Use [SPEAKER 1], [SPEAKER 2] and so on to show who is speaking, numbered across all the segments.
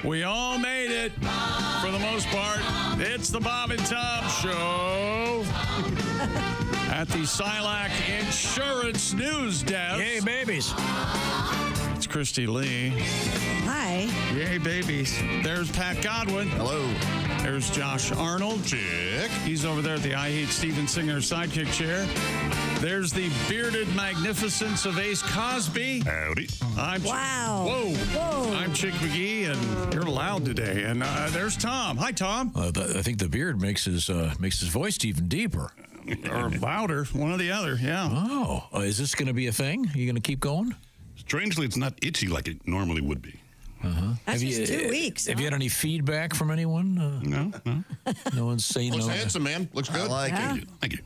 [SPEAKER 1] We all made it for the most part. It's the Bob and Tom Show at the Silac Insurance News Desk.
[SPEAKER 2] Yay, babies.
[SPEAKER 1] It's Christy Lee.
[SPEAKER 3] Hi.
[SPEAKER 1] Yay, babies. There's Pat Godwin.
[SPEAKER 4] Hello.
[SPEAKER 1] There's Josh Arnold.
[SPEAKER 4] Chick.
[SPEAKER 1] He's over there at the I Hate Steven Singer sidekick chair. There's the bearded magnificence of Ace Cosby.
[SPEAKER 4] Howdy.
[SPEAKER 3] Whoa.
[SPEAKER 1] I'm Chick McGee, and you're loud today. And there's Tom. Hi, Tom.
[SPEAKER 2] I think the beard makes his voice even deeper.
[SPEAKER 1] Or louder, one or the other, yeah.
[SPEAKER 2] Oh, is this going to be a thing? Are you going to keep going?
[SPEAKER 4] Strangely, it's not itchy like it normally would be.
[SPEAKER 3] That's just 2 weeks.
[SPEAKER 2] Have you had any feedback from anyone?
[SPEAKER 4] No.
[SPEAKER 2] No one's saying no.
[SPEAKER 4] Looks handsome, man. Looks good.
[SPEAKER 3] it.
[SPEAKER 4] Thank you.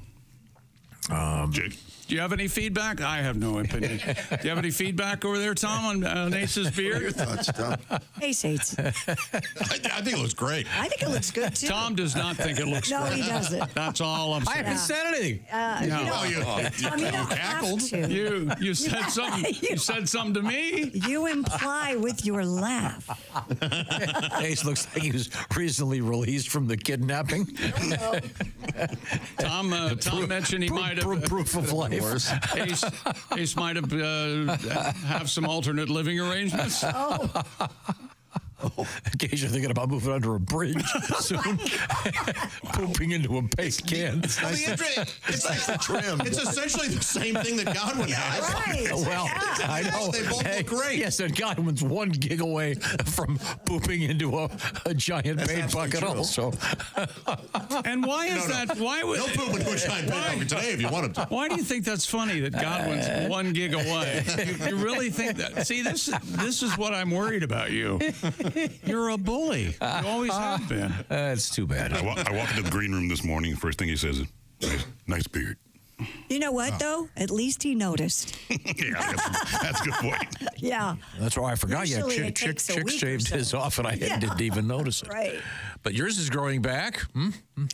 [SPEAKER 4] Chick.
[SPEAKER 1] Do you have any feedback? I have no opinion. Do you have any feedback over there, Tom, on Ace's beard?
[SPEAKER 4] Your thoughts, Tom?
[SPEAKER 3] Hey, Sates.
[SPEAKER 4] I think it looks great.
[SPEAKER 3] I think it looks good, too.
[SPEAKER 1] Tom does not think it looks
[SPEAKER 3] No,
[SPEAKER 1] great.
[SPEAKER 3] he doesn't.
[SPEAKER 1] That's all I'm
[SPEAKER 2] I
[SPEAKER 1] saying.
[SPEAKER 2] haven't said anything.
[SPEAKER 3] You don't have to.
[SPEAKER 1] You said something. You said something to me.
[SPEAKER 3] You imply with your laugh.
[SPEAKER 2] Ace looks like he was recently released from the kidnapping.
[SPEAKER 1] Tom mentioned he might have
[SPEAKER 2] proof of life.
[SPEAKER 1] Ace might have some alternate living arrangements.
[SPEAKER 2] In case you're thinking about moving under a bridge soon, pooping into a paint can.
[SPEAKER 4] It's nice and trimmed. It's essentially the same thing that Godwin has.
[SPEAKER 3] Right.
[SPEAKER 2] Well, I know.
[SPEAKER 4] They both look great.
[SPEAKER 2] Yes, and Godwin's 1 gig away from pooping into a giant paint bucket also.
[SPEAKER 1] And why is that? Why would
[SPEAKER 4] He'll poop into a giant paint bucket today if you want him to.
[SPEAKER 1] Why do you think that's funny that Godwin's 1 gig away? You really think that? See, this is what I'm worried about you. You're a bully. You always have been.
[SPEAKER 2] That's too bad.
[SPEAKER 4] I walked into the green room this morning. First thing he says is, nice beard.
[SPEAKER 3] You know what, though? At least he noticed.
[SPEAKER 4] Yeah, that's a good point.
[SPEAKER 3] Yeah.
[SPEAKER 2] That's why I forgot.
[SPEAKER 3] Usually
[SPEAKER 2] Yeah,
[SPEAKER 3] it takes a
[SPEAKER 2] Chick
[SPEAKER 3] week or
[SPEAKER 2] shaved
[SPEAKER 3] so.
[SPEAKER 2] his off, and I didn't even notice it.
[SPEAKER 3] Right.
[SPEAKER 2] But yours is growing back.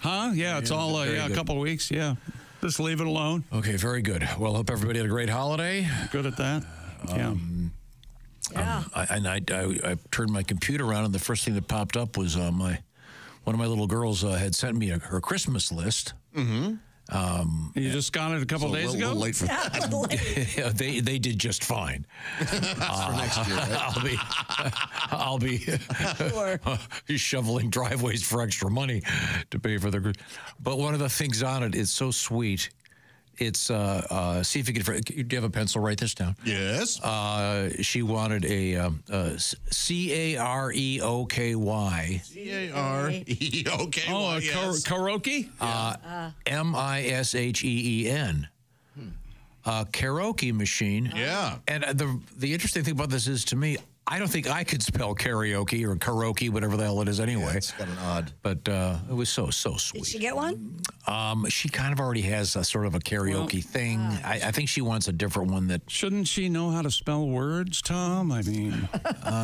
[SPEAKER 1] Huh? Yeah, it's all a
[SPEAKER 2] good.
[SPEAKER 1] couple of weeks. Yeah. Just leave it alone.
[SPEAKER 2] Okay, very good. Well, hope everybody had a great holiday.
[SPEAKER 1] Good at that. Yeah.
[SPEAKER 3] Yeah.
[SPEAKER 2] I turned my computer around, and the first thing that popped up was one of my little girls had sent me her Christmas list.
[SPEAKER 1] You just got it a couple days ago?
[SPEAKER 4] A little late for that.
[SPEAKER 2] Yeah, they did just fine.
[SPEAKER 4] For next year, right?
[SPEAKER 2] I'll be shoveling driveways for extra money to pay for the. But one of the things on it is so sweet. It's see if you can. Do you have a pencil? Write this down.
[SPEAKER 4] Yes.
[SPEAKER 2] She wanted a Careoky.
[SPEAKER 4] C-A-R-E-O-K.
[SPEAKER 1] Oh, a
[SPEAKER 4] yes.
[SPEAKER 1] karaoke?
[SPEAKER 2] MISHEEN. Karaoke machine.
[SPEAKER 4] Yeah.
[SPEAKER 2] And the interesting thing about this is, to me, I don't think I could spell karaoke or karaoke, whatever the hell it is anyway.
[SPEAKER 4] It's got an odd.
[SPEAKER 2] But it was so sweet.
[SPEAKER 3] Did she get one?
[SPEAKER 2] She kind of already has a sort of a karaoke thing. I think she wants a different one that...
[SPEAKER 1] Shouldn't she know how to spell words, Tom? I mean...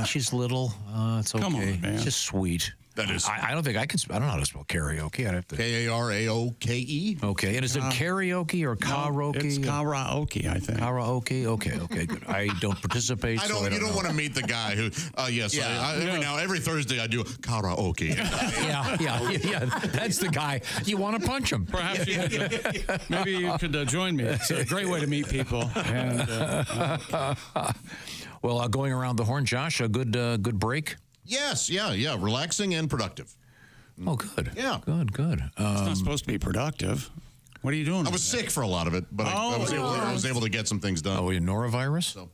[SPEAKER 2] she's little. It's okay.
[SPEAKER 1] Come on, man.
[SPEAKER 2] It's just sweet.
[SPEAKER 4] That is.
[SPEAKER 2] I don't think I can. I don't know how to spell karaoke. I'd have to.
[SPEAKER 4] K-A-R-A-O-K-E.
[SPEAKER 2] Okay, and is it karaoke or karaoke?
[SPEAKER 1] It's karaoke, I think.
[SPEAKER 2] Karaoke. Okay, good. I don't participate.
[SPEAKER 4] You don't want to meet the guy who. Yes.
[SPEAKER 2] Yeah.
[SPEAKER 4] Every Thursday I do karaoke.
[SPEAKER 2] Yeah. That's the guy. You want to punch him?
[SPEAKER 1] Perhaps you could, maybe you could join me. It's a great way to meet people. And,
[SPEAKER 2] well, going around the horn, Josh, a good break.
[SPEAKER 4] Yes. Yeah. Relaxing and productive.
[SPEAKER 2] Oh, good.
[SPEAKER 4] Yeah.
[SPEAKER 2] Good.
[SPEAKER 1] it's not supposed to be productive. What are you doing?
[SPEAKER 4] I was sick for a lot of it, but I was able to get some things done.
[SPEAKER 2] Oh, norovirus?
[SPEAKER 4] So,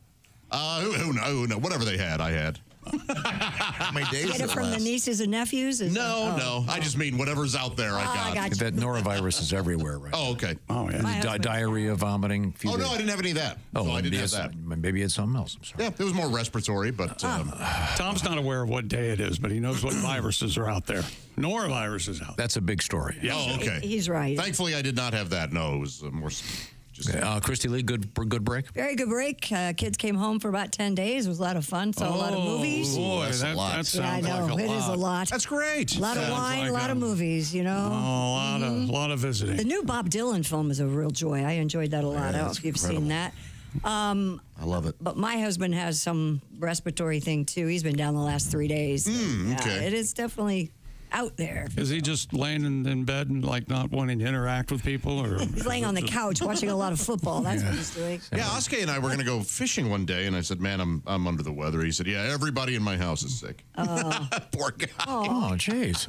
[SPEAKER 4] who knows? Whatever they had, I had. How many days?
[SPEAKER 3] Get it from the nieces and nephews?
[SPEAKER 4] No. I just mean whatever's out there. I got.
[SPEAKER 2] That norovirus is everywhere, right?
[SPEAKER 4] Oh, okay.
[SPEAKER 1] Oh, yeah.
[SPEAKER 3] My husband-
[SPEAKER 2] Diarrhea, vomiting.
[SPEAKER 4] Oh no, I didn't have any of that.
[SPEAKER 2] Oh,
[SPEAKER 4] so I didn't
[SPEAKER 2] maybe
[SPEAKER 4] have that.
[SPEAKER 2] Maybe it's something else. I'm sorry.
[SPEAKER 4] Yeah, it was more respiratory, but
[SPEAKER 1] Tom's not aware of what day it is, but he knows what viruses are out there. Norovirus out there.
[SPEAKER 2] That's a big story.
[SPEAKER 4] oh, okay.
[SPEAKER 3] He's right.
[SPEAKER 4] Thankfully, I did not have that. No, it was more.
[SPEAKER 2] Christy Lee, good break.
[SPEAKER 3] Very good break. Kids came home for about 10 days. It was a lot of fun. Saw a lot of movies.
[SPEAKER 1] Boy,
[SPEAKER 4] That's a lot.
[SPEAKER 1] that sounds
[SPEAKER 3] Yeah, I know.
[SPEAKER 1] like a
[SPEAKER 3] It
[SPEAKER 1] lot.
[SPEAKER 3] is a lot.
[SPEAKER 4] That's great.
[SPEAKER 3] A lot of
[SPEAKER 1] Sounds
[SPEAKER 3] wine, a
[SPEAKER 1] like
[SPEAKER 3] lot of movies, you know.
[SPEAKER 1] A lot of
[SPEAKER 3] The
[SPEAKER 1] visiting.
[SPEAKER 3] new Bob Dylan film is a real joy. I enjoyed that a lot. I don't know if you've seen that.
[SPEAKER 5] I love it.
[SPEAKER 3] But my husband has some respiratory thing too. He's been down the last 3 days. So,
[SPEAKER 4] okay.
[SPEAKER 3] It is definitely out there.
[SPEAKER 1] Is he just laying in bed and like not wanting to interact with people, or
[SPEAKER 3] He's laying on the couch watching a lot of football. That's what he's doing.
[SPEAKER 4] Yeah, Oscar and I were going to go fishing one day, and I said, man, I'm under the weather. He said, yeah, everybody in my house is sick. Poor guy.
[SPEAKER 2] Oh, jeez.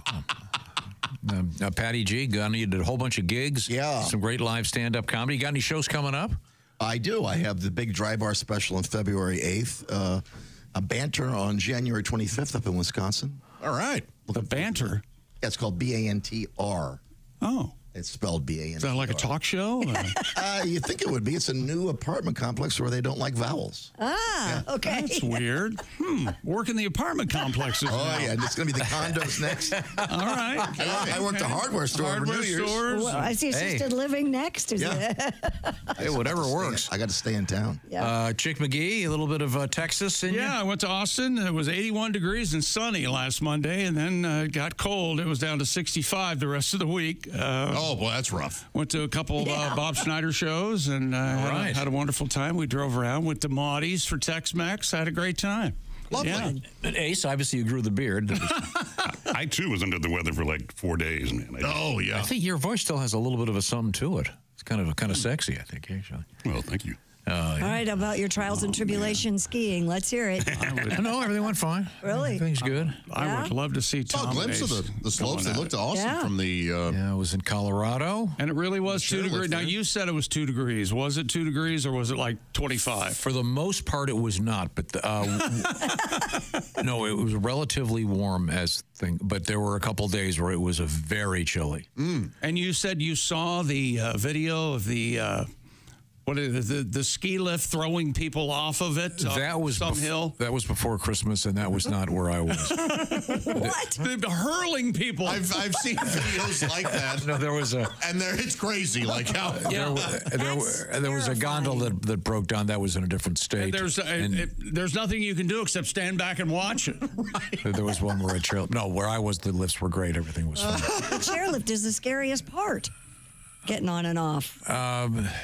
[SPEAKER 2] Patty G, you did a whole bunch of gigs.
[SPEAKER 5] Yeah.
[SPEAKER 2] Some great live stand-up comedy. You got any shows coming up?
[SPEAKER 5] I do. I have the big Dry Bar special on February 8th. A banter on January 25th up in Wisconsin.
[SPEAKER 4] All right.
[SPEAKER 1] the banter?
[SPEAKER 5] Yeah, it's called B&T-R.
[SPEAKER 1] Oh.
[SPEAKER 5] It's spelled B-A-N-T-R.
[SPEAKER 1] Is that like a talk show?
[SPEAKER 5] You think it would be. It's a new apartment complex where they don't like vowels.
[SPEAKER 3] Okay.
[SPEAKER 1] That's weird. Work in the apartment complexes.
[SPEAKER 5] Oh, yeah. It's going to be the condos next.
[SPEAKER 1] All right.
[SPEAKER 5] I worked a hardware store over New Year's.
[SPEAKER 1] stores.
[SPEAKER 3] Well, I see assisted living next. Is it?
[SPEAKER 2] Hey, whatever works.
[SPEAKER 5] I got to stay in town.
[SPEAKER 3] Yeah.
[SPEAKER 2] Chick McGee, a little bit of Texas in you?
[SPEAKER 1] Yeah, I went to Austin. It was 81 degrees and sunny last Monday, and then it got cold. It was down to 65 the rest of the week.
[SPEAKER 4] Oh, boy, that's rough.
[SPEAKER 1] Went to a couple of Bob Schneider shows and had a wonderful time. We drove around, went to Maudie's for Tex-Mex, had a great time.
[SPEAKER 4] Lovely.
[SPEAKER 1] Yeah.
[SPEAKER 2] And Ace, obviously you grew the beard.
[SPEAKER 6] I, too, was under the weather for like 4 days, man.
[SPEAKER 4] Oh, yeah.
[SPEAKER 2] I think your voice still has a little bit of a something to it. It's kind of sexy, I think, actually.
[SPEAKER 6] Well, thank you.
[SPEAKER 3] All right, about your trials and tribulations skiing. Let's hear it.
[SPEAKER 2] No, everything went fine.
[SPEAKER 3] Really?
[SPEAKER 2] Everything's good.
[SPEAKER 1] I would love to see
[SPEAKER 4] Saw
[SPEAKER 1] Tom
[SPEAKER 4] a glimpse
[SPEAKER 1] Ace
[SPEAKER 4] of the slopes. They
[SPEAKER 1] going
[SPEAKER 4] looked
[SPEAKER 1] at it.
[SPEAKER 4] awesome
[SPEAKER 3] Yeah.
[SPEAKER 4] from the...
[SPEAKER 2] Yeah, I was in Colorado.
[SPEAKER 1] And it really was 2 degrees. Now,
[SPEAKER 4] there.
[SPEAKER 1] you said it was 2 degrees. Was it 2 degrees or was it like 25?
[SPEAKER 2] For the most part, it was not, but no, it was relatively warm as thing. But there were a couple days where it was very chilly.
[SPEAKER 1] And you said you saw the video of the the ski lift throwing people off of it.
[SPEAKER 2] That was
[SPEAKER 1] some hill.
[SPEAKER 2] That was before Christmas, and that was not where I was.
[SPEAKER 3] What?
[SPEAKER 1] They're hurling people.
[SPEAKER 4] I've seen videos like that.
[SPEAKER 2] No, there was a.
[SPEAKER 4] And it's crazy, like how...
[SPEAKER 2] There was a gondola that broke down. That was in a different state.
[SPEAKER 1] There's nothing you can do except stand back and watch it.
[SPEAKER 2] There was one where where I was, the lifts were great. Everything was fine.
[SPEAKER 3] The chairlift is the scariest part. Getting on and off.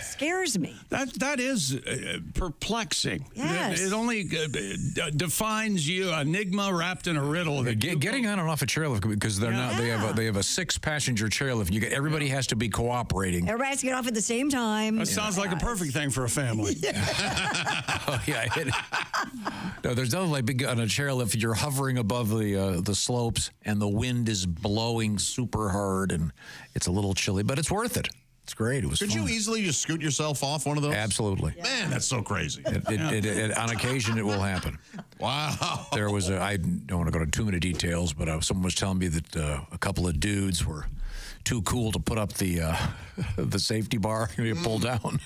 [SPEAKER 3] Scares me.
[SPEAKER 1] That is perplexing.
[SPEAKER 3] Yes.
[SPEAKER 1] It only defines you, enigma wrapped in a riddle.
[SPEAKER 2] Getting on and off a chairlift because they're not. They have a 6-passenger chairlift. Everybody has to be cooperating.
[SPEAKER 3] Everybody has to get off at the same time.
[SPEAKER 1] That sounds like a perfect thing for a family.
[SPEAKER 2] Oh, yeah. No, there's nothing like being on a chairlift. You're hovering above the slopes, and the wind is blowing super hard, and it's a little chilly, but it's worth it. It's great. It was
[SPEAKER 4] Could
[SPEAKER 2] fun.
[SPEAKER 4] you easily just scoot yourself off one of those?
[SPEAKER 2] Absolutely.
[SPEAKER 4] Man, that's so crazy.
[SPEAKER 2] On occasion, it will happen.
[SPEAKER 4] Wow.
[SPEAKER 2] There was I don't want to go into too many details, but someone was telling me that a couple of dudes were too cool to put up the safety bar you pull down.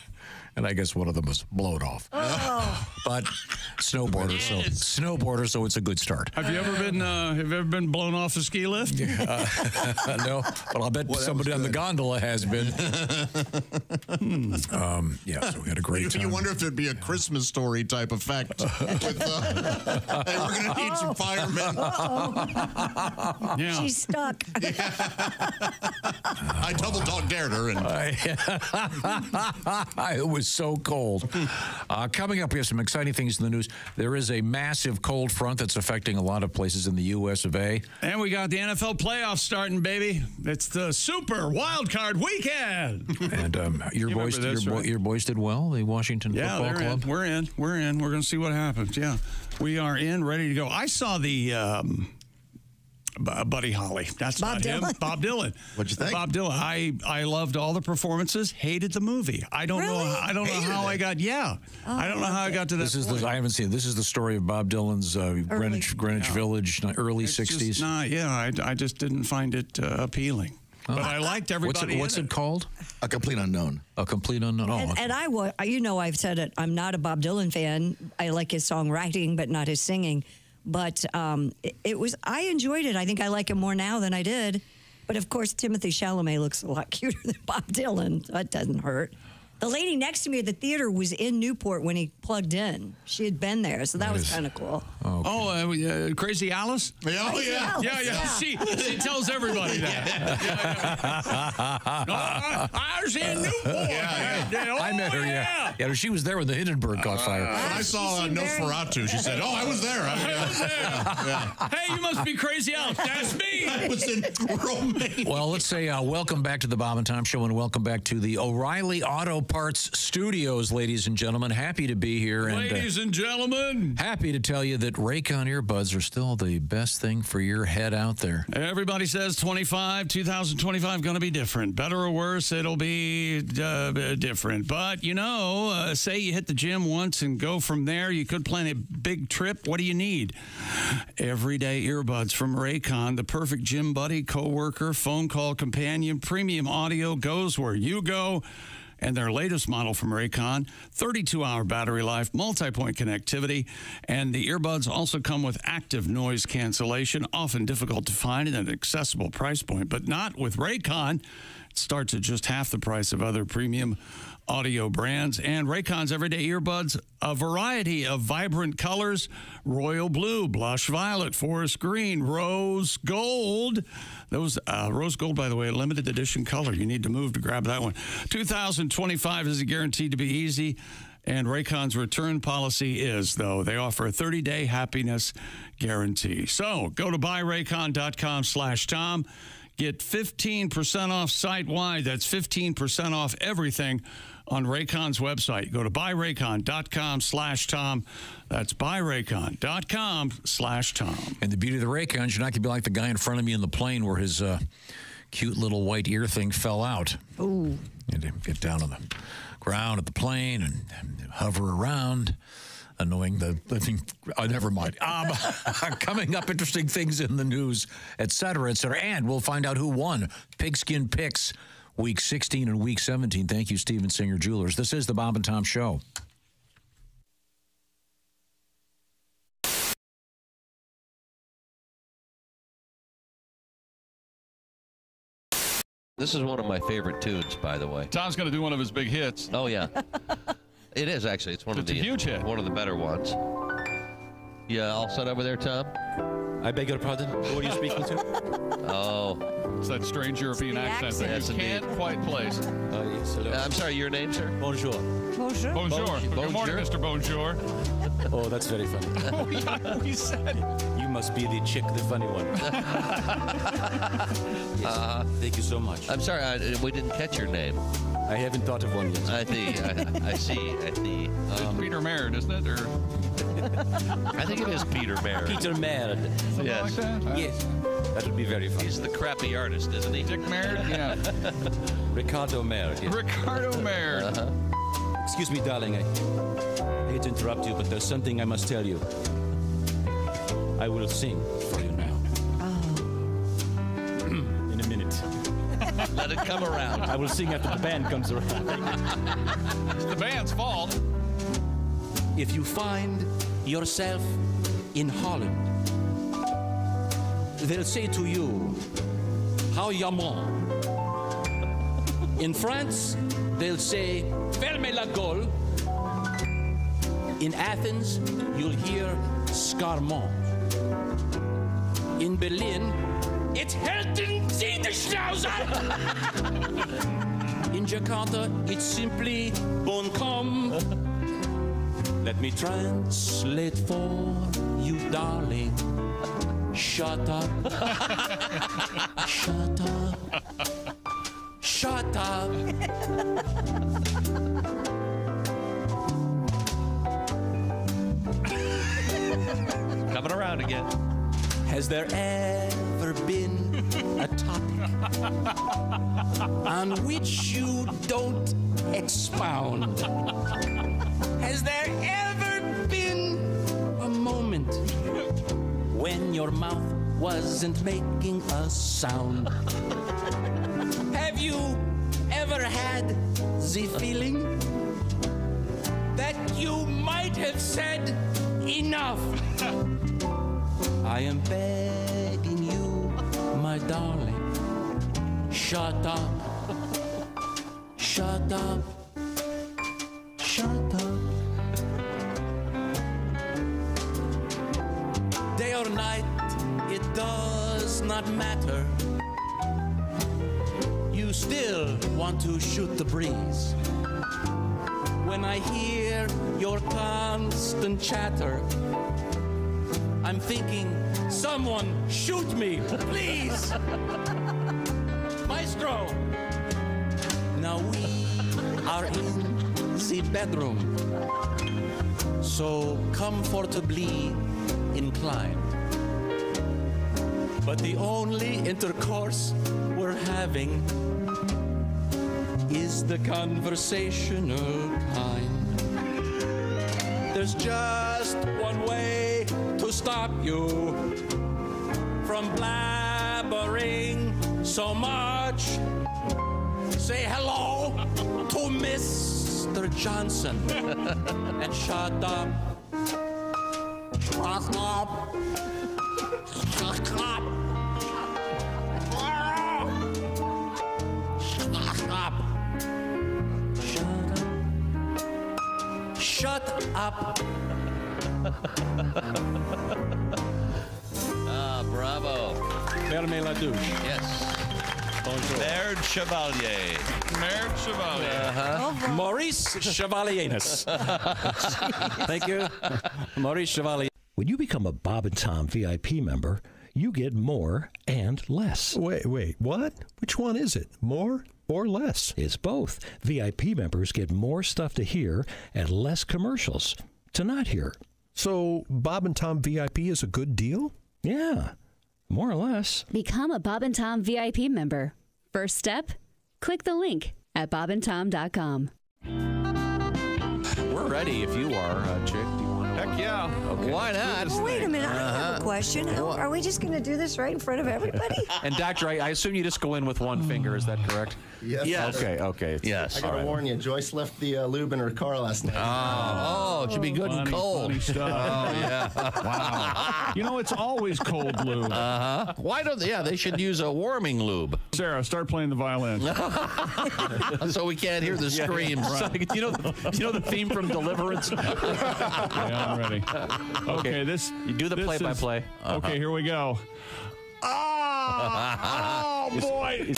[SPEAKER 2] And I guess one of them was blown off.
[SPEAKER 3] Oh.
[SPEAKER 2] But snowboarder, so it's a good start.
[SPEAKER 1] Have you ever been blown off a ski lift?
[SPEAKER 2] No, but I'll bet somebody on the gondola has been. Yeah, so we had a great time.
[SPEAKER 4] You wonder if there'd be a Christmas story type effect. With, hey, we're going to need some firemen.
[SPEAKER 1] Yeah.
[SPEAKER 3] She's stuck.
[SPEAKER 4] I double dog dared her. And
[SPEAKER 2] It was so cold. Coming up, we have some exciting things in the news. There is a massive cold front that's affecting a lot of places in the U.S. of A.
[SPEAKER 1] And we got the NFL playoffs starting, baby. It's the Super Wild Card Weekend.
[SPEAKER 2] And your boys did well, the Washington Football Club.
[SPEAKER 1] We're in. We're going to see what happens. Yeah, we are in, ready to go. I saw the Buddy Holly. That's
[SPEAKER 3] Bob
[SPEAKER 1] not him.
[SPEAKER 3] Dylan.
[SPEAKER 1] Bob Dylan.
[SPEAKER 5] What'd you think?
[SPEAKER 1] Bob Dylan. I loved all the performances. Hated the movie. I don't know.
[SPEAKER 3] Really?
[SPEAKER 1] I don't know how I got. Yeah. I don't know how I got to that.
[SPEAKER 2] I haven't seen it. This is the story of Bob Dylan's Greenwich Village, early
[SPEAKER 1] It's
[SPEAKER 2] 60s.
[SPEAKER 1] just not, I just didn't find it appealing. But I liked everybody.
[SPEAKER 2] What's it called?
[SPEAKER 5] A Complete Unknown.
[SPEAKER 2] A Complete Unknown. Oh,
[SPEAKER 3] And I've said it. I'm not a Bob Dylan fan. I like his songwriting, but not his singing. But I enjoyed it. I think I like him more now than I did. But of course, Timothy Chalamet looks a lot cuter than Bob Dylan. So that doesn't hurt. The lady next to me at the theater was in Newport when he plugged in. She had been there, so that was kind of cool.
[SPEAKER 1] Crazy Alice?
[SPEAKER 4] Oh, yeah.
[SPEAKER 1] Yeah. She tells everybody that. I was in Newport.
[SPEAKER 2] I met her, yeah. She was there when the Hindenburg caught fire.
[SPEAKER 4] When I saw Nosferatu, she said, I was there.
[SPEAKER 1] I was there. Hey, you must be Crazy Alice. That's me.
[SPEAKER 4] I was in Romania.
[SPEAKER 2] Well, let's say welcome back to the Bob and Tom Show, and welcome back to the O'Reilly Auto Parts Studios, ladies and gentlemen. Happy to be here.
[SPEAKER 1] Ladies and gentlemen.
[SPEAKER 2] Happy to tell you that Raycon earbuds are still the best thing for your head out there.
[SPEAKER 1] Everybody says 2025 going to be different. Better or worse, it'll be different. But, say you hit the gym once and go from there. You could plan a big trip. What do you need? Everyday earbuds from Raycon, the perfect gym buddy, coworker, phone call companion. Premium audio goes where you go. And their latest model from Raycon, 32-hour battery life, multi-point connectivity, and the earbuds also come with active noise cancellation, often difficult to find at an accessible price point, but not with Raycon. It starts at just half the price of other premium audio brands. And Raycon's everyday earbuds, a variety of vibrant colors: royal blue, blush violet, forest green, rose gold. Those rose gold, by the way, a limited edition color. You need to move to grab that one. 2025 is guaranteed to be easy. And Raycon's return policy is, though, they offer a 30-day happiness guarantee. So go to buyraycon.com/Tom. Get 15% off site-wide. That's 15% off everything on Raycon's website. Go to buyraycon.com/Tom. That's buyraycon.com/Tom.
[SPEAKER 2] And the beauty of the Raycons, you're not going to be like the guy in front of me in the plane where his cute little white ear thing fell out.
[SPEAKER 3] Ooh.
[SPEAKER 2] You had to get down on the ground at the plane and hover around, annoying the living. Never mind. Coming up, interesting things in the news, et cetera, et cetera. And we'll find out who won Pigskin Picks Week 16 and Week 17. Thank you, Steven Singer Jewelers. This is the Bob and Tom Show.
[SPEAKER 7] This is one of my favorite tunes, by the way.
[SPEAKER 1] Tom's going to do one of his big hits.
[SPEAKER 7] Oh, yeah. It is, actually. It's
[SPEAKER 1] a huge hit.
[SPEAKER 7] One of the better ones. Yeah, all set over there, Tom?
[SPEAKER 8] I beg your pardon? Who are you speaking to?
[SPEAKER 7] Oh.
[SPEAKER 1] It's that strange European accent that
[SPEAKER 7] Yes,
[SPEAKER 1] you can't quite place.
[SPEAKER 8] Yes, hello.
[SPEAKER 7] I'm sorry, your name, sir?
[SPEAKER 8] Bonjour.
[SPEAKER 3] Bonjour.
[SPEAKER 1] Bonjour. Good morning, Mr. Bonjour.
[SPEAKER 8] Oh, that's very funny.
[SPEAKER 1] We said
[SPEAKER 8] You must be the chick, the funny one. Yes. Thank you so much.
[SPEAKER 7] I'm sorry, we didn't catch your name.
[SPEAKER 8] I haven't thought of one yet.
[SPEAKER 7] I see.
[SPEAKER 1] it's Peter Merritt, isn't it? Or
[SPEAKER 7] I think it is Peter Merritt.
[SPEAKER 8] Peter Merritt.
[SPEAKER 1] something
[SPEAKER 7] Yes.
[SPEAKER 1] like that?
[SPEAKER 8] Yes. That would be very funny.
[SPEAKER 7] He's the crappy artist, isn't he?
[SPEAKER 1] Dick Merritt? Yeah.
[SPEAKER 8] Ricardo Merritt. Yes.
[SPEAKER 1] Ricardo Merritt.
[SPEAKER 8] Excuse me, darling. I hate to interrupt you, but there's something I must tell you. I will sing for you now. In a minute.
[SPEAKER 7] Let it come around.
[SPEAKER 8] I will sing after the band comes around.
[SPEAKER 1] It's the band's fault.
[SPEAKER 8] If you find yourself in Holland, they'll say to you, how yaman? In France, they'll say, fermez la gueule. In Athens, you'll hear scarmont. In Berlin, it's Helden Sie the Schnauzer. In Jakarta, it's simply bon com. Let me translate for you, darling. Shut up. Shut up. Shut up.
[SPEAKER 7] Coming around again.
[SPEAKER 8] Has there ever been a topic on which you don't expound? Has there ever been a moment when your mouth wasn't making a sound? Have you ever had the feeling that you might have said enough? I am begging you, my darling, shut up, shut up, does not matter. You still want to shoot the breeze. When I hear your constant chatter, I'm thinking, someone shoot me, please. Maestro. Now we are in the bedroom, so comfortably inclined. But the only intercourse we're having is the conversational kind. There's just one way to stop you from blabbering so much. Say hello to Mr. Johnson and shut up. Shut up. Shut up. Shut up. Shut up.
[SPEAKER 7] Ah, bravo.
[SPEAKER 8] Fermez la douche.
[SPEAKER 7] Yes.
[SPEAKER 8] Bonjour.
[SPEAKER 7] Baird Chevalier.
[SPEAKER 1] Mayor Chevalier.
[SPEAKER 8] Maurice Chevalieris. Thank you. Maurice Chevalier.
[SPEAKER 9] When you become a Bob and Tom VIP member, you get more and less.
[SPEAKER 10] Wait, what? Which one is it? More or less?
[SPEAKER 9] It's both. VIP members get more stuff to hear and less commercials to not hear.
[SPEAKER 10] So Bob and Tom VIP is a good deal?
[SPEAKER 9] Yeah, more or less.
[SPEAKER 11] Become a Bob and Tom VIP member. First step, click the link at bobandtom.com.
[SPEAKER 2] We're ready if you are, Chick. Do you want to?
[SPEAKER 1] Heck yeah.
[SPEAKER 2] Okay.
[SPEAKER 7] Why not?
[SPEAKER 3] Well, wait a minute. I have a question. Are we just going to do this right in front of everybody?
[SPEAKER 2] And Doctor, I assume you just go in with one finger. Is that correct?
[SPEAKER 5] Yes.
[SPEAKER 7] Yes.
[SPEAKER 2] Okay.
[SPEAKER 7] Yes.
[SPEAKER 5] I gotta warn you, Joyce left the lube in her car last night.
[SPEAKER 7] Oh, it should be good and cold.
[SPEAKER 1] Funny stuff.
[SPEAKER 7] Oh, yeah.
[SPEAKER 1] Wow. You know, it's always cold lube.
[SPEAKER 7] Why don't they should use a warming lube
[SPEAKER 1] Sarah, start playing the violin.
[SPEAKER 7] so we can't hear the screams.
[SPEAKER 2] Do you know the theme from Deliverance?
[SPEAKER 1] Yeah, I'm ready. Okay,
[SPEAKER 2] You do the
[SPEAKER 1] this
[SPEAKER 2] play-by-play.
[SPEAKER 1] is- Okay, here we go. Oh boy.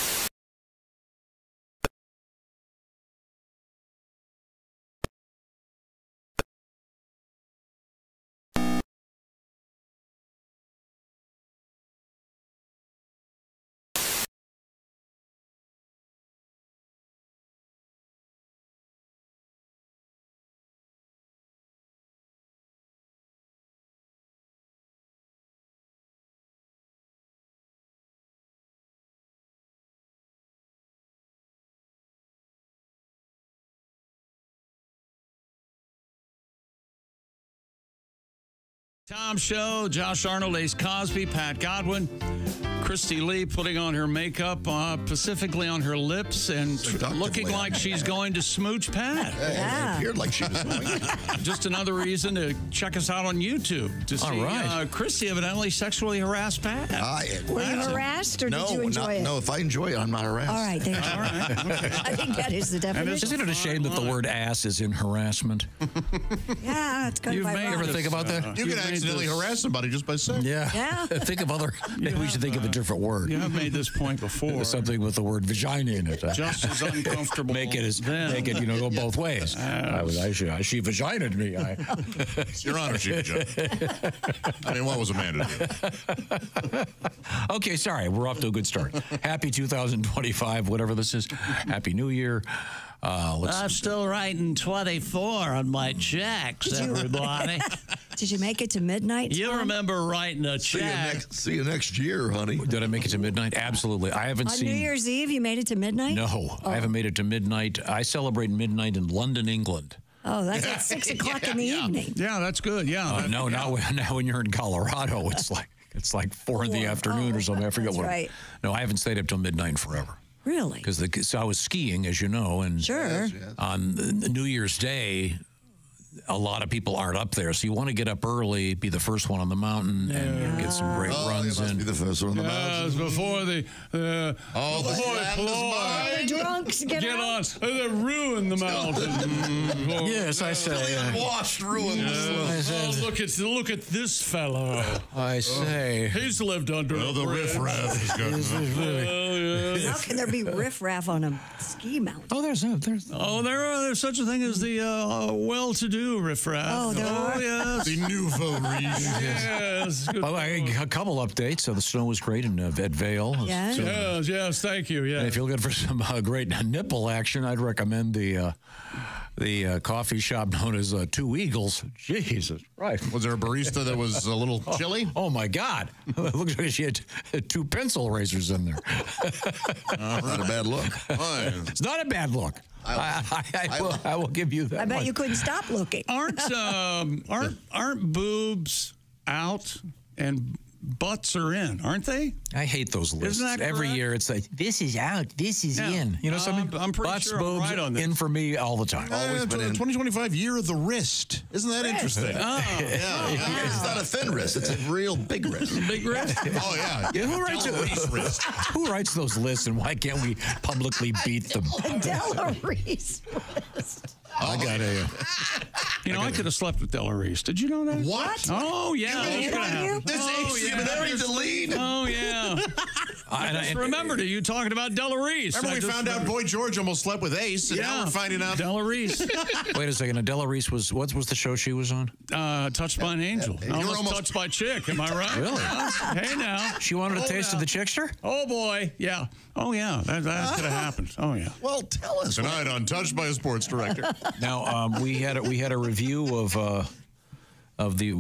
[SPEAKER 1] Tom Show, Josh Arnold, Ace Cosby, Pat Godwin, Christy Lee putting on her makeup, specifically on her lips, and looking like she's going to smooch Pat.
[SPEAKER 3] Yeah.
[SPEAKER 5] It appeared like she was going.
[SPEAKER 1] Just another reason to check us out on YouTube to see
[SPEAKER 2] right.
[SPEAKER 1] Christy evidently sexually harassed Pat.
[SPEAKER 3] Were you harassed or did you enjoy it?
[SPEAKER 5] No, if I enjoy it, I'm not harassed.
[SPEAKER 3] All right, thank you.
[SPEAKER 1] All right. Okay.
[SPEAKER 3] I think that is the definition.
[SPEAKER 2] Isn't it a shame that the word ass is in harassment?
[SPEAKER 3] Yeah, it's kind of
[SPEAKER 1] You've made
[SPEAKER 3] ironic.
[SPEAKER 2] Ever think about that?
[SPEAKER 4] You can accidentally harass somebody just by saying.
[SPEAKER 2] Yeah.
[SPEAKER 3] Yeah.
[SPEAKER 2] Think of other. Maybe we should think of a different word.
[SPEAKER 1] You have made this point before.
[SPEAKER 2] Something with the word vagina in it.
[SPEAKER 1] Just as uncomfortable.
[SPEAKER 2] Make it go both ways. She vaginaed me.
[SPEAKER 4] Your Honor, she vagina. I mean, what was Amanda doing?
[SPEAKER 2] Okay, sorry. We're off to a good start. Happy 2025, whatever this is. Happy New Year.
[SPEAKER 1] I'm still writing 24 on my checks, everybody.
[SPEAKER 3] Did you make it to midnight?
[SPEAKER 1] You
[SPEAKER 3] Tom?
[SPEAKER 1] remember writing a check.
[SPEAKER 5] See you next year, honey.
[SPEAKER 2] Did I make it to midnight? Absolutely. I haven't
[SPEAKER 3] On
[SPEAKER 2] seen.
[SPEAKER 3] New Year's Eve, you made it to midnight?
[SPEAKER 2] No, I haven't made it to midnight. I celebrate midnight in London, England.
[SPEAKER 3] Oh, that's at 6 o'clock in the evening.
[SPEAKER 1] Yeah, that's good. Yeah.
[SPEAKER 2] No, now when you're in Colorado, it's like 4 in the afternoon or something. I forget
[SPEAKER 3] that's
[SPEAKER 2] what.
[SPEAKER 3] right.
[SPEAKER 2] No, I haven't stayed up till midnight forever.
[SPEAKER 3] Really?
[SPEAKER 2] Because so I was skiing, as you know, and
[SPEAKER 3] Sure.
[SPEAKER 2] on New Year's Day, a lot of people aren't up there, so you want to get up early, be the first one on the mountain, and get some great runs in.
[SPEAKER 5] Be the first one on the mountain.
[SPEAKER 1] Before the
[SPEAKER 5] the
[SPEAKER 3] drunks get
[SPEAKER 1] on. They ruin the mountain.
[SPEAKER 2] Yes, I say.
[SPEAKER 5] Washed ruins.
[SPEAKER 1] Look at this fellow.
[SPEAKER 2] I say.
[SPEAKER 1] He's lived under
[SPEAKER 4] the riffraff is good.
[SPEAKER 3] How can there be riffraff on a ski mountain?
[SPEAKER 2] Oh, there's
[SPEAKER 1] there's such a thing as the well-to-do riffraff.
[SPEAKER 3] Oh, there are?
[SPEAKER 1] Yes.
[SPEAKER 4] The nouveau riche.
[SPEAKER 1] Yes.
[SPEAKER 2] Well, a couple updates. So the snow was great in at Vail.
[SPEAKER 3] Yes.
[SPEAKER 2] So,
[SPEAKER 1] Yes, thank you. Yeah.
[SPEAKER 2] and if you're looking for some great nipple action, I'd recommend the coffee shop known as Two Eagles. Jesus, right.
[SPEAKER 4] Was there a barista that was a little chilly?
[SPEAKER 2] Oh my God! It looks like she had 2 pencil erasers in there.
[SPEAKER 5] Not a bad look.
[SPEAKER 2] It's not a bad look. I will give you that.
[SPEAKER 3] I bet
[SPEAKER 2] much.
[SPEAKER 3] you couldn't stop looking.
[SPEAKER 1] Aren't boobs out and butts are in, aren't they?
[SPEAKER 2] I hate those lists.
[SPEAKER 1] Isn't that
[SPEAKER 2] Every
[SPEAKER 1] correct?
[SPEAKER 2] year it's like, this is out, this is in. You know something?
[SPEAKER 1] I'm pretty
[SPEAKER 2] Butts,
[SPEAKER 1] sure I'm
[SPEAKER 2] boobs,
[SPEAKER 1] right on this.
[SPEAKER 2] in for me all the time.
[SPEAKER 5] Always been in.
[SPEAKER 4] 2025 year of the wrist. Isn't that interesting?
[SPEAKER 5] It's not a thin wrist. It's a real big wrist.
[SPEAKER 1] Big wrist.
[SPEAKER 4] Oh, yeah.
[SPEAKER 2] Who writes those lists, and why can't we publicly beat them?
[SPEAKER 3] Della Reese list.
[SPEAKER 2] I got
[SPEAKER 1] I could have slept with Della Reese. Did you know that?
[SPEAKER 4] What?
[SPEAKER 1] Oh, yeah.
[SPEAKER 3] She hit on you?
[SPEAKER 5] This seminary to lead.
[SPEAKER 1] Oh, yeah. I just remembered you talking about Della Reese.
[SPEAKER 4] Remember we found out Boy George almost slept with Ace, and now we're finding out.
[SPEAKER 1] Della Reese.
[SPEAKER 2] Wait a second. Della Reese what was the show she was on?
[SPEAKER 1] Touched by an Angel. Almost touched by Chick. Am I right?
[SPEAKER 2] Really?
[SPEAKER 1] Hey, now.
[SPEAKER 2] She wanted a taste of the Chickster?
[SPEAKER 1] Oh, boy. Yeah. Oh, yeah. That could have happened. Oh, yeah.
[SPEAKER 5] Well, tell us.
[SPEAKER 4] Tonight on Touched by a Sports Director.
[SPEAKER 2] Now, we had a review of the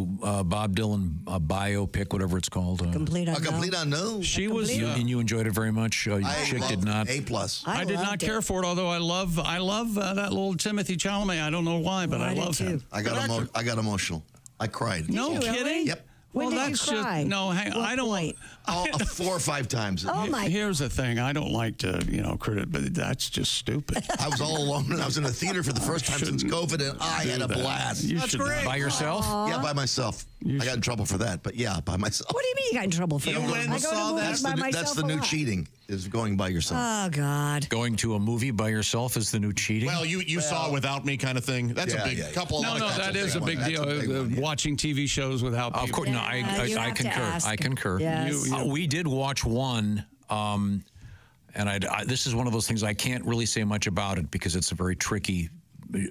[SPEAKER 2] Bob Dylan biopic, whatever it's called.
[SPEAKER 3] Complete unknown.
[SPEAKER 5] A complete unknown.
[SPEAKER 1] She was,
[SPEAKER 2] and you enjoyed it very much. Chick did not.
[SPEAKER 5] A+.
[SPEAKER 1] I did not care for it, although I love that little Timothy Chalamet. I do. I don't know why, but I love him.
[SPEAKER 5] I got emotional. I cried.
[SPEAKER 1] No kidding.
[SPEAKER 5] Yep.
[SPEAKER 3] When did you cry?
[SPEAKER 1] I don't like.
[SPEAKER 5] 4 or 5 times.
[SPEAKER 3] Oh my!
[SPEAKER 1] Here's the thing. I don't like to, credit, but that's just stupid.
[SPEAKER 5] I was all alone, and I was in a theater for the first time since COVID, and I had a blast.
[SPEAKER 1] That's great.
[SPEAKER 2] By yourself?
[SPEAKER 5] Yeah, by myself. I got in trouble for that, but yeah, by myself.
[SPEAKER 3] What do you mean you got in trouble for that?
[SPEAKER 4] went and saw that?
[SPEAKER 5] That's the new cheating, is going by yourself.
[SPEAKER 3] Oh, God.
[SPEAKER 2] Going to a movie by yourself is the new cheating?
[SPEAKER 4] Well, you saw it without me kind of thing. That's a big couple of
[SPEAKER 1] that is a big deal. Watching TV shows without people.
[SPEAKER 2] Of course, no, I concur. I concur.
[SPEAKER 3] Yes.
[SPEAKER 2] We did watch one, and this is one of those things I can't really say much about it because it's a very tricky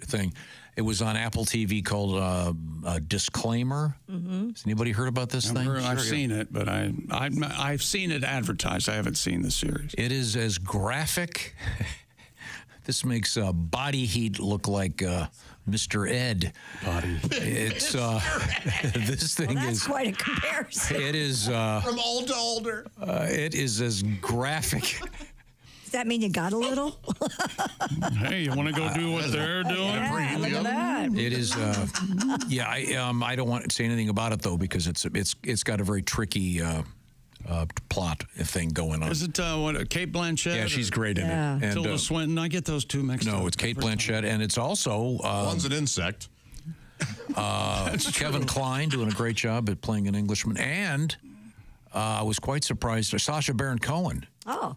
[SPEAKER 2] thing. It was on Apple TV called Disclaimer. Mm-hmm. Has anybody heard about this thing?
[SPEAKER 1] I've seen it, but I've seen it advertised. I haven't seen the series.
[SPEAKER 2] It is as graphic. This makes Body Heat look like Mr. Ed.
[SPEAKER 1] Body.
[SPEAKER 2] It's this thing
[SPEAKER 3] That's
[SPEAKER 2] is
[SPEAKER 3] quite a comparison.
[SPEAKER 2] It is
[SPEAKER 4] from old to older.
[SPEAKER 2] It is as graphic.
[SPEAKER 3] Does that mean you got a little?
[SPEAKER 1] Hey, you want to go do what they're doing?
[SPEAKER 3] Yeah, look at that.
[SPEAKER 2] It is. I don't want to say anything about it though because it's got a very tricky plot thing going on.
[SPEAKER 1] Is it Kate Blanchett?
[SPEAKER 2] Yeah, she's great in it.
[SPEAKER 3] Yeah.
[SPEAKER 2] And,
[SPEAKER 1] Tilda Swinton. I get those two mixed up.
[SPEAKER 2] No, it's Kate Blanchett, and it's also
[SPEAKER 4] one's an insect.
[SPEAKER 2] Kevin Kline doing a great job at playing an Englishman, and I was quite surprised. Sacha Baron Cohen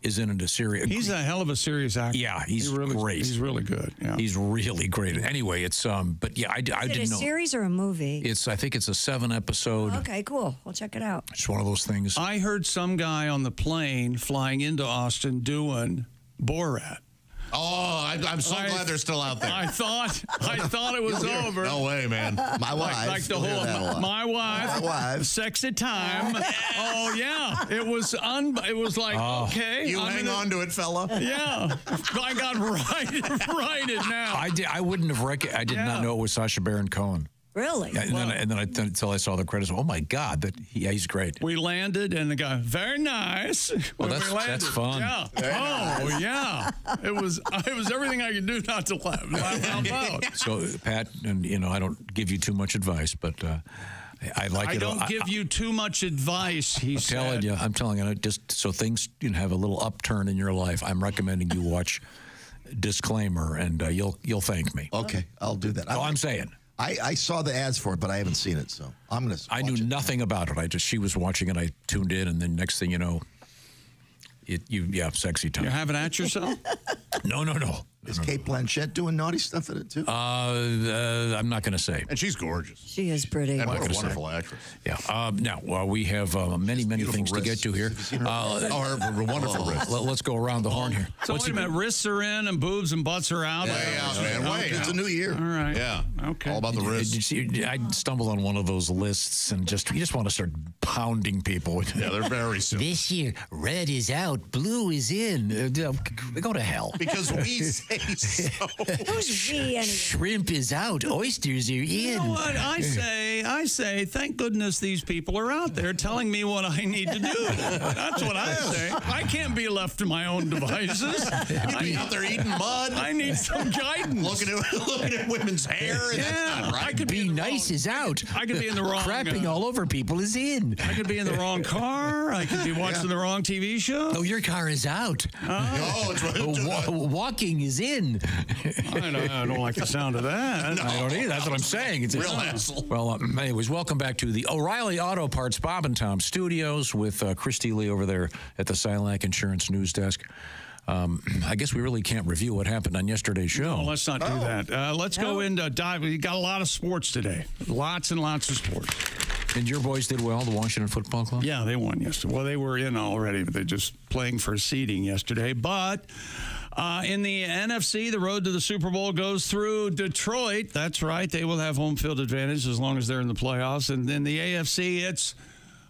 [SPEAKER 2] is in a series.
[SPEAKER 1] He's a hell of a serious actor.
[SPEAKER 2] Yeah, he's
[SPEAKER 1] really
[SPEAKER 2] great.
[SPEAKER 1] He's really good. Yeah.
[SPEAKER 2] He's really great. Anyway, it's but yeah, I didn't know.
[SPEAKER 3] Is it a series or a movie?
[SPEAKER 2] I think it's a 7-episode.
[SPEAKER 3] Okay, cool. We'll check it out.
[SPEAKER 2] It's one of those things.
[SPEAKER 1] I heard some guy on the plane flying into Austin doing Borat.
[SPEAKER 4] Oh, I'm so glad they're still out there.
[SPEAKER 1] I thought it was over.
[SPEAKER 4] No way, man.
[SPEAKER 5] My wife.
[SPEAKER 1] Like the whole my wife. Sexy time. Oh yeah. It was like okay.
[SPEAKER 4] You hang on to it, fella.
[SPEAKER 1] Yeah. I got righted now.
[SPEAKER 2] I wouldn't have I did not know it was Sacha Baron Cohen.
[SPEAKER 3] Really?
[SPEAKER 2] Yeah, and then until I saw the credits, oh my God, he's great.
[SPEAKER 1] We landed, and the guy, very nice.
[SPEAKER 2] Well, that's fun.
[SPEAKER 1] Yeah. Oh, yeah. It was everything I could do not to laugh out loud.
[SPEAKER 2] So, Pat, and I don't give you too much advice, but I like it.
[SPEAKER 1] I don't give you too much advice.
[SPEAKER 2] I'm telling you, just so things have a little upturn in your life. I'm recommending you watch Disclaimer, and you'll thank me.
[SPEAKER 5] Okay, I'll do that.
[SPEAKER 2] I'm saying.
[SPEAKER 5] I saw the ads for it, but I haven't seen it, so I'm going to.
[SPEAKER 2] I knew nothing about it. She was watching it. I tuned in, and then next thing you know, sexy time.
[SPEAKER 1] You're having at yourself?
[SPEAKER 2] No.
[SPEAKER 5] Is Kate Blanchett doing naughty stuff in it too?
[SPEAKER 2] I'm not going to say.
[SPEAKER 4] And she's gorgeous.
[SPEAKER 3] She is pretty.
[SPEAKER 4] And what a wonderful actress.
[SPEAKER 2] Yeah. Now, we have many things to get to here.
[SPEAKER 4] Her wonderful wrists.
[SPEAKER 2] Let's go around the horn here.
[SPEAKER 1] So wait a minute, wrists are in and boobs and butts are out?
[SPEAKER 4] Way out, man. Way
[SPEAKER 5] It's a new year.
[SPEAKER 1] All right.
[SPEAKER 4] Yeah.
[SPEAKER 1] Okay.
[SPEAKER 4] All about the wrists.
[SPEAKER 2] I stumbled on one of those lists, and you just want to start pounding people.
[SPEAKER 4] Yeah, they're very simple.
[SPEAKER 2] This year, red is out, blue is in. Go to hell.
[SPEAKER 4] Because we say so.
[SPEAKER 3] Who's we anyway?
[SPEAKER 2] Shrimp is out, oysters are in.
[SPEAKER 1] You know what? I say, thank goodness these people are out there telling me what I need to do. That's what I say. I can't be left to my own devices.
[SPEAKER 4] You'd be out there eating mud.
[SPEAKER 1] I need some guidance.
[SPEAKER 4] Looking at women's hair. And that's not right.
[SPEAKER 1] I could
[SPEAKER 2] Be nice is out.
[SPEAKER 1] I could be in the wrong.
[SPEAKER 2] Crapping all over people is in.
[SPEAKER 1] I could be in the wrong car. I could be watching the wrong TV show.
[SPEAKER 2] Oh, your car is out.
[SPEAKER 4] It's right.
[SPEAKER 2] Walking is in.
[SPEAKER 1] I don't like the sound of that.
[SPEAKER 2] No. I don't either. That's what I'm saying. It's
[SPEAKER 4] Real hassle.
[SPEAKER 2] Well, anyways, welcome back to the O'Reilly Auto Parts Bob and Tom Studios with Christy Lee over there at the Silac Insurance News Desk. I guess we really can't review what happened on yesterday's show.
[SPEAKER 1] No, let's not do that. Let's go into dive. We got a lot of sports today. Lots and lots of sports.
[SPEAKER 2] And your boys did well, the Washington Football Club?
[SPEAKER 1] Yeah, they won yesterday. Well, they were in already, but they're just playing for seeding yesterday. But in the NFC, the road to the Super Bowl goes through Detroit. That's right. They will have home field advantage as long as they're in the playoffs. And then the AFC, it's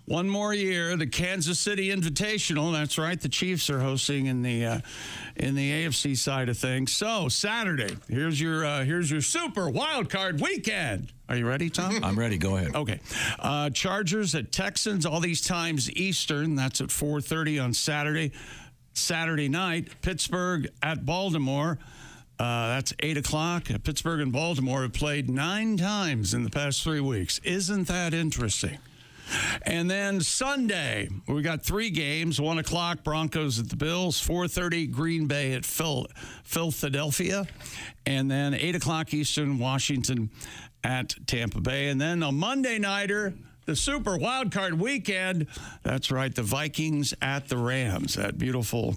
[SPEAKER 1] one more year, the Kansas City Invitational. That's right. The Chiefs are hosting in the AFC side of things. So Saturday, here's your Super Wild Card Weekend. Are you ready, Tom?
[SPEAKER 2] I'm ready. Go ahead.
[SPEAKER 1] Okay. Chargers at Texans, all these times Eastern. That's at 4:30 on Saturday. Saturday night, Pittsburgh at Baltimore. That's 8 o'clock. Pittsburgh and Baltimore have played 9 times in the past 3 weeks. Isn't that interesting? And then Sunday, we got 3 games. 1 o'clock, Broncos at the Bills. 4:30, Green Bay at Philadelphia. And then 8 o'clock Eastern, Washington at Tampa Bay. And then a Monday nighter, the Super Wild Card Weekend. That's right, the Vikings at the Rams, that beautiful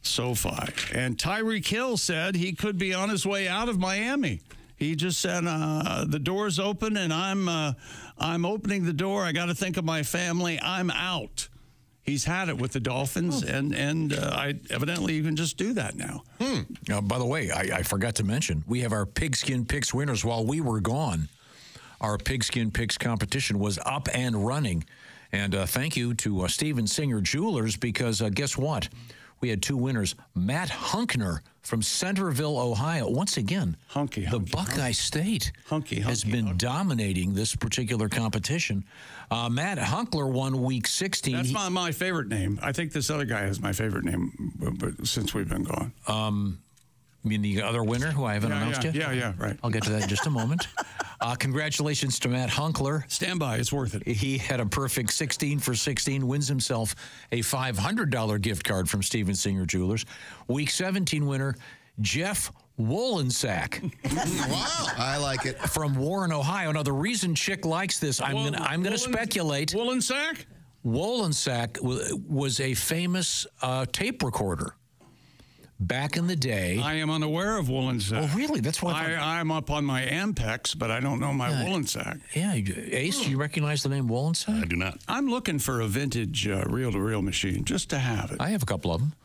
[SPEAKER 1] SoFi. And Tyreek Hill said he could be on his way out of Miami. He just said, the door's open, and I'm opening the door. I got to think of my family. I'm out. He's had it with the Dolphins, and evidently you can just do that now.
[SPEAKER 2] By the way, I forgot to mention, we have our Pigskin Picks winners. While we were gone, our Pigskin Picks competition was up and running. And thank you to Steven Singer Jewelers, because guess what? We had 2 winners. Matt Hunkner from Centerville, Ohio. Once again, the Buckeye State has been dominating this particular competition. Matt Hunkler won week 16.
[SPEAKER 1] That's my favorite name. I think this other guy has my favorite name but since we've been gone.
[SPEAKER 2] You mean the other winner who I haven't announced yet?
[SPEAKER 1] Yeah, right.
[SPEAKER 2] I'll get to that in just a moment. Congratulations to Matt Hunkler.
[SPEAKER 1] Stand by. It's worth it.
[SPEAKER 2] He had a perfect 16 for 16, wins himself a $500 gift card from Steven Singer Jewelers. Week 17 winner, Jeff Wolensack.
[SPEAKER 5] Wow. I like it.
[SPEAKER 2] From Warren, Ohio. Now, the reason Chick likes this, I'm going to speculate.
[SPEAKER 1] Wolensack?
[SPEAKER 2] Wolensack was a famous tape recorder. Back in the day.
[SPEAKER 1] I am unaware of Wolensack.
[SPEAKER 2] Oh, really? That's why
[SPEAKER 1] I'm up on my Ampex, but I don't know my Wolensack.
[SPEAKER 2] Yeah. Ace, do you recognize the name Wolensack?
[SPEAKER 6] I do not.
[SPEAKER 1] I'm looking for a vintage reel-to-reel machine just to have it.
[SPEAKER 2] I have a couple of them.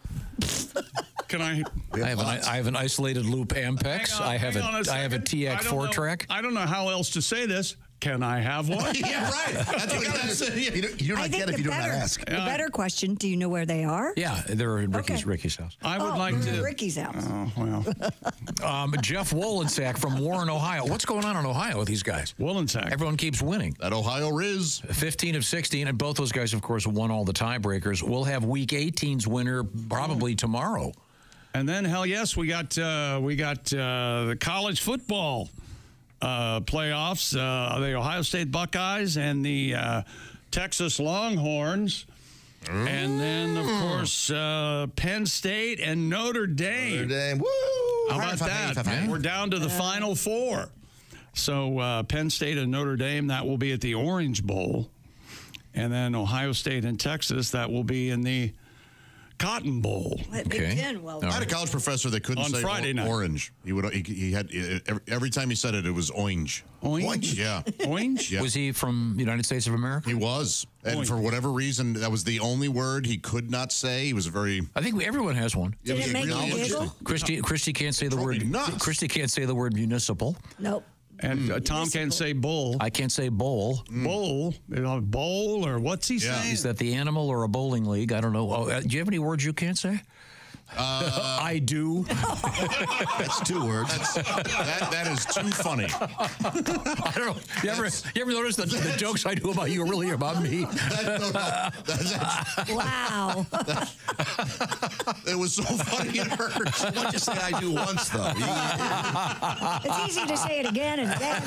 [SPEAKER 1] Can I?
[SPEAKER 2] I have an isolated loop Ampex. I have a TX 4-track.
[SPEAKER 1] I don't know how else to say this. Can I have one?
[SPEAKER 4] Yeah, right. That's what I said.
[SPEAKER 5] You do not get it if you do not ask.
[SPEAKER 3] The better question, do you know where they are?
[SPEAKER 2] Yeah, they're in Ricky's house.
[SPEAKER 1] I would like to.
[SPEAKER 3] Ricky's house.
[SPEAKER 1] Oh, well.
[SPEAKER 2] Jeff Wolensack from Warren, Ohio. What's going on in Ohio with these guys?
[SPEAKER 1] Wolensack.
[SPEAKER 2] Everyone keeps winning.
[SPEAKER 4] That Ohio Riz.
[SPEAKER 2] 15 of 16, and both those guys, of course, won all the tiebreakers. We'll have Week 18's winner probably tomorrow.
[SPEAKER 1] And then, hell yes, we got the college football playoffs. The Ohio State Buckeyes and the Texas Longhorns. And then, of course, Penn State and Notre Dame.
[SPEAKER 5] Notre Dame, woo!
[SPEAKER 1] How about that? We're down to the Final Four. So Penn State and Notre Dame, that will be at the Orange Bowl. And then Ohio State and Texas, that will be in the Cotton Bowl.
[SPEAKER 3] Big Ten, well,
[SPEAKER 4] I had a college professor that couldn't
[SPEAKER 1] On
[SPEAKER 4] say
[SPEAKER 1] Friday night.
[SPEAKER 4] orange. He had every time he said it, it was orange.
[SPEAKER 1] Orange?
[SPEAKER 4] Yeah.
[SPEAKER 1] Orange?
[SPEAKER 4] Yeah.
[SPEAKER 2] Was he from the United States of America?
[SPEAKER 4] He was. And for whatever reason, that was the only word he could not say. He was a very...
[SPEAKER 2] I think everyone has one.
[SPEAKER 3] Did it make you giggle?
[SPEAKER 2] Christy can't say the word.
[SPEAKER 4] nuts.
[SPEAKER 2] Christy can't say the word municipal.
[SPEAKER 3] Nope.
[SPEAKER 1] And Tom can't say bull.
[SPEAKER 2] I can't say bowl.
[SPEAKER 1] Bull? Bowl or what's he saying?
[SPEAKER 2] Is that the animal or a bowling league? I don't know. Oh, do you have any words you can't say? I do.
[SPEAKER 5] That's 2 words.
[SPEAKER 4] That is too funny.
[SPEAKER 2] I don't know. You ever notice that the jokes I do about you are really about me?
[SPEAKER 3] Wow.
[SPEAKER 4] It was so funny it hurts.
[SPEAKER 5] Why don't you say I do once, though?
[SPEAKER 3] It's easy to say it again and again.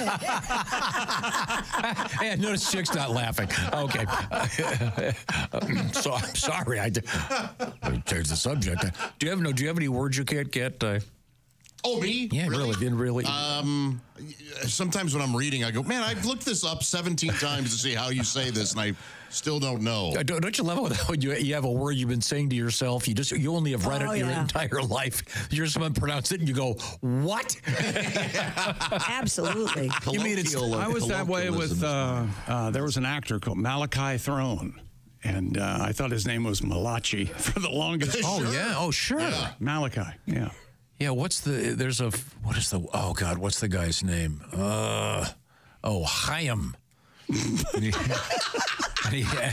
[SPEAKER 2] Hey, I noticed Chick's not laughing. Okay. So I'm sorry. I changed the subject. Do you have any words you can't get?
[SPEAKER 4] Oh, me?
[SPEAKER 2] Yeah, really.
[SPEAKER 4] Sometimes when I'm reading, I go, man, I've looked this up 17 times to see how you say this, and I still don't know.
[SPEAKER 2] Don't you love it when you have a word you've been saying to yourself? You only have read it your entire life. You hear someone pronounce it, and you go, what?
[SPEAKER 3] Absolutely.
[SPEAKER 2] You mean it's?
[SPEAKER 1] I was that way with, there was an actor called Malachi Throne. And I thought his name was Malachi for the longest.
[SPEAKER 2] Oh, yeah. Oh, sure.
[SPEAKER 1] Yeah. Malachi. Yeah.
[SPEAKER 2] Yeah. What's the guy's name? Chaim.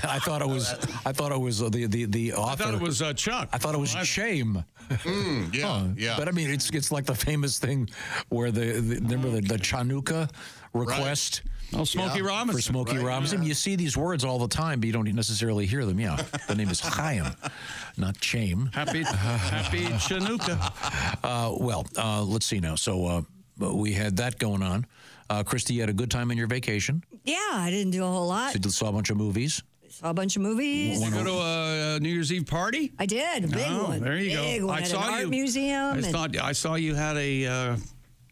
[SPEAKER 2] I thought it was the author.
[SPEAKER 1] I thought it was Chuck.
[SPEAKER 2] I thought it was Shame.
[SPEAKER 4] Yeah.
[SPEAKER 2] But I mean, it's like the famous thing where remember the Chanukah request.
[SPEAKER 1] Right. Oh, Smokey Robinson.
[SPEAKER 2] For Smokey Robinson. Yeah. You see these words all the time, but you don't necessarily hear them. Yeah. The name is Chaim, not Shame.
[SPEAKER 1] Happy Chanukah.
[SPEAKER 2] Let's see now. So we had that going on. Christy, you had a good time on your vacation.
[SPEAKER 3] Yeah, I didn't do a whole lot.
[SPEAKER 2] So you saw a bunch of movies.
[SPEAKER 3] Saw a bunch of movies.
[SPEAKER 1] Did you go to a New Year's Eve party?
[SPEAKER 3] I did. A big one.
[SPEAKER 1] There you
[SPEAKER 3] big
[SPEAKER 1] go.
[SPEAKER 3] One.
[SPEAKER 1] I saw
[SPEAKER 3] an
[SPEAKER 1] you.
[SPEAKER 3] Art museum.
[SPEAKER 1] I saw you had a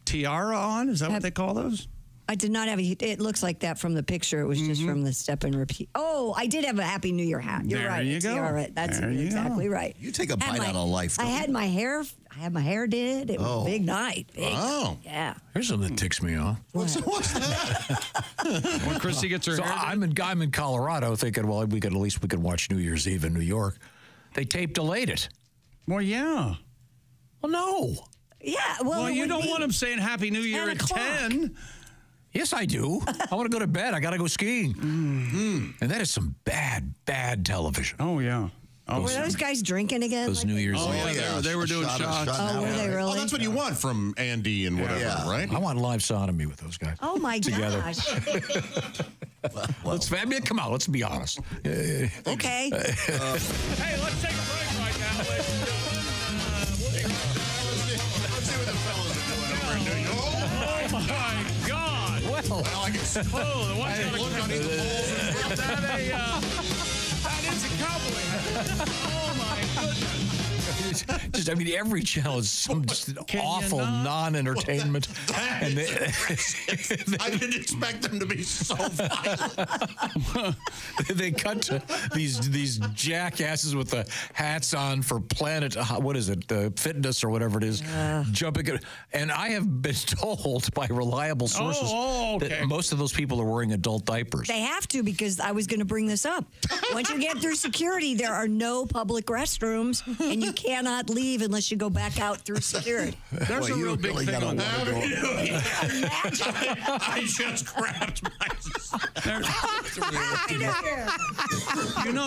[SPEAKER 1] tiara on. Is that what they call those?
[SPEAKER 3] I did not have it looks like that from the picture. It was just from the step and repeat. Oh, I did have a Happy New Year hat. You're right.
[SPEAKER 1] There you go.
[SPEAKER 3] You're right. That's exactly right.
[SPEAKER 5] You take a bite out of life.
[SPEAKER 3] I had my hair did. It was a big night. Yeah.
[SPEAKER 2] Here's something that ticks me off.
[SPEAKER 5] What's that?
[SPEAKER 1] When Christy gets her hair
[SPEAKER 2] I'm in Colorado thinking, well, we could watch New Year's Eve in New York. They tape delayed it.
[SPEAKER 1] Well, yeah.
[SPEAKER 2] Well, no.
[SPEAKER 3] Yeah. Well,
[SPEAKER 1] you don't want them saying Happy New Year at 10.
[SPEAKER 2] Yes, I do. I want to go to bed. I got to go skiing. Mm-hmm. And that is some bad television.
[SPEAKER 1] Oh, yeah.
[SPEAKER 3] Were those guys drinking again?
[SPEAKER 2] Those New Year's Eve.
[SPEAKER 1] Yeah, they were doing shots.
[SPEAKER 3] Oh, were they really?
[SPEAKER 4] Oh, that's what you want from Andy and whatever, right?
[SPEAKER 2] I want live sodomy with those guys.
[SPEAKER 3] Oh, my
[SPEAKER 2] together.
[SPEAKER 3] gosh.
[SPEAKER 2] Come on, let's be honest.
[SPEAKER 3] Okay.
[SPEAKER 1] Hey, let's take a break right now, ladies and gentlemen.
[SPEAKER 4] Let's see what the fellas are doing over in New York.
[SPEAKER 1] Oh, my God.
[SPEAKER 2] Well,
[SPEAKER 4] I can see.
[SPEAKER 1] The one's got
[SPEAKER 4] Look on the polls.
[SPEAKER 1] that is a cowboy hat. Oh, my goodness.
[SPEAKER 2] Every channel is some just awful non-entertainment.
[SPEAKER 4] I didn't expect them to be so violent.
[SPEAKER 2] They cut to these jackasses with the hats on for Planet, what is it, Fitness or whatever it is, jumping. And I have been told by reliable sources that most of those people are wearing adult diapers.
[SPEAKER 3] They have to, because I was going to bring this up. Once you get through security, there are no public restrooms, and you cannot leave unless you go back out through security.
[SPEAKER 1] There's a real big thing on that.
[SPEAKER 4] I just grabbed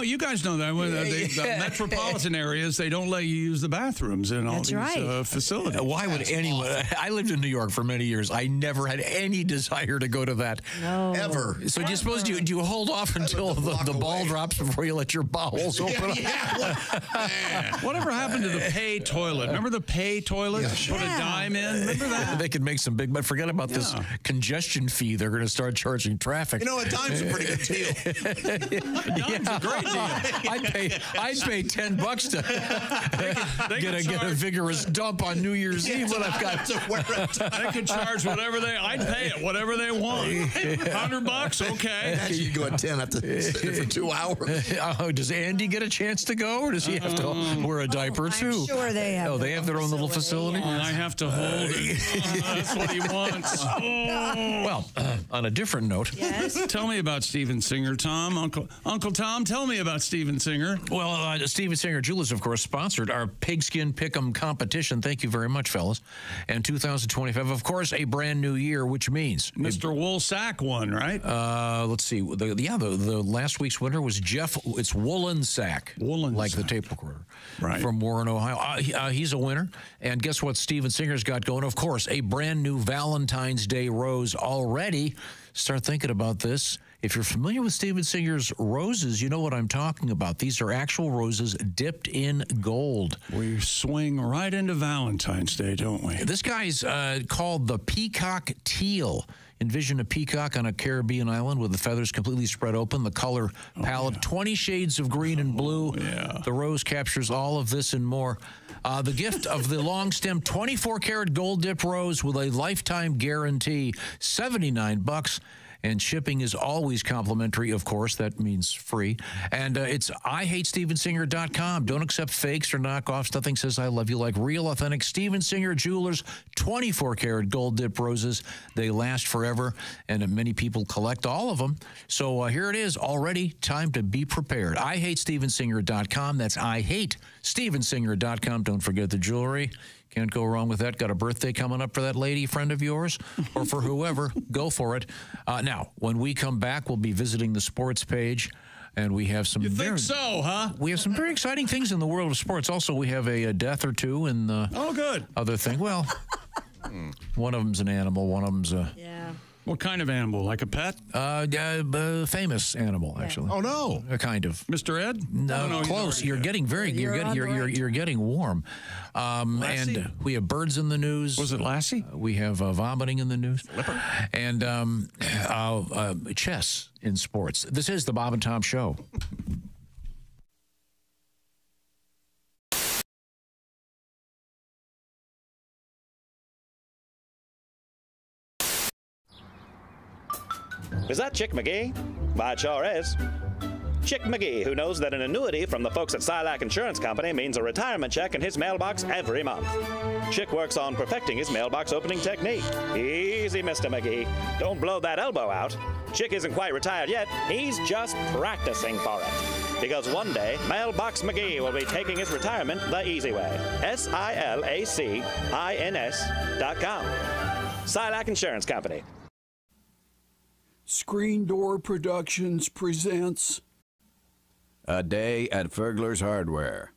[SPEAKER 1] you guys know that. The metropolitan areas, they don't let you use the bathrooms in all these facilities.
[SPEAKER 2] Why would anyone? I lived in New York for many years. I never had any desire to go to that.
[SPEAKER 3] No.
[SPEAKER 2] Ever. So do you suppose do you hold off until the ball drops before you let your bowels open up?
[SPEAKER 1] Whatever happened to the pay toilet? Remember the pay toilet? Put a dime in? Remember that?
[SPEAKER 2] They could make some big, but forget about this congestion fee they're going to start charging traffic traffic.
[SPEAKER 4] You know, a dime's a pretty good deal.
[SPEAKER 1] Dime's a great deal.
[SPEAKER 2] I'd pay $10 to get a vigorous dump on New Year's Eve when I've got
[SPEAKER 4] to wear it.
[SPEAKER 1] They could charge whatever I'd pay it whatever they want. $100, okay.
[SPEAKER 5] Actually, you go at 10 after sitting for 2 hours.
[SPEAKER 2] Does Andy get a chance to go, or does he have to wear a diaper too?
[SPEAKER 3] I'm sure they have.
[SPEAKER 2] Oh, they have their own little facility.
[SPEAKER 1] I have to hold it. That's what he wants.
[SPEAKER 2] Well, on a different note,
[SPEAKER 3] Yes.
[SPEAKER 1] Tell me about Steven Singer, Tom. Uncle Tom, tell me about Steven Singer.
[SPEAKER 2] well, Steven Singer Jewelers, of course, sponsored our Pigskin Pick'em competition. Thank you very much, fellas. And 2025, of course, a brand new year, which means
[SPEAKER 1] Mr. Woolsack won, right?
[SPEAKER 2] let's see. The last week's winner was Jeff. It's Woolsack, like the tape recorder,
[SPEAKER 1] right,
[SPEAKER 2] from Warren, Ohio. He's a winner. And guess what? Steven Singer's got going. Of course, a brand new Valentine's Day rose already. Start thinking about this. If you're familiar with Steven Singer's roses, you know what I'm talking about. These are actual roses dipped in gold.
[SPEAKER 1] We swing right into Valentine's Day, don't we?
[SPEAKER 2] This guy's called the Peacock Teal. Envision a peacock on a Caribbean island with the feathers completely spread open. The color palette, 20 shades of green and blue. The rose captures all of this and more. The gift of the long-stem 24-karat gold-dipped rose with a lifetime guarantee, $79. And shipping is always complimentary, of course. That means free. And it's IHateStevenSinger.com. Don't accept fakes or knockoffs. Nothing says I love you like real, authentic Steven Singer Jewelers 24-karat gold-dipped roses. They last forever, and many people collect all of them. So here it is already. Time to be prepared. IHateStevenSinger.com. That's IHateStevenSinger.com. Don't forget the jewelry. Can't go wrong with that. Got a birthday coming up for that lady friend of yours or for whoever. Go for it. Now, when we come back, we'll be visiting the sports page, and we have some.
[SPEAKER 1] You think so, huh?
[SPEAKER 2] We have some very exciting things in the world of sports. Also, we have a death or two in the
[SPEAKER 1] good
[SPEAKER 2] other thing. Well, one of them's an animal. One of them's a.
[SPEAKER 3] Yeah.
[SPEAKER 1] What kind of animal? Like a pet?
[SPEAKER 2] Famous animal, actually.
[SPEAKER 4] Oh no,
[SPEAKER 2] kind of.
[SPEAKER 1] Mr. Ed?
[SPEAKER 2] No, close. You're getting you're getting warm. And we have birds in the news.
[SPEAKER 1] Was it Lassie?
[SPEAKER 2] We have vomiting in the news. And chess in sports. This is the Bob and Tom Show.
[SPEAKER 12] Is that Chick McGee? Why, it sure is. Chick McGee, who knows that an annuity from the folks at Silac Insurance Company means a retirement check in his mailbox every month. Chick works on perfecting his mailbox opening technique. Easy, Mr. McGee. Don't blow that elbow out. Chick isn't quite retired yet. He's just practicing for it. Because one day, Mailbox McGee will be taking his retirement the easy way. SILACINS.com. Silac Insurance Company.
[SPEAKER 13] Screen Door Productions presents
[SPEAKER 14] A Day at Fergler's Hardware.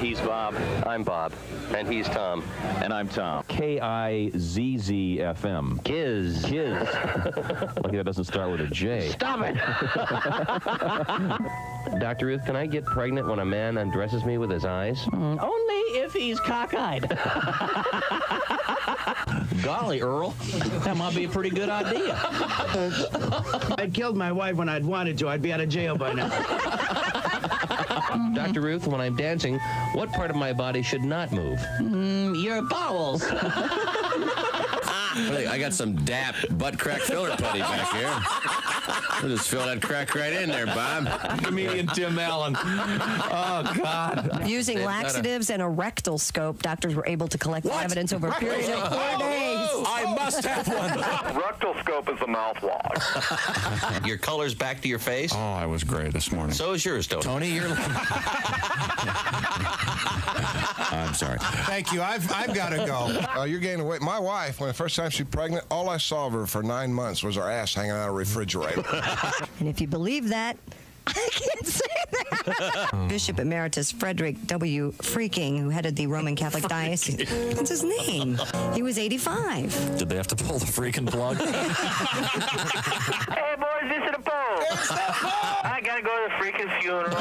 [SPEAKER 15] He's Bob. I'm Bob. And he's Tom.
[SPEAKER 16] And I'm Tom.
[SPEAKER 15] KIZZFM.
[SPEAKER 16] Kiz.
[SPEAKER 15] Lucky that doesn't start with a J.
[SPEAKER 16] Stop it!
[SPEAKER 15] Dr. Ruth, can I get pregnant when a man undresses me with his eyes?
[SPEAKER 16] Only if he's cockeyed.
[SPEAKER 15] Golly, Earl.
[SPEAKER 16] That might be a pretty good idea.
[SPEAKER 17] I killed my wife when I'd wanted to. I'd be out of jail by now.
[SPEAKER 15] Dr. Ruth, when I'm dancing, what part of my body should not move?
[SPEAKER 16] Your bowels.
[SPEAKER 14] I got some DAP butt crack filler putty back here. We'll just fill that crack right in there, Bob.
[SPEAKER 2] Comedian Tim Allen. Oh, God.
[SPEAKER 3] Using laxatives and a rectal scope, doctors were able to collect evidence over a period of 4 days.
[SPEAKER 2] I must have one.
[SPEAKER 18] Rectal scope is a mouthwash.
[SPEAKER 14] Your color's back to your face?
[SPEAKER 6] Oh, I was great this morning.
[SPEAKER 14] So is yours, Tony.
[SPEAKER 2] Tony, you're...
[SPEAKER 14] I'm sorry.
[SPEAKER 19] Thank you. I've got to go. You're gaining weight. My wife, when the first time she was pregnant, all I saw of her for 9 months was her ass hanging out of a refrigerator.
[SPEAKER 3] And if you believe that, I can't say that. Bishop Emeritus Frederick W. Freaking, who headed the Roman Catholic Diocese. That's his name. He was 85.
[SPEAKER 2] Did they have to pull the freaking plug?
[SPEAKER 18] Hey, boys, this is the Pope. I gotta go to the freaking funeral.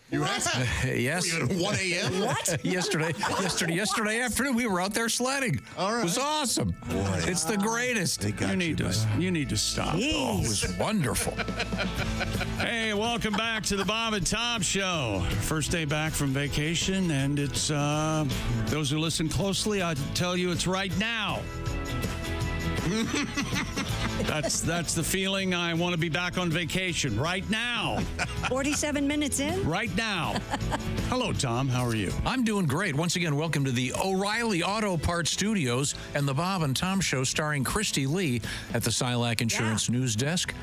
[SPEAKER 4] You have?
[SPEAKER 2] Yes.
[SPEAKER 4] At 1 a.m.?
[SPEAKER 3] What?
[SPEAKER 2] Yesterday afternoon, we were out there sledding.
[SPEAKER 4] All right.
[SPEAKER 2] It was awesome. Boy. It's the greatest.
[SPEAKER 1] You need to stop.
[SPEAKER 2] Oh, it was wonderful.
[SPEAKER 1] Hey, welcome back to the Bob and Tom Show. First day back from vacation, and it's those who listen closely, I tell you it's right now. That's the feeling. I want to be back on vacation right now.
[SPEAKER 3] 47 minutes in?
[SPEAKER 1] Right now. Hello, Tom. How are you?
[SPEAKER 2] I'm doing great. Once again, welcome to the O'Reilly Auto Parts Studios and the Bob and Tom Show starring Christy Lee at the Silac Insurance News Desk.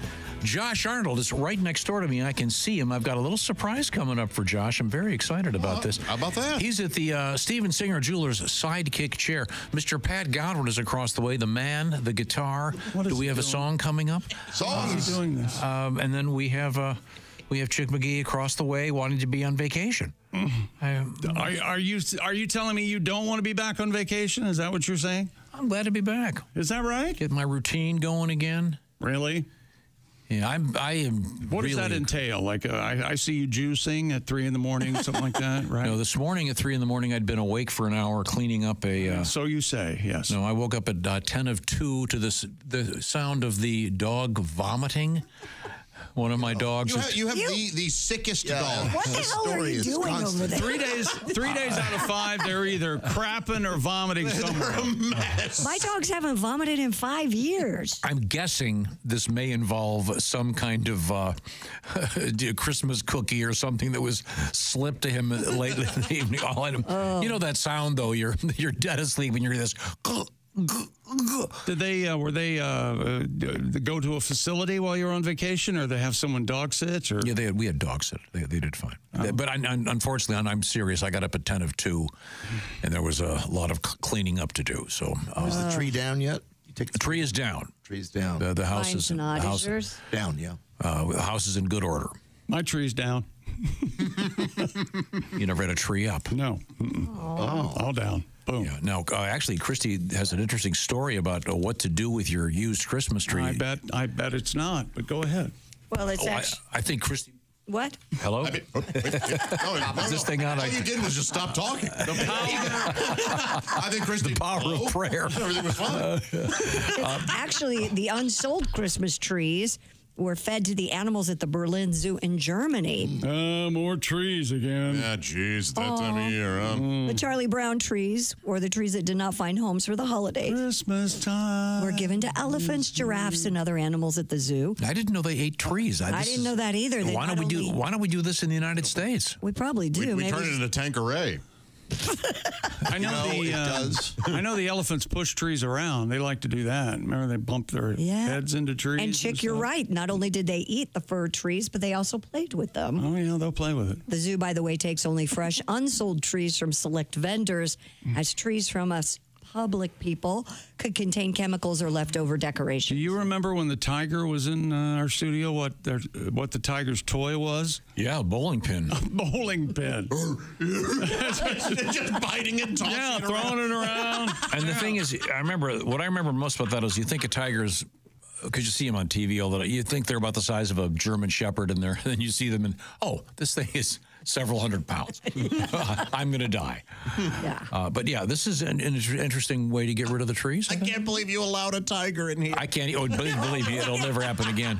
[SPEAKER 2] Josh Arnold is right next door to me, and I can see him. I've got a little surprise coming up for Josh. I'm very excited about this.
[SPEAKER 4] How about that?
[SPEAKER 2] He's at the Steven Singer Jewelers Sidekick Chair. Mr. Pat Godwin is across the way. The man, the guitar. Do we have a song coming up?
[SPEAKER 4] Songs.
[SPEAKER 1] Doing this.
[SPEAKER 2] And then we have Chick McGee across the way wanting to be on vacation.
[SPEAKER 1] Are you telling me you don't want to be back on vacation? Is that what you're saying?
[SPEAKER 2] I'm glad to be back.
[SPEAKER 1] Is that right?
[SPEAKER 2] Get my routine going again.
[SPEAKER 1] Really?
[SPEAKER 2] Yeah, I am.
[SPEAKER 1] What
[SPEAKER 2] really
[SPEAKER 1] does that entail? Like, I see you juicing at 3 a.m, something like that, right?
[SPEAKER 2] No, this morning at 3 a.m, I'd been awake for an hour cleaning up a.
[SPEAKER 1] So you say, yes.
[SPEAKER 2] No, I woke up at 10 of 2 to the sound of the dog vomiting. One of my dogs.
[SPEAKER 4] You have the sickest dog.
[SPEAKER 3] What the hell are you doing over there?
[SPEAKER 1] 3 days out of 5, they're either crapping or vomiting somewhere.
[SPEAKER 4] They're a mess.
[SPEAKER 3] My dogs haven't vomited in 5 years.
[SPEAKER 2] I'm guessing this may involve some kind of Christmas cookie or something that was slipped to him late in the evening. You know that sound though. You're dead asleep and you're this.
[SPEAKER 1] Did they go to a facility while you were on vacation, or they have someone dog sit? Or
[SPEAKER 2] yeah, we had dog sit. They did fine. But unfortunately, I'm serious. I got up at 10 of 2, and there was a lot of cleaning up to do. So
[SPEAKER 5] is the tree down yet?
[SPEAKER 2] The tree is down.
[SPEAKER 5] Tree's down.
[SPEAKER 2] The house is
[SPEAKER 3] yours?
[SPEAKER 5] Down. Yeah.
[SPEAKER 2] The house is in good order.
[SPEAKER 1] My tree's down.
[SPEAKER 2] You never had a tree up?
[SPEAKER 1] No. All down. Boom.
[SPEAKER 2] Yeah. Now, actually, Christy has an interesting story about what to do with your used Christmas tree.
[SPEAKER 1] I bet it's not, but go ahead.
[SPEAKER 3] Well, it's
[SPEAKER 2] I think Christy.
[SPEAKER 3] What?
[SPEAKER 2] Hello?
[SPEAKER 4] I mean,
[SPEAKER 2] Is this thing on?
[SPEAKER 4] All you did was just stop talking. The power. I think Christy.
[SPEAKER 2] The power of prayer.
[SPEAKER 4] Everything was fine.
[SPEAKER 3] Actually, the unsold Christmas trees were fed to the animals at the Berlin Zoo in Germany.
[SPEAKER 1] More trees again.
[SPEAKER 4] Yeah, geez, that time of year, huh?
[SPEAKER 3] The Charlie Brown trees, or the trees that did not find homes for the holidays,
[SPEAKER 1] Christmas time,
[SPEAKER 3] were given to elephants, giraffes, and other animals at the zoo.
[SPEAKER 2] I didn't know they ate trees.
[SPEAKER 3] I didn't know that either.
[SPEAKER 2] Why don't we do this in the United States?
[SPEAKER 3] We probably do.
[SPEAKER 4] We turn it into Tanqueray.
[SPEAKER 1] I know the elephants push trees around. They like to do that. Remember, they bump their heads into trees.
[SPEAKER 3] And Chick, you're right. Not only did they eat the fir trees, but they also played with them.
[SPEAKER 1] Oh, yeah, they'll play with it.
[SPEAKER 3] The zoo, by the way, takes only fresh, unsold trees from select vendors, as trees from us public people could contain chemicals or leftover decorations.
[SPEAKER 1] Do you remember when the tiger was in our studio, what the tiger's toy was?
[SPEAKER 2] Yeah, a bowling pin.
[SPEAKER 1] A bowling pin.
[SPEAKER 4] Just biting and tossing it
[SPEAKER 1] throwing it around.
[SPEAKER 2] And the thing is, what I remember most about that is you think of tigers, because you see them on TV all the time, you think they're about the size of a German Shepherd, and then you see them and, oh, this thing is several hundred pounds. I'm going to die.
[SPEAKER 3] Yeah.
[SPEAKER 2] But yeah, this is an interesting way to get rid of the trees.
[SPEAKER 4] I can't believe you allowed a tiger in here.
[SPEAKER 2] I can't. Oh, believe me, it'll never happen again.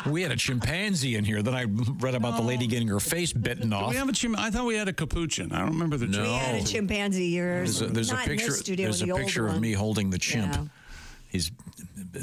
[SPEAKER 2] We had a chimpanzee in here. Then I read about the lady getting her face bitten off.
[SPEAKER 1] We have I thought we had a capuchin. I don't remember the.
[SPEAKER 2] No.
[SPEAKER 3] We had a chimpanzee here.
[SPEAKER 2] There's a picture. There's a picture of me holding the chimp.
[SPEAKER 3] Yeah.
[SPEAKER 2] He's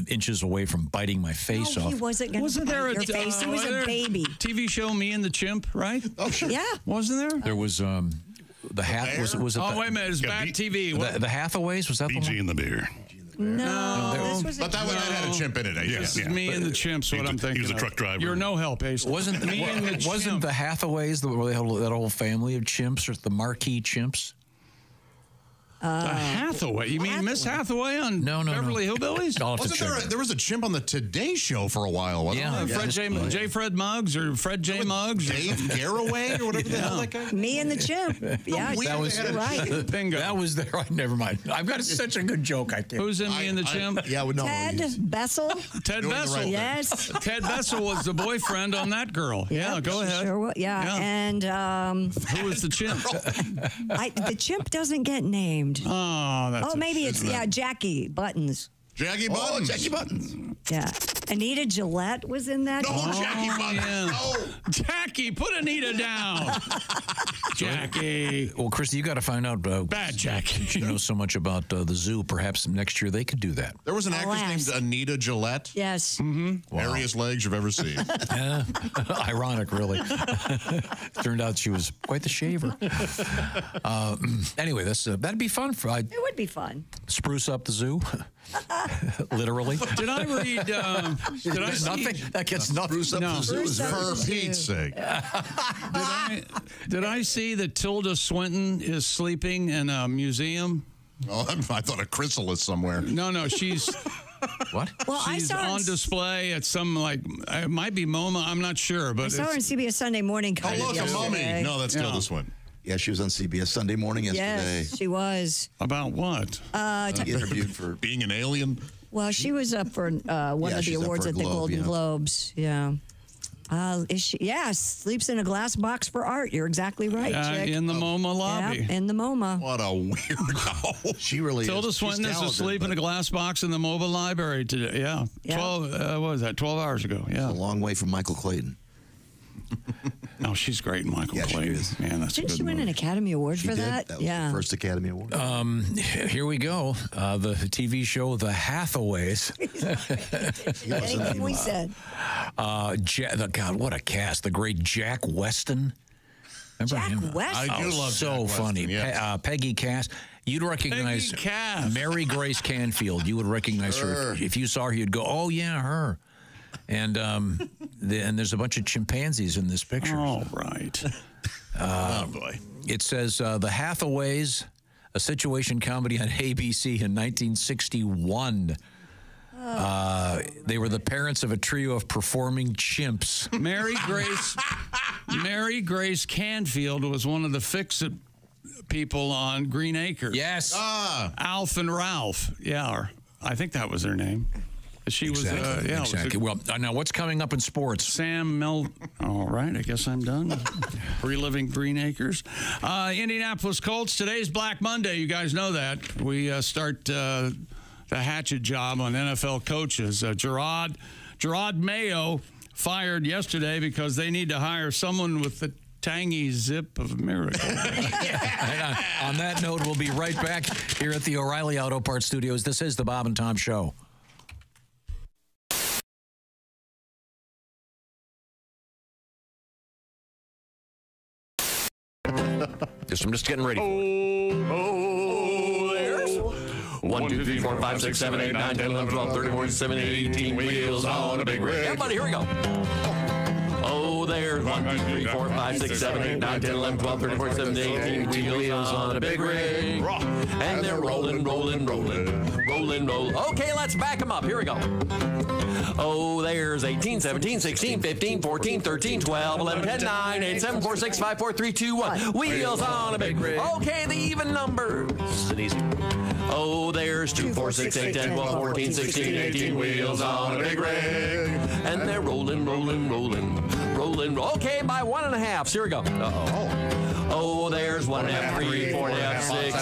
[SPEAKER 2] inches away from biting my face off.
[SPEAKER 3] He wasn't going to bite your face. He was a baby.
[SPEAKER 1] TV show Me and the Chimp, right?
[SPEAKER 4] Oh, sure.
[SPEAKER 3] Yeah.
[SPEAKER 1] Wasn't there?
[SPEAKER 2] There was the hat. Was it?
[SPEAKER 1] Oh, wait a minute. It's bad TV.
[SPEAKER 2] The Hathaways, was that the one?
[SPEAKER 6] BG and the Bear.
[SPEAKER 3] No, this was
[SPEAKER 4] but that one had a chimp in it.
[SPEAKER 1] Yes, Me and the Chimp's what I'm thinking.
[SPEAKER 6] He was a truck driver.
[SPEAKER 1] You're no help, Ace.
[SPEAKER 2] Wasn't
[SPEAKER 1] Me and the
[SPEAKER 2] wasn't the Hathaways where they had that whole family of chimps, or the Marquis chimps?
[SPEAKER 1] The Hathaway? You mean Miss Hathaway on Beverly Hillbillies?
[SPEAKER 4] There was a chimp on the Today Show for a while, wasn't there?
[SPEAKER 1] J. Fred Muggs or Fred J. Muggs?
[SPEAKER 4] Dave Garraway or whatever the hell that guy?
[SPEAKER 3] Me and the Chimp. Yeah,
[SPEAKER 2] that was
[SPEAKER 3] right.
[SPEAKER 1] Bingo.
[SPEAKER 2] That was there. Never mind. I've got such a good joke. I can't.
[SPEAKER 1] Who's in Me and the Chimp?
[SPEAKER 3] Ted Bessel.
[SPEAKER 1] Ted Bessel.
[SPEAKER 3] Yes.
[SPEAKER 1] Ted Bessel was the boyfriend on that girl. Yeah, go ahead.
[SPEAKER 3] Sure was. Yeah. And
[SPEAKER 1] who was the chimp?
[SPEAKER 3] the chimp doesn't get named.
[SPEAKER 1] Oh, that's
[SPEAKER 3] maybe it's Jackie Buttons.
[SPEAKER 4] Jackie Buttons.
[SPEAKER 5] Jackie Buttons.
[SPEAKER 3] Yeah. Anita Gillette was in that.
[SPEAKER 4] Jackie Buttons.
[SPEAKER 1] Yeah.
[SPEAKER 4] No.
[SPEAKER 1] Jackie, put Anita down. Jackie.
[SPEAKER 2] Well, Christy, you got to find out.
[SPEAKER 1] Bad Jackie.
[SPEAKER 2] You know so much about the zoo. Perhaps next year they could do that.
[SPEAKER 4] There was an actress named Anita Gillette.
[SPEAKER 3] Yes.
[SPEAKER 4] Mm-hmm. Wow. Hairiest legs you've ever seen.
[SPEAKER 2] Ironic, really. Turned out she was quite the shaver. Anyway, that'd be fun.
[SPEAKER 3] It would be fun.
[SPEAKER 2] Spruce up the zoo. Literally.
[SPEAKER 1] Did I read? Did I see?
[SPEAKER 2] Nothing? That gets nothing.
[SPEAKER 4] For Pete's sake.
[SPEAKER 1] Did I see that Tilda Swinton is sleeping in a museum?
[SPEAKER 4] Oh, I thought a chrysalis somewhere.
[SPEAKER 1] No, she's.
[SPEAKER 2] What?
[SPEAKER 3] Well,
[SPEAKER 1] she's on display at some, it might be MoMA. I'm not sure, but
[SPEAKER 3] I saw her on CBS Sunday Morning.
[SPEAKER 4] Oh, look, a mummy. No, that's Tilda Swinton.
[SPEAKER 5] Yeah, she was on CBS Sunday Morning yesterday.
[SPEAKER 3] Yes, she was.
[SPEAKER 1] About what?
[SPEAKER 5] Interviewed for
[SPEAKER 4] being an alien.
[SPEAKER 3] Well, she was up for one of the awards at the Golden Globes. Yeah. Is she? Yeah, sleeps in a glass box for art. You're exactly right, Chick.
[SPEAKER 1] In the MoMA lobby.
[SPEAKER 3] Yeah, in the MoMA.
[SPEAKER 4] What a weirdo.
[SPEAKER 5] She really
[SPEAKER 1] Tilda Swinton is asleep in a glass box in the MoMA library today. Yeah. 12, what was that? 12 hours ago. Yeah.
[SPEAKER 5] It's a long way from Michael Clayton.
[SPEAKER 1] No, she's great, Michael Clayton. Man, that's
[SPEAKER 3] Didn't
[SPEAKER 1] a good
[SPEAKER 3] she win an Academy Award for that?
[SPEAKER 5] That was the first Academy Award.
[SPEAKER 2] Here we go. The TV show The Hathaways.
[SPEAKER 3] Anything we said.
[SPEAKER 2] God, what a cast. The great Jack Weston. Remember him?
[SPEAKER 3] Weston?
[SPEAKER 4] I do love
[SPEAKER 2] so
[SPEAKER 4] Jack
[SPEAKER 2] funny.
[SPEAKER 4] Weston, yes.
[SPEAKER 2] Peggy Cass. You'd recognize Mary Grace Canfield. You would recognize her. If you saw her, you'd go, oh, yeah, her. And and there's a bunch of chimpanzees in this picture.
[SPEAKER 1] Oh, right.
[SPEAKER 4] Oh, boy.
[SPEAKER 2] It says The Hathaways, a situation comedy on ABC in 1961. They were the parents of a trio of performing chimps.
[SPEAKER 1] Mary Grace Canfield was one of the Fix-It people on Green Acres.
[SPEAKER 2] Yes.
[SPEAKER 1] Alf and Ralph. Yeah, I think that was their name. She was,
[SPEAKER 2] exactly. Well, now what's coming up in sports?
[SPEAKER 1] All right, I guess I'm done. Reliving Green Acres. Indianapolis Colts, today's Black Monday. You guys know that. We start the hatchet job on NFL coaches. Gerard Mayo fired yesterday because they need to hire someone with the tangy zip of a miracle.
[SPEAKER 2] On that note, we'll be right back here at the O'Reilly Auto Parts Studios. This is the Bob and Tom Show. I'm just getting ready.
[SPEAKER 14] There's 1, 2, 3, 4, 5, 6, 7, 8, 9, 10, 11, 12, 13, 14, 17, 18 wheels on a big rig. Everybody, here we go. Oh, there's 1, 2, 3, 4, 5, 6, 7, 8, 9, 10, 11, 12, 13, 14, 17, 18 wheels on a big rig. And they're rolling. Okay, let's back them up. Here we go. Oh, there's 18, 17, 16, 15, 14, 13, 12, 11, 10, 9, 8, 7, 4, 6, 5, 4, 3, 2, 1. Wheels on a big rig. Okay, the even numbers. This is an easy one. Oh, there's 2, 4, 6, 8, 10, 12, 14, 16, 18 wheels on a big rig. And they're rolling. Okay, by 1.5. Here we go. Oh, there's 1.5, 3, 4.5, 6,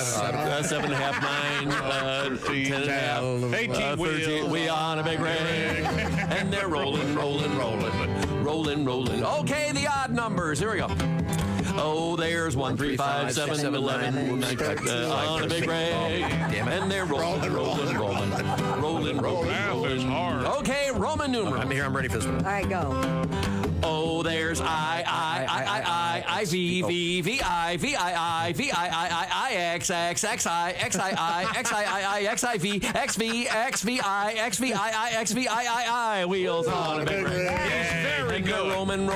[SPEAKER 14] 7.5, 9, 10.5, 18 wheels. We on a big rig. And they're rolling. Okay, the odd numbers. Here we go. Oh, there's 1, 3, 5, 7, 11, on a big rig. And they're rolling. Okay, Roman numeral.
[SPEAKER 2] I'm here. I'm ready for this one.
[SPEAKER 3] All right, go.
[SPEAKER 14] Oh, there's I, V, X, I, wheels on a big rig. Very good. Roman.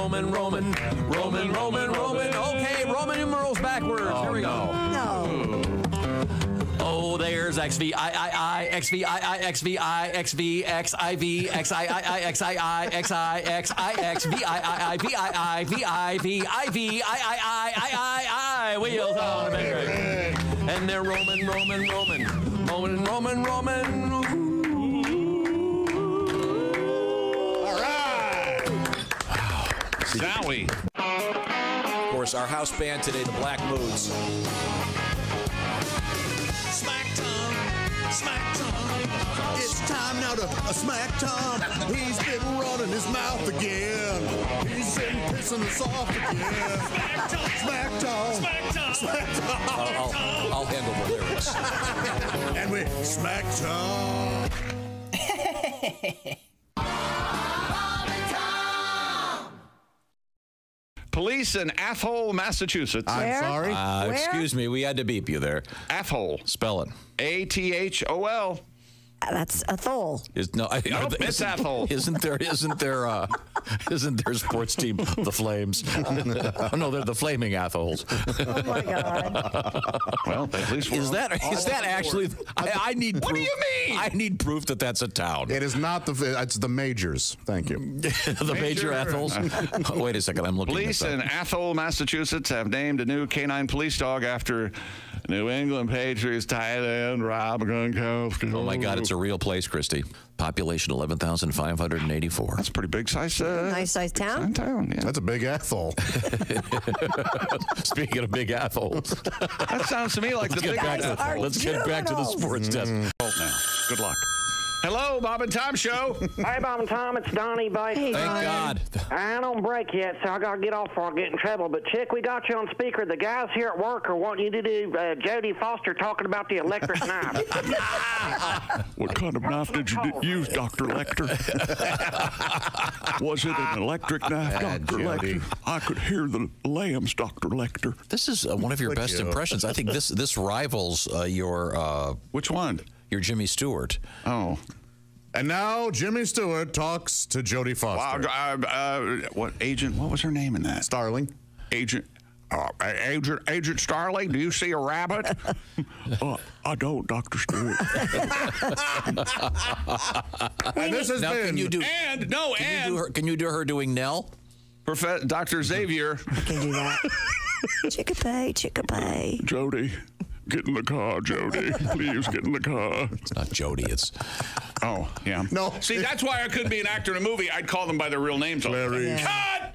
[SPEAKER 14] Okay, Roman numerals backwards. Here we go.
[SPEAKER 3] No.
[SPEAKER 14] Oh, there's XV, XV, XV, XIV, XIXIV, wheels on a big rig. And they're Roman.
[SPEAKER 6] All right.
[SPEAKER 2] Zowie. Of course, our house band today, the Black Moods.
[SPEAKER 20] Smack Tom. It's time now to smack Tom. He's been running his mouth again. He's been pissing us off again. Smack Tom.
[SPEAKER 2] I'll handle the lyrics.
[SPEAKER 20] And we smack Tom.
[SPEAKER 1] Police in Athol, Massachusetts.
[SPEAKER 3] I'm sorry?
[SPEAKER 2] Excuse me, we had to beep you there.
[SPEAKER 1] Athol.
[SPEAKER 2] Spell it.
[SPEAKER 1] ATHOL.
[SPEAKER 3] That's Athol.
[SPEAKER 1] Nope, it's Athol.
[SPEAKER 2] Isn't their sports team the Flames? Oh, no, they're the Flaming Athols.
[SPEAKER 3] Oh my God.
[SPEAKER 1] Well, at least
[SPEAKER 2] is that actually? I need.
[SPEAKER 1] What
[SPEAKER 2] proof.
[SPEAKER 1] do you mean?
[SPEAKER 2] I need proof that that's a town.
[SPEAKER 4] It is not it's the Majors. Thank you.
[SPEAKER 2] The Major Athols. Oh, wait a second, I'm looking.
[SPEAKER 1] Police in Athol, Massachusetts have named a new canine police dog after New England Patriots tight end Rob Gronkowski.
[SPEAKER 2] Oh my God, it's a real place, Christy. Population 11,584.
[SPEAKER 1] That's a pretty big size.
[SPEAKER 3] Nice size town.
[SPEAKER 1] Yeah.
[SPEAKER 4] That's a big Athol.
[SPEAKER 2] Speaking of big Athol,
[SPEAKER 1] that sounds to me like the big Athol.
[SPEAKER 2] Let's get back to the sports desk.
[SPEAKER 1] Now, good luck. Hello, Bob and Tom Show.
[SPEAKER 18] Hey, Bob and Tom, it's Donnie Baker.
[SPEAKER 3] Hey,
[SPEAKER 2] Thank God.
[SPEAKER 18] I don't break yet, so I got to get off before I get in trouble. But, Chick, we got you on speaker. The guys here at work are wanting you to do Jodie Foster talking about the electric knife.
[SPEAKER 6] What kind of knife did you use, Dr. Lecter? Was it an electric knife, Dr. Lecter? I could hear the lambs, Dr. Lecter.
[SPEAKER 2] This is one of your best impressions. I think this rivals your...
[SPEAKER 1] Which one?
[SPEAKER 2] Your Jimmy Stewart.
[SPEAKER 1] Oh.
[SPEAKER 4] And now Jimmy Stewart talks to Jodie Foster.
[SPEAKER 1] What agent? What was her name in that?
[SPEAKER 4] Starling.
[SPEAKER 6] Agent Starling, do you see a rabbit? I don't, Dr. Stewart.
[SPEAKER 4] And this has been...
[SPEAKER 2] Can you do her doing Nell?
[SPEAKER 1] Dr. Xavier.
[SPEAKER 3] I can do that. Chickapay.
[SPEAKER 6] Jody, Get in the car, Jody. Please get in the car.
[SPEAKER 2] It's not Jody. It's.
[SPEAKER 1] Oh, yeah.
[SPEAKER 4] No.
[SPEAKER 1] See, that's why I couldn't be an actor in a movie. I'd call them by their real names.
[SPEAKER 6] Clarice.
[SPEAKER 1] Cut!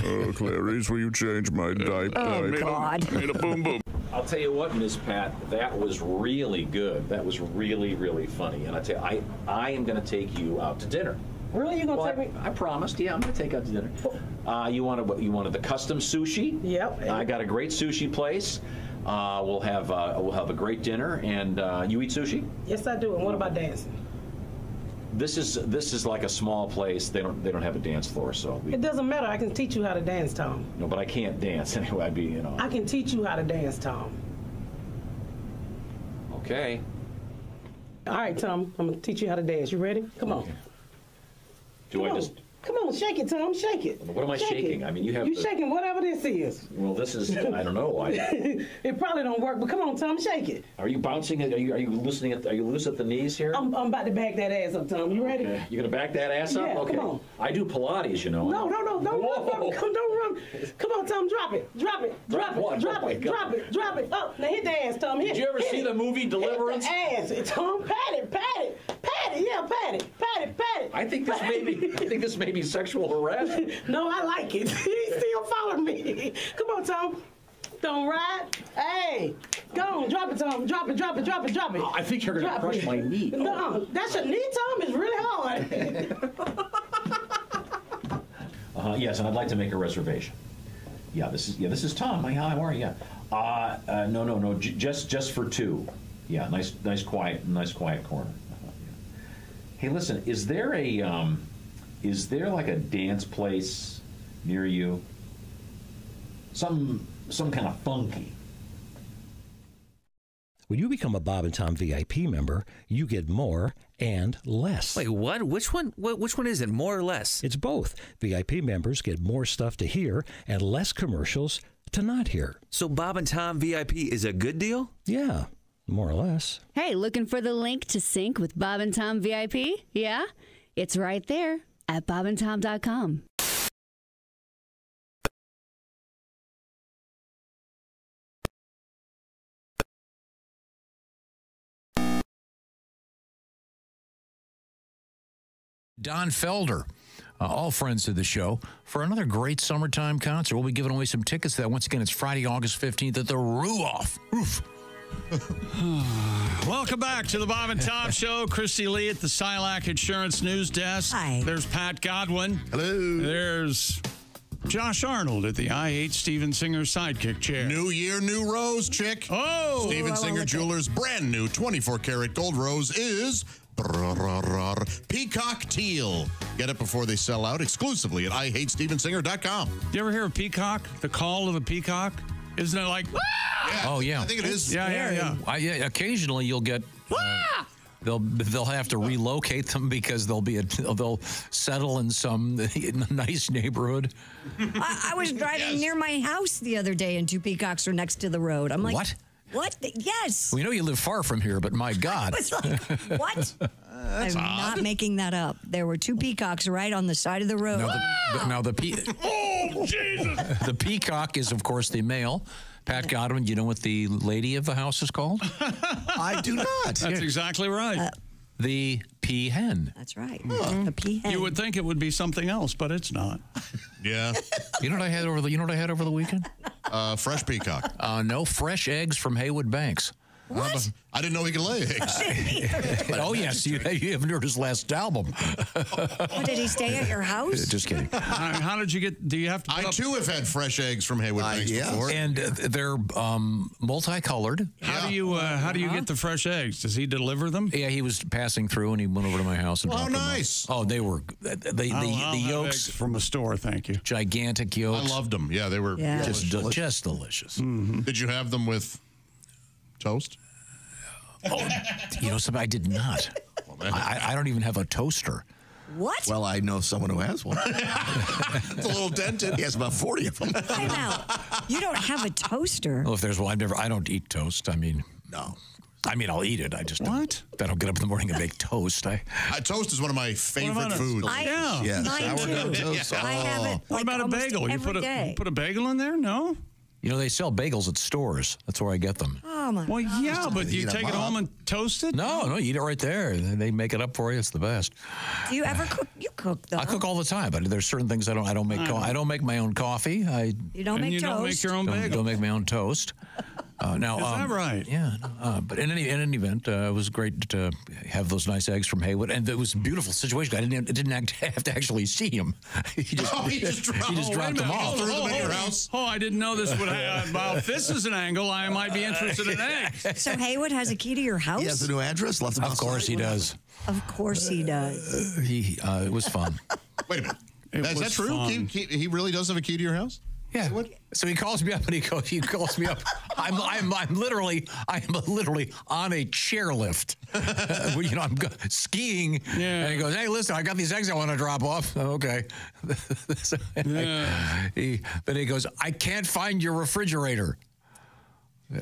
[SPEAKER 6] Oh, Clarice, will you change my diaper?
[SPEAKER 3] Oh, God.
[SPEAKER 6] Made a boom boom.
[SPEAKER 2] I'll tell you what, Miss Pat, that was really good. That was really, really funny. And I tell you, I am going to take you out to dinner.
[SPEAKER 16] Really? You gonna take me?
[SPEAKER 2] I promised. Yeah, I'm going to take you out to dinner. You wanted the custom sushi?
[SPEAKER 16] Yep.
[SPEAKER 2] I got a great sushi place. We'll have a great dinner. And you eat sushi?
[SPEAKER 16] Yes, I do. And what about dancing?
[SPEAKER 2] This is like a small place. They don't have a dance floor, so
[SPEAKER 16] It doesn't matter. I can teach you how to dance, Tom.
[SPEAKER 2] no. But I can't dance anyway. I'd be
[SPEAKER 16] I can teach you how to dance, Tom.
[SPEAKER 2] Okay.
[SPEAKER 16] All right, Tom. I'm gonna teach you how to dance. You ready? Come on.
[SPEAKER 2] Do I
[SPEAKER 16] Come on.
[SPEAKER 2] just?
[SPEAKER 16] Come on, shake it, Tom. Shake it.
[SPEAKER 2] What am I
[SPEAKER 16] Shake
[SPEAKER 2] shaking?
[SPEAKER 16] it.
[SPEAKER 2] I mean, you have.
[SPEAKER 16] You shaking whatever this is.
[SPEAKER 2] Well, this is. I don't know.
[SPEAKER 16] It probably don't work, but come on, Tom, shake it.
[SPEAKER 2] Are you bouncing? Are you loosening? Are you loose at the knees here?
[SPEAKER 16] I'm about to back that ass up, Tom. You ready?
[SPEAKER 2] Okay. You're gonna back that ass up?
[SPEAKER 16] Yeah,
[SPEAKER 2] Okay.
[SPEAKER 16] come on.
[SPEAKER 2] I do Pilates, you know.
[SPEAKER 16] No, don't run. Don't run. Come on, Tom, drop it. Drop it.
[SPEAKER 2] Drop what?
[SPEAKER 16] Drop
[SPEAKER 2] Oh, my
[SPEAKER 16] it.
[SPEAKER 2] God.
[SPEAKER 16] Drop it. Drop it. Up. Now hit the ass, Tom.
[SPEAKER 2] Did you ever see the movie Deliverance?
[SPEAKER 16] Hit the ass. Tom, pat it. Yeah, pat it.
[SPEAKER 2] I think this may be sexual harassment.
[SPEAKER 16] No, I like it. He still following me. Come on, Tom. Don't ride. Hey, go on. Drop it, Tom. Drop it.
[SPEAKER 2] I think you're gonna crush my knee.
[SPEAKER 16] No, that's your knee, Tom. It's really hard.
[SPEAKER 2] Yes, and I'd like to make a reservation. Yeah, this is Tom. How are you? Yeah. No. Just for two. Yeah, nice quiet corner. Hey, listen, is there like a dance place near you? Some kind of funky.
[SPEAKER 9] When you become a Bob and Tom VIP member, you get more and less.
[SPEAKER 21] Wait, what? Which one? Which one is it? More or less?
[SPEAKER 9] It's both. VIP members get more stuff to hear and less commercials to not hear.
[SPEAKER 21] So Bob and Tom VIP is a good deal?
[SPEAKER 9] Yeah, more or less.
[SPEAKER 11] Hey, looking for the link to sync with Bob and Tom VIP? Yeah? It's right there at bobandtom.com.
[SPEAKER 2] Don Felder, all friends of the show, for another great summertime concert. We'll be giving away some tickets to that. Once again, it's Friday, August 15th at the Ruoff.
[SPEAKER 1] Welcome back to the Bob and Tom Show. Christy Lee at the Silac Insurance News Desk.
[SPEAKER 3] Hi.
[SPEAKER 1] There's Pat Godwin.
[SPEAKER 4] Hello.
[SPEAKER 1] There's Josh Arnold at the I Hate Steven Singer sidekick chair.
[SPEAKER 4] New year, new rose, chick.
[SPEAKER 1] Oh!
[SPEAKER 4] Steven Singer Jewelers' brand new 24-karat gold rose is Peacock Teal. Get it before they sell out exclusively at IHateStevenSinger.com.
[SPEAKER 1] You ever hear a peacock? The call of a peacock? Isn't it like,
[SPEAKER 4] Yeah,
[SPEAKER 2] Oh, yeah.
[SPEAKER 4] I think it is.
[SPEAKER 1] Yeah.
[SPEAKER 2] Yeah, occasionally you'll get. They'll have to relocate them because they'll settle in some nice neighborhood.
[SPEAKER 3] I was driving near my house the other day, and two peacocks are next to the road. I'm like,
[SPEAKER 2] What?
[SPEAKER 3] What? Yes.
[SPEAKER 2] We know you live far from here, but my God.
[SPEAKER 3] I was like, what? I'm not making that up. There were two peacocks right on the side of the road.
[SPEAKER 2] Now the
[SPEAKER 1] oh, Jesus!
[SPEAKER 2] The peacock is, of course, the male. Pat Godwin, you know what the lady of the house is called?
[SPEAKER 5] I do not.
[SPEAKER 1] That's exactly right.
[SPEAKER 2] The peahen.
[SPEAKER 3] That's right. The peahen.
[SPEAKER 1] You would think it would be something else, but it's not.
[SPEAKER 4] Yeah.
[SPEAKER 2] You know what I had over the weekend?
[SPEAKER 4] Fresh peacock.
[SPEAKER 2] No, fresh eggs from Haywood Banks.
[SPEAKER 3] What?
[SPEAKER 4] I didn't know he could lay eggs.
[SPEAKER 2] Oh, yes. You haven't heard his last album.
[SPEAKER 3] Oh, did he stay at your house?
[SPEAKER 2] Just kidding.
[SPEAKER 1] How did you get? Do you have to?
[SPEAKER 4] I too have had fresh eggs from Haywood Banks before.
[SPEAKER 2] And they're multicolored.
[SPEAKER 1] How do you get the fresh eggs? Does he deliver them?
[SPEAKER 2] Yeah, he was passing through and he went over to my house and dropped them off.
[SPEAKER 4] Nice.
[SPEAKER 2] Oh, they were the yolks
[SPEAKER 1] from a store. Thank you.
[SPEAKER 2] Gigantic yolks.
[SPEAKER 4] I loved them. Yeah, they were
[SPEAKER 2] just delicious.
[SPEAKER 1] Mm-hmm.
[SPEAKER 4] Did you have them with toast?
[SPEAKER 2] Oh, you know something? I did not. I don't even have a toaster.
[SPEAKER 3] What?
[SPEAKER 5] Well, I know someone who has one.
[SPEAKER 4] It's a little dented.
[SPEAKER 5] He has about 40 of them.
[SPEAKER 3] Time out. You don't have a toaster.
[SPEAKER 2] Well, if there's one, I don't eat toast. I mean,
[SPEAKER 5] no.
[SPEAKER 2] I mean, I'll eat it. I just don't get up in the morning and make toast.
[SPEAKER 4] Toast is one of my favorite foods.
[SPEAKER 5] Yes.
[SPEAKER 3] Mine
[SPEAKER 5] Sourdough
[SPEAKER 3] too.
[SPEAKER 5] toast.
[SPEAKER 3] I have it.
[SPEAKER 1] What about a bagel? You put a bagel in there? No.
[SPEAKER 2] You know, they sell bagels at stores. That's where I get them.
[SPEAKER 3] Oh, Oh my
[SPEAKER 1] Well,
[SPEAKER 3] God.
[SPEAKER 1] yeah, but you take it home and toast it?
[SPEAKER 2] No, you eat it right there. They make it up for you. It's the best.
[SPEAKER 3] Do you ever cook? You cook though.
[SPEAKER 2] I cook all the time, but there's certain things I don't make. I don't make my own coffee.
[SPEAKER 3] You don't make toast.
[SPEAKER 1] Don't make your own bagel.
[SPEAKER 2] Don't make my own toast. Now,
[SPEAKER 1] is that right?
[SPEAKER 2] Yeah. But in any event, it was great to have those nice eggs from Haywood, and it was a beautiful situation. I didn't have to actually see him. He just dropped them off.
[SPEAKER 1] Threw them in your house. Oh, I didn't know this would happen. Well, if this is an angle, I might be interested in eggs.
[SPEAKER 3] So Haywood has a key to your house?
[SPEAKER 5] He has a new address. Left him
[SPEAKER 2] Of course he does.
[SPEAKER 3] Of course he does.
[SPEAKER 2] It was fun.
[SPEAKER 4] Wait a minute. Is that true? He really does have a key to your house?
[SPEAKER 2] Yeah. So he calls me up and he calls me up. I'm literally on a chairlift. I'm skiing. Yeah. And he goes, "Hey, listen, I got these eggs I want to drop off." Okay. But he goes, "I can't find your refrigerator."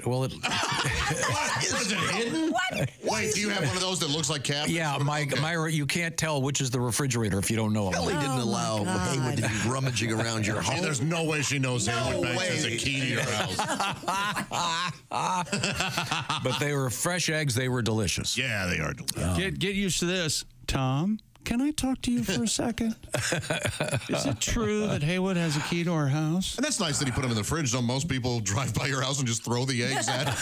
[SPEAKER 2] Well,
[SPEAKER 4] is it hidden?
[SPEAKER 3] What?
[SPEAKER 4] Wait, do you have one of those that looks like cabinets?
[SPEAKER 2] Yeah, Myra, you can't tell which is the refrigerator if you don't know it.
[SPEAKER 5] Kelly didn't allow Haywood to be rummaging around your home.
[SPEAKER 4] There's no way she knows Haywood Banks has a key to your house.
[SPEAKER 2] But they were fresh eggs. They were delicious.
[SPEAKER 4] Yeah, they are delicious.
[SPEAKER 1] Get used to this, Tom. Can I talk to you for a second? Is it true that Haywood has a key to our house?
[SPEAKER 4] And that's nice that he put them in the fridge. So most people drive by your house and just throw the eggs at it.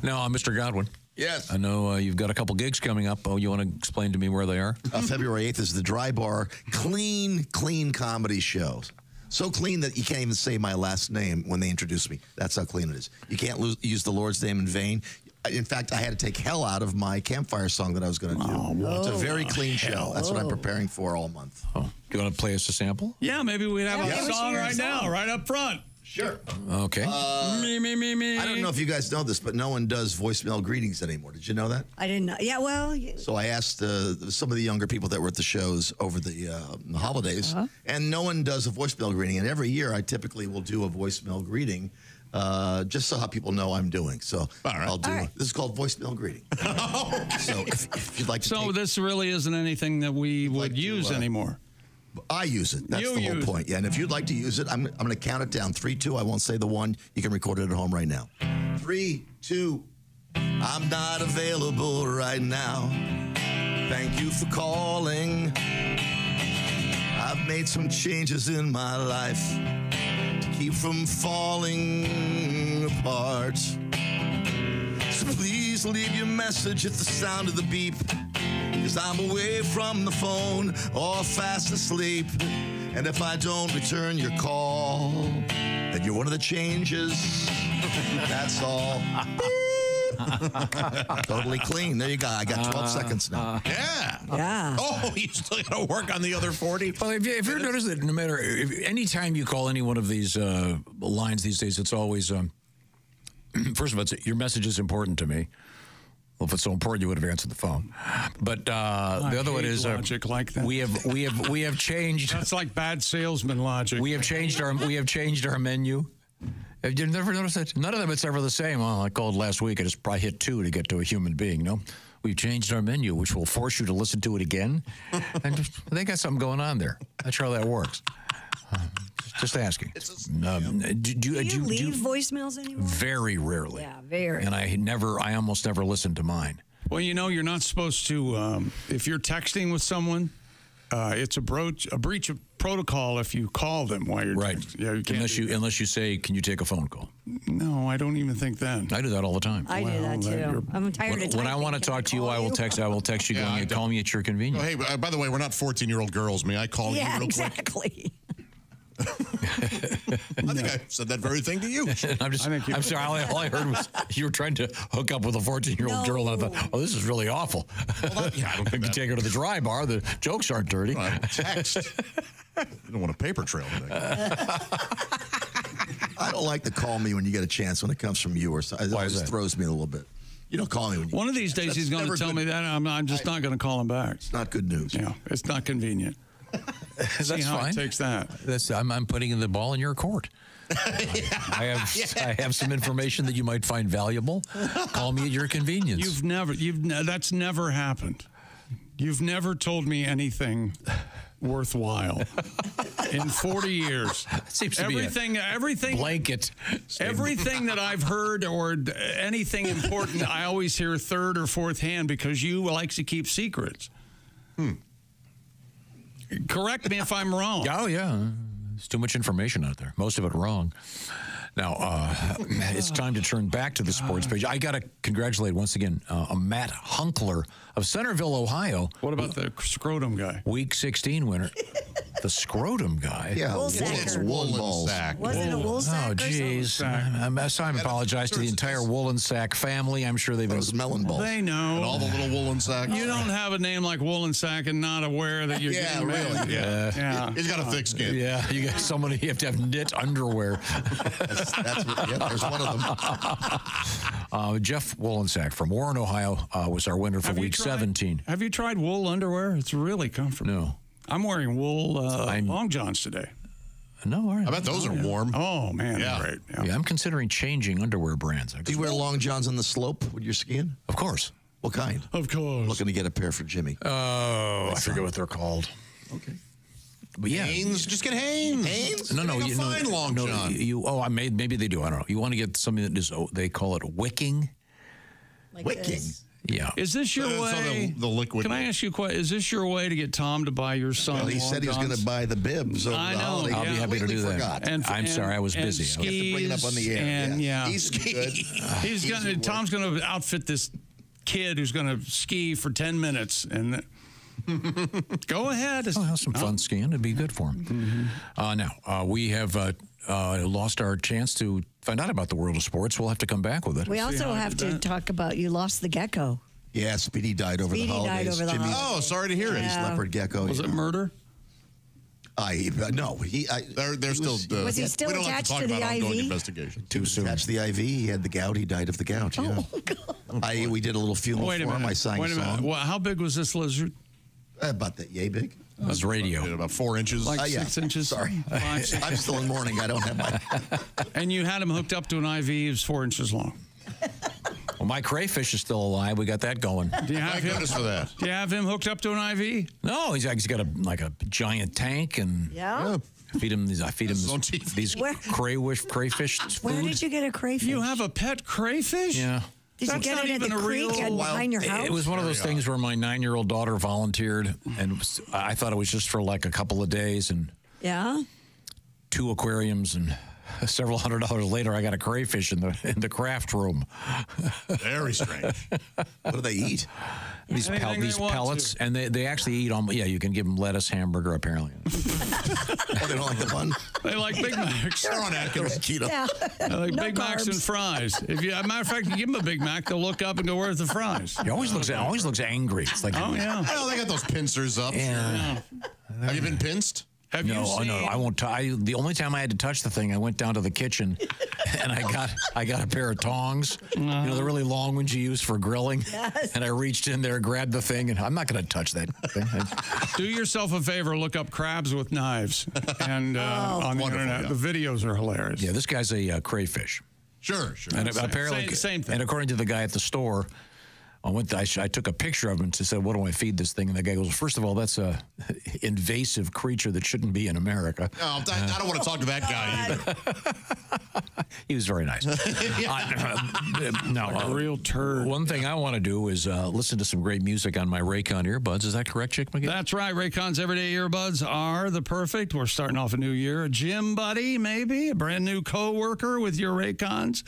[SPEAKER 2] Now, Mr. Godwin.
[SPEAKER 5] Yes.
[SPEAKER 2] I know you've got a couple gigs coming up. Oh, you want to explain to me where they are?
[SPEAKER 5] February 8th is the Dry Bar clean comedy show. So clean that you can't even say my last name when they introduce me. That's how clean it is. You can't use the Lord's name in vain. In fact, I had to take hell out of my campfire song that I was going to do. It's a very clean show. That's what I'm preparing for all month.
[SPEAKER 2] Oh, you want to play us a sample?
[SPEAKER 1] Yeah, maybe we'd have a song right now, right up front.
[SPEAKER 5] Sure.
[SPEAKER 2] Okay.
[SPEAKER 1] Me.
[SPEAKER 5] I don't know if you guys know this, but no one does voicemail greetings anymore. Did you know that?
[SPEAKER 3] I didn't know. Yeah, well.
[SPEAKER 5] So I asked some of the younger people that were at the shows over the holidays, and no one does a voicemail greeting. And every year I typically will do a voicemail greeting. Just so how people know I'm doing. So I'll do it. This is called voicemail greeting. So if you'd like to
[SPEAKER 1] So this really isn't anything that we would use anymore.
[SPEAKER 5] I use it. That's the whole point. Yeah, and if you'd like to use it, I'm going to count it down. 3, 2. I won't say the 1. You can record it at home right now. 3, 2. I'm not available right now. Thank you for calling. I've made some changes in my life to keep from falling apart. So please leave your message at the sound of the beep, 'cause I'm away from the phone or fast asleep. And if I don't return your call, then you're one of the changes. That's all. Totally clean. There you go. I got 12 seconds now.
[SPEAKER 3] Yeah.
[SPEAKER 4] Oh, you still got to work on the other 40.
[SPEAKER 2] Well, if you notice that no matter any time you call any one of these lines these days, it's always first of all, your message is important to me. Well, if it's so important, you would have answered the phone. But the other one is
[SPEAKER 1] logic like that.
[SPEAKER 2] We have changed.
[SPEAKER 1] That's like bad salesman logic.
[SPEAKER 2] We have changed our menu. Have you never noticed that? None of them it's ever the same. Well, I called last week. I just probably hit 2 to get to a human being. No, we've changed our menu, which will force you to listen to it again. And they got something going on there. Not sure how that works. Just asking.
[SPEAKER 3] Do you leave voicemails anymore?
[SPEAKER 2] Very rarely.
[SPEAKER 3] Yeah, very.
[SPEAKER 2] And I almost never listen to mine.
[SPEAKER 1] Well, you're not supposed to. If you're texting with someone, it's a breach of protocol if you call them while you're texting. Yeah, you can't
[SPEAKER 2] unless you say, "Can you take a phone call?"
[SPEAKER 1] No, I don't even think that.
[SPEAKER 2] I do that all the time.
[SPEAKER 3] I do that too. I'm tired of
[SPEAKER 2] when I want to talk to you, I will text you going, "Call me at your convenience."
[SPEAKER 4] Oh, hey, by the way, we're not 14-year-old girls. May I call you real quick?
[SPEAKER 3] Exactly.
[SPEAKER 4] I think I said that very thing to you.
[SPEAKER 2] I'm sorry. All I heard was you were trying to hook up with a 14-year-old girl, and I thought, "Oh, this is really awful."
[SPEAKER 4] Well, I don't think
[SPEAKER 2] you take her to the dry bar. The jokes aren't dirty.
[SPEAKER 4] Text. You don't want a paper trail today.
[SPEAKER 5] I don't like to call me when you get a chance when it comes from you or something. It always throws me a little bit. You don't call me when you
[SPEAKER 1] One of these days he's going to tell me that. I'm just not going to call him back.
[SPEAKER 5] It's not good news.
[SPEAKER 1] Yeah, it's not convenient.
[SPEAKER 2] That's
[SPEAKER 1] how
[SPEAKER 2] fine.
[SPEAKER 1] It takes that.
[SPEAKER 2] I'm putting the ball in your court. I have some information that you might find valuable. Call me at your convenience.
[SPEAKER 1] That's never happened. You've never told me anything worthwhile in 40 years.
[SPEAKER 2] Seems to
[SPEAKER 1] everything,
[SPEAKER 2] be
[SPEAKER 1] everything
[SPEAKER 2] blanket.
[SPEAKER 1] Everything that I've heard or anything important, I always hear third or fourth hand because you like to keep secrets. Correct me if I'm wrong.
[SPEAKER 2] Oh, yeah. There's too much information out there. Most of it wrong. Now, it's time to turn back to the sports page. I got to congratulate once again Matt Hunkler of Centerville, Ohio.
[SPEAKER 1] What about the scrotum guy?
[SPEAKER 2] Week 16 winner. The scrotum guy?
[SPEAKER 5] Yeah,
[SPEAKER 4] it's woolen
[SPEAKER 5] balls.
[SPEAKER 4] sack.
[SPEAKER 3] Was it a wool sack?
[SPEAKER 2] Oh, geez. I apologize to the entire woolen sack family. I'm sure they've been
[SPEAKER 5] melon balls.
[SPEAKER 1] They know.
[SPEAKER 4] And all the little woolen sacks.
[SPEAKER 1] You don't have a name like woolen sack and not aware that you're getting
[SPEAKER 5] really.
[SPEAKER 1] Yeah.
[SPEAKER 4] He's got a thick skin.
[SPEAKER 2] Yeah, you got somebody, you have to have knit underwear.
[SPEAKER 5] There's one of them.
[SPEAKER 2] Jeff Wolensack from Warren, Ohio, was our winner for week 17.
[SPEAKER 1] Have you tried wool underwear? It's really comfortable.
[SPEAKER 2] No.
[SPEAKER 1] I'm wearing wool long johns today.
[SPEAKER 2] No, all right.
[SPEAKER 4] I bet those are warm.
[SPEAKER 1] Oh, man.
[SPEAKER 4] Yeah.
[SPEAKER 1] Great.
[SPEAKER 2] Yeah, I'm considering changing underwear brands.
[SPEAKER 5] Do you wear long johns on the slope when you're skiing?
[SPEAKER 2] Of course.
[SPEAKER 5] What kind?
[SPEAKER 1] Of course.
[SPEAKER 5] Looking to get a pair for Jimmy.
[SPEAKER 2] Oh, I forget what they're called.
[SPEAKER 5] Okay.
[SPEAKER 2] But yeah,
[SPEAKER 4] Hanes, just get Hanes.
[SPEAKER 5] Hanes?
[SPEAKER 2] No,
[SPEAKER 4] you fine long john.
[SPEAKER 2] Maybe they do. I don't know. You want to get something that is, they call it wicking.
[SPEAKER 3] Like
[SPEAKER 5] Wicking.
[SPEAKER 3] this.
[SPEAKER 2] Yeah.
[SPEAKER 1] Is this your way?
[SPEAKER 4] The liquid.
[SPEAKER 1] Can I ask you a question? Is this your way to get Tom to buy your son?
[SPEAKER 5] Well, he said he was going to buy the bibs. Over
[SPEAKER 1] I
[SPEAKER 5] the
[SPEAKER 1] know.
[SPEAKER 5] holiday.
[SPEAKER 2] I'll be happy to do that.
[SPEAKER 5] Forgot.
[SPEAKER 2] I'm sorry, I was busy.
[SPEAKER 5] You have to bring it up on the air.
[SPEAKER 1] And
[SPEAKER 5] He's good.
[SPEAKER 1] Tom's going to outfit this kid who's going to ski for 10 minutes and. Go ahead.
[SPEAKER 2] Oh, have some fun skiing. It'd be good for him. Now, we have lost our chance to find out about the world of sports. We'll have to come back with it.
[SPEAKER 3] We also have to talk about you lost the gecko.
[SPEAKER 5] Yeah, Speedy died over the holidays.
[SPEAKER 3] holidays.
[SPEAKER 4] Oh, sorry to hear it.
[SPEAKER 5] His leopard gecko.
[SPEAKER 1] Was it murder?
[SPEAKER 5] No,
[SPEAKER 4] they're still.
[SPEAKER 3] Was he still
[SPEAKER 4] we don't have
[SPEAKER 3] attached
[SPEAKER 4] to talk
[SPEAKER 3] to the
[SPEAKER 4] about ongoing
[SPEAKER 3] IV?
[SPEAKER 4] investigation.
[SPEAKER 5] Too soon. Attached to the IV. He had the gout. He died of the gout. Yeah.
[SPEAKER 3] Oh, God.
[SPEAKER 5] We did a little funeral
[SPEAKER 1] Wait a
[SPEAKER 5] for him.
[SPEAKER 1] minute.
[SPEAKER 5] I sang a song.
[SPEAKER 1] Well, how big was this lizard?
[SPEAKER 5] About that yay big.
[SPEAKER 2] It was radio.
[SPEAKER 4] About 4 inches.
[SPEAKER 1] Like
[SPEAKER 5] yeah.
[SPEAKER 1] 6 inches?
[SPEAKER 5] Sorry.
[SPEAKER 1] 5, 6.
[SPEAKER 5] I'm still in mourning. I don't have my.
[SPEAKER 1] And you had him hooked up to an IV. It was 4 inches long.
[SPEAKER 2] Well, my crayfish is still alive. We got that going.
[SPEAKER 1] Do you have
[SPEAKER 4] Thank
[SPEAKER 1] him?
[SPEAKER 4] goodness for that.
[SPEAKER 1] Do you have him hooked up to an IV?
[SPEAKER 2] No, he's got a giant tank, and
[SPEAKER 3] Yeah?
[SPEAKER 2] I feed him these
[SPEAKER 3] Where-
[SPEAKER 2] crayfish
[SPEAKER 3] Where
[SPEAKER 2] food.
[SPEAKER 3] did you get a crayfish?
[SPEAKER 1] You have a pet crayfish?
[SPEAKER 2] Yeah.
[SPEAKER 3] Did you
[SPEAKER 1] That's
[SPEAKER 3] get
[SPEAKER 1] not
[SPEAKER 3] it at
[SPEAKER 1] even
[SPEAKER 3] the
[SPEAKER 1] a
[SPEAKER 3] creek
[SPEAKER 1] real
[SPEAKER 3] and behind your house?
[SPEAKER 2] It was one of those things where my 9-year-old daughter volunteered, and I thought it was just for like a couple of days, and
[SPEAKER 3] Yeah?
[SPEAKER 2] 2 aquariums, and several $100s later, I got a crayfish in the craft room.
[SPEAKER 4] Very strange.
[SPEAKER 5] What do they eat?
[SPEAKER 2] These
[SPEAKER 1] Anything they want
[SPEAKER 2] pellets,
[SPEAKER 1] to.
[SPEAKER 2] and they actually eat almost. Yeah, you can give them lettuce, hamburger, apparently.
[SPEAKER 5] Oh, they don't like the bun?
[SPEAKER 1] They like Big Macs.
[SPEAKER 4] They're on Atkins.
[SPEAKER 5] Keto.
[SPEAKER 3] Yeah.
[SPEAKER 1] They like
[SPEAKER 3] No
[SPEAKER 1] Big Macs and
[SPEAKER 3] carbs.
[SPEAKER 1] fries. If you, as a matter of fact, you give them a Big Mac, they'll look up and go, "Where's the fries?"
[SPEAKER 2] He always looks angry. It's like,
[SPEAKER 1] Oh yeah.
[SPEAKER 4] Oh, they got those pincers up.
[SPEAKER 2] yeah.
[SPEAKER 4] Have you been pinced?
[SPEAKER 1] Have you
[SPEAKER 2] No,
[SPEAKER 1] seen?
[SPEAKER 2] no, I won't. The only time I had to touch the thing, I went down to the kitchen, and I got a pair of tongs, you know, the really long ones you use for grilling.
[SPEAKER 3] Yes.
[SPEAKER 2] And I reached in there, grabbed the thing, and I'm not going to touch that thing.
[SPEAKER 1] Do yourself a favor, look up crabs with knives, and on the
[SPEAKER 4] Wonderful,
[SPEAKER 1] internet,
[SPEAKER 4] yeah.
[SPEAKER 1] the videos are hilarious.
[SPEAKER 2] Yeah, this guy's a crayfish,
[SPEAKER 4] Sure.
[SPEAKER 2] and apparently,
[SPEAKER 1] same thing.
[SPEAKER 2] And according to the guy at the store, I took a picture of him and said, "What do I feed this thing?" And the guy goes, "First of all, that's a invasive creature that shouldn't be in America."
[SPEAKER 4] No, I don't want to talk to that guy either.
[SPEAKER 2] He was very nice.
[SPEAKER 1] A real turd.
[SPEAKER 2] One thing I want to do is listen to some great music on my Raycon earbuds. Is that correct, Chick McGee?
[SPEAKER 1] That's right. Raycon's everyday earbuds are the perfect. We're starting off a new year. A gym buddy, maybe. A brand new coworker with your Raycons.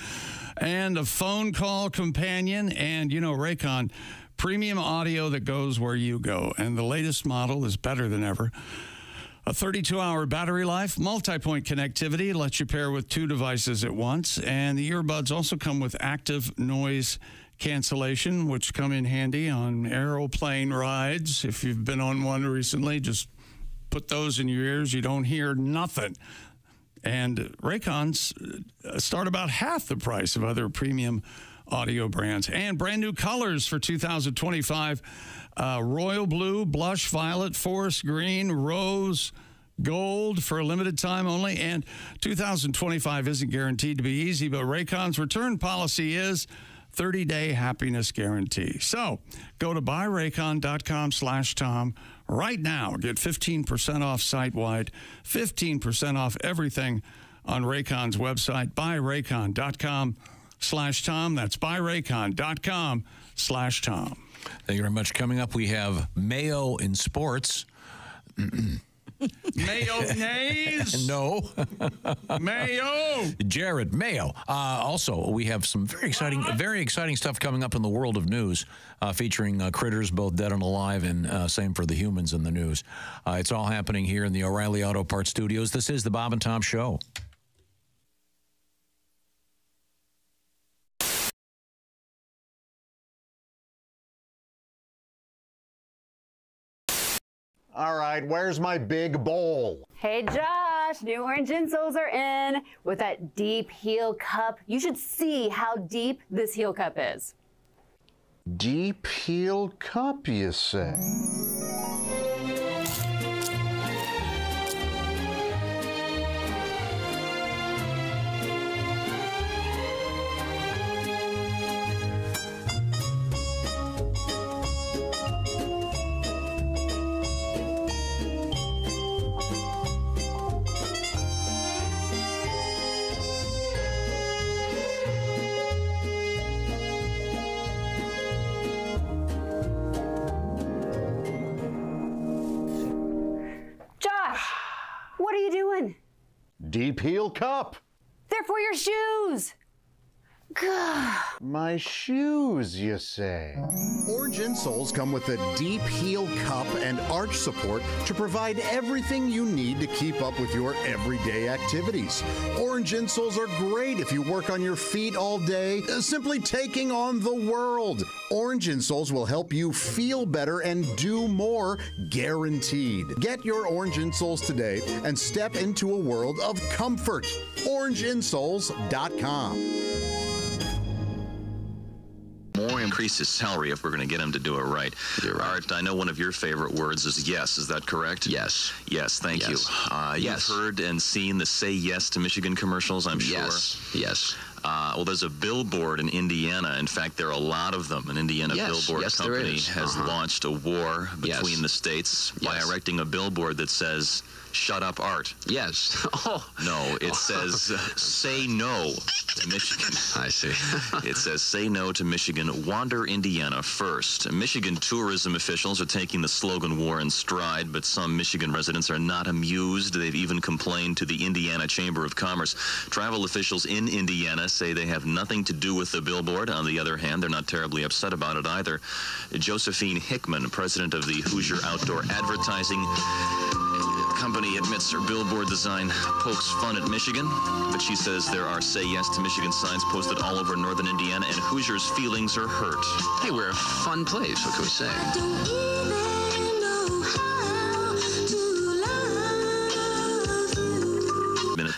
[SPEAKER 1] And a phone call companion. And, you know, Raycon, premium audio that goes where you go. And the latest model is better than ever. A 32-hour battery life, multi-point connectivity, lets you pair with 2 devices at once. And the earbuds also come with active noise cancellation, which come in handy on aeroplane rides. If you've been on one recently, just put those in your ears. You don't hear nothing. And Raycons start about half the price of other premium audio brands. And brand new colors for 2025. Royal blue, blush violet, forest green, rose gold for a limited time only. And 2025 isn't guaranteed to be easy, but Raycon's return policy is 30-day happiness guarantee. So go to buyraycon.com/Tom right now. Get 15% off site-wide, 15% off everything on Raycon's website, buyraycon.com/Tom. That's buyraycon.com/Tom.
[SPEAKER 2] Thank you very much. Coming up, we have Mayo in sports.
[SPEAKER 1] Mayonnaise?
[SPEAKER 2] No.
[SPEAKER 1] Mayo.
[SPEAKER 2] Jared, Mayo. Also, we have some very exciting stuff coming up in the world of news, featuring critters, both dead and alive, and same for the humans in the news. It's all happening here in the O'Reilly Auto Parts Studios. This is the Bob and Tom Show.
[SPEAKER 8] All right, where's my big bowl?
[SPEAKER 11] Hey, Josh, new orange insoles are in with that deep heel cup. You should see how deep this heel cup is.
[SPEAKER 8] Deep heel cup, you say?
[SPEAKER 11] What are you doing?
[SPEAKER 8] Deep heel cup.
[SPEAKER 11] They're for your shoes.
[SPEAKER 8] My shoes, you say? Orange insoles come with a deep heel cup and arch support to provide everything you need to keep up with your everyday activities. Orange insoles are great if you work on your feet all day, simply taking on the world. Orange insoles will help you feel better and do more, guaranteed. Get your orange insoles today and step into a world of comfort. OrangeInsoles.com.
[SPEAKER 22] More increase his salary if we're going to get him to do it right.
[SPEAKER 23] You're right.
[SPEAKER 22] Art, I know one of your favorite words is yes. Is that correct?
[SPEAKER 23] Yes.
[SPEAKER 22] Yes, thank
[SPEAKER 23] Yes.
[SPEAKER 22] you.
[SPEAKER 23] Yes.
[SPEAKER 22] You've heard and seen the Say Yes to Michigan commercials, I'm sure.
[SPEAKER 23] Yes.
[SPEAKER 22] Well, there's a billboard in Indiana. In fact, there are a lot of them. An Indiana billboard
[SPEAKER 23] Yes, there
[SPEAKER 22] company
[SPEAKER 23] is.
[SPEAKER 22] has launched a war between
[SPEAKER 23] Yes.
[SPEAKER 22] the states by
[SPEAKER 23] Yes.
[SPEAKER 22] erecting a billboard that says, "Shut up, Art."
[SPEAKER 23] Yes. Oh.
[SPEAKER 22] No, it says, "Say no to Michigan."
[SPEAKER 23] I see.
[SPEAKER 22] It says, "Say no to Michigan. Wander Indiana first." Michigan tourism officials are taking the slogan war in stride, but some Michigan residents are not amused. They've even complained to the Indiana Chamber of Commerce. Travel officials in Indiana say they have nothing to do with the billboard. On the other hand, they're not terribly upset about it either. Josephine Hickman, president of the Hoosier Outdoor Advertising Company, admits her billboard design pokes fun at Michigan, but she says there are Say Yes to Michigan signs posted all over northern Indiana, and Hoosiers' feelings are hurt.
[SPEAKER 23] Hey, we're a fun place. What can we say?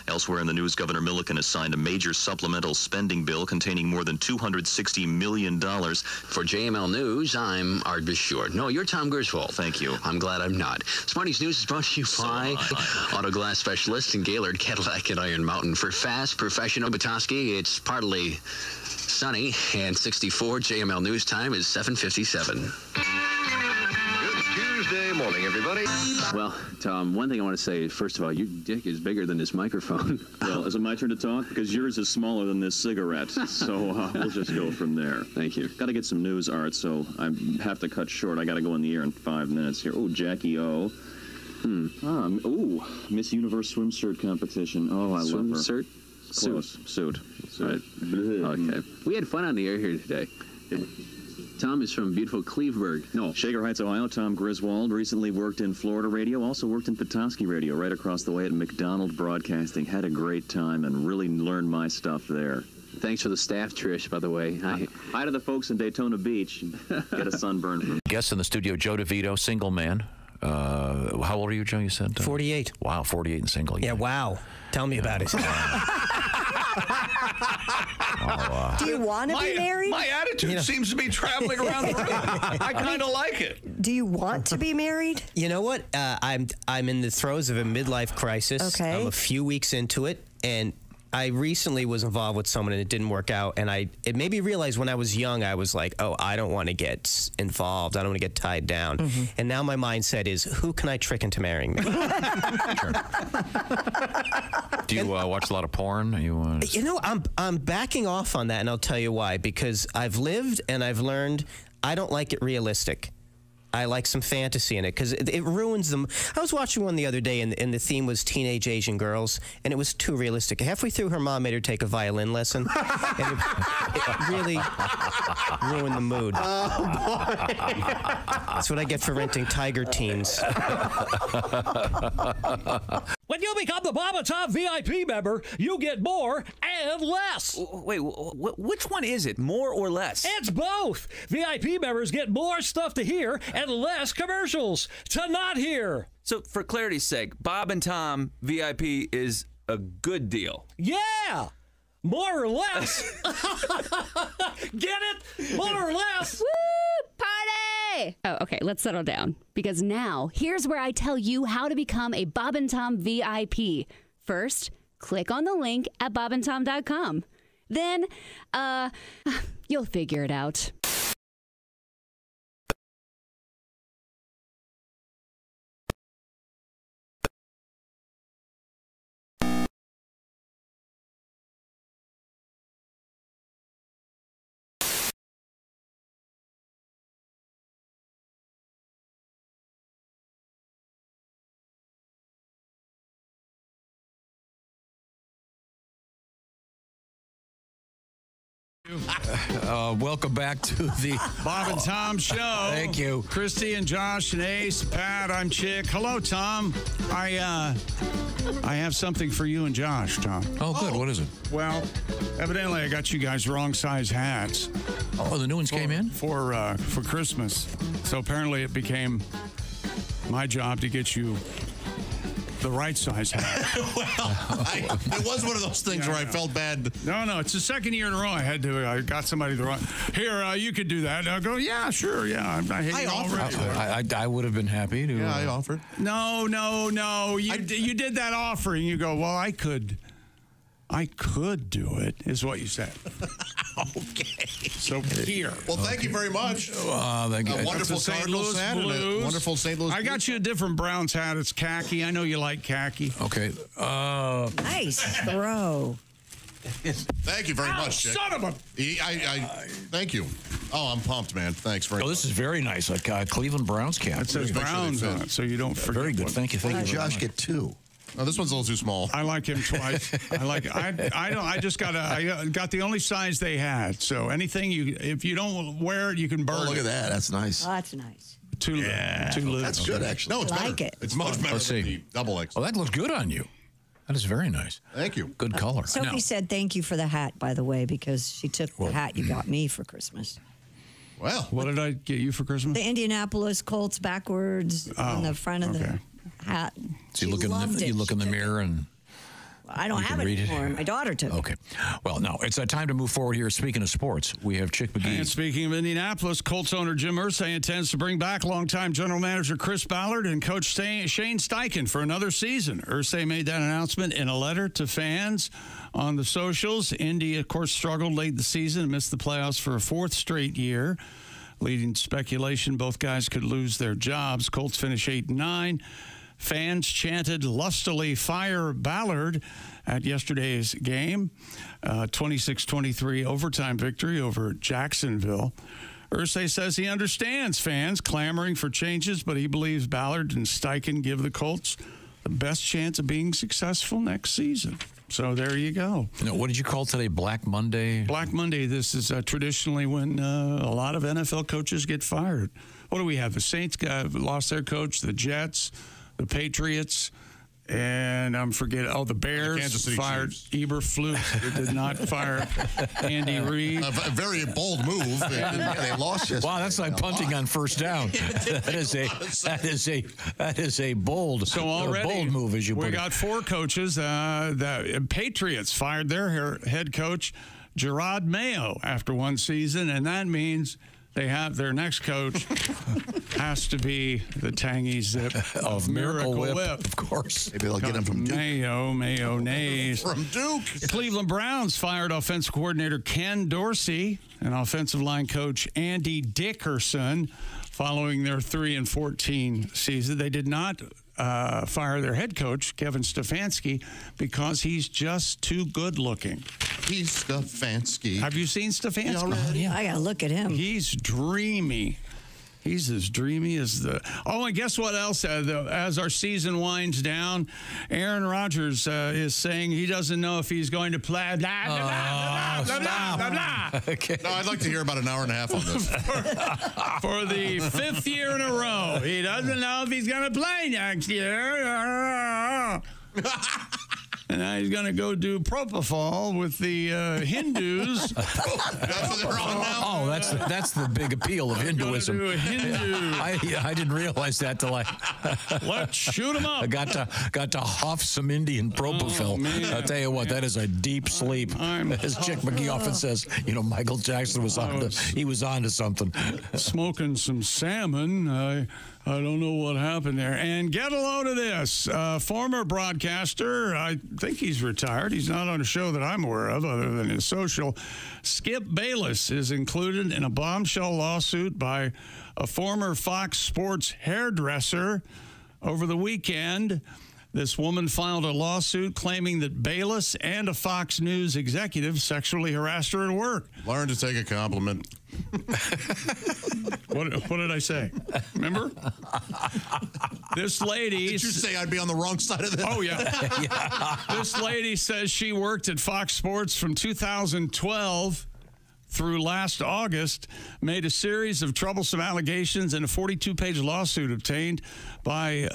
[SPEAKER 22] Elsewhere in the news, Governor Milliken has signed a major supplemental spending bill containing more than $260 million.
[SPEAKER 23] For JML News, I'm Art Bashore. No, you're Tom Gerswold.
[SPEAKER 22] Thank you.
[SPEAKER 23] I'm glad I'm not. Smarties News is brought to you by Auto Glass Specialist in Gaylord, Cadillac, and Iron Mountain. For fast, professional Batoski, it's partly sunny, and 64. JML News time is 7:57.
[SPEAKER 24] Tuesday morning, everybody.
[SPEAKER 25] Well, Tom, one thing I want to say is, first of all, your dick is bigger than this microphone. Well, is it my turn to talk? Because yours is smaller than this cigarette. So we'll just go from there. Thank you. Got to get some news, Art, so I have to cut short. I got to go in the air in 5 minutes here. Oh, Jackie O. Miss Universe swimsuit competition. Oh, I love her.
[SPEAKER 23] Swimsuit?
[SPEAKER 25] Close. Suit.
[SPEAKER 23] Right. Okay. We had fun on the air here today. Tom is from beautiful Cleveburg.
[SPEAKER 25] No, Shaker Heights, Ohio. Tom Griswold recently worked in Florida radio, also worked in Petoskey radio right across the way at McDonald Broadcasting. Had a great time and really learned my stuff there.
[SPEAKER 23] Thanks for the staff, Trish, by the way.
[SPEAKER 25] Hi to the folks in Daytona Beach. Get a sunburn from
[SPEAKER 2] Guest in the studio, Joe DeVito, single man. How old are you, Joe? You said
[SPEAKER 26] 48.
[SPEAKER 2] Wow, 48 and single.
[SPEAKER 26] Yeah, wow. Tell me about it.
[SPEAKER 3] Do you want to be married?
[SPEAKER 1] My attitude seems to be traveling around the room. I kind of like it.
[SPEAKER 3] Do you want to be married?
[SPEAKER 26] You know what? I'm in the throes of a midlife crisis.
[SPEAKER 3] Okay.
[SPEAKER 26] I'm a few weeks into it, and I recently was involved with someone and it didn't work out, and it made me realize when I was young, I was like, oh, I don't want to get involved. I don't want to get tied down. And now my mindset is, who can I trick into marrying me?
[SPEAKER 2] Do you watch a lot of porn?
[SPEAKER 26] You know, I'm backing off on that, and I'll tell you why. Because I've lived and I've learned I don't like it realistic. I like some fantasy in it because it ruins them. I was watching one the other day, and the theme was teenage Asian girls, and it was too realistic. Halfway through, her mom made her take a violin lesson, and it really ruined the mood.
[SPEAKER 20] Oh, boy.
[SPEAKER 26] That's what I get for renting Tiger Teens.
[SPEAKER 9] When you become the Bob and Tom VIP member, you get more and less.
[SPEAKER 21] Wait, which one is it? More or less?
[SPEAKER 9] It's both. VIP members get more stuff to hear and less commercials to not hear.
[SPEAKER 21] So, for clarity's sake, Bob and Tom VIP is a good deal.
[SPEAKER 9] Yeah! More or less. Get it? More or less.
[SPEAKER 11] Woo! Party! Oh, okay, let's settle down. Because now, here's where I tell you how to become a Bob and Tom VIP. First, click on the link at bobandtom.com. Then, you'll figure it out.
[SPEAKER 2] Welcome back to the
[SPEAKER 1] Bob and Tom Show.
[SPEAKER 2] Thank you.
[SPEAKER 1] Christy and Josh and Ace, Pat, I'm Chick. Hello, Tom. I have something for you and Josh, Tom.
[SPEAKER 2] Oh, good. What is it?
[SPEAKER 1] Well, evidently I got you guys wrong size hats.
[SPEAKER 2] Oh, the new ones came in?
[SPEAKER 1] For Christmas. So apparently it became my job to get you the right size hat.
[SPEAKER 4] It was one of those things where I felt bad.
[SPEAKER 1] No, it's the second year in a row I got somebody the right. Here, you could do that. And I'll go, yeah, sure, yeah. I offered.
[SPEAKER 2] I would have been happy to.
[SPEAKER 4] Yeah, I offered.
[SPEAKER 1] No. You did that offering. You go, well, I could do it, is what you said.
[SPEAKER 4] Okay.
[SPEAKER 1] So here.
[SPEAKER 4] Well, thank you very much.
[SPEAKER 2] Thank you.
[SPEAKER 4] Wonderful
[SPEAKER 1] St. Louis Blues.
[SPEAKER 4] Wonderful St. Louis.
[SPEAKER 1] I got you a different Browns hat. It's khaki. I know you like khaki.
[SPEAKER 2] Okay.
[SPEAKER 3] Nice throw.
[SPEAKER 4] Thank you very much, Chick.
[SPEAKER 1] Son of a...
[SPEAKER 4] Thank you. Oh, I'm pumped, man. Thanks very much.
[SPEAKER 2] This is very nice. Like Cleveland Browns cap.
[SPEAKER 1] It says Browns on it, so you don't forget.
[SPEAKER 2] Very good. Thank you.
[SPEAKER 5] Why did Josh get two?
[SPEAKER 4] Oh, this one's a little too small.
[SPEAKER 1] I like him twice. I got the only size they had. So anything if you don't wear it, you can burn it.
[SPEAKER 5] Look at that. That's nice.
[SPEAKER 3] Oh, that's nice.
[SPEAKER 1] Too little.
[SPEAKER 5] That's good, actually.
[SPEAKER 4] No, it's
[SPEAKER 3] I like
[SPEAKER 4] better.
[SPEAKER 3] it.
[SPEAKER 4] It's much better than the double X.
[SPEAKER 2] Oh, that looks good on you. That is very nice.
[SPEAKER 4] Thank you.
[SPEAKER 2] Good color.
[SPEAKER 3] Sophie said thank you for the hat, by the way, because she took the hat you got me for Christmas.
[SPEAKER 4] Well,
[SPEAKER 1] what did I get you for Christmas?
[SPEAKER 3] The Indianapolis Colts backwards on the front of the hat.
[SPEAKER 2] So you look in the mirror and
[SPEAKER 3] I don't have it anymore. My daughter took it.
[SPEAKER 2] Okay. Well, no, it's time to move forward here. Speaking of sports, we have Chick McGee.
[SPEAKER 1] And speaking of Indianapolis, Colts owner Jim Irsay intends to bring back longtime general manager Chris Ballard and coach Shane Steichen for another season. Irsay made that announcement in a letter to fans on the socials. Indy, of course, struggled late in the season and missed the playoffs for a fourth straight year, leading to speculation both guys could lose their jobs. Colts finish 8-9. Fans chanted lustily, "Fire Ballard," at yesterday's game. 26-23 overtime victory over Jacksonville. Irsay says he understands fans clamoring for changes, but he believes Ballard and Steichen give the Colts the best chance of being successful next season. So there you go.
[SPEAKER 2] Now, what did you call today? Black Monday?
[SPEAKER 1] Black Monday. This is traditionally when a lot of NFL coaches get fired. What do we have? The Saints lost their coach, the Jets, the Patriots, and I'm forgetting. Oh, the Bears
[SPEAKER 4] Kansas City
[SPEAKER 1] fired
[SPEAKER 4] Chiefs.
[SPEAKER 1] Eberflus. They did not fire Andy Reid.
[SPEAKER 4] A very bold move.
[SPEAKER 5] They lost yesterday.
[SPEAKER 2] Wow, that's like punting on first down. That is a bold,
[SPEAKER 1] So already,
[SPEAKER 2] bold move, as you put
[SPEAKER 1] we
[SPEAKER 2] it.
[SPEAKER 1] got four coaches. The Patriots fired their head coach, Gerard Mayo, after one season, and that means they have their next coach has to be the tangy zip
[SPEAKER 2] of Miracle Whip, of course.
[SPEAKER 5] Maybe they'll get him from Duke.
[SPEAKER 1] Mayonnaise.
[SPEAKER 4] From Duke.
[SPEAKER 1] Cleveland Browns fired offensive coordinator Ken Dorsey and offensive line coach Andy Dickerson following their 3-14 season. They did not fire their head coach, Kevin Stefanski, because he's just too good looking.
[SPEAKER 4] He's Stefanski.
[SPEAKER 1] Have you seen Stefanski?
[SPEAKER 3] Yeah. I got to look at him.
[SPEAKER 1] He's dreamy. He's as dreamy as the... Oh, and guess what else? As our season winds down, Aaron Rodgers is saying he doesn't know if he's going to play... Blah, blah, blah, blah, blah, blah, blah.
[SPEAKER 2] Okay.
[SPEAKER 4] No, I'd like to hear about an hour and a half on this.
[SPEAKER 1] For the 5th year in a row. He doesn't know if he's going to play next year. And now he's going to go do propofol with the Hindus.
[SPEAKER 4] That's what they're on now?
[SPEAKER 2] Oh, that's the big appeal of Hinduism.
[SPEAKER 1] Do a Hindu.
[SPEAKER 2] I didn't realize that till
[SPEAKER 1] Let's shoot him up.
[SPEAKER 2] I got to huff some Indian propofol.
[SPEAKER 1] Man.
[SPEAKER 2] I'll tell you what, that is a deep sleep. As Chick McGee often says, Michael Jackson was on to something.
[SPEAKER 1] Smoking some salmon. I don't know what happened there. And get a load of this. Former broadcaster, I think he's retired. He's not on a show that I'm aware of other than his social. Skip Bayless is included in a bombshell lawsuit by a former Fox Sports hairdresser over the weekend. This woman filed a lawsuit claiming that Bayless and a Fox News executive sexually harassed her at work.
[SPEAKER 4] Learn to take a compliment.
[SPEAKER 1] What did I say? Remember? This lady...
[SPEAKER 4] Did you say I'd be on the wrong side of this?
[SPEAKER 1] Oh, yeah. This lady says she worked at Fox Sports from 2012 through last August, made a series of troublesome allegations in a 42-page lawsuit obtained by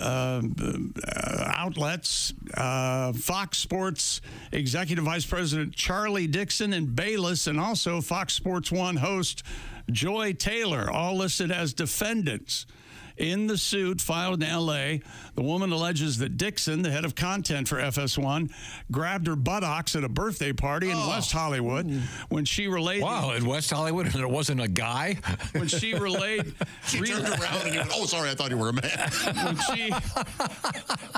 [SPEAKER 1] outlets. Fox Sports Executive Vice President Charlie Dixon and Bayless, and also Fox Sports 1 host Joy Taylor, all listed as defendants. In the suit filed in L.A., the woman alleges that Dixon, the head of content for FS1, grabbed her buttocks at a birthday party in West Hollywood when she relayed...
[SPEAKER 2] Wow, in West Hollywood, and it wasn't a guy?
[SPEAKER 1] When she relayed...
[SPEAKER 4] She turned around and he went, oh, sorry, I thought you were a man.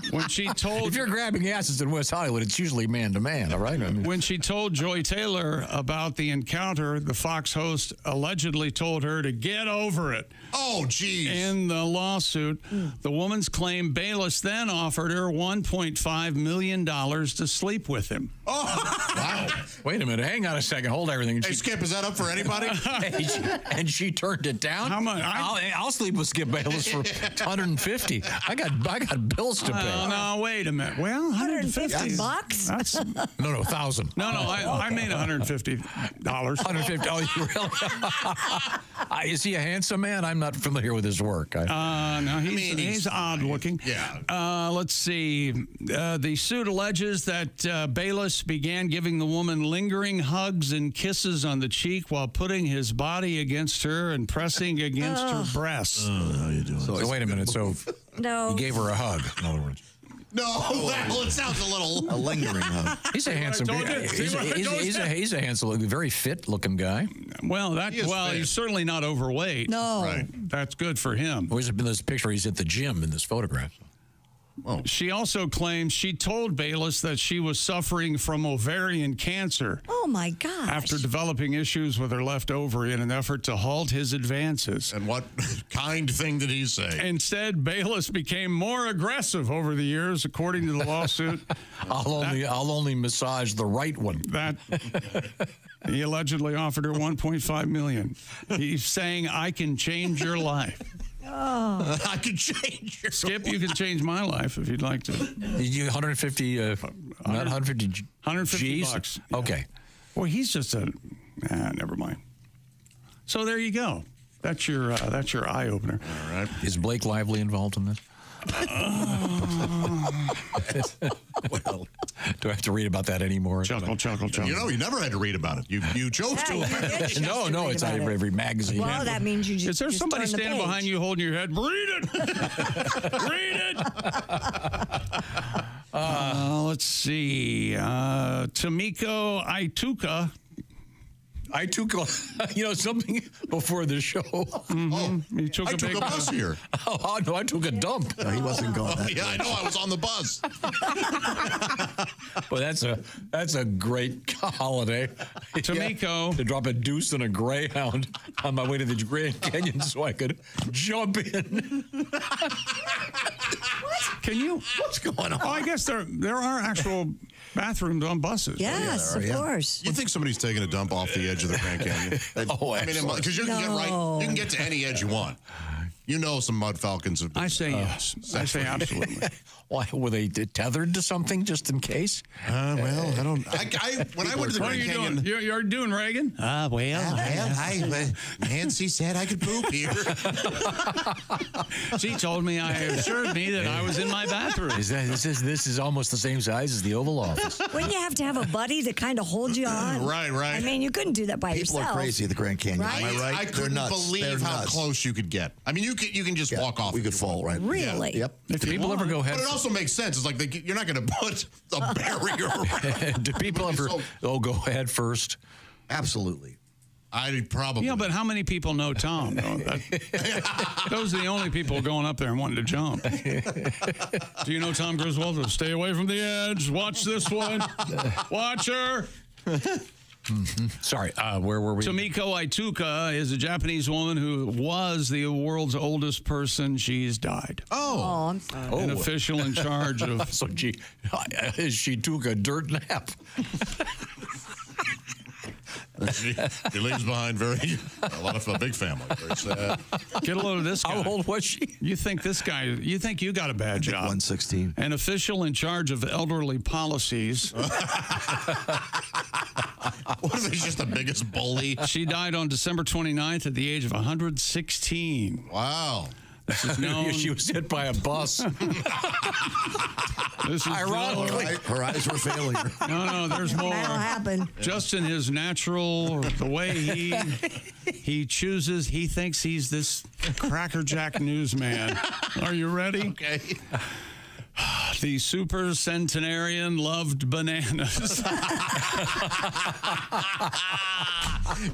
[SPEAKER 1] When she told...
[SPEAKER 2] If you're grabbing asses in West Hollywood, it's usually man-to-man, all right? I mean,
[SPEAKER 1] when she told Joy Taylor about the encounter, the Fox host allegedly told her to get over it.
[SPEAKER 4] Oh, geez.
[SPEAKER 1] In the lawsuit, the woman's claim Bayless then offered her $1.5 million to sleep with him.
[SPEAKER 4] Oh, wow.
[SPEAKER 2] Wait a minute. Hang on a second. Hold everything.
[SPEAKER 4] Hey, Skip, is that up for anybody?
[SPEAKER 2] and she turned it down?
[SPEAKER 1] How much?
[SPEAKER 2] I'll sleep with Skip Bayless for $150. I got bills to pay.
[SPEAKER 1] No, wait a minute. Well, $150
[SPEAKER 3] bucks?
[SPEAKER 1] That's
[SPEAKER 2] No, 1,000.
[SPEAKER 1] No, I made $150.
[SPEAKER 2] $150. Oh, you really? Is he a handsome man? I'm not familiar with his work.
[SPEAKER 1] No, he's odd looking.
[SPEAKER 4] Yeah.
[SPEAKER 1] Let's see. The suit alleges that Bayless began giving the woman lingering hugs and kisses on the cheek while putting his body against her and pressing against her breasts.
[SPEAKER 5] How you doing?
[SPEAKER 2] So wait a minute. So
[SPEAKER 3] No.
[SPEAKER 2] he gave her a hug, in other words.
[SPEAKER 4] No, well, it sounds a little...
[SPEAKER 5] A lingering hug.
[SPEAKER 2] He's a handsome guy. He's a handsome, very fit-looking guy.
[SPEAKER 1] Well, he's certainly not overweight.
[SPEAKER 3] No.
[SPEAKER 4] Right.
[SPEAKER 1] That's good for him.
[SPEAKER 2] Well, in this picture, he's at the gym in this photograph.
[SPEAKER 4] Oh.
[SPEAKER 1] She also claims she told Bayless that she was suffering from ovarian cancer
[SPEAKER 3] Oh, my gosh.
[SPEAKER 1] after developing issues with her left ovary in an effort to halt his advances.
[SPEAKER 4] And what kind thing did he say?
[SPEAKER 1] Instead, Bayless became more aggressive over the years, according to the lawsuit.
[SPEAKER 2] I'll only massage the right one.
[SPEAKER 1] That he allegedly offered her $1.5 million. He's saying, I can change your life.
[SPEAKER 3] Oh.
[SPEAKER 4] I can change your
[SPEAKER 1] Skip, you can change my life if you'd like to.
[SPEAKER 2] You 150, not 150
[SPEAKER 1] $150 bucks. Yeah.
[SPEAKER 2] Okay.
[SPEAKER 1] Well, he's just never mind. So there you go. That's your eye opener.
[SPEAKER 4] All right.
[SPEAKER 2] Is Blake Lively involved in this?
[SPEAKER 5] Well,
[SPEAKER 2] do I have to read about that anymore?
[SPEAKER 1] Chuckle.
[SPEAKER 4] You know, you never had to read about it. You chose to.
[SPEAKER 2] No, it's on every magazine.
[SPEAKER 3] Well, that means you just.
[SPEAKER 1] Is there
[SPEAKER 3] just
[SPEAKER 1] somebody
[SPEAKER 3] turn the
[SPEAKER 1] standing
[SPEAKER 3] page.
[SPEAKER 1] behind you holding your head? Read it. Read it. Let's see. Tomiko Aituka.
[SPEAKER 2] I took, something before the show.
[SPEAKER 1] You took
[SPEAKER 4] I took a bus here.
[SPEAKER 2] Oh, no, I took a dump.
[SPEAKER 5] No, he wasn't going that
[SPEAKER 4] Yeah, I know. I was on the bus.
[SPEAKER 2] Well, that's a great holiday.
[SPEAKER 1] Tamiko.
[SPEAKER 2] To drop a deuce and a Greyhound on my way to the Grand Canyon so I could jump in.
[SPEAKER 1] Can you?
[SPEAKER 5] What's going on?
[SPEAKER 1] Oh, I guess there are actual bathrooms on buses.
[SPEAKER 3] Yes, of course.
[SPEAKER 4] You think somebody's taking a dump off the edge of the Grand Canyon? Because you can get to any edge you want. You know, some mud falcons have been,
[SPEAKER 1] I say yes. I say absolutely.
[SPEAKER 2] Why were they tethered to something just in case?
[SPEAKER 4] Well, I don't. When I went to the
[SPEAKER 1] What are
[SPEAKER 4] Grand
[SPEAKER 1] you
[SPEAKER 4] Canyon,
[SPEAKER 1] doing? You're doing Reagan?
[SPEAKER 4] Nancy said I could poop here.
[SPEAKER 1] She told me, assured me that I was in my bathroom.
[SPEAKER 2] This is almost the same size as the Oval Office.
[SPEAKER 3] Wouldn't you have to have a buddy to kind of hold you on?
[SPEAKER 4] Right.
[SPEAKER 3] I mean, you couldn't do that by
[SPEAKER 5] People
[SPEAKER 3] yourself.
[SPEAKER 5] are crazy at the Grand Canyon.
[SPEAKER 3] Right?
[SPEAKER 5] Am I right?
[SPEAKER 4] I
[SPEAKER 5] They're
[SPEAKER 4] couldn't
[SPEAKER 5] nuts.
[SPEAKER 4] believe
[SPEAKER 5] They're
[SPEAKER 4] how
[SPEAKER 5] nuts.
[SPEAKER 4] close you could get. I mean, you can just walk off.
[SPEAKER 5] We could fall, right?
[SPEAKER 3] Really?
[SPEAKER 5] Yep.
[SPEAKER 2] If people ever go head,
[SPEAKER 4] But it also makes sense. It's like you're not going to put a barrier around.
[SPEAKER 2] do people ever go head first?
[SPEAKER 5] Absolutely.
[SPEAKER 4] I probably.
[SPEAKER 1] Yeah, but how many people know Tom? Those are the only people going up there and wanting to jump. Do you know Tom Griswold? Stay away from the edge. Watch this one. Watch her.
[SPEAKER 2] Sorry, where were we?
[SPEAKER 1] Tomiko Aituka is a Japanese woman who was the world's oldest person. She's died.
[SPEAKER 3] Oh, I'm sorry.
[SPEAKER 1] An official in charge of.
[SPEAKER 2] So she took a dirt nap.
[SPEAKER 4] She leaves behind a big family. Very sad.
[SPEAKER 1] Get a load of this guy.
[SPEAKER 2] How old was she?
[SPEAKER 1] You think this guy, you think you got a bad job.
[SPEAKER 5] 116.
[SPEAKER 1] An official in charge of elderly policies.
[SPEAKER 4] What if he's just the biggest bully?
[SPEAKER 1] She died on December 29th at the age of 116.
[SPEAKER 4] Wow.
[SPEAKER 1] This is known.
[SPEAKER 2] She was hit by a bus.
[SPEAKER 1] This is
[SPEAKER 2] ironically.
[SPEAKER 5] Her eyes were failing her.
[SPEAKER 1] No, there's more.
[SPEAKER 3] That'll happen.
[SPEAKER 1] Just in his natural, the way he chooses, he thinks he's this crackerjack newsman. Are you ready?
[SPEAKER 4] Okay.
[SPEAKER 1] The super centenarian loved bananas.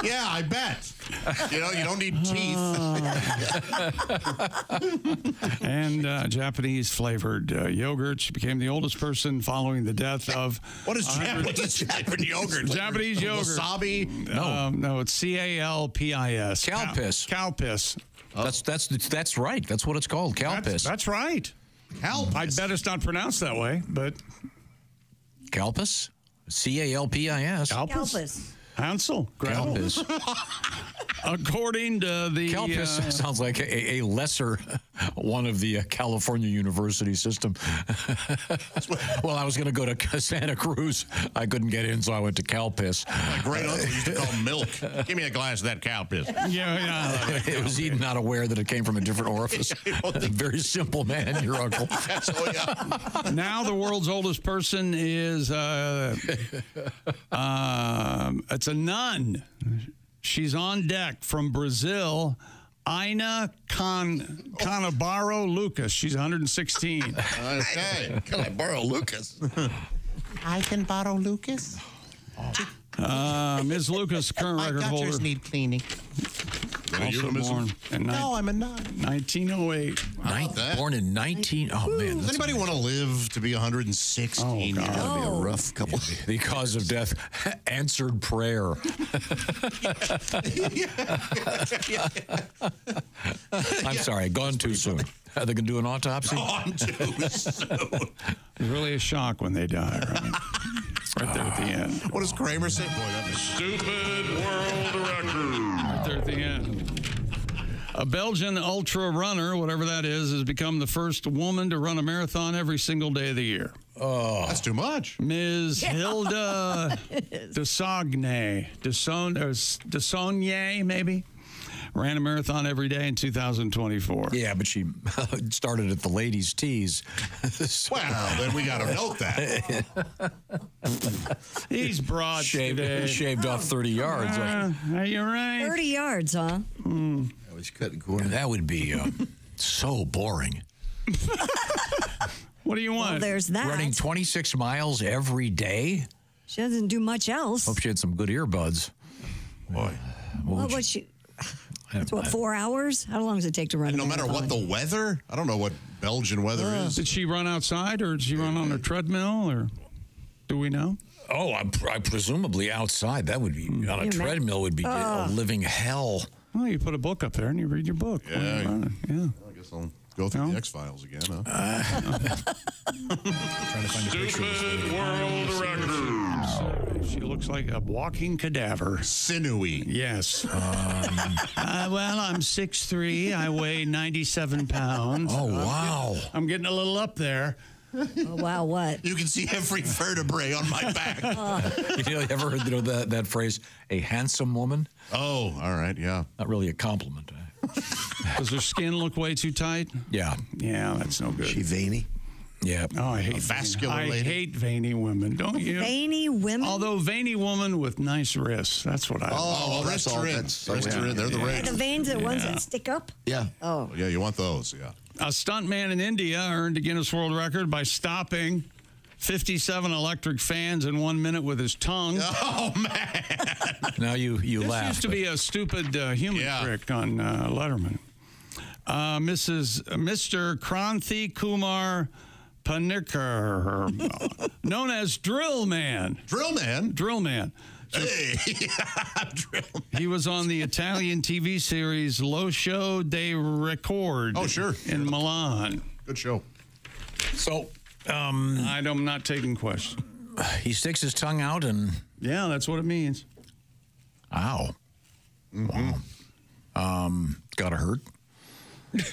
[SPEAKER 4] Yeah, I bet. You don't need teeth.
[SPEAKER 1] And Japanese flavored yogurt. She became the oldest person following the death of.
[SPEAKER 4] What is Japanese yogurt?
[SPEAKER 1] Japanese yogurt.
[SPEAKER 4] Wasabi?
[SPEAKER 1] No, it's CALPIS.
[SPEAKER 2] Cow piss.
[SPEAKER 1] Cow piss.
[SPEAKER 2] That's right. That's what it's called. Cow piss.
[SPEAKER 1] That's right. I bet it's not pronounced that way, but
[SPEAKER 2] Calpis? CALPIS.
[SPEAKER 3] Calpis.
[SPEAKER 1] Hansel.
[SPEAKER 2] Calpis.
[SPEAKER 1] According to the
[SPEAKER 2] Calpis sounds like a lesser one of the California university system. Well, I was going to go to Santa Cruz. I couldn't get in, so I went to Calpis.
[SPEAKER 4] My great uncle used to call milk. Give me a glass of that cow piss.
[SPEAKER 1] Yeah.
[SPEAKER 2] It was Eden not aware that it came from a different orifice. Very simple man, your uncle.
[SPEAKER 1] Now the world's oldest person is it's a nun. She's on deck from Brazil. Ina Canabaro Lucas. She's 116.
[SPEAKER 4] Okay.
[SPEAKER 5] Can I borrow Lucas?
[SPEAKER 7] I can borrow Lucas.
[SPEAKER 1] Ms. Lucas, current record holder.
[SPEAKER 7] My gutters need cleaning.
[SPEAKER 1] Also born in
[SPEAKER 7] No, I'm a nun.
[SPEAKER 1] 1908.
[SPEAKER 2] Born in 19. Oh man!
[SPEAKER 4] Does anybody want to live to be 116 years?
[SPEAKER 5] That'd be a rough couple.
[SPEAKER 2] The cause of death, answered prayer. I'm sorry, gone too soon. Are they going to do an autopsy?
[SPEAKER 4] Gone too soon.
[SPEAKER 1] It's really a shock when they die, right? Right there at the end.
[SPEAKER 4] What does Kramer say? Boy, that was
[SPEAKER 1] Stupid world record. Right there at the end. A Belgian ultra runner, whatever that is, has become the first woman to run a marathon every single day of the year.
[SPEAKER 4] Oh, that's too much.
[SPEAKER 1] Ms. Hilda Desaugnier, maybe, ran a marathon every day in 2024.
[SPEAKER 2] Yeah, but she started at the ladies' tees.
[SPEAKER 4] Well, then we got to note that.
[SPEAKER 1] He's broad today.
[SPEAKER 2] Shaved off 30 yards.
[SPEAKER 1] Are you right?
[SPEAKER 3] 30 yards, huh?
[SPEAKER 5] I was cutting corners.
[SPEAKER 2] That would be so boring.
[SPEAKER 1] What do you want?
[SPEAKER 3] Well, there's that.
[SPEAKER 2] Running 26 miles every day?
[SPEAKER 3] She doesn't do much else.
[SPEAKER 2] Hope she had some good earbuds.
[SPEAKER 4] Boy.
[SPEAKER 3] Well, what's she? That's what, 4 hours? How long does it take to run?
[SPEAKER 4] And no matter what the weather, I don't know what Belgian weather is.
[SPEAKER 1] Did she run outside, or did she run on a treadmill, or do we know?
[SPEAKER 2] Oh, I presumably outside. That would be on a treadmill. Would be a living hell.
[SPEAKER 1] Well, you put a book up there and you read your book.
[SPEAKER 4] Yeah.
[SPEAKER 1] Yeah.
[SPEAKER 4] I guess I'll go through the X-Files again, huh?
[SPEAKER 2] Trying to find a picture of
[SPEAKER 1] Stupid world records. She looks like a walking cadaver.
[SPEAKER 4] Sinewy.
[SPEAKER 1] Yes. Well, I'm 6'3". I weigh 97 pounds.
[SPEAKER 2] Oh, wow.
[SPEAKER 1] I'm getting a little up there.
[SPEAKER 3] Oh, wow, what?
[SPEAKER 4] You can see every vertebrae on my back.
[SPEAKER 2] You ever heard that phrase, a handsome woman?
[SPEAKER 4] Oh, all right, yeah.
[SPEAKER 2] Not really a compliment.
[SPEAKER 1] Does her skin look way too tight?
[SPEAKER 2] Yeah.
[SPEAKER 1] Yeah, that's no good.
[SPEAKER 5] She veiny?
[SPEAKER 2] Yeah.
[SPEAKER 1] Oh, I hate
[SPEAKER 4] vascular
[SPEAKER 1] I
[SPEAKER 4] lady.
[SPEAKER 1] hate veiny women, don't you?
[SPEAKER 3] Veiny women?
[SPEAKER 1] Although veiny woman with nice wrists. That's what I
[SPEAKER 4] wrists are in. Wrists are in. They're the rage.
[SPEAKER 3] The veins are the ones that stick up?
[SPEAKER 5] Yeah.
[SPEAKER 3] Oh.
[SPEAKER 4] Yeah, you want those, yeah.
[SPEAKER 1] A stuntman in India earned a Guinness World Record by stopping 57 electric fans in 1 minute with his tongue.
[SPEAKER 4] Oh, man.
[SPEAKER 2] Now you
[SPEAKER 1] This
[SPEAKER 2] laugh.
[SPEAKER 1] used to be a stupid human trick on Letterman. Mr. Kranthi Kumar Panikar, known as Drill Man.
[SPEAKER 4] Drill Man?
[SPEAKER 1] Drill Man.
[SPEAKER 4] Hey, Drill Man.
[SPEAKER 1] He was on the Italian TV series Lo Show dei Record.
[SPEAKER 4] Oh, sure.
[SPEAKER 1] In Milan.
[SPEAKER 4] Good show.
[SPEAKER 2] So,
[SPEAKER 1] I'm not taking questions.
[SPEAKER 2] He sticks his tongue out and...
[SPEAKER 1] Yeah, that's what it means.
[SPEAKER 2] Ow.
[SPEAKER 4] Mm-hmm.
[SPEAKER 2] Wow. Gotta hurt?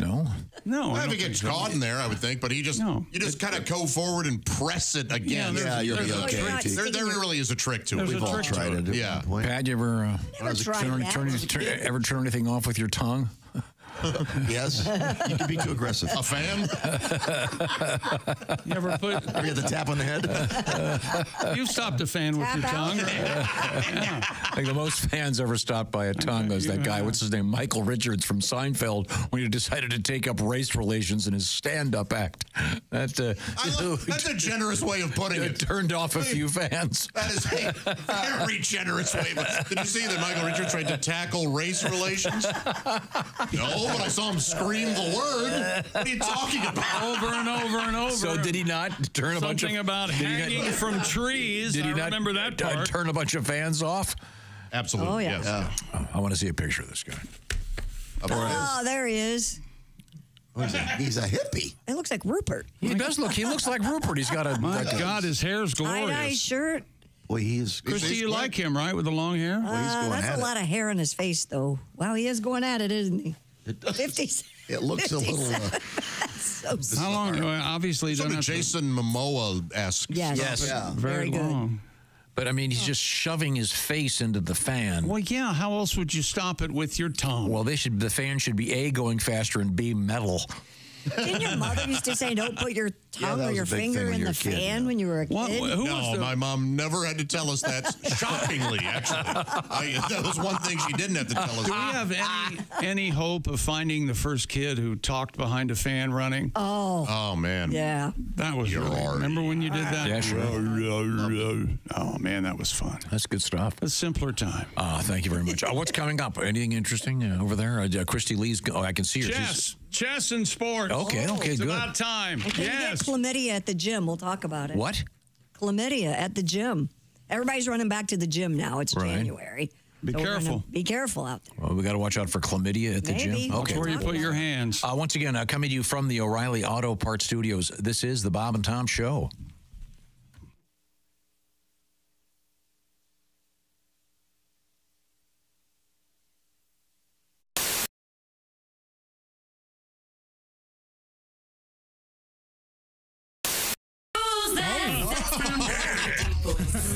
[SPEAKER 2] No?
[SPEAKER 1] No.
[SPEAKER 4] Well, if it gets caught in there, I would think, but you just kind of go forward and press it again.
[SPEAKER 5] Yeah, you'll be okay.
[SPEAKER 4] There really is a trick to it.
[SPEAKER 5] We've all tried it.
[SPEAKER 4] Yeah.
[SPEAKER 2] Pat, you ever,
[SPEAKER 3] tried
[SPEAKER 2] ever turn anything off with your tongue?
[SPEAKER 5] Yes. You can be too aggressive.
[SPEAKER 4] A fan?
[SPEAKER 1] You ever put...
[SPEAKER 5] Ever get the tap on the head?
[SPEAKER 1] You've stopped a fan with your tongue.
[SPEAKER 2] I think the most fans ever stopped by a tongue was that guy, what's his name, Michael Richards from Seinfeld, when he decided to take up race relations in his stand-up act. That's a
[SPEAKER 4] generous way of putting it.
[SPEAKER 2] Turned off a few fans.
[SPEAKER 4] That is a very generous way. Did you see that Michael Richards tried to tackle race relations? No, but I saw him scream the word. What are you talking about?
[SPEAKER 1] Over and over and over.
[SPEAKER 2] So did he not turn a bunch of...
[SPEAKER 1] Something about hanging from trees.
[SPEAKER 2] Did he not
[SPEAKER 1] remember that part.
[SPEAKER 2] Turn a bunch of fans off?
[SPEAKER 4] Absolutely,
[SPEAKER 3] Oh, yeah.
[SPEAKER 4] yes.
[SPEAKER 2] I want to see a picture of this guy.
[SPEAKER 3] Oh, there he is.
[SPEAKER 5] He's a hippie.
[SPEAKER 3] It looks like Rupert.
[SPEAKER 2] He does look. He looks like Rupert. He's got a...
[SPEAKER 1] My God, his hair's glorious.
[SPEAKER 3] Tie-dye shirt.
[SPEAKER 5] Boy, he is...
[SPEAKER 1] Christy, you like him, right, with the long hair?
[SPEAKER 3] That's a lot of hair on his face, though. Wow, he is going at it, isn't he? 50s.
[SPEAKER 5] It looks a little...
[SPEAKER 3] so
[SPEAKER 1] How long? Obviously, he doesn't have
[SPEAKER 4] Jason Momoa-esque.
[SPEAKER 3] Yes.
[SPEAKER 5] Yeah.
[SPEAKER 1] very
[SPEAKER 3] good.
[SPEAKER 1] long.
[SPEAKER 2] But, I mean, he's just shoving his face into the fan.
[SPEAKER 1] Well, yeah. How else would you stop it with your tongue?
[SPEAKER 2] Well, the fan should be A, going faster, and B, metal.
[SPEAKER 3] Didn't your mother used to say, don't put your tongue or your finger in the fan when you were a kid?
[SPEAKER 4] No, my mom never had to tell us that. Shockingly, actually. That was one thing she didn't have to tell us.
[SPEAKER 1] Do we have any hope of finding the first kid who talked behind a fan running?
[SPEAKER 3] Oh,
[SPEAKER 4] man.
[SPEAKER 3] Yeah.
[SPEAKER 1] That was really, remember when you did that?
[SPEAKER 2] Yeah, sure.
[SPEAKER 1] Oh, man, that was fun.
[SPEAKER 2] That's good stuff.
[SPEAKER 1] A simpler time.
[SPEAKER 2] Thank you very much. What's coming up? Anything interesting over there? Christy Lee's... Oh, I can see her.
[SPEAKER 1] Chess and sports.
[SPEAKER 2] Okay,
[SPEAKER 1] it's
[SPEAKER 2] good.
[SPEAKER 1] about time.
[SPEAKER 3] And can you get chlamydia at the gym? We'll talk about it.
[SPEAKER 2] What?
[SPEAKER 3] Chlamydia at the gym. Everybody's running back to the gym now. It's January.
[SPEAKER 1] Be careful.
[SPEAKER 3] Be careful out there.
[SPEAKER 2] Well, we got to watch out for chlamydia at the
[SPEAKER 3] Maybe.
[SPEAKER 2] gym. Okay.
[SPEAKER 1] That's where you put your hands.
[SPEAKER 2] Once again, coming to you from the O'Reilly Auto Parts Studios, this is the Bob and Tom Show.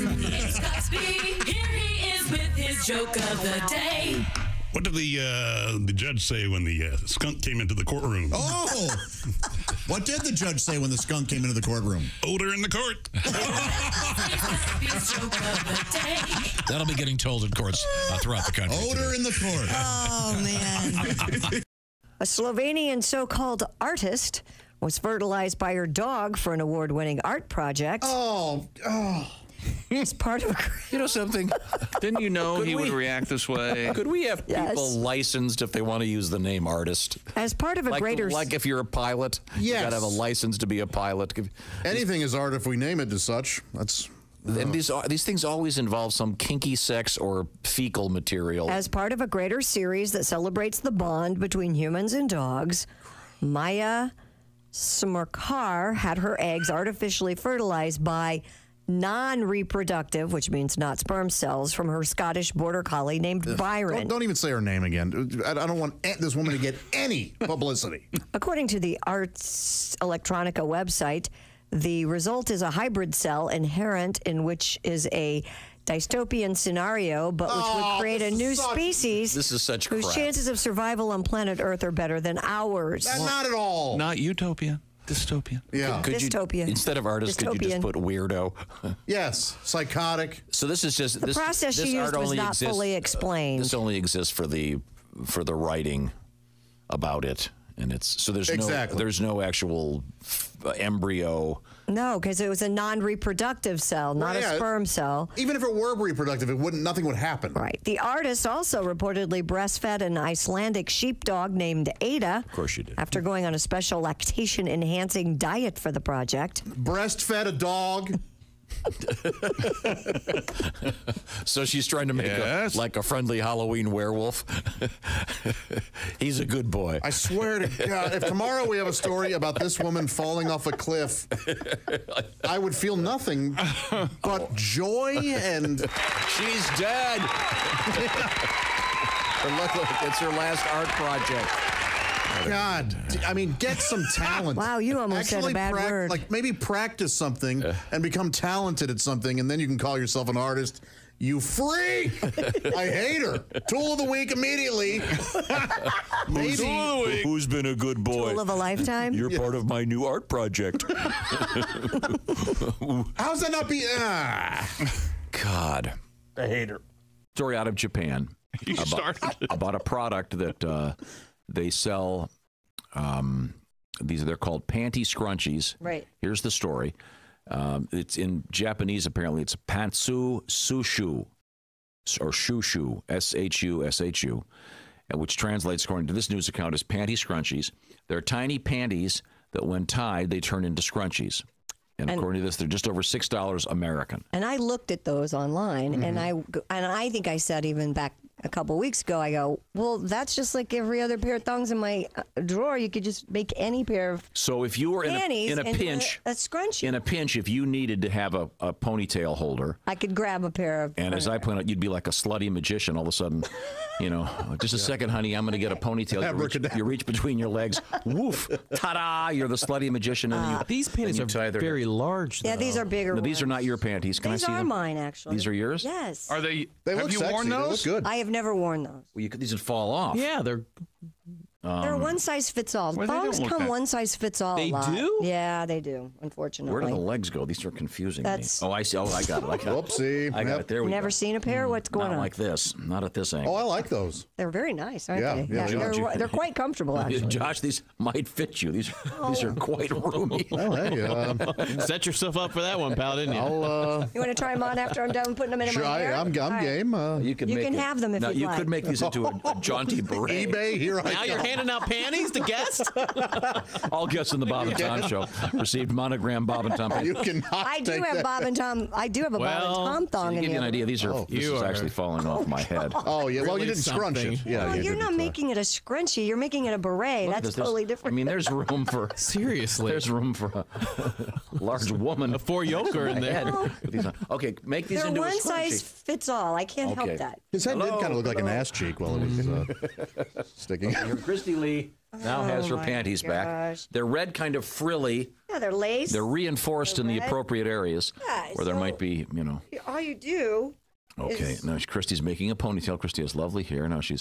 [SPEAKER 10] It's Scott Speed. Here he is with his joke of the day.
[SPEAKER 12] What did the judge say when the skunk came into the courtroom?
[SPEAKER 4] Oh! What did the judge say when the skunk came into the courtroom?
[SPEAKER 12] Odor in the court.
[SPEAKER 2] That'll be getting told in courts throughout the country.
[SPEAKER 4] Odor in the court.
[SPEAKER 3] Oh, man. A Slovenian so-called artist was fertilized by her dog for an award-winning art project. As part of
[SPEAKER 2] You know something?
[SPEAKER 21] Didn't you know
[SPEAKER 2] Could
[SPEAKER 21] he would
[SPEAKER 2] we-
[SPEAKER 21] react this way?
[SPEAKER 2] Could we have
[SPEAKER 3] Yes.
[SPEAKER 2] people licensed if they want to use the name artist?
[SPEAKER 3] As part of a
[SPEAKER 2] like,
[SPEAKER 3] greater...
[SPEAKER 2] Like if you're a pilot, you
[SPEAKER 8] Yes.
[SPEAKER 2] got to have a license to be a pilot.
[SPEAKER 8] Anything is art if we name it as such. That's.
[SPEAKER 2] And these things always involve some kinky sex or fecal material.
[SPEAKER 3] As part of a greater series that celebrates the bond between humans and dogs, Maya Smarkar had her eggs artificially fertilized by non-reproductive, which means not sperm cells, from her Scottish border collie named Byron.
[SPEAKER 8] Don't even say her name again. I don't want this woman to get any publicity.
[SPEAKER 3] According to the Arts Electronica website, the result is a hybrid cell inherent in which is a dystopian scenario, but which would create a new species
[SPEAKER 2] This is such
[SPEAKER 3] whose
[SPEAKER 2] crap.
[SPEAKER 3] chances of survival on planet Earth are better than ours.
[SPEAKER 8] Not at all.
[SPEAKER 1] Not utopia. Dystopian.
[SPEAKER 8] Yeah.
[SPEAKER 2] Could you,
[SPEAKER 3] Dystopian.
[SPEAKER 2] instead of artist, could you just
[SPEAKER 3] Dystopian.
[SPEAKER 2] put weirdo?
[SPEAKER 8] Yes. Psychotic.
[SPEAKER 2] So this is just
[SPEAKER 3] The process
[SPEAKER 2] this
[SPEAKER 3] she
[SPEAKER 2] art
[SPEAKER 3] used was
[SPEAKER 2] only
[SPEAKER 3] not
[SPEAKER 2] exists,
[SPEAKER 3] fully explained.
[SPEAKER 2] This only exists for the writing about it, and it's so there's no actual embryo.
[SPEAKER 3] No, because it was a non-reproductive cell, not
[SPEAKER 8] Well, yeah.
[SPEAKER 3] a sperm cell.
[SPEAKER 8] Even if it were reproductive, nothing would happen.
[SPEAKER 3] Right. The artist also reportedly breastfed an Icelandic sheepdog named Ada.
[SPEAKER 2] Of course you did.
[SPEAKER 3] After going on a special lactation-enhancing diet for the project.
[SPEAKER 8] Breastfed a dog.
[SPEAKER 2] So she's trying to make like a friendly Halloween werewolf. He's a good boy.
[SPEAKER 8] I swear to God, if tomorrow we have a story about this woman falling off a cliff, I would feel nothing but joy and...
[SPEAKER 2] She's dead. It's her last art project.
[SPEAKER 8] God, I mean, get some talent.
[SPEAKER 3] Wow, you almost said a bad word.
[SPEAKER 8] Like maybe practice something and become talented at something, and then you can call yourself an artist. You freak! I hate her. Tool of the week immedially. Maybe.
[SPEAKER 2] Who's been a good boy?
[SPEAKER 3] Tool of a lifetime?
[SPEAKER 2] You're part of my new art project.
[SPEAKER 8] How's that not be?
[SPEAKER 2] God,
[SPEAKER 8] I hate her.
[SPEAKER 2] Story out of Japan.
[SPEAKER 1] You started.
[SPEAKER 2] About a product that they sell. They're called panty scrunchies.
[SPEAKER 3] Right.
[SPEAKER 2] Here's the story. It's in Japanese. Apparently, it's pantsu sushu, or shushu, shushu, which translates, according to this news account, as panty scrunchies. They're tiny panties that, when tied, they turn into scrunchies. And according to this, they're just over $6 American.
[SPEAKER 3] And I looked at those online, and I think I said even back a couple weeks ago, I go, well, that's just like every other pair of thongs in my drawer. You could just make any pair of
[SPEAKER 2] So if you were
[SPEAKER 3] panties
[SPEAKER 2] in a
[SPEAKER 3] into
[SPEAKER 2] pinch,
[SPEAKER 3] a scrunchie.
[SPEAKER 2] in a pinch, if you needed to have a ponytail holder,
[SPEAKER 3] I could grab a pair of.
[SPEAKER 2] and as I point out, you'd be like a slutty magician all of a sudden. You know, just a second, honey, I'm going to get a ponytail. You reach between your legs. Woof. Ta-da! You're the slutty magician. And
[SPEAKER 13] These panties are very large.
[SPEAKER 3] Yeah, these are bigger.
[SPEAKER 2] No, these are
[SPEAKER 3] ones.
[SPEAKER 2] not your panties. Can
[SPEAKER 3] These
[SPEAKER 2] I see
[SPEAKER 3] are
[SPEAKER 2] them?
[SPEAKER 3] mine, actually.
[SPEAKER 2] These are yours?
[SPEAKER 3] Yes.
[SPEAKER 1] Are they?
[SPEAKER 8] They
[SPEAKER 1] have
[SPEAKER 8] look
[SPEAKER 1] you
[SPEAKER 8] sexy.
[SPEAKER 1] worn
[SPEAKER 8] They
[SPEAKER 1] those?
[SPEAKER 8] look good.
[SPEAKER 3] I have never worn those.
[SPEAKER 2] Well, these would fall off.
[SPEAKER 13] Yeah, they're
[SPEAKER 3] They're one size fits all.
[SPEAKER 1] Well, they don't
[SPEAKER 3] Thongs
[SPEAKER 1] look
[SPEAKER 3] come
[SPEAKER 1] that-
[SPEAKER 3] one size fits all.
[SPEAKER 13] They
[SPEAKER 3] a lot.
[SPEAKER 13] do?
[SPEAKER 3] Yeah, they do. Unfortunately.
[SPEAKER 2] Where do the legs go? These are confusing
[SPEAKER 3] That's-
[SPEAKER 2] me. Oh, I see. Oh, I got it.
[SPEAKER 8] Whoopsie.
[SPEAKER 2] I got
[SPEAKER 8] Yep.
[SPEAKER 2] it. There we
[SPEAKER 3] Never
[SPEAKER 2] go.
[SPEAKER 3] seen a pair? What's going
[SPEAKER 2] Not
[SPEAKER 3] on?
[SPEAKER 2] like this. Not at this angle.
[SPEAKER 8] Oh, I like those.
[SPEAKER 3] They're very nice, aren't
[SPEAKER 8] Yeah,
[SPEAKER 3] they?
[SPEAKER 8] yeah,
[SPEAKER 3] they're quite comfortable, actually.
[SPEAKER 2] Josh, these might fit you. These are quite roomy.
[SPEAKER 8] Oh, hey,
[SPEAKER 13] set yourself up for that one, pal, didn't you?
[SPEAKER 3] You want to try them on after I'm done putting them in
[SPEAKER 8] Sure,
[SPEAKER 3] my hair?
[SPEAKER 8] I'm
[SPEAKER 3] All right.
[SPEAKER 8] game.
[SPEAKER 2] You can
[SPEAKER 3] You can have them if
[SPEAKER 2] no,
[SPEAKER 3] you'd
[SPEAKER 2] you
[SPEAKER 3] like.
[SPEAKER 2] could make these into a jaunty beret.
[SPEAKER 8] eBay, here I
[SPEAKER 13] Now you're
[SPEAKER 8] come.
[SPEAKER 13] handing out panties to guests?
[SPEAKER 2] All guests in the Bob and Tom show received monogram Bob and Tom.
[SPEAKER 8] You cannot
[SPEAKER 3] I do
[SPEAKER 8] take
[SPEAKER 3] have
[SPEAKER 8] that.
[SPEAKER 3] Bob and Tom. I do have a Bob and Tom thong
[SPEAKER 2] To
[SPEAKER 3] in
[SPEAKER 2] give you an
[SPEAKER 3] the
[SPEAKER 2] idea, these are this is actually falling off my head.
[SPEAKER 8] Oh, yeah. Well, you
[SPEAKER 13] Really
[SPEAKER 8] didn't scrunch it.
[SPEAKER 13] something.
[SPEAKER 8] Yeah,
[SPEAKER 3] Well,
[SPEAKER 8] you
[SPEAKER 3] you're
[SPEAKER 8] didn't,
[SPEAKER 3] not making it a scrunchie. You're making it a beret.
[SPEAKER 2] Look at
[SPEAKER 3] That's
[SPEAKER 2] this.
[SPEAKER 3] totally different.
[SPEAKER 2] I mean, there's room for
[SPEAKER 13] Seriously.
[SPEAKER 2] There's room for a large woman.
[SPEAKER 13] A four-yoker in there.
[SPEAKER 2] With these on. Okay, make these
[SPEAKER 3] They're
[SPEAKER 2] into a
[SPEAKER 3] one size
[SPEAKER 2] scrunchie.
[SPEAKER 3] fits all. I can't
[SPEAKER 2] Okay.
[SPEAKER 3] help that.
[SPEAKER 8] His head did kind of look like an ass cheek while it was sticking.
[SPEAKER 2] Here, Christy Lee now has her
[SPEAKER 3] my
[SPEAKER 2] panties back.
[SPEAKER 3] gosh.
[SPEAKER 2] They're red, kind of frilly.
[SPEAKER 3] Yeah, they're lace.
[SPEAKER 2] They're reinforced in the
[SPEAKER 3] red.
[SPEAKER 2] appropriate areas
[SPEAKER 3] Yeah,
[SPEAKER 2] where there
[SPEAKER 3] so-
[SPEAKER 2] might be, you know.
[SPEAKER 3] All you do.
[SPEAKER 2] Okay,
[SPEAKER 3] is-
[SPEAKER 2] now Christy's making a ponytail. Christy has lovely hair. Now you're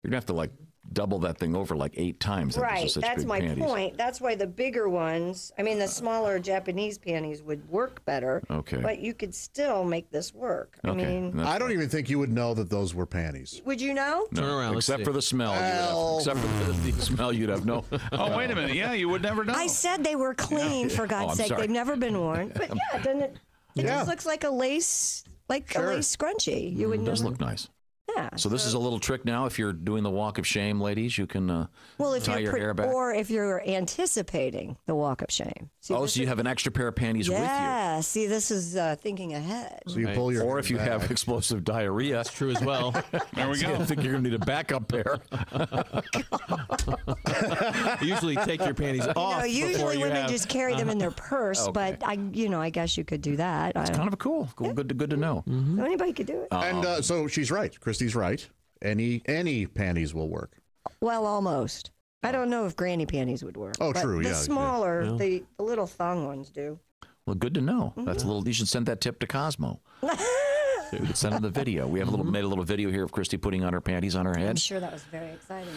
[SPEAKER 2] gonna have to like double that thing over like 8 times. These are
[SPEAKER 3] Right,
[SPEAKER 2] such
[SPEAKER 3] that's
[SPEAKER 2] big
[SPEAKER 3] my
[SPEAKER 2] panties.
[SPEAKER 3] point. That's why the bigger ones, I mean, the smaller Japanese panties would work better.
[SPEAKER 2] Okay.
[SPEAKER 3] But you could still make this work. I
[SPEAKER 2] Okay,
[SPEAKER 3] mean,
[SPEAKER 2] that's
[SPEAKER 8] I don't even think you would know that those were panties.
[SPEAKER 3] would you know?
[SPEAKER 2] No,
[SPEAKER 13] Turn around, let's
[SPEAKER 2] except
[SPEAKER 13] see.
[SPEAKER 2] for the smell. Except for the smell, you'd have no.
[SPEAKER 1] Oh, wait a minute. Yeah, you would never know.
[SPEAKER 3] I said they were clean, for
[SPEAKER 2] Oh,
[SPEAKER 3] God's
[SPEAKER 2] I'm
[SPEAKER 3] sake.
[SPEAKER 2] sorry.
[SPEAKER 3] They've never been worn. But yeah, doesn't it? It just looks like a lace, a lace scrunchie. You would
[SPEAKER 2] It does look nice.
[SPEAKER 3] Yeah.
[SPEAKER 2] So this is a little trick now. If you're doing the walk of shame, ladies, you can
[SPEAKER 3] if
[SPEAKER 2] tie your hair back.
[SPEAKER 3] or if you're anticipating the walk of shame. See,
[SPEAKER 2] So you have an extra pair of panties with you.
[SPEAKER 3] Yeah. See, this is thinking ahead.
[SPEAKER 2] So you pull your. Or if you have explosive diarrhea. That's
[SPEAKER 13] true as well.
[SPEAKER 2] There we go. I think you're going to need a backup pair.
[SPEAKER 13] Usually take your panties off.
[SPEAKER 3] Usually women just carry them in their purse, but I guess you could do that.
[SPEAKER 2] It's kind of cool. Good to know.
[SPEAKER 3] So anybody could do it.
[SPEAKER 8] And so she's right. Christy's right. Any panties will work.
[SPEAKER 3] Well, almost. I don't know if granny panties would work.
[SPEAKER 8] Oh,
[SPEAKER 3] but
[SPEAKER 8] true.
[SPEAKER 3] The
[SPEAKER 8] Yeah.
[SPEAKER 3] smaller,
[SPEAKER 2] Yeah.
[SPEAKER 3] the little thong ones do.
[SPEAKER 2] Well, good to know. That's a little. You should send that tip to Cosmo. You could send him the video. We have made a little video here of Christy putting on her panties on her head.
[SPEAKER 3] I'm sure that was very exciting.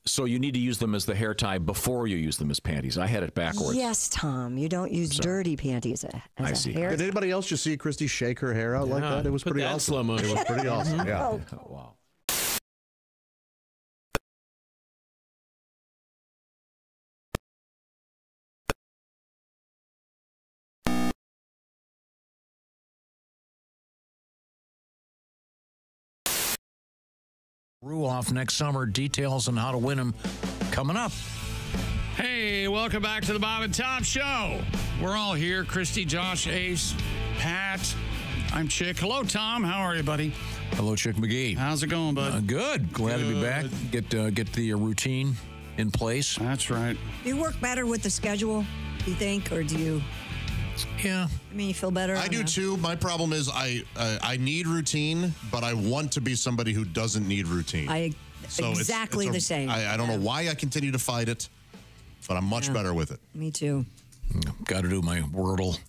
[SPEAKER 2] So you need to use them as the hair tie before you use them as panties. I had it backwards.
[SPEAKER 3] Yes, Tom. You don't use dirty panties as a hair.
[SPEAKER 8] Did anybody else just see Christy shake her hair out like that? It was pretty awesome.
[SPEAKER 13] Slow motion.
[SPEAKER 8] It was pretty awesome. Yeah.
[SPEAKER 3] Oh.
[SPEAKER 2] Wow. Off next summer. Details on how to win them coming up.
[SPEAKER 1] Hey, welcome back to the Bob and Tom Show. We're all here. Christy, Josh, Ace, Pat. I'm Chick. Hello, Tom. How are you, buddy?
[SPEAKER 2] Hello, Chick McGee.
[SPEAKER 1] How's it going, bud?
[SPEAKER 2] Good. Glad to be back. Get the routine in place.
[SPEAKER 1] That's right.
[SPEAKER 3] Do you work better with the schedule, do you think, or do you?
[SPEAKER 2] Yeah.
[SPEAKER 3] I mean, you feel better?
[SPEAKER 4] I do too. My problem is I need routine, but I want to be somebody who doesn't need routine.
[SPEAKER 3] Exactly the same.
[SPEAKER 4] I don't know why I continue to fight it, but I'm much better with it.
[SPEAKER 3] Me too.
[SPEAKER 2] Got to do my Wordle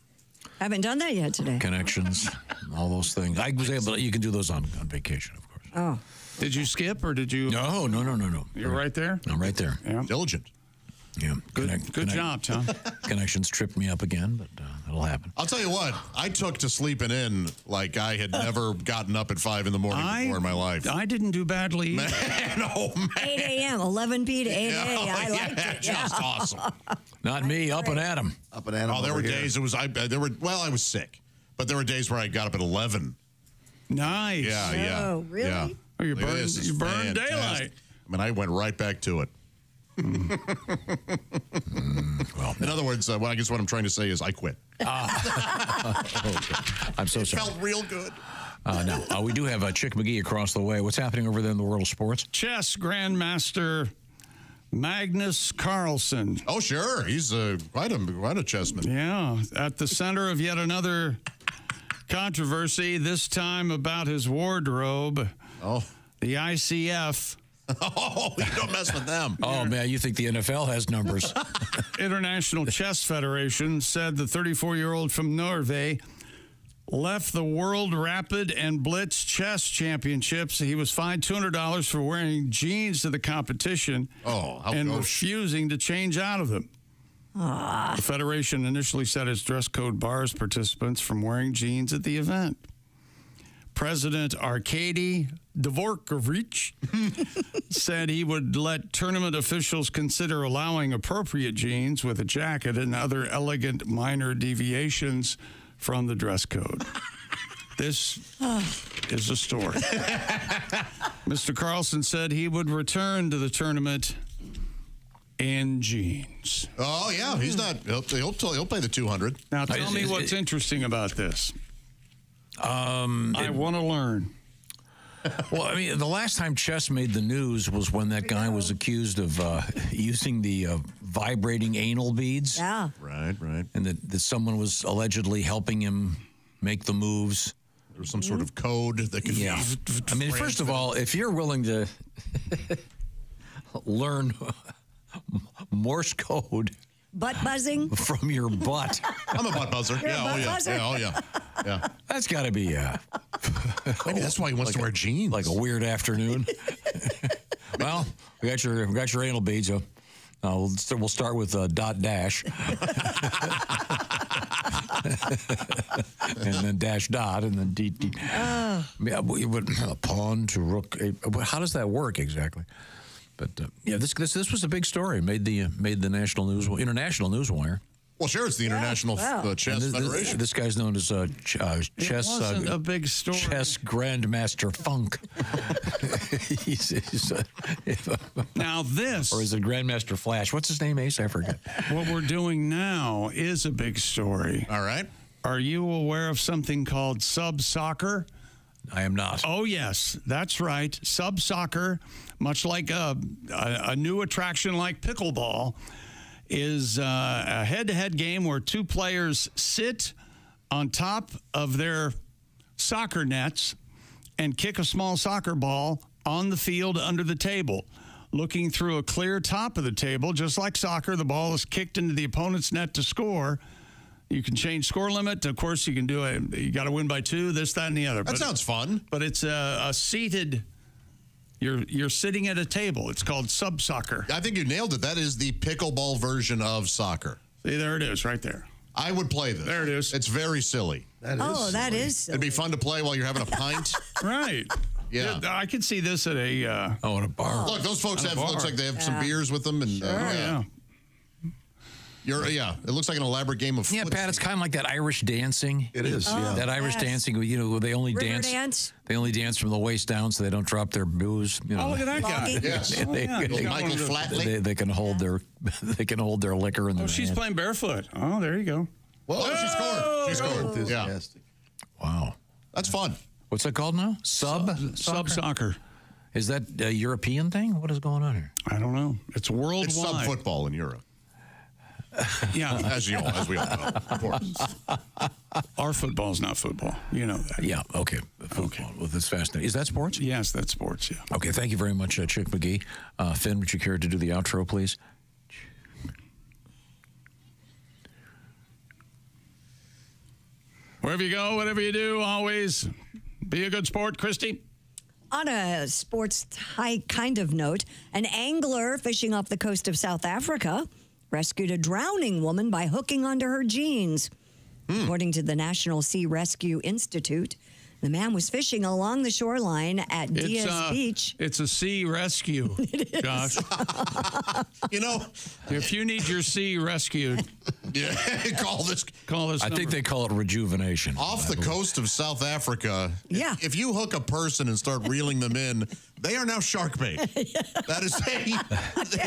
[SPEAKER 3] Haven't done that yet today.
[SPEAKER 2] connections, all those things. I was able to, you can do those on vacation, of course.
[SPEAKER 3] Oh.
[SPEAKER 1] Did you skip or did you?
[SPEAKER 2] No.
[SPEAKER 1] You're right there?
[SPEAKER 2] I'm right there.
[SPEAKER 1] Yeah.
[SPEAKER 4] Diligent.
[SPEAKER 2] Yeah.
[SPEAKER 1] Good job, Tom.
[SPEAKER 2] Connections tripped me up again, but it'll happen.
[SPEAKER 4] I'll tell you what, I took to sleeping in like I had never gotten up at 5 in the morning before in my life.
[SPEAKER 1] I didn't do badly.
[SPEAKER 4] Man, oh, man.
[SPEAKER 3] 8 a.m., 11 p. to 8 a. I liked it.
[SPEAKER 4] Just awesome.
[SPEAKER 2] Not me, up and at 'em.
[SPEAKER 5] Up and at 'em.
[SPEAKER 4] Oh, there
[SPEAKER 5] over
[SPEAKER 4] were
[SPEAKER 5] here.
[SPEAKER 4] days I was sick, but there were days where I got up at 11.
[SPEAKER 1] Nice.
[SPEAKER 4] Yeah.
[SPEAKER 3] Oh, really?
[SPEAKER 4] Yeah.
[SPEAKER 1] Oh, you
[SPEAKER 4] Look at
[SPEAKER 1] burned,
[SPEAKER 4] this. It's
[SPEAKER 1] you burned
[SPEAKER 4] fantastic.
[SPEAKER 1] daylight.
[SPEAKER 4] I mean, I went right back to it.
[SPEAKER 2] Well,
[SPEAKER 4] in other words, I guess what I'm trying to say is I quit.
[SPEAKER 2] Okay. I'm so
[SPEAKER 4] It
[SPEAKER 2] sorry.
[SPEAKER 4] felt real good.
[SPEAKER 2] No, we do have Chick McGee across the way. What's happening over there in the world of sports?
[SPEAKER 1] Chess Grandmaster Magnus Carlsen.
[SPEAKER 4] Oh, sure. He's quite a chessman.
[SPEAKER 1] Yeah, at the center of yet another controversy, this time about his wardrobe.
[SPEAKER 4] Oh.
[SPEAKER 1] The ICF.
[SPEAKER 4] Oh, you don't mess with them.
[SPEAKER 2] Oh, man, you think the NFL has numbers.
[SPEAKER 1] International Chess Federation said the 34-year-old from Norway left the World Rapid and Blitz Chess Championships. He was fined $200 for wearing jeans to the competition and refusing to change out of them. The Federation initially said its dress code bars participants from wearing jeans at the event. President Arkady Dvorkovich said he would let tournament officials consider allowing appropriate jeans with a jacket and other elegant minor deviations from the dress code. This is the story. Mr. Carlson said he would return to the tournament in jeans.
[SPEAKER 4] Oh, yeah. He's not. He'll pay the $200.
[SPEAKER 1] Now, tell me what's interesting about this. I want to learn.
[SPEAKER 2] Well, I mean, the last time chess made the news was when that guy was accused of using the vibrating anal beads.
[SPEAKER 3] Yeah.
[SPEAKER 4] Right.
[SPEAKER 2] And that someone was allegedly helping him make the moves.
[SPEAKER 4] There was some sort of code that could
[SPEAKER 2] I mean, first of all, if you're willing to learn Morse code
[SPEAKER 3] Butt buzzing?
[SPEAKER 2] from your butt.
[SPEAKER 4] I'm a butt buzzer.
[SPEAKER 3] You're a butt buzzer?
[SPEAKER 4] Yeah.
[SPEAKER 2] That's got to be
[SPEAKER 4] Maybe that's why he wants to wear jeans.
[SPEAKER 2] like a weird afternoon. Well, we got your anal beads. We'll start with dot dash, and then dash dot, and then d. Yeah, a pawn to rook. How does that work exactly? But yeah, this was a big story. Made the national news, international newswire.
[SPEAKER 4] Well, sure, it's the International Chess Federation.
[SPEAKER 2] This guy's known as chess.
[SPEAKER 1] It wasn't a big story.
[SPEAKER 2] Chess Grandmaster Funk.
[SPEAKER 1] Now this,
[SPEAKER 2] or is it Grandmaster Flash? What's his name, Ace? I forget.
[SPEAKER 1] What we're doing now is a big story.
[SPEAKER 4] All right.
[SPEAKER 1] Are you aware of something called sub soccer?
[SPEAKER 2] I am not.
[SPEAKER 1] Oh, yes, that's right. Sub soccer, much like a new attraction like pickleball, is a head-to-head game where two players sit on top of their soccer nets and kick a small soccer ball on the field under the table. Looking through a clear top of the table, just like soccer, the ball is kicked into the opponent's net to score. You can change score limit. Of course, you can do it. You got to win by 2, this, that, and the other.
[SPEAKER 4] That sounds fun.
[SPEAKER 1] But it's a seated... You're sitting at a table. It's called sub soccer.
[SPEAKER 4] I think you nailed it. That is the pickleball version of soccer.
[SPEAKER 1] See, there it is, right there.
[SPEAKER 4] I would play this.
[SPEAKER 1] There it is.
[SPEAKER 4] It's very silly.
[SPEAKER 3] That is silly.
[SPEAKER 4] It'd be fun to play while you're having a pint.
[SPEAKER 1] Right.
[SPEAKER 4] Yeah.
[SPEAKER 1] I could see this at a...
[SPEAKER 2] at a bar.
[SPEAKER 4] Look, those folks looks like they have some beers with them. And
[SPEAKER 1] yeah.
[SPEAKER 4] It looks like an elaborate game of footsie.
[SPEAKER 2] Yeah, Pat, it's kind of like that Irish dancing.
[SPEAKER 5] It is, yeah.
[SPEAKER 2] That Irish dancing, where they only
[SPEAKER 3] River dance?
[SPEAKER 2] They only dance from the waist down so they don't drop their booze.
[SPEAKER 1] Oh, look at that guy.
[SPEAKER 4] Yes.
[SPEAKER 2] Michael
[SPEAKER 4] Flatley.
[SPEAKER 2] They can hold their liquor in their
[SPEAKER 1] she's
[SPEAKER 2] hand.
[SPEAKER 1] playing barefoot. Oh, there you go.
[SPEAKER 4] Whoa, she scored. She scored.
[SPEAKER 5] Enthusiastic.
[SPEAKER 2] Wow.
[SPEAKER 4] That's fun.
[SPEAKER 2] What's that called now? Sub
[SPEAKER 1] soccer.
[SPEAKER 2] Is that a European thing? What is going on here?
[SPEAKER 1] I don't know. It's worldwide.
[SPEAKER 4] It's sub football in Europe.
[SPEAKER 1] Yeah.
[SPEAKER 4] as we all know, of course.
[SPEAKER 1] Our football's not football. You know that.
[SPEAKER 2] Yeah, okay. Football. Well, that's fascinating. Is that sports?
[SPEAKER 1] Yes, that's sports, yeah.
[SPEAKER 2] Okay, thank you very much, Chick McGee. Finn, would you care to do the outro, please?
[SPEAKER 1] Wherever you go, whatever you do, always be a good sport, Christy.
[SPEAKER 3] On a sports kind of note, an angler fishing off the coast of South Africa rescued a drowning woman by hooking onto her jeans. According to the National Sea Rescue Institute, the man was fishing along the shoreline at Diaz Beach.
[SPEAKER 1] It's a sea rescue, Josh. If you need your sea rescued,
[SPEAKER 4] call this.
[SPEAKER 2] I think they call it rejuvenation.
[SPEAKER 4] Off the coast of South Africa, if you hook a person and start reeling them in, they are now shark bait. That is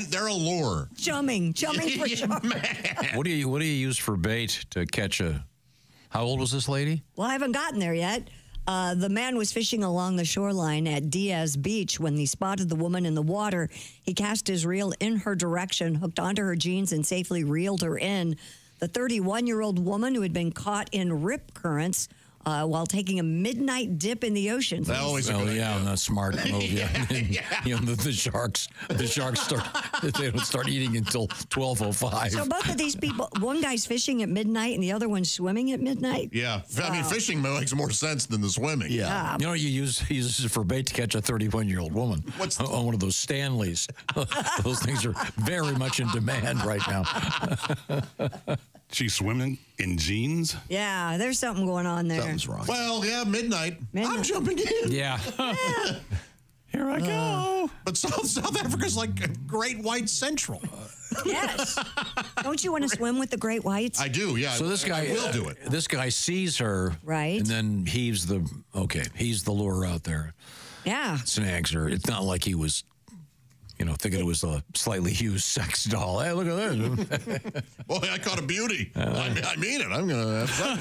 [SPEAKER 4] they're a lure.
[SPEAKER 3] Chumming for shark.
[SPEAKER 2] What do you use for bait to catch a? How old was this lady?
[SPEAKER 3] Well, I haven't gotten there yet. The man was fishing along the shoreline at Diaz Beach when he spotted the woman in the water. He cast his reel in her direction, hooked onto her jeans, and safely reeled her in. The 31-year-old woman who had been caught in rip currents while taking a midnight dip in the ocean.
[SPEAKER 4] That always a good idea.
[SPEAKER 2] That's smart move. The sharks they don't start eating until 12:05.
[SPEAKER 3] So both of these people, one guy's fishing at midnight and the other one's swimming at midnight.
[SPEAKER 4] Yeah, I mean, fishing makes more sense than the swimming.
[SPEAKER 2] Yeah. You know, he uses it for bait to catch a 31-year-old woman on one of those Stanleys. Those things are very much in demand right now.
[SPEAKER 12] She's swimming in jeans?
[SPEAKER 3] Yeah, there's something going on there.
[SPEAKER 5] Something's wrong.
[SPEAKER 4] Well, yeah, midnight. I'm jumping in.
[SPEAKER 2] Yeah.
[SPEAKER 1] Here I go.
[SPEAKER 4] But South Africa's like a great white central.
[SPEAKER 3] Yes. Don't you want to swim with the great whites?
[SPEAKER 4] I do, yeah.
[SPEAKER 2] So this guy
[SPEAKER 4] I will do it.
[SPEAKER 2] This guy sees her.
[SPEAKER 3] Right.
[SPEAKER 2] And then heaves the lure out there.
[SPEAKER 3] Yeah.
[SPEAKER 2] Snags her. It's not like he was thinking it was a slightly used sex doll. Hey, look at this.
[SPEAKER 4] Boy, I caught a beauty. I mean it. I'm going to have fun.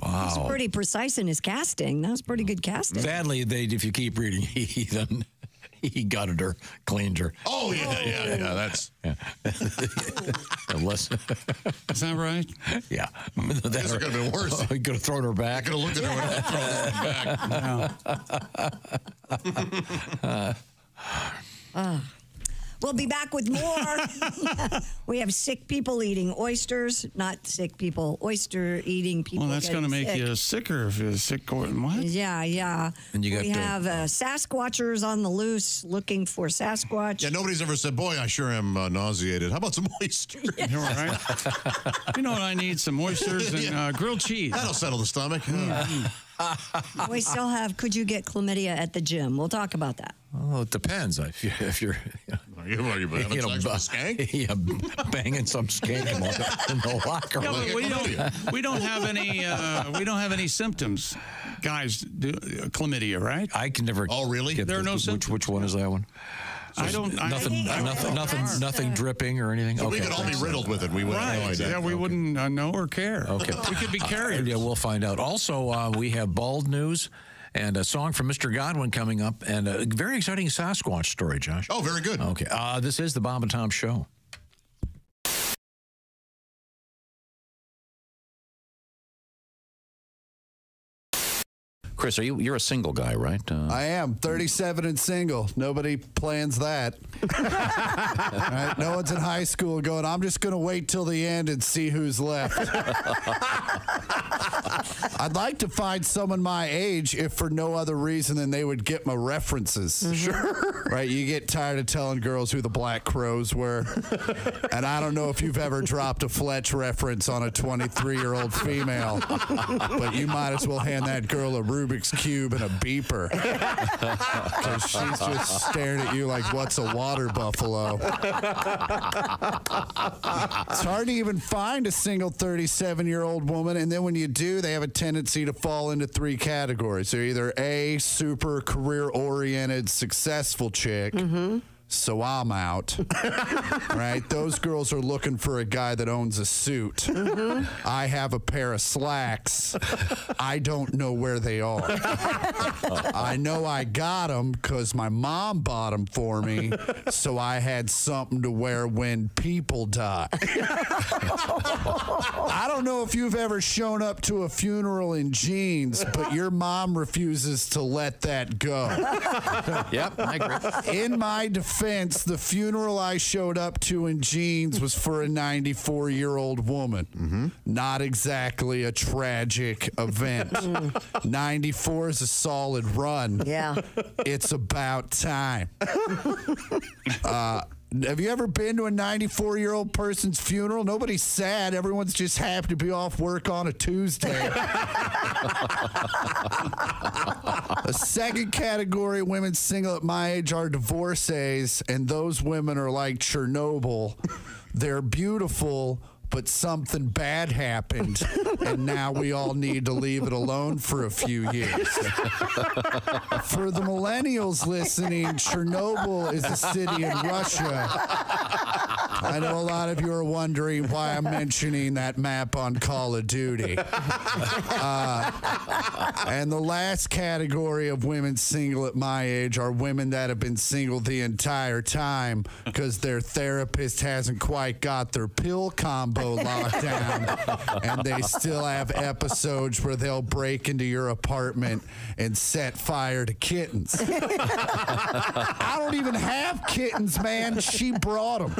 [SPEAKER 2] Wow.
[SPEAKER 3] He's pretty precise in his casting. That was pretty good casting.
[SPEAKER 2] Sadly, if you keep reading, he gutted her, cleaned her.
[SPEAKER 4] Oh, yeah. That's...
[SPEAKER 2] Unless...
[SPEAKER 1] Is that right?
[SPEAKER 2] Yeah.
[SPEAKER 4] This could have been worse.
[SPEAKER 2] He could have thrown her back.
[SPEAKER 4] Could have looked at her and thrown her back.
[SPEAKER 3] We'll be back with more. We have sick people eating oysters, not sick people, oyster-eating people.
[SPEAKER 1] Well, that's going to make you sicker if you're sick. What?
[SPEAKER 3] Yeah.
[SPEAKER 2] And you got
[SPEAKER 3] we have Sasquatchers on the loose looking for Sasquatch.
[SPEAKER 4] Yeah, nobody's ever said, boy, I sure am nauseated. How about some oysters?
[SPEAKER 1] Yeah. You're right. You know what I need? Some oysters and grilled cheese.
[SPEAKER 4] That'll settle the stomach.
[SPEAKER 3] We still have, could you get chlamydia at the gym? We'll talk about that.
[SPEAKER 2] Oh, it depends. If you're
[SPEAKER 4] Are You having sex with a skank?
[SPEAKER 2] Yeah, banging some skank in the locker room.
[SPEAKER 1] Yeah, but we don't have any symptoms. Guys do chlamydia, right?
[SPEAKER 2] I can never.
[SPEAKER 4] Oh, really?
[SPEAKER 1] There are no symptoms.
[SPEAKER 2] Which one is that one?
[SPEAKER 1] I don't.
[SPEAKER 2] Nothing dripping or anything.
[SPEAKER 4] So we could all be riddled with it. We wouldn't know idea.
[SPEAKER 1] Yeah, we wouldn't know or care.
[SPEAKER 2] Okay,
[SPEAKER 1] we could be carriers.
[SPEAKER 2] Yeah, we'll find out. Also, we have bald news and a song from Mr. Godwin coming up, and a very exciting Sasquatch story, Josh.
[SPEAKER 4] Oh, very good.
[SPEAKER 2] Okay, this is the Bob and Tom Show. Chris, you're a single guy, right?
[SPEAKER 14] I am 37 and single. Nobody plans that. Right? No one's in high school going, I'm just going to wait till the end and see who's left. I'd like to find someone my age, if for no other reason than they would get my references. Sure. Right? You get tired of telling girls who the Black Crows were. And I don't know if you've ever dropped a Fletch reference on a 23-year-old female, but you might as well hand that girl a Rubik's Cube and a beeper. Because she's just staring at you like, what's a water buffalo? It's hard to even find a single 37-year-old woman, and then when you do, they have a tendency to fall into three categories. They're either A, super career-oriented, successful chick, so I'm out. Right? Those girls are looking for a guy that owns a suit. I have a pair of slacks. I don't know where they are. I know I got them because my mom bought them for me, so I had something to wear when people die. I don't know if you've ever shown up to a funeral in jeans, but your mom refuses to let that go.
[SPEAKER 2] Yep, I agree.
[SPEAKER 14] In my defense, the funeral I showed up to in jeans was for a 94-year-old woman. Not exactly a tragic event. 94 is a solid run.
[SPEAKER 3] Yeah.
[SPEAKER 14] It's about time. Have you ever been to a 94-year-old person's funeral? Nobody's sad. Everyone's just happy to be off work on a Tuesday. A second category of women single at my age are divorcees, and those women are like Chernobyl. They're beautiful, but something bad happened, and now we all need to leave it alone for a few years. For the millennials listening, Chernobyl is a city in Russia. I know a lot of you are wondering why I'm mentioning that map on Call of Duty. And the last category of women single at my age are women that have been single the entire time because their therapist hasn't quite got their pill combo locked down, and they still have episodes where they'll break into your apartment and set fire to kittens. I don't even have kittens, man. She brought them.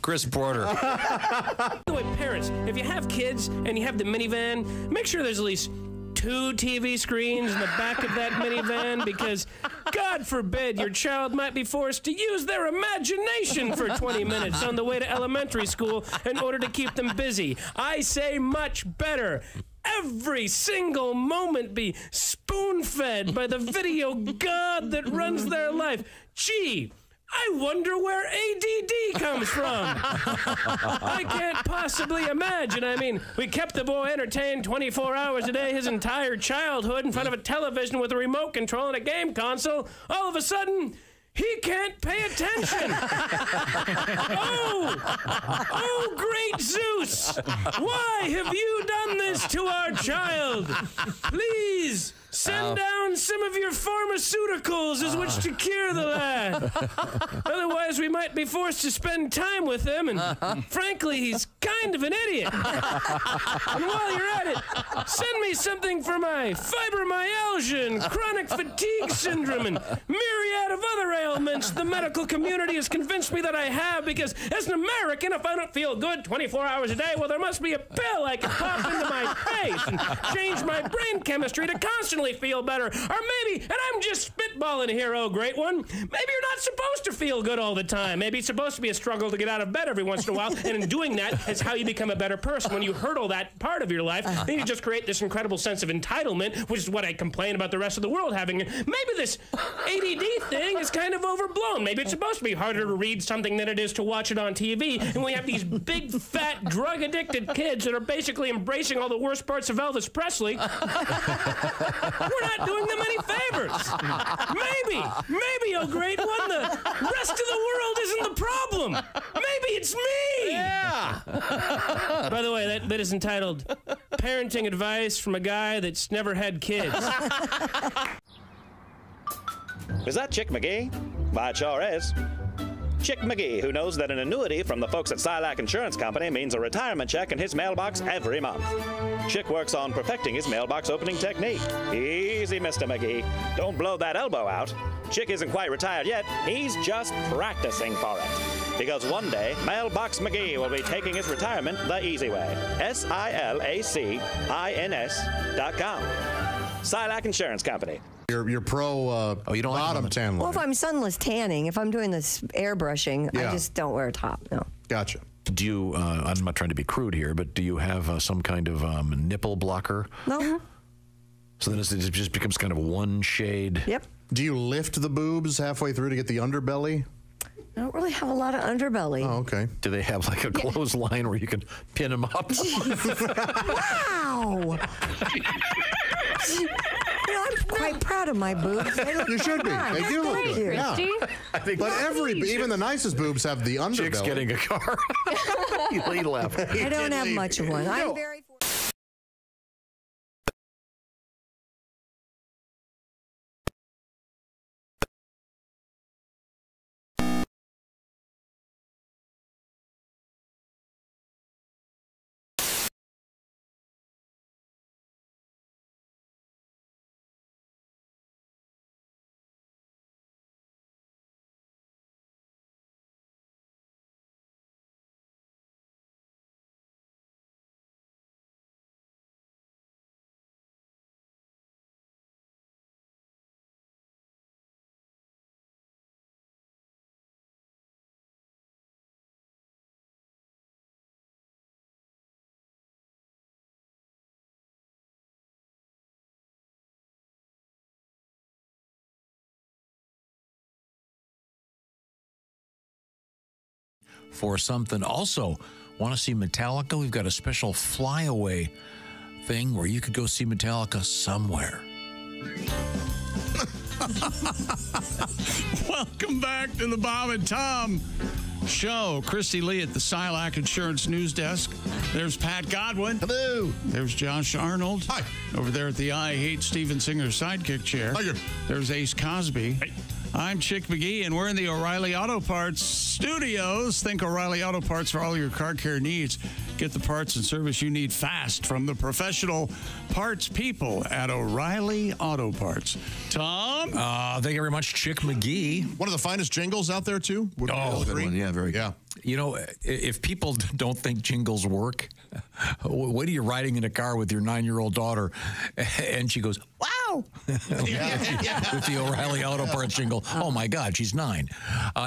[SPEAKER 2] Chris Porter.
[SPEAKER 15] By the way, parents, if you have kids and you have the minivan, make sure there's at least 2 TV screens in the back of that minivan, because God forbid your child might be forced to use their imagination for 20 minutes on the way to elementary school in order to keep them busy. I say much better. Every single moment be spoon-fed by the video god that runs their life. Gee, I wonder where ADD comes from. I can't possibly imagine. I mean, we kept the boy entertained 24 hours a day his entire childhood in front of a television with a remote control and a game console. All of a sudden, he can't pay attention. Oh, great Zeus. Why have you done this to our child? Please send down some of your pharmaceuticals as which to cure the lad. Otherwise, we might be forced to spend time with him, and frankly, he's kind of an idiot. And while you're at it, send me something for my fibromyalgia and chronic fatigue syndrome and myriad of other ailments the medical community has convinced me that I have, because as an American, if I don't feel good 24 hours a day, well, there must be a pill I can pop into my face and change my brain chemistry to constantly feel better. Or maybe, and I'm just spitballing here, oh great one, maybe you're not supposed to feel good all the time. Maybe it's supposed to be a struggle to get out of bed every once in a while, and in doing that, it's how you become a better person. When you hurdle that part of your life, then you just create this incredible sense of entitlement, which is what I complain about the rest of the world having. Maybe this ADD thing is kind of overblown. Maybe it's supposed to be harder to read something than it is to watch it on TV, and we have these big, fat, drug-addicted kids that are basically embracing all the worst parts of Elvis Presley. We're not doing them any favors. Maybe, oh great one, the rest of the world isn't the problem. Maybe it's me.
[SPEAKER 26] Yeah.
[SPEAKER 15] By the way, that bit is entitled Parenting Advice from a Guy That's Never Had Kids.
[SPEAKER 6] Is that Chick McGee? Why, it sure is. Chick McGee, who knows that an annuity from the folks at Silac Insurance Company means a retirement check in his mailbox every month. Chick works on perfecting his mailbox opening technique. Easy, Mr. McGee. Don't blow that elbow out. Chick isn't quite retired yet. He's just practicing for it. Because one day, Mailbox McGee will be taking his retirement the easy way. SILACINS.com. Silac Insurance Company.
[SPEAKER 8] You're pro
[SPEAKER 2] you don't
[SPEAKER 8] bottom tan
[SPEAKER 3] Well,
[SPEAKER 8] line.
[SPEAKER 3] if I'm sunless tanning, if I'm doing this airbrushing, I just don't wear a top. No.
[SPEAKER 8] Gotcha.
[SPEAKER 2] Do you, I'm not trying to be crude here, but do you have some kind of nipple blocker?
[SPEAKER 3] No.
[SPEAKER 2] So then it just becomes kind of one shade.
[SPEAKER 3] Yep.
[SPEAKER 8] Do you lift the boobs halfway through to get the underbelly?
[SPEAKER 3] I don't really have a lot of underbelly.
[SPEAKER 8] Oh, okay.
[SPEAKER 2] Do they have like a clothesline where you can pin them up?
[SPEAKER 3] Wow. I'm quite proud of my boobs.
[SPEAKER 8] You should be. They do look
[SPEAKER 3] Thank
[SPEAKER 8] good.
[SPEAKER 3] you.
[SPEAKER 8] Yeah.
[SPEAKER 2] I think
[SPEAKER 8] But even the nicest boobs have the underbelly.
[SPEAKER 2] Chick's getting a car. He left.
[SPEAKER 3] I don't have much of one. I'm very
[SPEAKER 2] For something. Also, want to see Metallica? We've got a special flyaway thing where you could go see Metallica somewhere.
[SPEAKER 1] Welcome back to the Bob and Tom Show. Christy Lee at the Silac Insurance News Desk. There's Pat Godwin.
[SPEAKER 5] Hello.
[SPEAKER 1] There's Josh Arnold.
[SPEAKER 4] Hi.
[SPEAKER 1] Over there at the I Hate Steven Singer sidekick chair.
[SPEAKER 4] Hi.
[SPEAKER 1] There's Ace Cosby.
[SPEAKER 12] Hey.
[SPEAKER 1] I'm Chick McGee, and we're in the O'Reilly Auto Parts studios. Think O'Reilly Auto Parts for all your car care needs. Get the parts and service you need fast from the professional parts people at O'Reilly Auto Parts. Tom?
[SPEAKER 2] Thank you very much, Chick McGee.
[SPEAKER 4] One of the finest jingles out there, too.
[SPEAKER 5] Good one. Yeah, very good.
[SPEAKER 4] Yeah.
[SPEAKER 2] You know, if people don't think jingles work, wait till you're riding in a car with your 9-year-old daughter, and she goes, wow, with the O'Reilly Auto Parts jingle. Oh, my God, she's 9.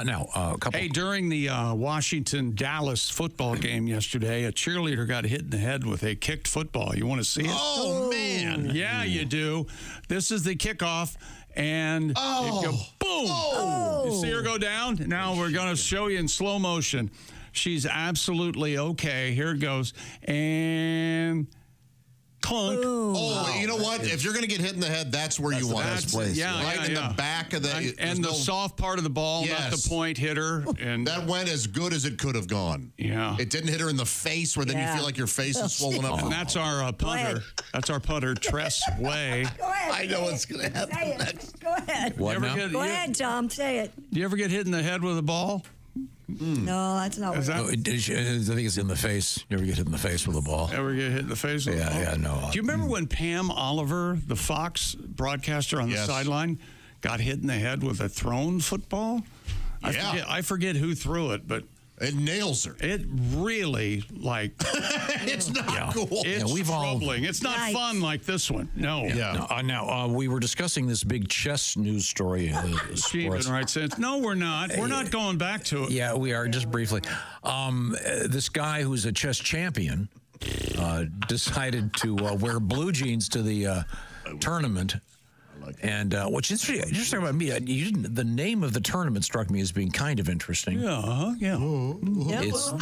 [SPEAKER 2] Now, a couple.
[SPEAKER 1] Hey, during the Washington-Dallas football game yesterday, a cheerleader got hit in the head with a kicked football. You want to see it?
[SPEAKER 4] Oh, man.
[SPEAKER 1] Yeah, you do. This is the kickoff, and it go boom.
[SPEAKER 4] Oh.
[SPEAKER 1] You see her go down? Now we're going to show you in slow motion. She's absolutely okay. Here it goes. And clunk.
[SPEAKER 4] Oh, you know what? If you're going to get hit in the head, that's where you want it.
[SPEAKER 1] That's place. Yeah,
[SPEAKER 4] right in the back of the
[SPEAKER 1] and the soft part of the ball, not the point hitter. And
[SPEAKER 4] that went as good as it could have gone.
[SPEAKER 1] Yeah,
[SPEAKER 4] it didn't hit her in the face, where then you feel like your face is swollen up.
[SPEAKER 1] And that's our punter. That's our punter, Tress Way.
[SPEAKER 3] Go ahead.
[SPEAKER 5] I know what's going to happen next.
[SPEAKER 3] Go ahead.
[SPEAKER 2] What now?
[SPEAKER 3] Go ahead, Tom. Say it.
[SPEAKER 1] Do you ever get hit in the head with a ball?
[SPEAKER 3] No, that's not what
[SPEAKER 2] I think it's in the face. You ever get hit in the face with a ball?
[SPEAKER 1] Ever get hit in the face with a ball?
[SPEAKER 2] Yeah, no.
[SPEAKER 1] Do you remember when Pam Oliver, the Fox broadcaster on the sideline, got hit in the head with a thrown football? I forget who threw it, but
[SPEAKER 4] it nails her.
[SPEAKER 1] It really, like,
[SPEAKER 4] It's not cool.
[SPEAKER 1] It's
[SPEAKER 2] we've all-
[SPEAKER 1] troubling. It's not
[SPEAKER 3] Yikes.
[SPEAKER 1] fun like this one. No.
[SPEAKER 2] Now, we were discussing this big chess news story.
[SPEAKER 1] Steven writes in, no, we're not. We're not going back to it.
[SPEAKER 2] Yeah, we are, just briefly. This guy who's a chess champion decided to wear blue jeans to the tournament. And what's interesting about me, the name of the tournament struck me as being kind of interesting.
[SPEAKER 1] Yeah,
[SPEAKER 2] It's,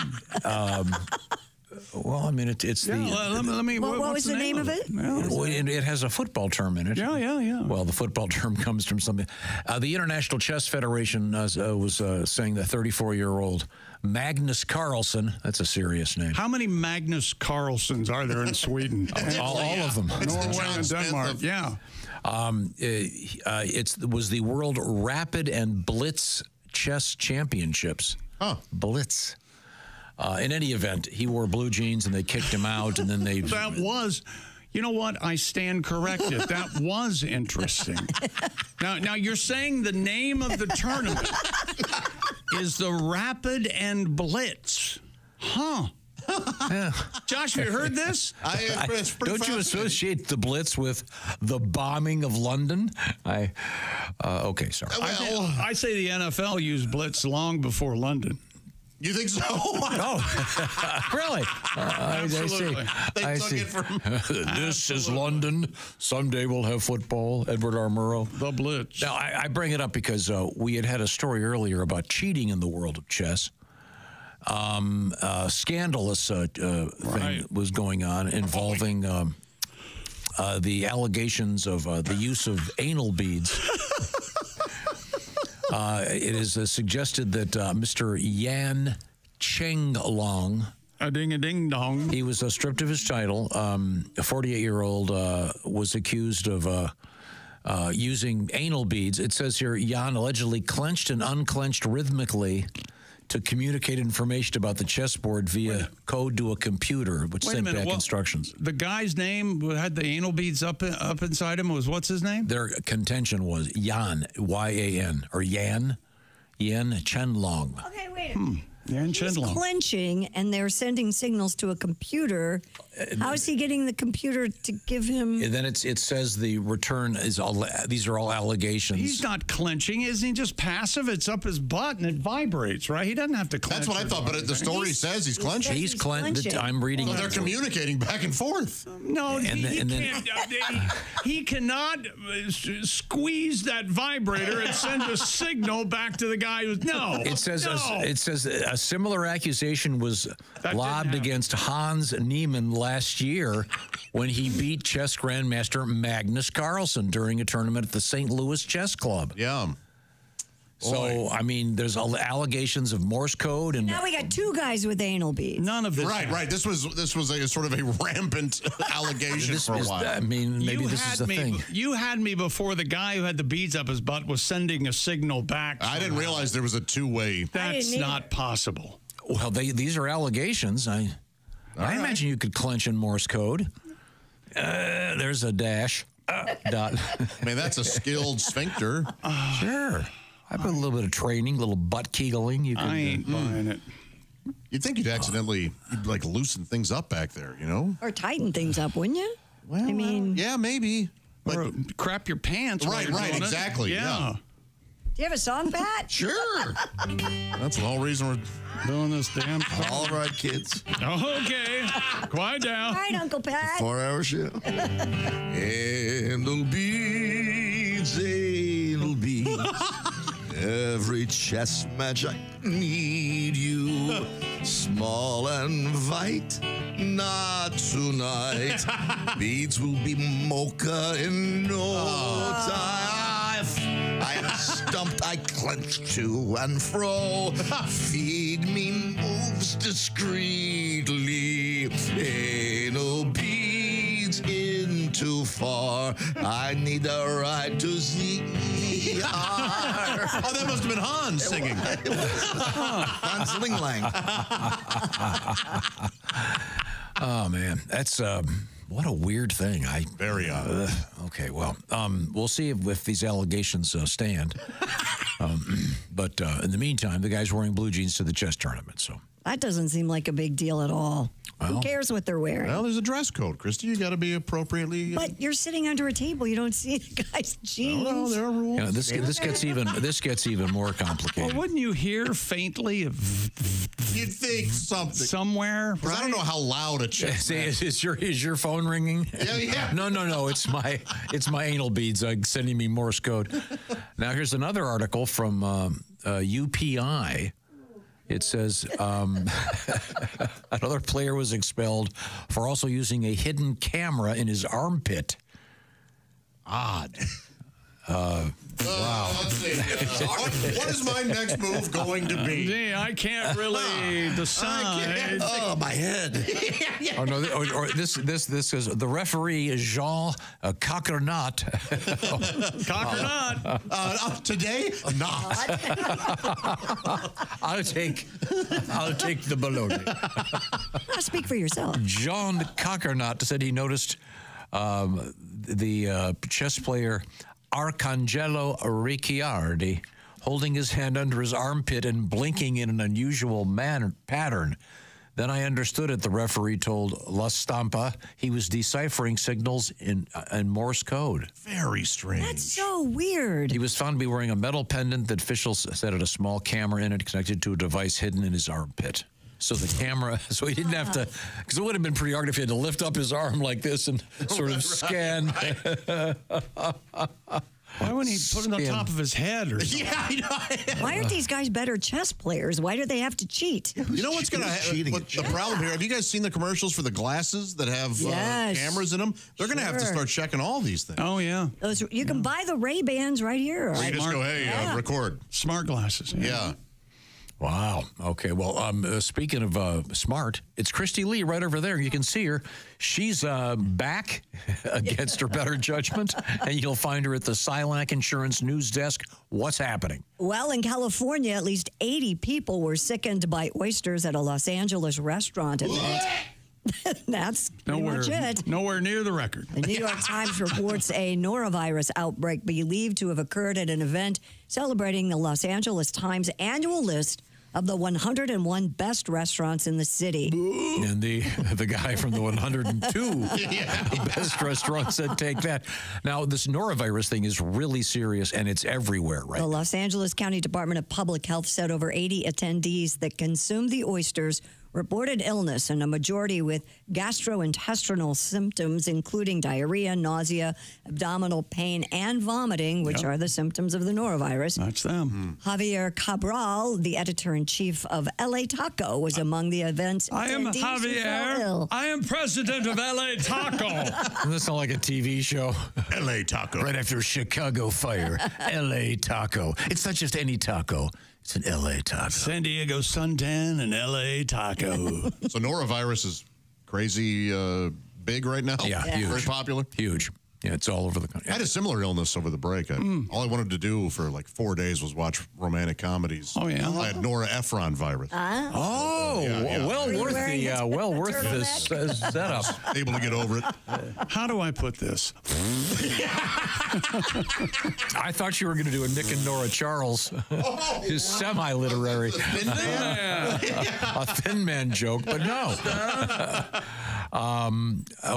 [SPEAKER 2] well, I mean, it's the...
[SPEAKER 1] Let me.
[SPEAKER 3] What was the name of it?
[SPEAKER 2] It has a football term in it.
[SPEAKER 1] Yeah.
[SPEAKER 2] Well, the football term comes from something. The International Chess Federation was saying the 34-year-old Magnus Carlsen, that's a serious name.
[SPEAKER 1] How many Magnus Carlsens are there in Sweden?
[SPEAKER 2] all of them.
[SPEAKER 1] Norway and Denmark,
[SPEAKER 2] It was the World Rapid and Blitz Chess Championships. Blitz. In any event, he wore blue jeans and they kicked him out, and then they...
[SPEAKER 1] That was... You know what? I stand corrected. That was interesting. Now you're saying the name of the tournament is the Rapid and Blitz. Huh.
[SPEAKER 2] Yeah.
[SPEAKER 1] Josh, have you heard this?
[SPEAKER 2] Don't you associate the Blitz with the bombing of London? Okay, sorry.
[SPEAKER 1] I say the NFL used Blitz long before London.
[SPEAKER 4] You think so?
[SPEAKER 2] Really?
[SPEAKER 1] Absolutely.
[SPEAKER 4] They took it from...
[SPEAKER 2] This is London. Someday we'll have football. Edward R. Murrow.
[SPEAKER 1] The Blitz.
[SPEAKER 2] Now, I bring it up because we had a story earlier about cheating in the world of chess. Scandalous thing was going on involving the allegations of the use of anal beads. It is suggested that Mr. Yan Chenglong,
[SPEAKER 1] a ding dong,
[SPEAKER 2] he was stripped of his title. A 48-year-old was accused of using anal beads. It says here, Yan allegedly clenched and unclenched rhythmically to communicate information about the chessboard via code to a computer, which sent back instructions.
[SPEAKER 1] The guy's name who had the anal beads up inside him was, what's his name?
[SPEAKER 2] Their contention was Yan, Y-A-N, or Yan Chenglong.
[SPEAKER 3] Okay, wait a minute.
[SPEAKER 1] Yan
[SPEAKER 3] He's
[SPEAKER 1] Chenglong.
[SPEAKER 3] clenching, and they're sending signals to a computer. How is he getting the computer to give him?
[SPEAKER 2] And then it says the return is all. These are all allegations.
[SPEAKER 1] He's not clenching. Isn't he just passive? It's up his butt and it vibrates, right? He doesn't have to clench.
[SPEAKER 4] That's what I thought, but the story says he's clenching.
[SPEAKER 2] He's clenching. I'm reading.
[SPEAKER 4] Well, they're communicating back and forth.
[SPEAKER 1] No, he cannot squeeze that vibrator and send a signal back to the guy who's It says
[SPEAKER 2] a similar accusation was lobbed against Hans Niemann last year when he beat chess grandmaster Magnus Carlsen during a tournament at the St. Louis Chess Club.
[SPEAKER 4] Yeah.
[SPEAKER 2] So, I mean, there's allegations of Morse code, and
[SPEAKER 3] Now we got two guys with anal beads.
[SPEAKER 1] None of this.
[SPEAKER 4] Right. This was a sort of a rampant allegation for a while.
[SPEAKER 2] I mean, maybe this is the thing.
[SPEAKER 1] You had me before the guy who had the beads up his butt was sending a signal back.
[SPEAKER 4] I didn't realize there was a two-way.
[SPEAKER 1] That's not possible.
[SPEAKER 2] Well, these are allegations. I imagine you could clench in Morse code. There's a dash. Dot.
[SPEAKER 4] Man, that's a skilled sphincter.
[SPEAKER 2] Sure. I put a little bit of training, a little butt kegeling. You can,
[SPEAKER 1] I ain't buying it.
[SPEAKER 4] You'd think you'd accidentally like loosen things up back there, you know?
[SPEAKER 3] Or tighten things up, wouldn't you?
[SPEAKER 4] Well,
[SPEAKER 3] I mean,
[SPEAKER 4] yeah, maybe.
[SPEAKER 1] Or crap your pants.
[SPEAKER 4] Right, exactly. Yeah.
[SPEAKER 3] do you have a song, Pat?
[SPEAKER 4] Sure. That's the whole reason we're
[SPEAKER 1] doing this damn thing.
[SPEAKER 5] All right, kids.
[SPEAKER 1] Okay. Quiet down.
[SPEAKER 3] All right, Uncle Pat.
[SPEAKER 5] 4-hour show. Anal beads, anal beads. Every chess match I need you. Small and white, not tonight. Beads will be mocha in no time. I am stumped, I clench to and fro. Feed me moves discreetly. Anal beads in too far. I need a ride to ZR.
[SPEAKER 4] Oh, that must have been Hans singing.
[SPEAKER 5] Hans Linglang.
[SPEAKER 2] Oh, man. That's what a weird thing.
[SPEAKER 4] Very odd.
[SPEAKER 2] Okay, well, we'll see if these allegations stand. But in the meantime, the guy's wearing blue jeans to the chess tournament. So
[SPEAKER 3] That doesn't seem like a big deal at all. Who cares what they're wearing?
[SPEAKER 4] Well, there's a dress code, Christy. You got to be appropriately.
[SPEAKER 3] But you're sitting under a table. You don't see the guy's jeans.
[SPEAKER 4] No, there are rules.
[SPEAKER 2] Yeah, this gets even more complicated.
[SPEAKER 1] Well, wouldn't you hear faintly?
[SPEAKER 4] You'd think something
[SPEAKER 1] somewhere.
[SPEAKER 4] Right? I don't know how loud a chick.
[SPEAKER 2] Is your phone ringing?
[SPEAKER 4] Yeah.
[SPEAKER 2] No. It's my anal beads sending me Morse code. Now here's another article from UPI. It says another player was expelled for also using a hidden camera in his armpit. Odd. Wow.
[SPEAKER 4] Let's see. What is my next move going to be?
[SPEAKER 1] Gee, I can't really decide.
[SPEAKER 5] Oh, my head.
[SPEAKER 2] Oh no! This is the referee is Jean Cockernot.
[SPEAKER 1] Cockernot.
[SPEAKER 4] Today, not.
[SPEAKER 2] I'll take the baloney.
[SPEAKER 3] Speak for yourself.
[SPEAKER 2] John Cockernot said he noticed the chess player Arcangelo Ricciardi holding his hand under his armpit and blinking in an unusual pattern. Then I understood it, the referee told La Stampa. He was deciphering signals in Morse code.
[SPEAKER 4] Very strange.
[SPEAKER 3] That's so weird.
[SPEAKER 2] He was found to be wearing a metal pendant that officials said had a small camera in it connected to a device hidden in his armpit. So the camera, so he didn't have to, because it would have been pretty hard if he had to lift up his arm like this and sort of scan.
[SPEAKER 1] Why wouldn't he put it on top of his head or something?
[SPEAKER 4] Yeah, I know.
[SPEAKER 3] Why aren't these guys better chess players? Why do they have to cheat?
[SPEAKER 4] You know what's going to happen? The problem here, have you guys seen the commercials for the glasses that have cameras in them? They're going to have to start checking all these things.
[SPEAKER 1] Oh, yeah.
[SPEAKER 3] Those, you can buy the Ray-Bans right here.
[SPEAKER 4] So you just go, hey, record.
[SPEAKER 1] Smart glasses.
[SPEAKER 4] Yeah.
[SPEAKER 2] Wow. Okay. Well, speaking of smart, it's Christy Lee right over there. You can see her. She's back against her better judgment, and you'll find her at the Silac Insurance News Desk. What's happening?
[SPEAKER 3] Well, in California, at least 80 people were sickened by oysters at a Los Angeles restaurant event. That's pretty much it.
[SPEAKER 1] Nowhere near the record.
[SPEAKER 3] The New York Times reports a norovirus outbreak believed to have occurred at an event celebrating the Los Angeles Times annual list of the 101 best restaurants in the city.
[SPEAKER 2] And the guy from the 102 best restaurants said, take that. Now, this norovirus thing is really serious, and it's everywhere, right?
[SPEAKER 3] The Los Angeles County Department of Public Health said over 80 attendees that consumed the oysters reported illness, and a majority with gastrointestinal symptoms, including diarrhea, nausea, abdominal pain, and vomiting, which are the symptoms of the norovirus.
[SPEAKER 1] That's them.
[SPEAKER 3] Javier Cabral, the editor-in-chief of LA Taco, was among the event's
[SPEAKER 1] I am
[SPEAKER 3] attendees who fell
[SPEAKER 1] Javier.
[SPEAKER 3] ill.
[SPEAKER 1] I am president of LA Taco.
[SPEAKER 2] Doesn't that sound like a TV show?
[SPEAKER 4] LA Taco.
[SPEAKER 2] Right after Chicago Fire. LA Taco. It's not just any taco. It's an LA taco.
[SPEAKER 1] San Diego suntan and LA taco.
[SPEAKER 4] So norovirus is crazy big right now?
[SPEAKER 2] Yeah, huge.
[SPEAKER 4] Very popular?
[SPEAKER 2] Huge. Yeah, it's all over the country.
[SPEAKER 4] I had a similar illness over the break. All I wanted to do for like 4 days was watch romantic comedies.
[SPEAKER 1] Oh, yeah?
[SPEAKER 4] I had Nora Ephron virus.
[SPEAKER 2] Well worth this setup.
[SPEAKER 4] Able to get over it.
[SPEAKER 1] How do I put this?
[SPEAKER 2] I thought you were going to do a Nick and Nora Charles. His semi-literary. A Thin Man joke, but no.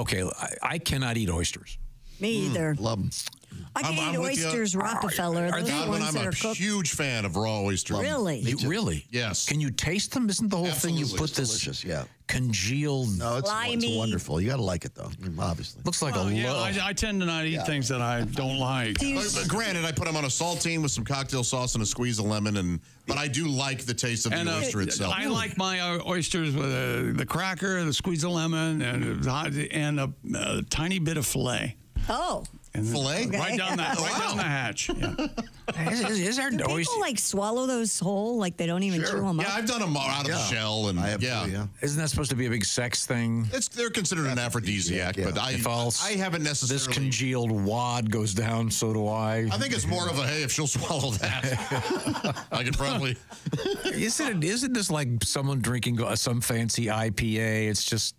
[SPEAKER 2] Okay, I cannot eat oysters.
[SPEAKER 3] Me either.
[SPEAKER 5] Love them.
[SPEAKER 3] I can eat oysters, Rockefeller. Those are ones
[SPEAKER 4] I'm
[SPEAKER 3] that
[SPEAKER 4] a
[SPEAKER 3] are cooked.
[SPEAKER 4] huge fan of raw oysters.
[SPEAKER 3] Really?
[SPEAKER 2] Really?
[SPEAKER 4] Yes.
[SPEAKER 2] Can you taste them? Isn't the whole thing you put this
[SPEAKER 5] delicious, yeah.
[SPEAKER 2] congealed?
[SPEAKER 5] No, it's
[SPEAKER 3] Slimy.
[SPEAKER 5] wonderful. You got to like it, though, obviously.
[SPEAKER 2] Looks like
[SPEAKER 1] I tend to not eat things that I don't like.
[SPEAKER 4] But granted, I put them on a saltine with some cocktail sauce and a squeeze of lemon, but I do like the taste of the oyster itself.
[SPEAKER 1] I like my oysters with the cracker, the squeeze of lemon, and a tiny bit of filet.
[SPEAKER 3] Oh.
[SPEAKER 1] And
[SPEAKER 4] filet?
[SPEAKER 3] Okay.
[SPEAKER 1] Right down the hatch. Yeah.
[SPEAKER 2] Is there
[SPEAKER 3] Do people like swallow those whole? Like they don't even chew them up?
[SPEAKER 4] Yeah, I've done them out of the shell. And
[SPEAKER 5] I have
[SPEAKER 4] yeah.
[SPEAKER 5] too, yeah.
[SPEAKER 2] Isn't that supposed to be a big sex thing?
[SPEAKER 4] They're considered an aphrodisiac, but I haven't necessarily.
[SPEAKER 2] This congealed wad goes down, so do I.
[SPEAKER 4] I think it's more of a, hey, if she'll swallow that, I could probably.
[SPEAKER 2] Isn't this like someone drinking some fancy IPA? It's just.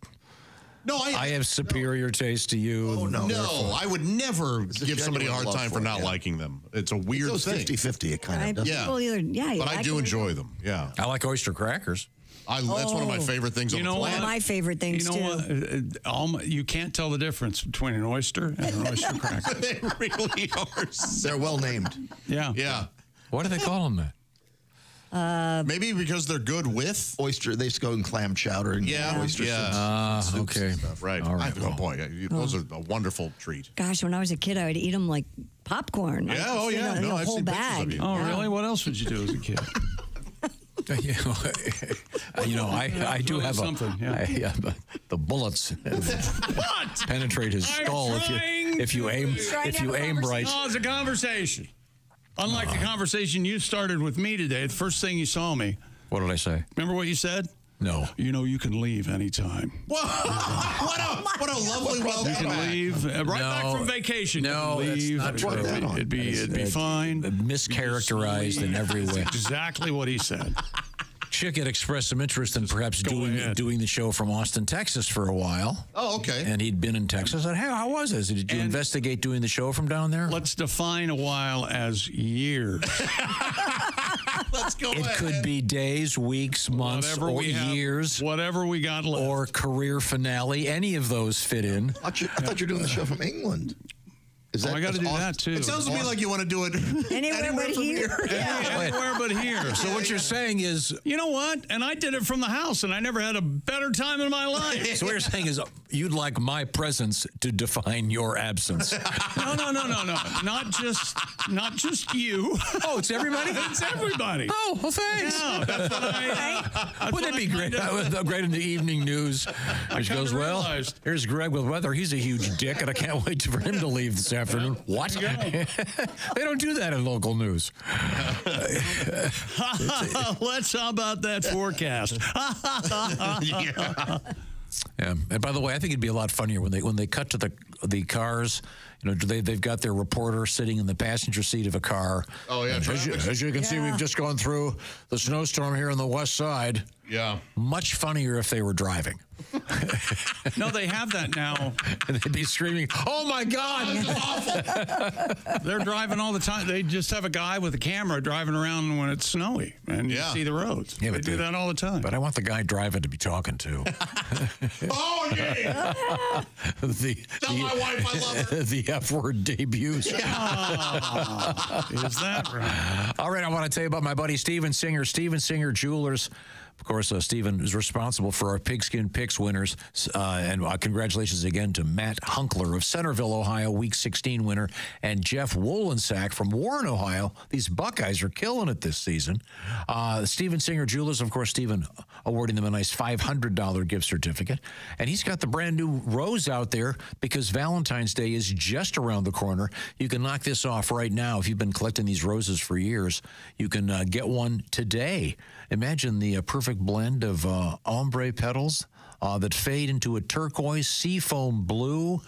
[SPEAKER 4] No,
[SPEAKER 2] I have superior taste to you.
[SPEAKER 5] Oh, no.
[SPEAKER 4] No, I would never give somebody a hard
[SPEAKER 5] genuine
[SPEAKER 4] time
[SPEAKER 5] love
[SPEAKER 4] for
[SPEAKER 5] for
[SPEAKER 4] not
[SPEAKER 5] it, yeah.
[SPEAKER 4] liking them. It's a weird
[SPEAKER 5] It goes
[SPEAKER 4] thing.
[SPEAKER 5] 50-50, it kind of does.
[SPEAKER 4] Yeah.
[SPEAKER 3] People either,
[SPEAKER 4] But I
[SPEAKER 3] like
[SPEAKER 4] do
[SPEAKER 3] it or
[SPEAKER 4] enjoy them. Yeah.
[SPEAKER 2] I like oyster crackers.
[SPEAKER 4] That's one of my favorite things on the
[SPEAKER 3] One
[SPEAKER 4] planet.
[SPEAKER 3] of my favorite things,
[SPEAKER 1] What? You can't tell the difference between an oyster and an oyster cracker.
[SPEAKER 4] They really are.
[SPEAKER 5] They're well named.
[SPEAKER 1] Yeah.
[SPEAKER 4] Yeah.
[SPEAKER 2] Why do they call them that?
[SPEAKER 4] Maybe because they're good with
[SPEAKER 5] oyster. They just go in clam chowder and oyster soups.
[SPEAKER 2] Okay.
[SPEAKER 4] Right.
[SPEAKER 2] All right.
[SPEAKER 4] Oh, boy. Those are a wonderful treat.
[SPEAKER 3] Gosh, when I was a kid, I would eat them like popcorn.
[SPEAKER 4] Yeah, oh, yeah.
[SPEAKER 3] A
[SPEAKER 4] No, I've
[SPEAKER 3] whole
[SPEAKER 4] seen pictures
[SPEAKER 3] bag.
[SPEAKER 4] of you.
[SPEAKER 1] Oh,
[SPEAKER 3] Yeah.
[SPEAKER 1] really? What else would you do as a kid?
[SPEAKER 2] I do have
[SPEAKER 1] something.
[SPEAKER 2] the bullets penetrate his skull if you aim right.
[SPEAKER 1] No, it's a conversation. Unlike the conversation you started with me today, the first thing you saw me.
[SPEAKER 2] What did I say?
[SPEAKER 1] Remember what you said?
[SPEAKER 2] No.
[SPEAKER 1] You know you can leave anytime.
[SPEAKER 4] What a lovely welcome.
[SPEAKER 1] You can leave back from vacation.
[SPEAKER 2] No,
[SPEAKER 1] you can leave.
[SPEAKER 2] that's not true.
[SPEAKER 1] It'd be fine.
[SPEAKER 2] Mischaracterized in every way.
[SPEAKER 1] That's exactly what he said.
[SPEAKER 2] Chick had expressed some interest in perhaps doing the show from Austin, Texas for a while.
[SPEAKER 4] Oh, okay.
[SPEAKER 2] And he'd been in Texas. I said, hey, how was it? Did you investigate doing the show from down there?
[SPEAKER 1] Let's define a while as years.
[SPEAKER 4] Let's go
[SPEAKER 2] It could be days, weeks, months, or years.
[SPEAKER 1] Whatever we got left.
[SPEAKER 2] Or career finale. Any of those fit in.
[SPEAKER 5] I thought you were doing the show from England. Is
[SPEAKER 1] I got to do that too.
[SPEAKER 4] It sounds to me like you want to do it
[SPEAKER 3] anywhere but here.
[SPEAKER 1] Anywhere but here.
[SPEAKER 2] So what you're saying is,
[SPEAKER 1] you know what? And I did it from the house, and I never had a better time in my life.
[SPEAKER 2] So what you're saying is, you'd like my presence to define your absence.
[SPEAKER 1] No. Not just you.
[SPEAKER 2] Oh, it's everybody.
[SPEAKER 1] It's everybody.
[SPEAKER 2] Oh, well, thanks.
[SPEAKER 1] Yeah, that's what
[SPEAKER 2] Wouldn't that be great? Great in the evening news, which goes, well, here's Greg with weather. He's a huge dick, and I can't wait for him to leave this afternoon. What? They don't do that in local news.
[SPEAKER 1] Let's how about that forecast?
[SPEAKER 2] Yeah. And by the way, I think it'd be a lot funnier when they cut to the cars. You know, they've got their reporter sitting in the passenger seat of a car.
[SPEAKER 4] Oh yeah.
[SPEAKER 2] As you can see, we've just gone through the snowstorm here on the west side.
[SPEAKER 4] Yeah.
[SPEAKER 2] Much funnier if they were driving.
[SPEAKER 1] No, they have that now.
[SPEAKER 2] And they'd be screaming, "Oh my God!"
[SPEAKER 1] They're driving all the time. They just have a guy with a camera driving around when it's snowy, and you see the roads.
[SPEAKER 2] Yeah,
[SPEAKER 1] they do that all the time.
[SPEAKER 2] But I want the guy driving to be talking to.
[SPEAKER 4] Oh yeah. Tell my wife I love her.
[SPEAKER 2] The F-word debuts.
[SPEAKER 1] Is that right?
[SPEAKER 2] All right, I want to tell you about my buddy Steven Singer, Steven Singer Jewelers. Of course, Steven is responsible for our Pigskin Picks winners. And congratulations again to Matt Hunkler of Centerville, Ohio, Week 16 winner, and Jeff Wolensack from Warren, Ohio. These Buckeyes are killing it this season. Steven Singer Jewelers, of course, Steven awarding them a nice $500 gift certificate. And he's got the brand new rose out there because Valentine's Day is just around the corner. You can knock this off right now. If you've been collecting these roses for years, you can get one today. Imagine the perfect blend of ombre petals that fade into a turquoise seafoam blue.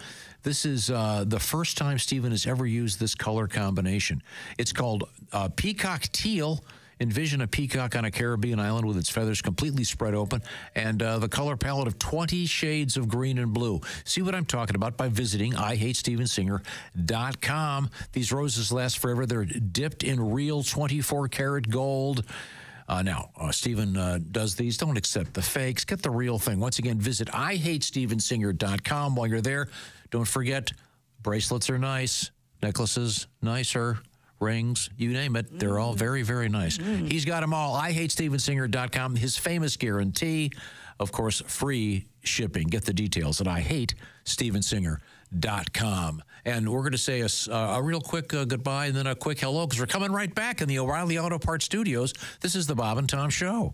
[SPEAKER 2] This is the first time Steven has ever used this color combination. It's called Peacock Teal. Envision a peacock on a Caribbean island with its feathers completely spread open and the color palette of 20 shades of green and blue. See what I'm talking about by visiting IHateStevenSinger.com. These roses last forever. They're dipped in real 24-karat gold. Now, Steven does these. Don't accept the fakes. Get the real thing. Once again, visit IHateStevenSinger.com. While you're there, don't forget, bracelets are nice, necklaces nicer, rings, you name it. They're all very, very nice. He's got them all. IHateStevenSinger.com. His famous guarantee, of course, free shipping. Get the details at IHateStevenSinger.com. And we're going to say a real quick goodbye and then a quick hello because we're coming right back in the O'Reilly Auto Parts Studios. This is the Bob and Tom Show.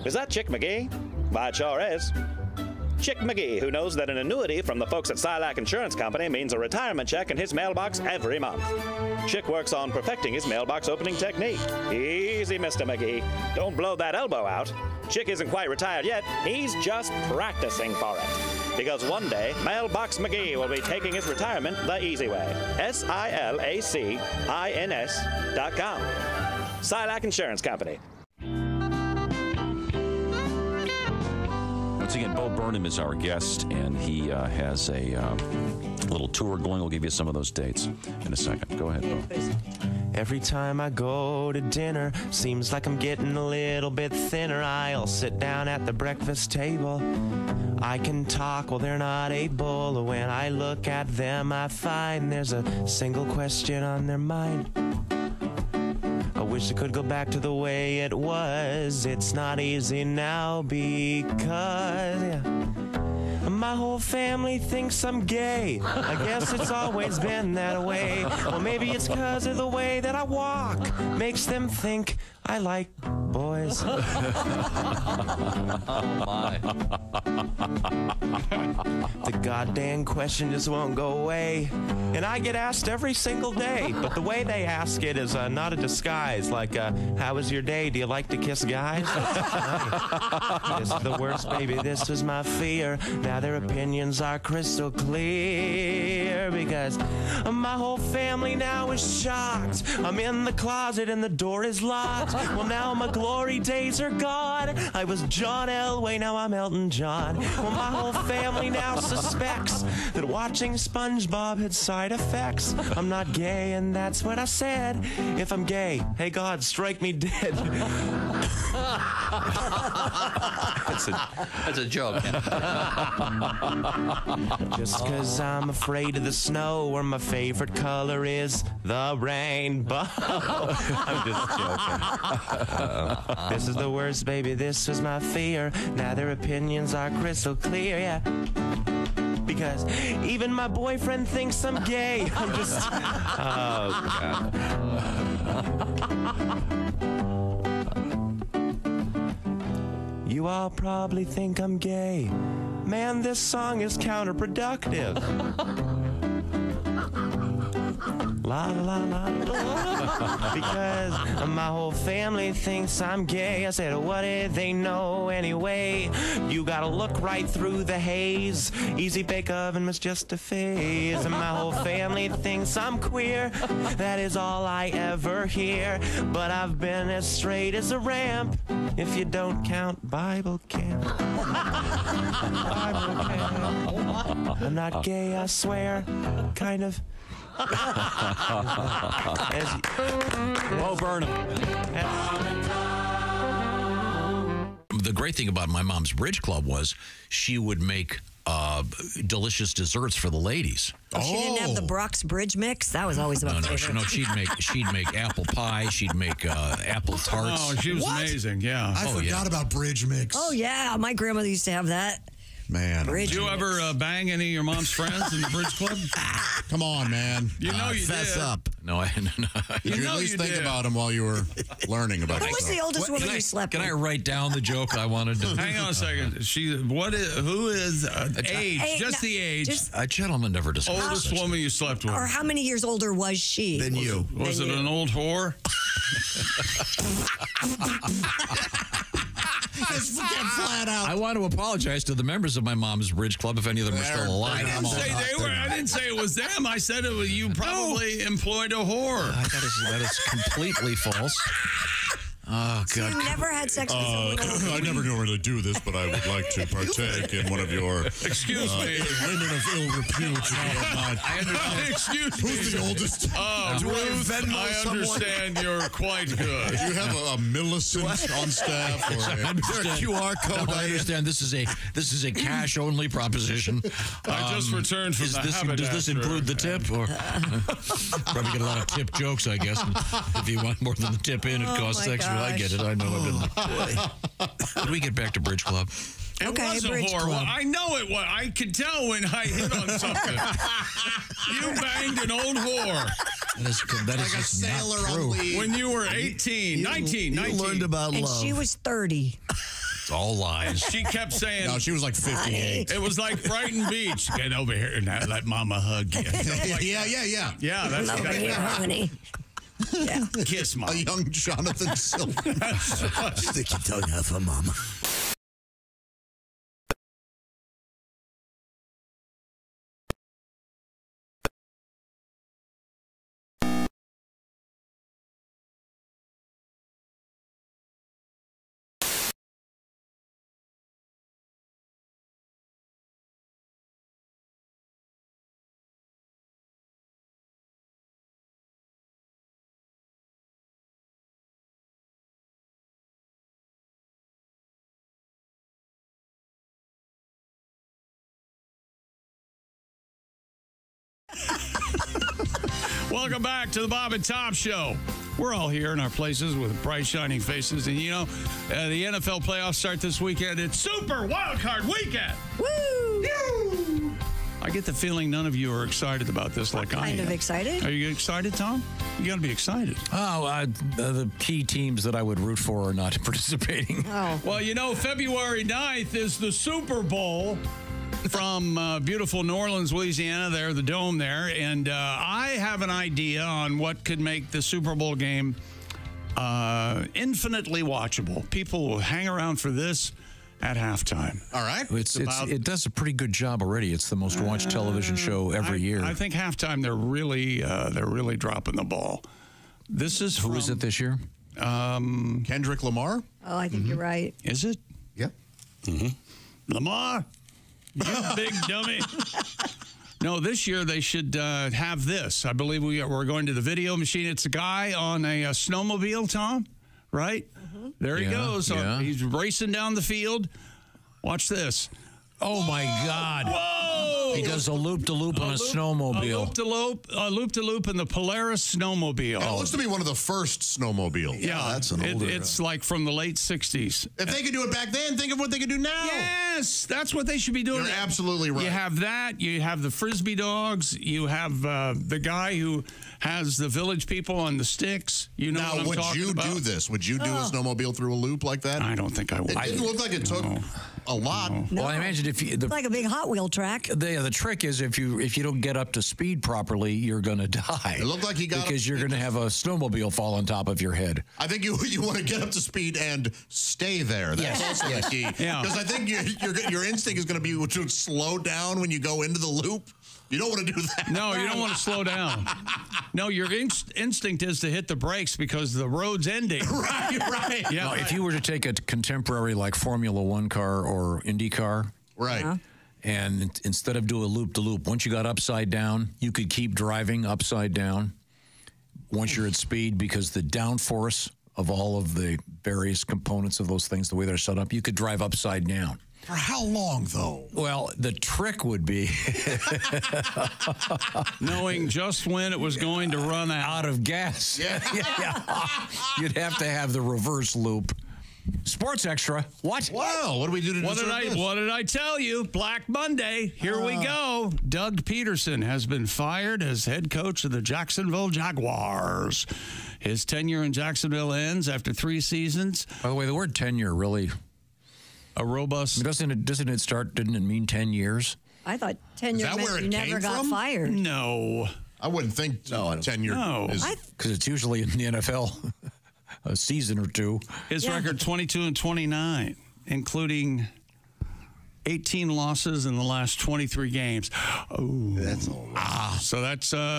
[SPEAKER 6] Is that Chick McGee? Why, it sure is. Chick McGee, who knows that an annuity from the folks at Silac Insurance Company means a retirement check in his mailbox every month. Chick works on perfecting his mailbox opening technique. Easy, Mr. McGee. Don't blow that elbow out. Chick isn't quite retired yet. He's just practicing for it. Because one day, Mailbox McGee will be taking his retirement the easy way. SILACINS.com. Silac Insurance Company.
[SPEAKER 16] Once again, Bo Burnham is our guest, and he has a little tour going. We'll give you some of those dates in a second. Go ahead, Bo.
[SPEAKER 17] Every time I go to dinner, seems like I'm getting a little bit thinner. I'll sit down at the breakfast table. I can talk while they're not able. When I look at them, I find there's a single question on their mind. I wish I could go back to the way it was. It's not easy now because my whole family thinks I'm gay. I guess it's always been that way. Or maybe it's because of the way that I walk. Makes them think I like boys.
[SPEAKER 16] Oh, my.
[SPEAKER 17] The goddamn question just won't go away. And I get asked every single day. But the way they ask it is not a disguise. Like, how was your day? Do you like to kiss guys? This is the worst, baby. This was my fear. Now their opinions are crystal clear. Because my whole family now is shocked. I'm in the closet and the door is locked. Well, now my glory days are gone. I was John Elway, now I'm Elton John. Well, my whole family now suspects that watching SpongeBob had side effects. I'm not gay, and that's what I said. If I'm gay, hey God, strike me dead.
[SPEAKER 16] That's a joke.
[SPEAKER 17] Just cause I'm afraid of the snow, or my favorite color is the rainbow. I'm just joking. This is the worst, baby. This was my fear. Now their opinions are crystal clear, yeah. Because even my boyfriend thinks I'm gay. I'm just... Oh, God. You all probably think I'm gay. Man, this song is counterproductive. La la la la. Because my whole family thinks I'm gay. I said, what did they know anyway? You gotta look right through the haze. Easy bake oven was just a phase. And my whole family thinks I'm queer. That is all I ever hear. But I've been as straight as a ramp, if you don't count Bible camp. Bible camp. I'm not gay, I swear. Kind of.
[SPEAKER 16] Bo Burnham.
[SPEAKER 2] The great thing about my mom's bridge club was she would make delicious desserts for the ladies.
[SPEAKER 3] Oh, she didn't have the Brock's Bridge mix? That was always my favorite.
[SPEAKER 2] No, she'd make apple pie. She'd make apple tarts.
[SPEAKER 1] Oh, she was amazing. Yeah.
[SPEAKER 4] I forgot about bridge mix.
[SPEAKER 3] Oh, yeah. My grandmother used to have that.
[SPEAKER 4] Man.
[SPEAKER 1] Did you ever bang any of your mom's friends in the bridge club?
[SPEAKER 4] Come on, man.
[SPEAKER 1] You know you
[SPEAKER 4] fess
[SPEAKER 1] did.
[SPEAKER 4] up.
[SPEAKER 2] No,
[SPEAKER 4] Did you at least think about him while you were learning about it?
[SPEAKER 3] Who was the oldest woman you slept with?
[SPEAKER 2] Can I write down the joke I wanted to?
[SPEAKER 1] Hang on a second. Who is age? Just the age.
[SPEAKER 2] A gentleman never discussed.
[SPEAKER 1] Oldest woman you slept with.
[SPEAKER 3] Or how many years older was she?
[SPEAKER 5] Than you.
[SPEAKER 1] Was it an old whore?
[SPEAKER 4] Just get flat out.
[SPEAKER 2] I want to apologize to the members of my mom's bridge club if any of them are still alive.
[SPEAKER 1] I didn't say it was them. I said it was you probably employed a whore.
[SPEAKER 2] That is completely false. Oh, God.
[SPEAKER 3] You never had sex with someone older.
[SPEAKER 4] I never normally do this, but I would like to partake in one of your
[SPEAKER 1] Excuse me.
[SPEAKER 4] women of ill repute. If you don't mind.
[SPEAKER 1] Excuse me.
[SPEAKER 4] Who's the oldest?
[SPEAKER 1] Ruth, I understand you're quite good.
[SPEAKER 4] Do you have a Millicent on staff? Or
[SPEAKER 5] Is there a QR code?
[SPEAKER 2] No, I understand this is a cash only proposition.
[SPEAKER 1] I just returned from the haberdasher.
[SPEAKER 2] Does this include the tip? Or probably get a lot of tip jokes, I guess. If you want more than the tip in, it costs extra. I get it. I know. Can we get back to Bridge Club?
[SPEAKER 1] It was a
[SPEAKER 3] Bridge
[SPEAKER 1] whore.
[SPEAKER 3] Club.
[SPEAKER 1] Well, I know it was. I could tell when I hit on something. You banged an old whore.
[SPEAKER 2] That is just not true.
[SPEAKER 1] When you were 18, 19.
[SPEAKER 5] You learned about
[SPEAKER 3] And
[SPEAKER 5] love.
[SPEAKER 3] she was 30.
[SPEAKER 2] It's all lies.
[SPEAKER 1] She kept saying...
[SPEAKER 4] No, she was like 58.
[SPEAKER 1] It was like Brighton Beach. Get over here and let Mama hug you. Like,
[SPEAKER 4] Yeah,
[SPEAKER 1] yeah, that's
[SPEAKER 3] Over
[SPEAKER 1] exactly
[SPEAKER 3] here, honey. Yeah.
[SPEAKER 1] Kiss Mom.
[SPEAKER 4] A young Jonathan Silver.
[SPEAKER 5] Stick your tongue out for mama.
[SPEAKER 1] Welcome back to the Bob and Tom Show. We're all here in our places with bright, shining faces. And, you know, the NFL playoffs start this weekend. It's Super Wildcard Weekend.
[SPEAKER 3] Woo!
[SPEAKER 1] I get the feeling none of you are excited about this like I am.
[SPEAKER 3] Kind of excited.
[SPEAKER 1] Are you excited, Tom? You got to be excited.
[SPEAKER 2] Oh, the key teams that I would root for are not participating.
[SPEAKER 3] Oh.
[SPEAKER 1] Well, you know, February 9th is the Super Bowl from beautiful New Orleans, Louisiana, there, the Dome there. And I have an idea on what could make the Super Bowl game infinitely watchable. People will hang around for this at halftime.
[SPEAKER 4] All right.
[SPEAKER 2] It does a pretty good job already. It's the most watched television show every year.
[SPEAKER 1] I think halftime they're really dropping the ball. This is
[SPEAKER 2] Who is it this year?
[SPEAKER 4] Kendrick Lamar?
[SPEAKER 3] Oh, I think you're right.
[SPEAKER 1] Is it?
[SPEAKER 5] Yep.
[SPEAKER 1] Lamar? You big dummy. No, this year they should have this. I believe we're going to the video machine. It's a guy on a snowmobile, Tom, right? There he goes.
[SPEAKER 2] Yeah.
[SPEAKER 1] He's racing down the field. Watch this.
[SPEAKER 2] Oh, my God.
[SPEAKER 1] Whoa!
[SPEAKER 2] He does a loop-de-loop on a snowmobile.
[SPEAKER 1] A loop-de-loop in the Polaris snowmobile.
[SPEAKER 4] It looks to be one of the first snowmobiles.
[SPEAKER 1] Yeah,
[SPEAKER 5] that's an older.
[SPEAKER 1] It's like from the late 60s.
[SPEAKER 4] If they could do it back then, think of what they could do now.
[SPEAKER 1] Yes, that's what they should be doing.
[SPEAKER 4] You're absolutely right.
[SPEAKER 1] You have that. You have the Frisbee dogs. You have the guy who has the village people on the sticks. You know
[SPEAKER 4] now,
[SPEAKER 1] what I'm
[SPEAKER 4] would
[SPEAKER 1] talking
[SPEAKER 4] you
[SPEAKER 1] about?
[SPEAKER 4] do this? Would you do a snowmobile through a loop like that?
[SPEAKER 1] I don't think I would.
[SPEAKER 4] It didn't look like it took a lot.
[SPEAKER 2] Well, I imagine if you...
[SPEAKER 3] Like a big Hot Wheel track.
[SPEAKER 2] The trick is if you don't get up to speed properly, you're going to die.
[SPEAKER 4] It looked like he got
[SPEAKER 2] because you're going to have a snowmobile fall on top of your head.
[SPEAKER 4] I think you want to get up to speed and stay there. That's also the key.
[SPEAKER 1] Yeah.
[SPEAKER 4] Because I think your instinct is going to be to slow down when you go into the loop. You don't want to do that.
[SPEAKER 1] No, you don't want to slow down. No, your instinct is to hit the brakes because the road's ending.
[SPEAKER 4] Right.
[SPEAKER 1] Yeah.
[SPEAKER 2] Now, if you were to take a contemporary like Formula One car or Indy car,
[SPEAKER 4] right,
[SPEAKER 2] and instead of do a loop-de-loop, once you got upside down, you could keep driving upside down once you're at speed because the downforce of all of the various components of those things, the way they're set up, you could drive upside down.
[SPEAKER 4] For how long, though?
[SPEAKER 2] Well, the trick would be
[SPEAKER 1] knowing just when it was going to run out
[SPEAKER 2] of gas.
[SPEAKER 4] Yeah.
[SPEAKER 2] You'd have to have the reverse loop. Sports Extra. What?
[SPEAKER 4] Wow. What do we do to deserve this?
[SPEAKER 1] What did I tell you? Black Monday. Here we go. Doug Peterson has been fired as head coach of the Jacksonville Jaguars. His tenure in Jacksonville ends after 3 seasons.
[SPEAKER 2] By the way, the word tenure really...
[SPEAKER 1] A robust...
[SPEAKER 2] Didn't it mean 10 years?
[SPEAKER 3] I thought tenure meant you never got fired.
[SPEAKER 1] No.
[SPEAKER 4] I wouldn't think tenure is...
[SPEAKER 2] Because it's usually in the NFL a season or two.
[SPEAKER 1] His record 22-29, including 18 losses in the last 23 games. Oh,
[SPEAKER 5] that's a lot.
[SPEAKER 1] So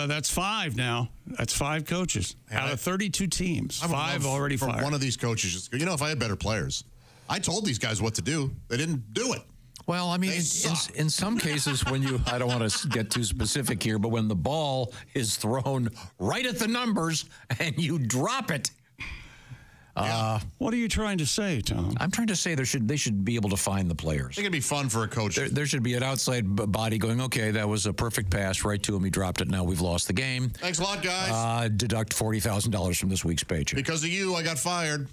[SPEAKER 1] that's 5 now. That's 5 coaches out of 32 teams. 5 already
[SPEAKER 4] for
[SPEAKER 1] fired.
[SPEAKER 4] One of these coaches, just, if I had better players, I told these guys what to do. They didn't do it.
[SPEAKER 2] Well, I mean, in some cases, when I don't want to get too specific here, but when the ball is thrown right at the numbers and you drop it.
[SPEAKER 1] What are you trying to say, Tom?
[SPEAKER 2] I'm trying to say they should be able to find the players.
[SPEAKER 4] I think it'd be fun for a coach.
[SPEAKER 2] There should be an outside body going, okay, that was a perfect pass right to him. He dropped it. Now we've lost the game.
[SPEAKER 4] Thanks a lot, guys.
[SPEAKER 2] Deduct $40,000 from this week's paycheck.
[SPEAKER 4] Because of you, I got fired.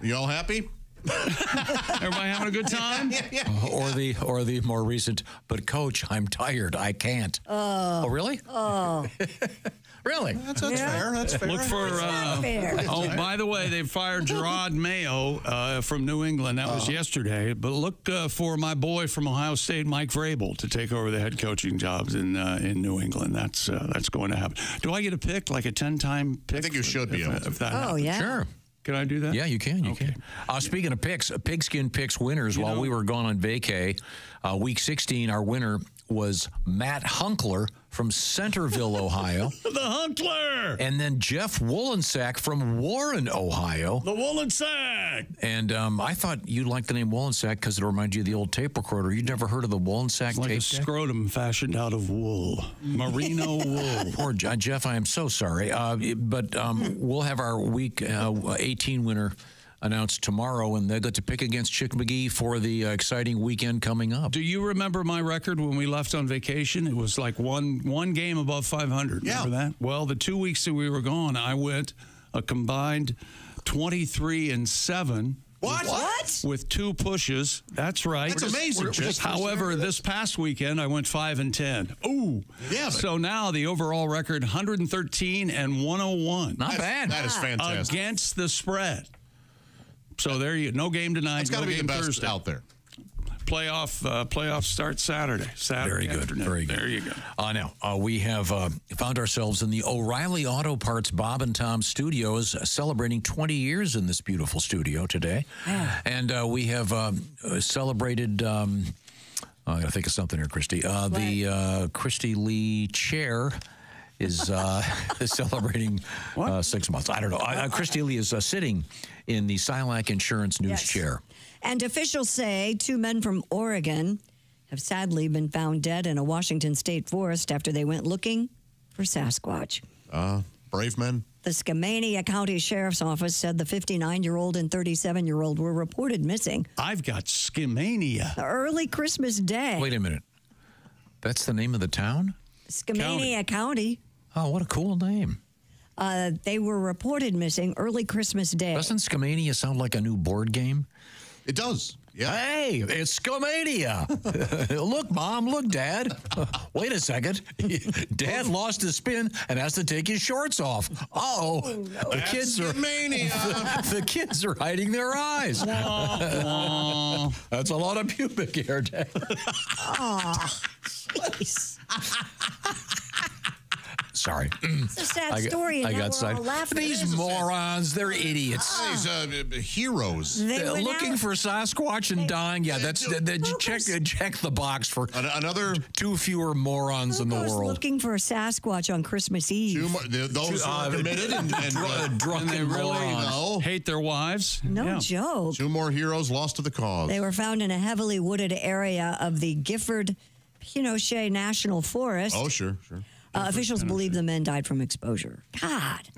[SPEAKER 4] You all happy?
[SPEAKER 1] Everybody having a good time?
[SPEAKER 2] Or the more recent, but coach, I'm tired. I can't. Oh, really?
[SPEAKER 3] Oh.
[SPEAKER 2] Really?
[SPEAKER 4] That's fair. That's fair.
[SPEAKER 1] Look for. By the way, they fired Gerard Mayo from New England. That was yesterday. But look for my boy from Ohio State, Mike Vrabel, to take over the head coaching jobs in New England. That's going to happen. Do I get a pick, like a 10-time pick?
[SPEAKER 4] I think you should be able to.
[SPEAKER 1] If that
[SPEAKER 3] Oh,
[SPEAKER 1] happens?
[SPEAKER 3] yeah.
[SPEAKER 2] Sure.
[SPEAKER 1] Can I do that?
[SPEAKER 2] Yeah, you can. You can. Speaking of picks, Pigskin Picks winners. While we were gone on vacay, week 16, our winner was Matt Hunkler from Centerville, Ohio.
[SPEAKER 1] The Hunkler!
[SPEAKER 2] And then Jeff Wolensack from Warren, Ohio.
[SPEAKER 1] The Wolensack!
[SPEAKER 2] And I thought you liked the name Wolensack because it reminded you of the old tape recorder. You'd never heard of the Wolensack
[SPEAKER 1] It's like
[SPEAKER 2] tape
[SPEAKER 1] a scrotum fashioned out of wool. Merino wool.
[SPEAKER 2] Poor Jeff, I am so sorry. But we'll have our week 18 winner announced tomorrow, and they got to pick against Chick McGee for the exciting weekend coming up.
[SPEAKER 1] Do you remember my record when we left on vacation? It was like one game above 500.
[SPEAKER 4] Yeah.
[SPEAKER 1] Remember that? Well, the 2 weeks that we were gone, I went a combined 23-7.
[SPEAKER 4] What?
[SPEAKER 1] With 2 pushes. That's right.
[SPEAKER 4] That's amazing, Chick.
[SPEAKER 1] However, this past weekend, I went 5-10. Ooh.
[SPEAKER 4] Yeah.
[SPEAKER 1] So now the overall record, 113 and 101.
[SPEAKER 2] Not bad.
[SPEAKER 4] That is fantastic.
[SPEAKER 1] Against the spread. So there you go. No game tonight.
[SPEAKER 4] That's got to
[SPEAKER 1] no
[SPEAKER 4] be the
[SPEAKER 1] game
[SPEAKER 4] best
[SPEAKER 1] Thursday.
[SPEAKER 4] out there.
[SPEAKER 1] Playoffs start Saturday.
[SPEAKER 2] Very good.
[SPEAKER 1] Afternoon.
[SPEAKER 2] Very good.
[SPEAKER 1] There you go.
[SPEAKER 2] Now, we have found ourselves in the O'Reilly Auto Parts Bob and Tom Studios, celebrating 20 years in this beautiful studio today. And we have celebrated, I got to think of something here, Christy. The Christy Lee chair is celebrating 6 months. I don't know. Christy Lee is sitting in the Silac Insurance News chair.
[SPEAKER 3] And officials say 2 men from Oregon have sadly been found dead in a Washington state forest after they went looking for Sasquatch.
[SPEAKER 4] Brave men.
[SPEAKER 3] The Skamania County Sheriff's Office said the 59-year-old and 37-year-old were reported missing.
[SPEAKER 1] I've got Skamania.
[SPEAKER 3] Early Christmas Day.
[SPEAKER 2] Wait a minute. That's the name of the town?
[SPEAKER 3] Skamania County.
[SPEAKER 2] Oh, what a cool name.
[SPEAKER 3] They were reported missing early Christmas Day.
[SPEAKER 2] Doesn't Skamania sound like a new board game?
[SPEAKER 4] It does. Yeah.
[SPEAKER 2] Hey, it's Skamania. Look, Mom. Look, Dad. Wait a second. Dad lost his spin and has to take his shorts off. Uh-oh. The kids are the kids are hiding their eyes. That's a lot of pubic hair, Dad.
[SPEAKER 3] Oh, jeez.
[SPEAKER 2] Sorry.
[SPEAKER 3] It's a sad story. And
[SPEAKER 2] I
[SPEAKER 3] now
[SPEAKER 2] got
[SPEAKER 3] we're
[SPEAKER 2] side.
[SPEAKER 3] all laughing.
[SPEAKER 2] These morons, they're idiots.
[SPEAKER 4] These heroes.
[SPEAKER 3] They went
[SPEAKER 2] looking
[SPEAKER 3] out-
[SPEAKER 2] for Sasquatch and dying. Yeah, that's check the box for
[SPEAKER 4] another
[SPEAKER 2] 2 fewer morons in the
[SPEAKER 3] Who goes
[SPEAKER 2] world.
[SPEAKER 3] looking for a Sasquatch on Christmas Eve?
[SPEAKER 4] Those who are committed and
[SPEAKER 2] drunken
[SPEAKER 1] they really
[SPEAKER 2] morons.
[SPEAKER 1] hate their wives.
[SPEAKER 3] No joke.
[SPEAKER 4] 2 more heroes lost to the cause.
[SPEAKER 3] They were found in a heavily wooded area of the Gifford Pinochet National Forest.
[SPEAKER 4] Oh, sure.
[SPEAKER 3] Officials believe the men died from exposure. God.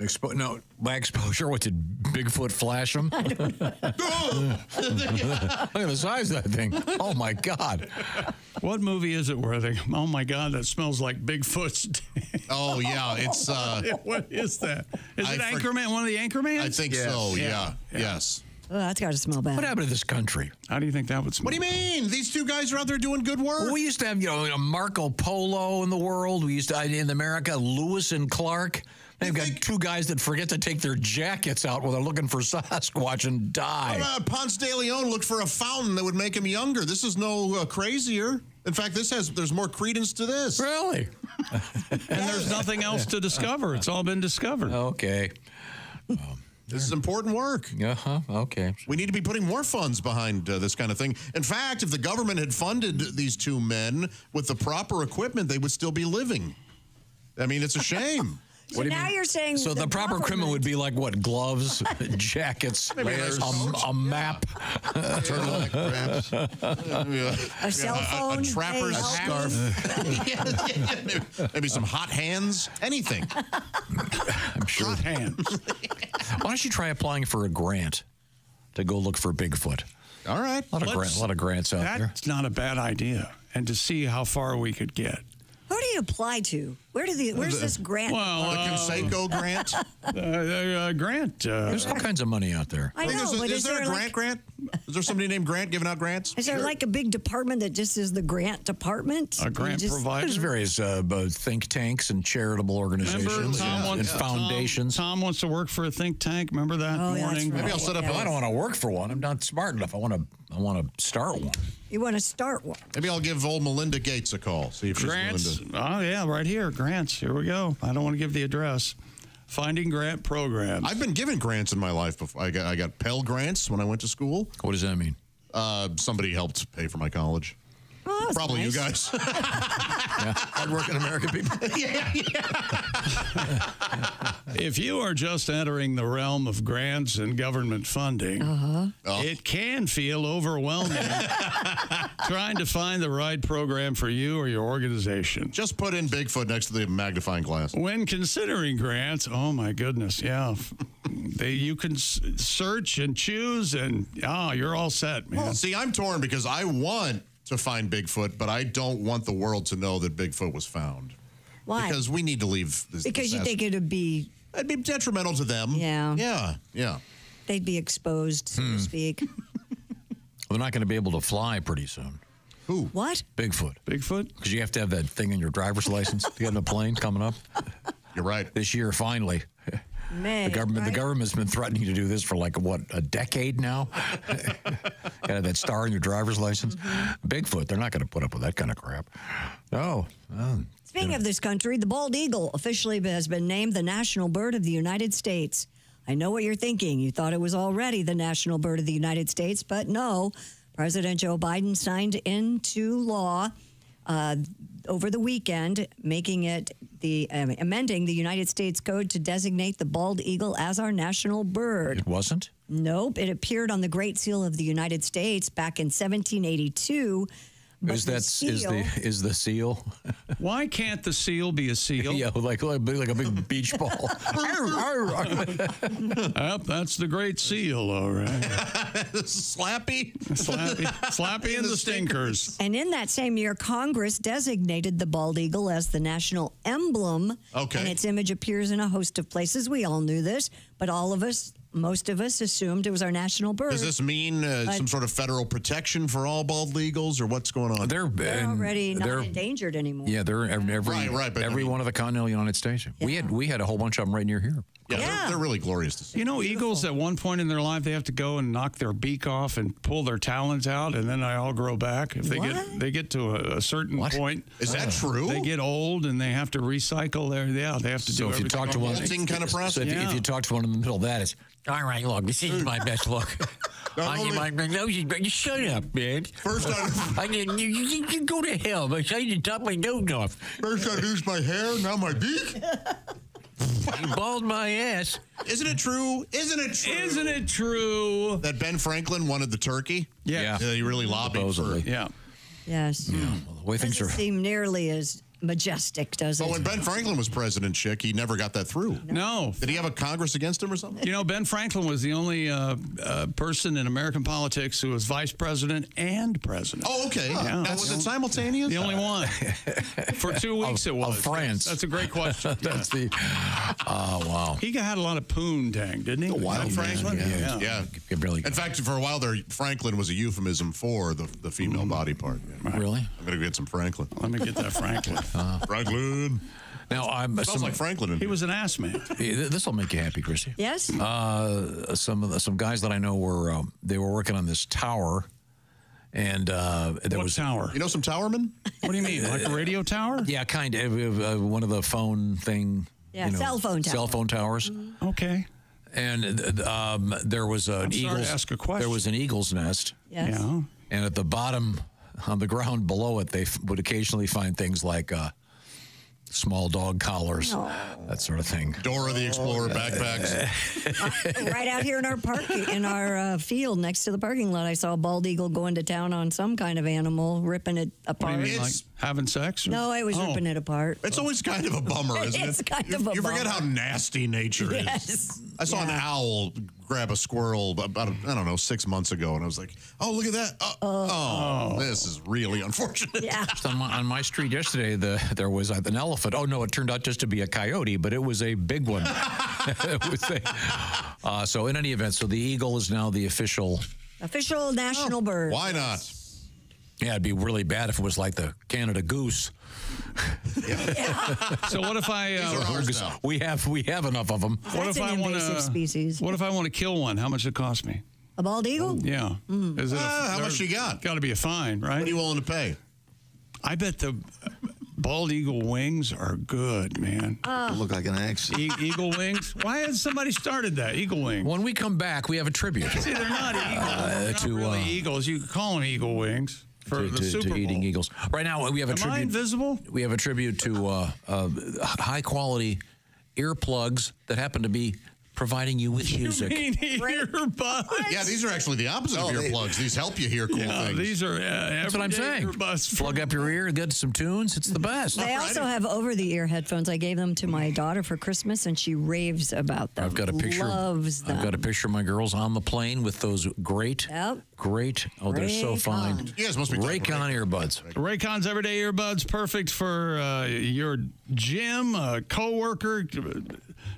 [SPEAKER 2] By exposure, what did Bigfoot flash them? Look at the size of that thing. Oh, my God.
[SPEAKER 1] What movie is it where they, oh, my God, that smells like Bigfoot's.
[SPEAKER 4] Oh, yeah. It's.
[SPEAKER 1] What is that? Is it Anchorman? One of the Anchormans?
[SPEAKER 4] I think so, yeah. Yes.
[SPEAKER 3] Oh, that's got to smell bad.
[SPEAKER 2] What happened to this country?
[SPEAKER 1] How do you think that would smell?
[SPEAKER 4] What do you mean? These 2 guys are out there doing good work.
[SPEAKER 2] Well, we used to have, Marco Polo in the world. We used to, in America, Lewis and Clark. They've got 2 guys that forget to take their jackets out while they're looking for Sasquatch and die.
[SPEAKER 4] Ponce de Leon looked for a fountain that would make him younger. This is no crazier. In fact, there's more credence to this.
[SPEAKER 2] Really?
[SPEAKER 1] And there's nothing else to discover. It's all been discovered.
[SPEAKER 2] Okay.
[SPEAKER 4] This is important work.
[SPEAKER 2] Okay.
[SPEAKER 4] We need to be putting more funds behind this kind of thing. In fact, if the government had funded these 2 men with the proper equipment, they would still be living. I mean, it's a shame.
[SPEAKER 3] So now you're saying
[SPEAKER 2] so the proper equipment would be like what? Gloves, jackets, layers, a map,
[SPEAKER 4] turtleneck wraps,
[SPEAKER 3] a cell phone,
[SPEAKER 4] a trapper's scarf, maybe some hot hands, anything.
[SPEAKER 2] I'm sure.
[SPEAKER 1] Hot hands.
[SPEAKER 2] Why don't you try applying for a grant to go look for Bigfoot?
[SPEAKER 4] All right.
[SPEAKER 2] A lot of grants out there.
[SPEAKER 1] That's not a bad idea. And to see how far we could get.
[SPEAKER 3] Who do you apply to? Where's this grant?
[SPEAKER 1] Well,
[SPEAKER 4] the Conseco grant?
[SPEAKER 1] Grant.
[SPEAKER 2] There's all kinds of money out there.
[SPEAKER 3] I know, but
[SPEAKER 4] is there a grant? Is there somebody named Grant giving out grants?
[SPEAKER 3] Is there like a big department that just is the grant department?
[SPEAKER 1] A grant provider?
[SPEAKER 2] There's various think tanks and charitable organizations and foundations.
[SPEAKER 1] Tom wants to work for a think tank. Remember that morning?
[SPEAKER 4] Maybe I'll set up.
[SPEAKER 2] I don't want to work for one. I'm not smart enough. I want to start one.
[SPEAKER 3] You want to start one?
[SPEAKER 4] Maybe I'll give old Melinda Gates a call. See if she's willing
[SPEAKER 1] Grants.
[SPEAKER 4] to.
[SPEAKER 1] Oh yeah, right here. Grants. Here we go. I don't want to give the address. Finding grant programs.
[SPEAKER 4] I've been given grants in my life before. I got Pell Grants when I went to school.
[SPEAKER 2] What does that mean?
[SPEAKER 4] Somebody helped pay for my college. Probably
[SPEAKER 3] nice.
[SPEAKER 4] you guys.
[SPEAKER 5] Hardworking American people.
[SPEAKER 1] If you are just entering the realm of grants and government funding, it can feel overwhelming trying to find the right program for you or your organization.
[SPEAKER 4] Just put in Bigfoot next to the magnifying glass.
[SPEAKER 1] When considering grants, oh my goodness, yeah. You can search and choose, and you're all set, man.
[SPEAKER 4] Well, see, I'm torn because I want to find Bigfoot, but I don't want the world to know that Bigfoot was found.
[SPEAKER 3] Why?
[SPEAKER 4] Because we need to leave this.
[SPEAKER 3] Because you think it'd be
[SPEAKER 4] detrimental to them.
[SPEAKER 3] Yeah.
[SPEAKER 4] Yeah.
[SPEAKER 3] They'd be exposed, so to speak.
[SPEAKER 2] They're not going to be able to fly pretty soon.
[SPEAKER 4] Who?
[SPEAKER 3] What?
[SPEAKER 2] Bigfoot.
[SPEAKER 1] Bigfoot?
[SPEAKER 2] Because you have to have that thing in your driver's license to get in a plane coming up.
[SPEAKER 4] You're right.
[SPEAKER 2] This year, finally.
[SPEAKER 3] Man,
[SPEAKER 2] The government's been threatening to do this for like, a decade now? Got to have that star in your driver's license. Bigfoot, they're not going to put up with that kind of crap. No.
[SPEAKER 3] Speaking of this country, the bald eagle officially has been named the national bird of the United States. I know what you're thinking. You thought it was already the national bird of the United States, but no. President Joe Biden signed into law over the weekend, making it amending the United States Code to designate the bald eagle as our national bird.
[SPEAKER 2] It wasn't?
[SPEAKER 3] Nope. It appeared on the Great Seal of the United States back in 1782.
[SPEAKER 2] Is the seal?
[SPEAKER 1] Why can't the seal be a seal?
[SPEAKER 2] Yeah, like a big beach ball.
[SPEAKER 1] Yep, that's the Great Seal, all right.
[SPEAKER 4] Slappy
[SPEAKER 1] and the Stinkers.
[SPEAKER 3] And in that same year, Congress designated the bald eagle as the national emblem.
[SPEAKER 4] Okay.
[SPEAKER 3] And its image appears in a host of places. We all knew this, but most of us assumed it was our national bird.
[SPEAKER 4] Does this mean some sort of federal protection for all bald eagles, or what's going on?
[SPEAKER 3] They're already not endangered anymore.
[SPEAKER 2] Yeah, they're every one of the continental United States.
[SPEAKER 3] Yeah.
[SPEAKER 2] We had a whole bunch of them right near here.
[SPEAKER 4] Yeah, they're really glorious to see.
[SPEAKER 1] You know, eagles at one point in their life, they have to go and knock their beak off and pull their talons out, and then they all grow back. If they get to a certain point.
[SPEAKER 4] Is that true?
[SPEAKER 1] They get old and they have to recycle they have to do
[SPEAKER 2] if you talk to one,
[SPEAKER 4] kind of process.
[SPEAKER 2] So if you talk to one in the middle of that, it's all right. Look, this is my best look. You shut up, man.
[SPEAKER 4] First,
[SPEAKER 2] you go to hell. I tried to top my nose off.
[SPEAKER 4] First, I lose my hair, now my beak.
[SPEAKER 2] You bald my ass.
[SPEAKER 4] Isn't it true? Isn't it true that Ben Franklin wanted the turkey?
[SPEAKER 1] Yeah.
[SPEAKER 4] He really lobbied for it.
[SPEAKER 1] Yeah.
[SPEAKER 3] Yes.
[SPEAKER 2] Yeah. Well, the way things
[SPEAKER 3] Doesn't seem nearly as majestic, does it?
[SPEAKER 4] But when Ben Franklin was president, Chick, he never got that through.
[SPEAKER 1] No.
[SPEAKER 4] Did he have a Congress against him or something?
[SPEAKER 1] You know, Ben Franklin was the only person in American politics who was vice president and president.
[SPEAKER 4] Oh, okay.
[SPEAKER 1] Yeah.
[SPEAKER 4] Now, was it simultaneous?
[SPEAKER 1] The only one. For 2 weeks it was.
[SPEAKER 2] Of France.
[SPEAKER 1] That's a great question.
[SPEAKER 2] That's the... Oh, wow.
[SPEAKER 1] He had a lot of poontang, didn't he?
[SPEAKER 4] Ben Franklin?
[SPEAKER 2] Yeah. Really.
[SPEAKER 4] In fact, for a while there, Franklin was a euphemism for the female body part.
[SPEAKER 2] Yeah. Really?
[SPEAKER 4] I'm going to get some Franklin.
[SPEAKER 1] Let me get that Franklin.
[SPEAKER 4] Franklin.
[SPEAKER 2] Now,
[SPEAKER 4] Sounds like Franklin.
[SPEAKER 1] He was an ass man.
[SPEAKER 2] This will make you happy, Chrissy.
[SPEAKER 3] Yes.
[SPEAKER 2] Some guys that I know were working on this tower, and there was
[SPEAKER 1] tower.
[SPEAKER 4] You know some towermen?
[SPEAKER 1] What do you mean, like a radio tower?
[SPEAKER 2] Yeah, kind of one of the phone thing.
[SPEAKER 3] Yeah, cell phone tower.
[SPEAKER 2] Cell phone towers.
[SPEAKER 1] Okay.
[SPEAKER 2] And there was an There was an eagle's nest.
[SPEAKER 3] Yes.
[SPEAKER 1] Yeah.
[SPEAKER 2] And at the bottom, on the ground below it, they would occasionally find things like small dog collars, that sort of thing.
[SPEAKER 4] Dora the Explorer backpacks.
[SPEAKER 3] Right out here in our park, in our field next to the parking lot, I saw a bald eagle going to town on some kind of animal, ripping it apart.
[SPEAKER 1] What do you mean, like having sex? Or?
[SPEAKER 3] No, I was ripping it apart.
[SPEAKER 4] It's always kind of a bummer, isn't it?
[SPEAKER 3] It's kind of a
[SPEAKER 4] You forget
[SPEAKER 3] bummer.
[SPEAKER 4] how nasty nature is. I saw an owl grab a squirrel about, 6 months ago, and I was like, oh, look at that. This is really unfortunate.
[SPEAKER 3] Yeah.
[SPEAKER 2] On my street yesterday, there was an elephant. Oh, no, it turned out just to be a coyote, but it was a big one. So in any event, so the eagle is now the official
[SPEAKER 3] national bird.
[SPEAKER 4] Why not?
[SPEAKER 2] Yeah, it'd be really bad if it was like the Canada goose.
[SPEAKER 1] So what if I
[SPEAKER 2] we have enough of them.
[SPEAKER 1] What if I want
[SPEAKER 3] invasive species.
[SPEAKER 1] What if I want to kill one? How much does it cost me?
[SPEAKER 3] A bald eagle?
[SPEAKER 1] Yeah. Is it
[SPEAKER 4] how much you got?
[SPEAKER 1] Got to be a fine, right?
[SPEAKER 4] What are you willing to pay?
[SPEAKER 1] I bet the bald eagle wings are good, man.
[SPEAKER 5] Look like an axe.
[SPEAKER 1] Eagle wings? Why has somebody started that? Eagle wing.
[SPEAKER 2] When we come back, we have a tribute.
[SPEAKER 1] See, they're not eagles. They're not really eagles. You could call them eagle wings. for the Super Bowl.
[SPEAKER 2] Eating Eagles. Right now, we have a
[SPEAKER 1] Am
[SPEAKER 2] tribute.
[SPEAKER 1] I invisible?
[SPEAKER 2] We have a tribute to high quality earplugs that happen to be providing you with music.
[SPEAKER 1] You mean earbuds?
[SPEAKER 4] Yeah, these are actually the opposite of earplugs. These help you hear cool things.
[SPEAKER 1] These are
[SPEAKER 2] That's what I'm saying. Plug up your ear, get some tunes. It's the best.
[SPEAKER 3] They also have over-the-ear headphones. I gave them to my daughter for Christmas, and she raves about them.
[SPEAKER 2] I've got a picture.
[SPEAKER 3] Loves them.
[SPEAKER 2] I've got a picture of my girls on the plane with those great. Oh, they're so fine.
[SPEAKER 4] You guys must be
[SPEAKER 2] Raycon earbuds.
[SPEAKER 1] Raycon's everyday earbuds, perfect for your gym, coworker.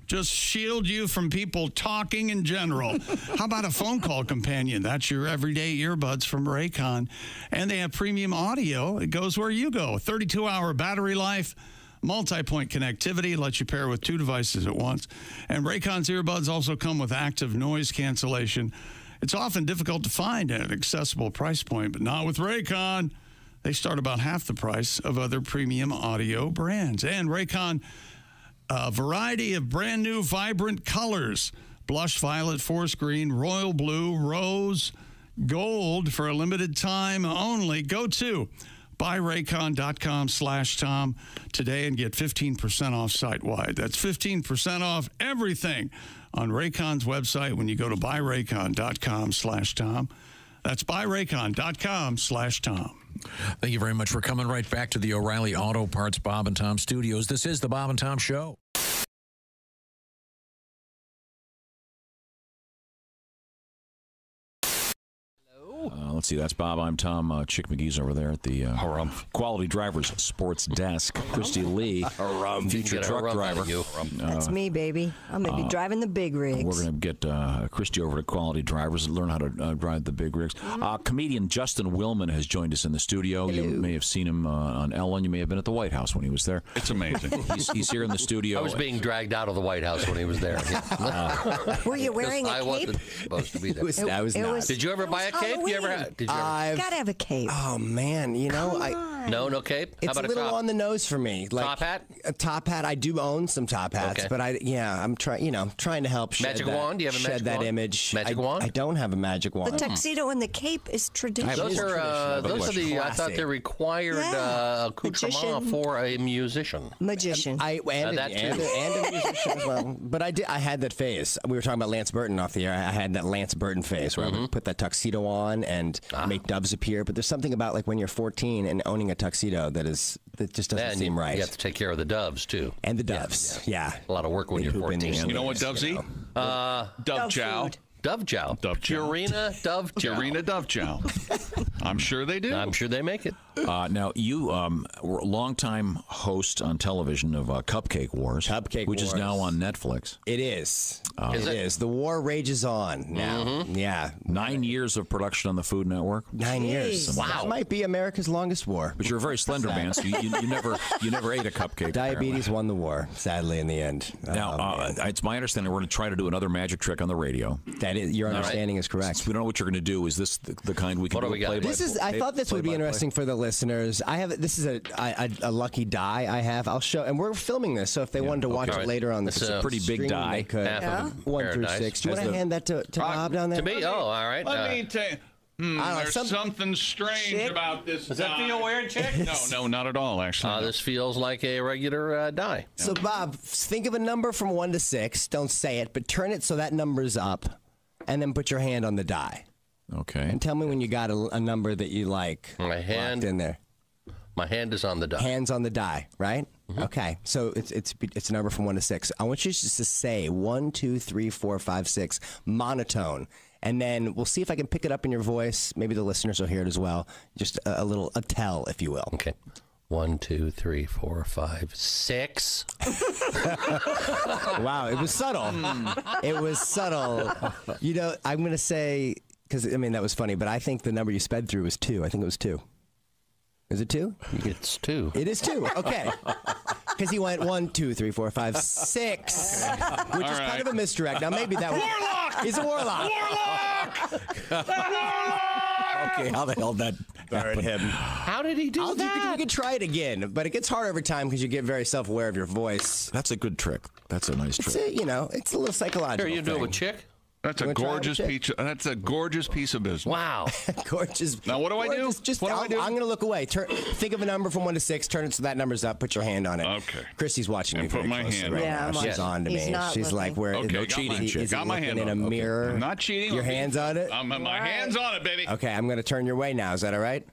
[SPEAKER 1] Just shield you from people talking in general. How about a phone call companion? That's your everyday earbuds from Raycon. And they have premium audio. It goes where you go. 32-hour battery life, multi-point connectivity, lets you pair with 2 devices at once. And Raycon's earbuds also come with active noise cancellation. It's often difficult to find at an accessible price point, but not with Raycon. They start about half the price of other premium audio brands. And Raycon, a variety of brand new vibrant colors: blush violet, forest green, royal blue, rose, gold for a limited time only. Go to buyraycon.com/Tom today and get 15% off site-wide. That's 15% off everything on Raycon's website when you go to buyraycon.com/Tom. That's buyraycon.com/Tom.
[SPEAKER 2] Thank you very much for coming right back to the O'Reilly Auto Parts Bob and Tom Studios. This is the Bob and Tom Show.
[SPEAKER 16] Let's see, that's Bob. I'm Tom. Chick McGee's over there at the Quality Drivers Sports Desk. Christy Lee, future truck driver.
[SPEAKER 3] That's me, baby. I'm going to be driving the big rigs.
[SPEAKER 16] We're going to get Christy over to Quality Drivers and learn how to drive the big rigs. Comedian Justin Willman has joined us in the studio.
[SPEAKER 3] Hello.
[SPEAKER 16] You may have seen him on Ellen. You may have been at the White House when he was there.
[SPEAKER 1] It's amazing.
[SPEAKER 16] He's here in the studio.
[SPEAKER 18] I was being dragged out of the White House when he was there.
[SPEAKER 3] Were you wearing a cape?
[SPEAKER 18] I wasn't supposed to be there.
[SPEAKER 3] I was not.
[SPEAKER 18] Did you ever buy a cape? Did you ever?
[SPEAKER 3] Gotta have a cape.
[SPEAKER 19] Oh man,
[SPEAKER 18] no cape.
[SPEAKER 19] It's
[SPEAKER 18] How about
[SPEAKER 19] a little on the nose for me. Like
[SPEAKER 18] top hat?
[SPEAKER 19] A top hat. I do own some top hats, but I'm trying to help.
[SPEAKER 18] Magic wand? Do you have a magic
[SPEAKER 19] that
[SPEAKER 18] wand?
[SPEAKER 19] image?
[SPEAKER 18] Magic wand?
[SPEAKER 19] I don't have a magic wand.
[SPEAKER 3] The tuxedo and the cape is traditional.
[SPEAKER 18] Those are the. I thought they required accoutrement for a musician.
[SPEAKER 3] Magician.
[SPEAKER 19] And a musician as well. But I had that phase. We were talking about Lance Burton off the air. I had that Lance Burton phase where I would put that tuxedo on and make doves appear. But there's something about like when you're 14 and owning a tuxedo that just doesn't seem right.
[SPEAKER 18] You have to take care of the doves too.
[SPEAKER 19] And the doves, yeah.
[SPEAKER 18] A lot of work when you're 14.
[SPEAKER 1] You know what doves eat? Dove chow.
[SPEAKER 18] Dove chow. Purina Dove chow.
[SPEAKER 1] Purina Dove chow. I'm sure they do.
[SPEAKER 18] I'm sure they make it.
[SPEAKER 16] Now, you were a longtime host on television of Cupcake Wars. Which is now on Netflix.
[SPEAKER 19] It is. It is. The war rages on now. Yeah.
[SPEAKER 16] 9 years of production on the Food Network.
[SPEAKER 19] 9 years.
[SPEAKER 16] Wow.
[SPEAKER 19] That might be America's longest war.
[SPEAKER 16] But you're a very slender man, so you never ate a cupcake.
[SPEAKER 19] Diabetes won the war, sadly, in the end.
[SPEAKER 16] Now, it's my understanding we're going to try to do another magic trick on the radio.
[SPEAKER 19] That is, your understanding is correct.
[SPEAKER 16] Since we don't know what you're going to do. Is this the kind we can do?
[SPEAKER 19] I thought this would be interesting for the listeners. This is a lucky die I have. I'll show, and we're filming this, so if they wanted to watch it later on,
[SPEAKER 16] this is a pretty big die.
[SPEAKER 19] They could. 1 through 6. Do you want to hand that to Bob down there?
[SPEAKER 18] To me? Oh, all right.
[SPEAKER 1] Let me tell you. There's something strange about this.
[SPEAKER 18] Does that feel weird, Chick?
[SPEAKER 1] No, not at all, actually.
[SPEAKER 18] This feels like a regular die.
[SPEAKER 19] So, Bob, think of a number from 1 to 6. Don't say it, but turn it so that number's up, and then put your hand on the die.
[SPEAKER 16] Okay.
[SPEAKER 19] And tell me when you got a number that you like.
[SPEAKER 18] My hand
[SPEAKER 19] in there.
[SPEAKER 18] My hand is on the die.
[SPEAKER 19] Hands on the die, right? Okay. So it's a number from 1 to 6. I want you just to say 1, 2, 3, 4, 5, 6, monotone. And then we'll see if I can pick it up in your voice. Maybe the listeners will hear it as well. Just a tell, if you will.
[SPEAKER 18] Okay. 1, 2, 3, 4, 5, 6.
[SPEAKER 19] Wow, it was subtle. It was subtle. I'm going to say, because, that was funny, but I think the number you sped through was 2. I think it was 2. Is it 2?
[SPEAKER 18] It's 2.
[SPEAKER 19] It is 2. Okay. Because he went 1, 2, 3, 4, 5, 6, which is kind of a misdirect. Now maybe that was
[SPEAKER 10] Warlock!
[SPEAKER 19] He's a warlock.
[SPEAKER 2] Okay, how the hell that happened?
[SPEAKER 18] How did he do that?
[SPEAKER 19] We could try it again, but it gets harder every time because you get very self-aware of your voice.
[SPEAKER 16] That's a good trick. That's a nice trick.
[SPEAKER 19] It's a little psychological.
[SPEAKER 18] Here, you do it with Chick?
[SPEAKER 9] That's a gorgeous piece. That's a gorgeous piece of business.
[SPEAKER 26] Wow,
[SPEAKER 19] gorgeous.
[SPEAKER 9] Now what do I do?
[SPEAKER 19] Just
[SPEAKER 9] what do I do?
[SPEAKER 19] I'm going to look away. Think of a number from 1 to 6. Turn it so that number's up. Put your hand on it.
[SPEAKER 9] Okay.
[SPEAKER 19] Christy's watching me.
[SPEAKER 9] Put
[SPEAKER 19] very
[SPEAKER 9] my
[SPEAKER 19] closely
[SPEAKER 9] hand.
[SPEAKER 19] Right
[SPEAKER 3] Yeah,
[SPEAKER 19] now. She's on to me. She's like, "Where?
[SPEAKER 9] Okay,
[SPEAKER 19] No
[SPEAKER 9] got
[SPEAKER 19] cheating.
[SPEAKER 9] my-
[SPEAKER 19] Is
[SPEAKER 9] got
[SPEAKER 19] he
[SPEAKER 9] my
[SPEAKER 19] looking
[SPEAKER 9] hand
[SPEAKER 19] in a
[SPEAKER 9] on it.
[SPEAKER 19] mirror?
[SPEAKER 9] I'm not cheating.
[SPEAKER 19] Your hands on it.
[SPEAKER 9] My hands on it, baby.
[SPEAKER 19] Okay, I'm going to turn your way now. Is that all right?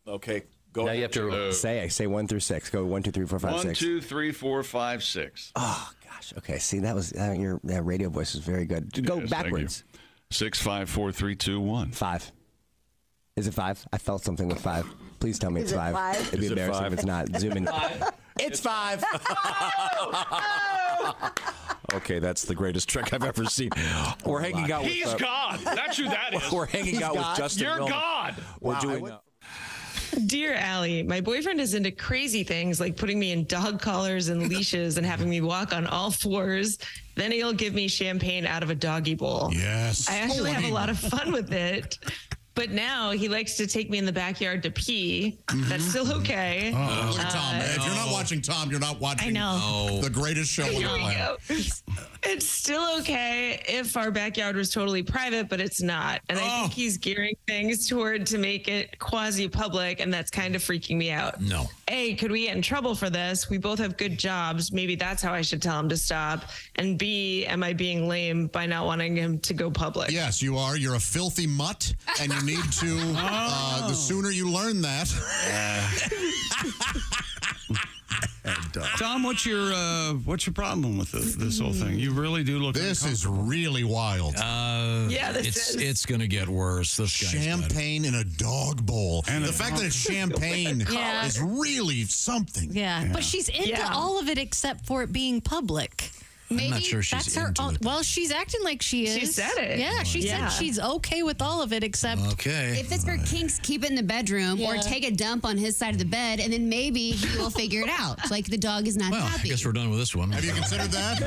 [SPEAKER 9] Okay. Go.
[SPEAKER 18] Now you have to
[SPEAKER 19] say 1 through 6. Go 1, 2, 3, 4, 5, 6.
[SPEAKER 9] 1, 2, 3, 4, 5, 6.
[SPEAKER 19] Oh gosh. Okay. See, that was your radio voice is very good. Go
[SPEAKER 9] Yes,
[SPEAKER 19] backwards.
[SPEAKER 9] 6, 5, 4, 3, 2, 1.
[SPEAKER 19] 5. Is it 5? I felt something with 5. Please tell me it's
[SPEAKER 3] Is it
[SPEAKER 19] 5.
[SPEAKER 3] five?
[SPEAKER 19] It'd be
[SPEAKER 9] Is it
[SPEAKER 19] embarrassing
[SPEAKER 9] 5?
[SPEAKER 19] if it's not. Zoom in. It's 5.
[SPEAKER 2] Okay, that's the greatest trick I've ever seen. We're hanging out with...
[SPEAKER 1] He's God. That's who that is.
[SPEAKER 2] We're hanging out with Justin
[SPEAKER 1] You're
[SPEAKER 2] Millman.
[SPEAKER 1] God.
[SPEAKER 2] We're doing...
[SPEAKER 20] Dear Allie, my boyfriend is into crazy things like putting me in dog collars and leashes and having me walk on all fours. Then he'll give me champagne out of a doggy bowl.
[SPEAKER 4] Yes.
[SPEAKER 20] I actually have a lot of fun with it. But now he likes to take me in the backyard to pee. That's still okay.
[SPEAKER 4] Look at Tom. If you're not watching Tom, you're not watching
[SPEAKER 20] I know.
[SPEAKER 4] the greatest show on the
[SPEAKER 20] Here we
[SPEAKER 4] planet.
[SPEAKER 20] go. It's still okay if our backyard was totally private, but it's not. And I think he's gearing things toward to make it quasi-public, and that's kind of freaking me out.
[SPEAKER 2] No.
[SPEAKER 20] A, could we get in trouble for this? We both have good jobs. Maybe that's how I should tell him to stop. And B, am I being lame by not wanting him to go public?
[SPEAKER 4] Yes, you are. You're a filthy mutt, and you need to, the sooner you learn that.
[SPEAKER 1] Tom, what's your problem with this whole thing? You really do look.
[SPEAKER 4] This is really wild.
[SPEAKER 20] Yeah,
[SPEAKER 2] it's going to get worse. This guy's
[SPEAKER 4] champagne in a dog bowl. And the fact that it's champagne
[SPEAKER 22] Yeah.
[SPEAKER 4] is really something.
[SPEAKER 22] Yeah, but she's into all of it except for it being public. Maybe
[SPEAKER 2] not sure she's
[SPEAKER 22] that's her.
[SPEAKER 2] into it.
[SPEAKER 22] Well, she's acting like she is.
[SPEAKER 20] She said it.
[SPEAKER 22] Yeah, she said she's okay with all of it except.
[SPEAKER 2] Okay.
[SPEAKER 11] If it's for kinks, keep it in the bedroom or take a dump on his side of the bed, and then maybe he will figure it out. Like the dog is not
[SPEAKER 2] Well, I
[SPEAKER 11] happy.
[SPEAKER 2] guess we're done with this one.
[SPEAKER 4] Have you considered that?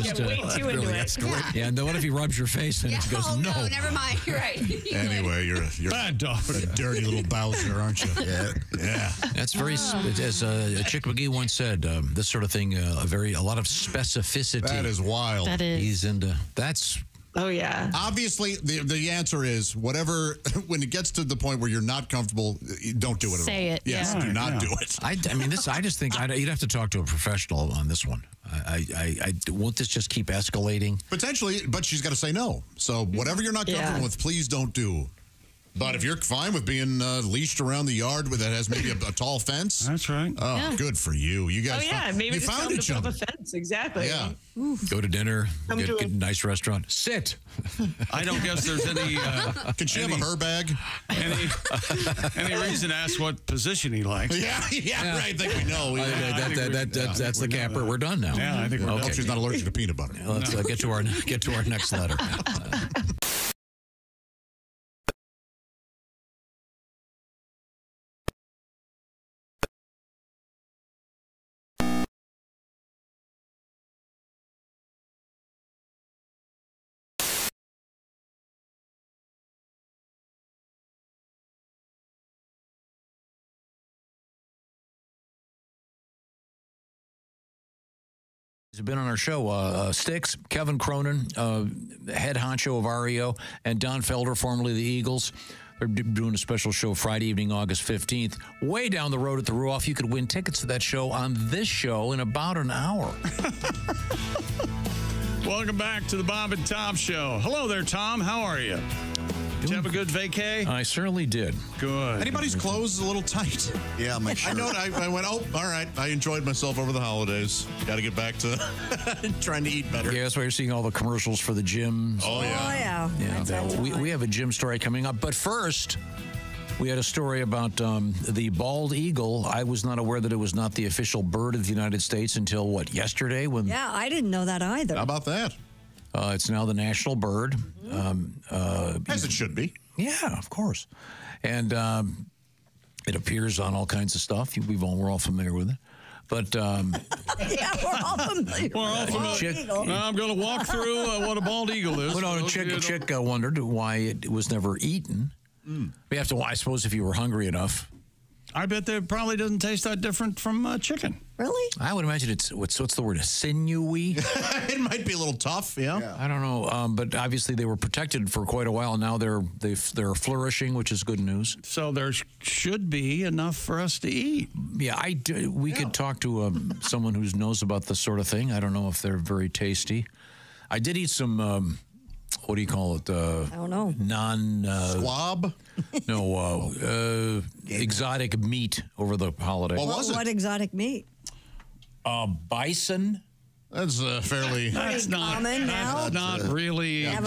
[SPEAKER 2] Just,
[SPEAKER 20] way too into it.
[SPEAKER 2] escalate. Yeah, and then what if he rubs your face and he goes,
[SPEAKER 11] oh,
[SPEAKER 2] no.
[SPEAKER 11] no, never mind. You're right.
[SPEAKER 4] Anyway, you're
[SPEAKER 1] bad dog.
[SPEAKER 4] a dirty little Bowser, aren't you? Yeah.
[SPEAKER 2] That's very, as Chick McGee once said, this sort of thing, a lot of specificity.
[SPEAKER 4] That is wild.
[SPEAKER 22] That is.
[SPEAKER 2] He's into, that's...
[SPEAKER 20] Oh, yeah.
[SPEAKER 4] Obviously, the answer is whatever, when it gets to the point where you're not comfortable, don't do it at all.
[SPEAKER 22] Say it,
[SPEAKER 4] Yes,
[SPEAKER 22] yeah.
[SPEAKER 4] do not do it.
[SPEAKER 2] I mean, I just think you'd have to talk to a professional on this one. Won't this just keep escalating?
[SPEAKER 4] Potentially, but she's got to say no. So whatever you're not comfortable with, please don't do. But if you're fine with being leashed around the yard that has maybe a tall fence,
[SPEAKER 1] that's right.
[SPEAKER 4] Oh, good for you. You guys,
[SPEAKER 20] Maybe
[SPEAKER 4] you
[SPEAKER 20] just
[SPEAKER 4] found
[SPEAKER 20] tell him
[SPEAKER 4] each
[SPEAKER 20] to put
[SPEAKER 4] other.
[SPEAKER 20] up a fence. Exactly.
[SPEAKER 4] Yeah.
[SPEAKER 2] Go to dinner,
[SPEAKER 20] Come to
[SPEAKER 2] get a nice restaurant. Sit.
[SPEAKER 1] I don't guess there's any.
[SPEAKER 4] Can she have a her bag?
[SPEAKER 1] Any reason to ask what position he likes?
[SPEAKER 4] Yeah, right. I think we know.
[SPEAKER 2] That's the capper. We're done now.
[SPEAKER 1] Yeah, I think we're done.
[SPEAKER 4] Hope she's not allergic to peanut butter.
[SPEAKER 2] Let's get to our next letter. He's been on our show. Styx, Kevin Cronin, head honcho of REO, and Don Felder, formerly the Eagles. They're doing a special show Friday evening, August 15th. Way down the road at the Ruoff. You could win tickets to that show on this show in about an hour.
[SPEAKER 1] Welcome back to the Bob and Tom Show. Hello there, Tom. How are you? Did you have a good vacay?
[SPEAKER 2] I certainly did.
[SPEAKER 1] Good.
[SPEAKER 4] Anybody's clothes is a little tight.
[SPEAKER 5] Yeah, my shirt.
[SPEAKER 4] I know. I went, all right. I enjoyed myself over the holidays. Got to get back to trying to eat better.
[SPEAKER 2] Yeah, that's why you're seeing all the commercials for the gyms.
[SPEAKER 4] Oh, yeah.
[SPEAKER 2] We have a gym story coming up. But first, we had a story about the bald eagle. I was not aware that it was not the official bird of the United States until, yesterday?
[SPEAKER 3] Yeah, I didn't know that either.
[SPEAKER 4] How about that?
[SPEAKER 2] It's now the national bird.
[SPEAKER 4] As it should be.
[SPEAKER 2] Yeah, of course. And it appears on all kinds of stuff. We're all familiar with it. But
[SPEAKER 3] yeah, we're all familiar.
[SPEAKER 1] We're all familiar. Now I'm going to walk through what a bald eagle is.
[SPEAKER 2] But no, Chick wondered why it was never eaten. We have to. I suppose if you were hungry enough.
[SPEAKER 1] I bet that probably doesn't taste that different from chicken.
[SPEAKER 3] Really?
[SPEAKER 2] I would imagine it's what's the word? Sinewy.
[SPEAKER 4] It might be a little tough. Yeah.
[SPEAKER 2] I don't know, but obviously they were protected for quite a while. Now they're flourishing, which is good news.
[SPEAKER 1] So there should be enough for us to eat.
[SPEAKER 2] Yeah, we could talk to someone who knows about this sort of thing. I don't know if they're very tasty. I did eat some. What do you call it?
[SPEAKER 3] I don't know.
[SPEAKER 4] Squab?
[SPEAKER 2] No, exotic meat over the holiday.
[SPEAKER 3] What exotic meat?
[SPEAKER 2] Bison.
[SPEAKER 4] That's fairly.
[SPEAKER 1] That's not
[SPEAKER 3] common now.
[SPEAKER 1] That's not really.
[SPEAKER 4] I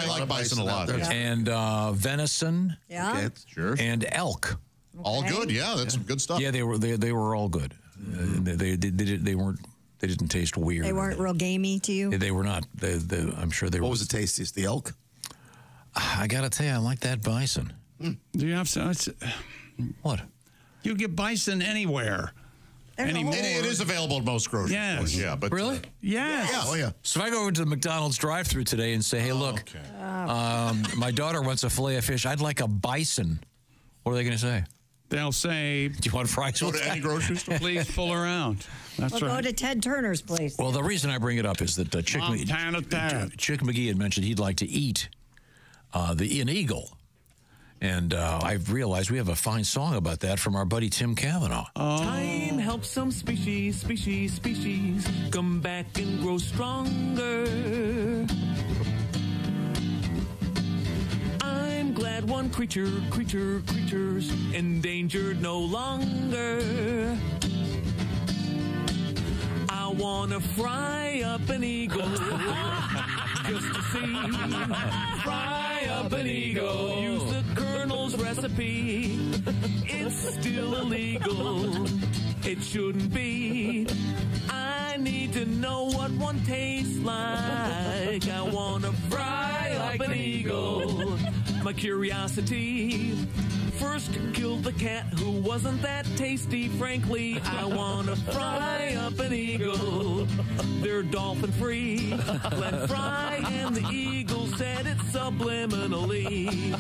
[SPEAKER 4] like bison a lot.
[SPEAKER 2] And venison.
[SPEAKER 3] Yeah.
[SPEAKER 4] Okay, sure.
[SPEAKER 2] And elk.
[SPEAKER 4] All good. Yeah, that's some good stuff.
[SPEAKER 2] Yeah, they were all good. They weren't. They didn't taste weird.
[SPEAKER 3] They weren't real gamey to you?
[SPEAKER 2] They were not. I'm sure they were.
[SPEAKER 5] What was the tastiest? The elk?
[SPEAKER 2] I got to tell you, I like that bison.
[SPEAKER 1] Do you have some?
[SPEAKER 2] What?
[SPEAKER 1] You get bison anywhere.
[SPEAKER 4] It is available at most grocery stores. Yeah, but
[SPEAKER 2] really?
[SPEAKER 1] Yes.
[SPEAKER 4] Yeah. Oh yeah.
[SPEAKER 2] So if I go into the McDonald's drive-thru today and say, "Hey, look, my daughter wants a fillet of fish. I'd like a bison." What are they going to say?
[SPEAKER 1] They'll say,
[SPEAKER 2] "Do you want fries?"
[SPEAKER 4] Go to any grocery store.
[SPEAKER 1] Please pull around. That's
[SPEAKER 3] We'll
[SPEAKER 1] right.
[SPEAKER 3] go to Ted Turner's place.
[SPEAKER 2] Well, the reason I bring it up is that Chick McGee had mentioned he'd like to eat an eagle. And I've realized we have a fine song about that from our buddy Tim Cavanaugh.
[SPEAKER 10] Time helps some species come back and grow stronger. I'm glad one creature's endangered no longer. I wanna fry up an eagle just to see. Fry up an eagle. Use the Colonel's recipe. It's still illegal. It shouldn't be. I need to know what one tastes like. I wanna fry up an eagle. My curiosity first killed the cat who wasn't that tasty. Frankly, I wanna fry up an eagle. They're dolphin free. Glenn Fry and the eagle said it subliminally.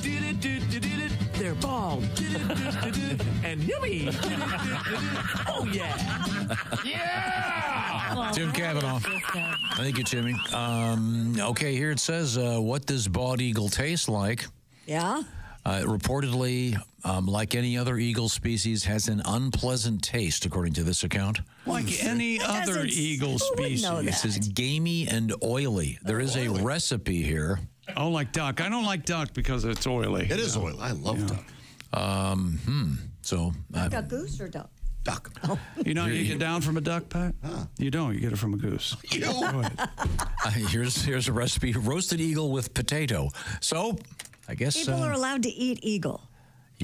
[SPEAKER 10] Did it, did it. They're bald. Did it, and yummy. Did it. Oh yeah. Yeah.
[SPEAKER 2] Tim Cavanaugh. Thank you, Timmy. Okay, here it says, what does bald eagle taste like?
[SPEAKER 3] Yeah.
[SPEAKER 2] Reportedly, like any other eagle species, has an unpleasant taste, according to this account.
[SPEAKER 1] Like any other eagle species.
[SPEAKER 2] It says gamey and oily. There is a recipe here.
[SPEAKER 1] Oh, like duck. I don't like duck because it's oily.
[SPEAKER 4] It is oily. I love duck.
[SPEAKER 2] So,
[SPEAKER 3] Like a goose or duck?
[SPEAKER 5] Duck.
[SPEAKER 3] Oh.
[SPEAKER 1] You know, you get down from a duck, Pat? You don't. You get it from a goose.
[SPEAKER 2] Here's a recipe: roasted eagle with potato. So, I guess
[SPEAKER 3] People are allowed to eat eagle.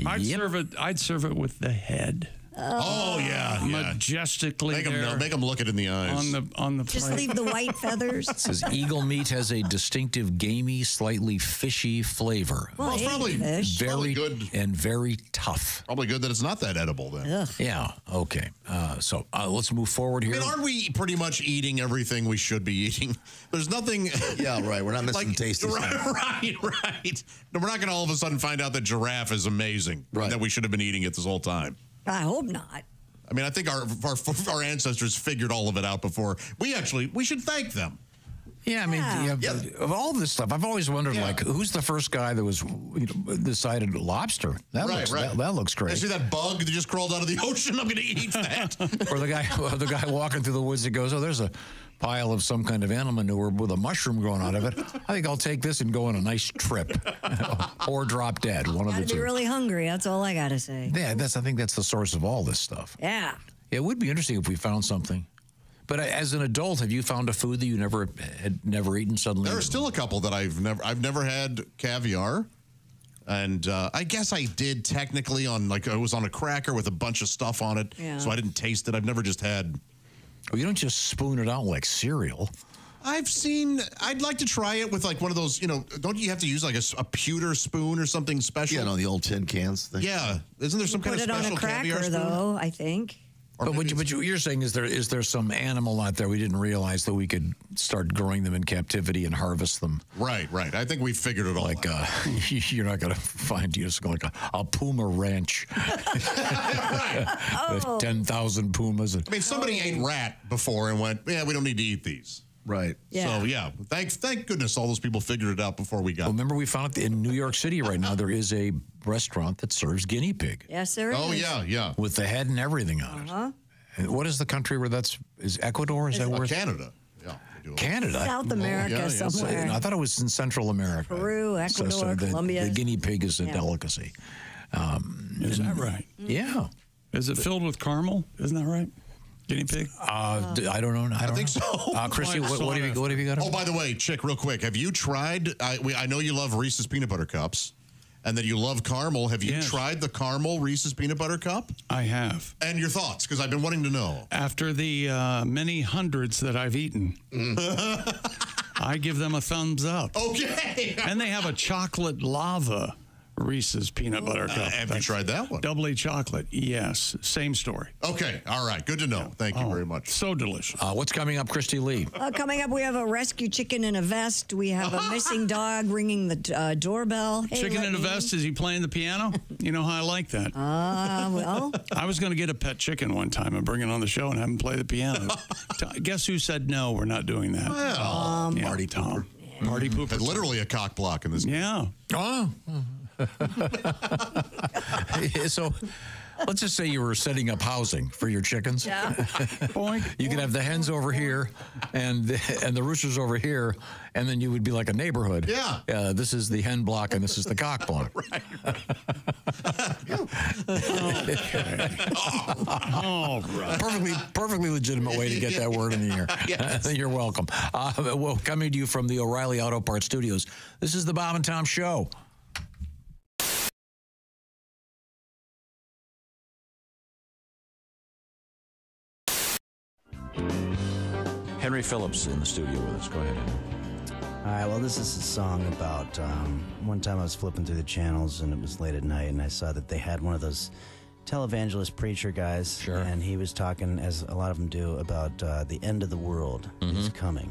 [SPEAKER 1] I'd serve it with the head.
[SPEAKER 4] Oh yeah,
[SPEAKER 1] majestically.
[SPEAKER 4] Make them look it in the eyes
[SPEAKER 1] on the
[SPEAKER 3] Just
[SPEAKER 1] plate.
[SPEAKER 3] leave the white feathers.
[SPEAKER 2] It says eagle meat has a distinctive gamey, slightly fishy flavor.
[SPEAKER 3] Well,
[SPEAKER 4] it's probably
[SPEAKER 2] very
[SPEAKER 4] good
[SPEAKER 2] and very tough.
[SPEAKER 4] Probably good that it's not that edible then.
[SPEAKER 3] Ugh.
[SPEAKER 2] Yeah. Okay. So let's move forward here.
[SPEAKER 4] I mean, aren't we pretty much eating everything we should be eating? There's nothing.
[SPEAKER 5] Yeah, right. We're not missing tasty stuff.
[SPEAKER 4] Right. No, we're not going to all of a sudden find out that giraffe is amazing. Right. That we should have been eating it this whole time.
[SPEAKER 3] I hope not.
[SPEAKER 4] I mean, I think our ancestors figured all of it out before. We should thank them.
[SPEAKER 2] Yeah, I mean, but of all this stuff, I've always wondered, like, who's the first guy that was decided lobster? That looks great.
[SPEAKER 4] I see that bug that just crawled out of the ocean. I'm going to eat that.
[SPEAKER 2] Or the guy walking through the woods that goes, oh, there's a pile of some kind of animal manure with a mushroom growing out of it. I think I'll take this and go on a nice trip, or drop dead. One of the
[SPEAKER 3] Gotta be
[SPEAKER 2] two.
[SPEAKER 3] really hungry. That's all I gotta say.
[SPEAKER 2] Yeah, I think that's the source of all this stuff.
[SPEAKER 3] Yeah.
[SPEAKER 2] It would be interesting if we found something. But as an adult, have you found a food that you had never eaten suddenly?
[SPEAKER 4] There are still a couple that I've never had caviar. And I guess I did technically I was on a cracker with a bunch of stuff on it.
[SPEAKER 3] Yeah.
[SPEAKER 4] So I didn't taste it. I've never just had.
[SPEAKER 2] Oh, you don't just spoon it out like cereal.
[SPEAKER 4] I'd like to try it with like one of those, don't you have to use like a pewter spoon or something special?
[SPEAKER 5] Yeah, the old tin cans thing.
[SPEAKER 4] Yeah. Isn't there some kind of special
[SPEAKER 3] caviar spoon? Put it on a cracker, though, I think.
[SPEAKER 2] But what you're saying is there some animal out there we didn't realize that we could start growing them in captivity and harvest them?
[SPEAKER 4] Right. I think we figured it all out.
[SPEAKER 2] You're not going to find like a puma ranch with 10,000 pumas.
[SPEAKER 4] I mean, somebody ate rat before and went, yeah, we don't need to eat these.
[SPEAKER 5] Right.
[SPEAKER 4] Yeah. So, yeah, thank goodness all those people figured it out before we got.
[SPEAKER 2] Well, remember, we found in New York City right now, there is a restaurant that serves guinea pig.
[SPEAKER 3] Yes, there is.
[SPEAKER 4] Oh, yeah.
[SPEAKER 2] With the head and everything on it. And what is the country where is Ecuador? Is that where
[SPEAKER 4] Canada. Yeah.
[SPEAKER 2] Canada?
[SPEAKER 3] South America somewhere.
[SPEAKER 2] I thought it was in Central America.
[SPEAKER 3] Peru, Ecuador, Colombia.
[SPEAKER 2] The guinea pig is a delicacy.
[SPEAKER 1] Is that right?
[SPEAKER 2] Yeah.
[SPEAKER 1] Is it filled with caramel? Isn't that right? Guinea pig?
[SPEAKER 2] I don't know. I
[SPEAKER 4] think so.
[SPEAKER 2] Christy, what have you got?
[SPEAKER 4] Oh, by the way, Chick, real quick, have you tried? I know you love Reese's peanut butter cups, and that you love caramel. Have you tried the caramel Reese's peanut butter cup?
[SPEAKER 1] I have.
[SPEAKER 4] And your thoughts? Because I've been wanting to know.
[SPEAKER 1] After the many hundreds that I've eaten, I give them a thumbs up.
[SPEAKER 4] Okay.
[SPEAKER 1] And they have a chocolate lava Reese's peanut butter cup.
[SPEAKER 4] Have you tried that one?
[SPEAKER 1] Doubly chocolate. Yes. Same story.
[SPEAKER 4] Okay. All right. Good to know. Thank you very much.
[SPEAKER 1] So delicious.
[SPEAKER 2] What's coming up, Christy Lee?
[SPEAKER 3] Coming up, we have a rescue chicken in a vest. We have a missing dog ringing the doorbell. Hey,
[SPEAKER 1] chicken in a vest? Is he playing the piano? You know how I like that.
[SPEAKER 3] Well.
[SPEAKER 1] I was going to get a pet chicken one time and bring it on the show and have him play the piano. Guess who said no? We're not doing that.
[SPEAKER 4] Well,
[SPEAKER 1] Party Tom. Party pooper.
[SPEAKER 4] Literally a cock block in this.
[SPEAKER 1] Yeah.
[SPEAKER 2] Oh. So let's just say you were setting up housing for your chickens.
[SPEAKER 3] Yeah.
[SPEAKER 2] You could have the hens over here and the roosters over here, and then you would be like a neighborhood.
[SPEAKER 4] Yeah.
[SPEAKER 2] This is the hen block and this is the cock block.
[SPEAKER 4] Right.
[SPEAKER 1] All right.
[SPEAKER 2] Perfectly legitimate way to get that word in the air.
[SPEAKER 4] Yes.
[SPEAKER 2] You're welcome. Well, coming to you from the O'Reilly Auto Parts Studios, this is the Bob and Tom Show.
[SPEAKER 16] Henry Phillips in the studio with us. Go ahead, Henry.
[SPEAKER 7] All right, well, this is a song about one time I was flipping through the channels and it was late at night and I saw that they had one of those televangelist preacher guys.
[SPEAKER 2] Sure.
[SPEAKER 7] And he was talking, as a lot of them do, about the end of the world is coming.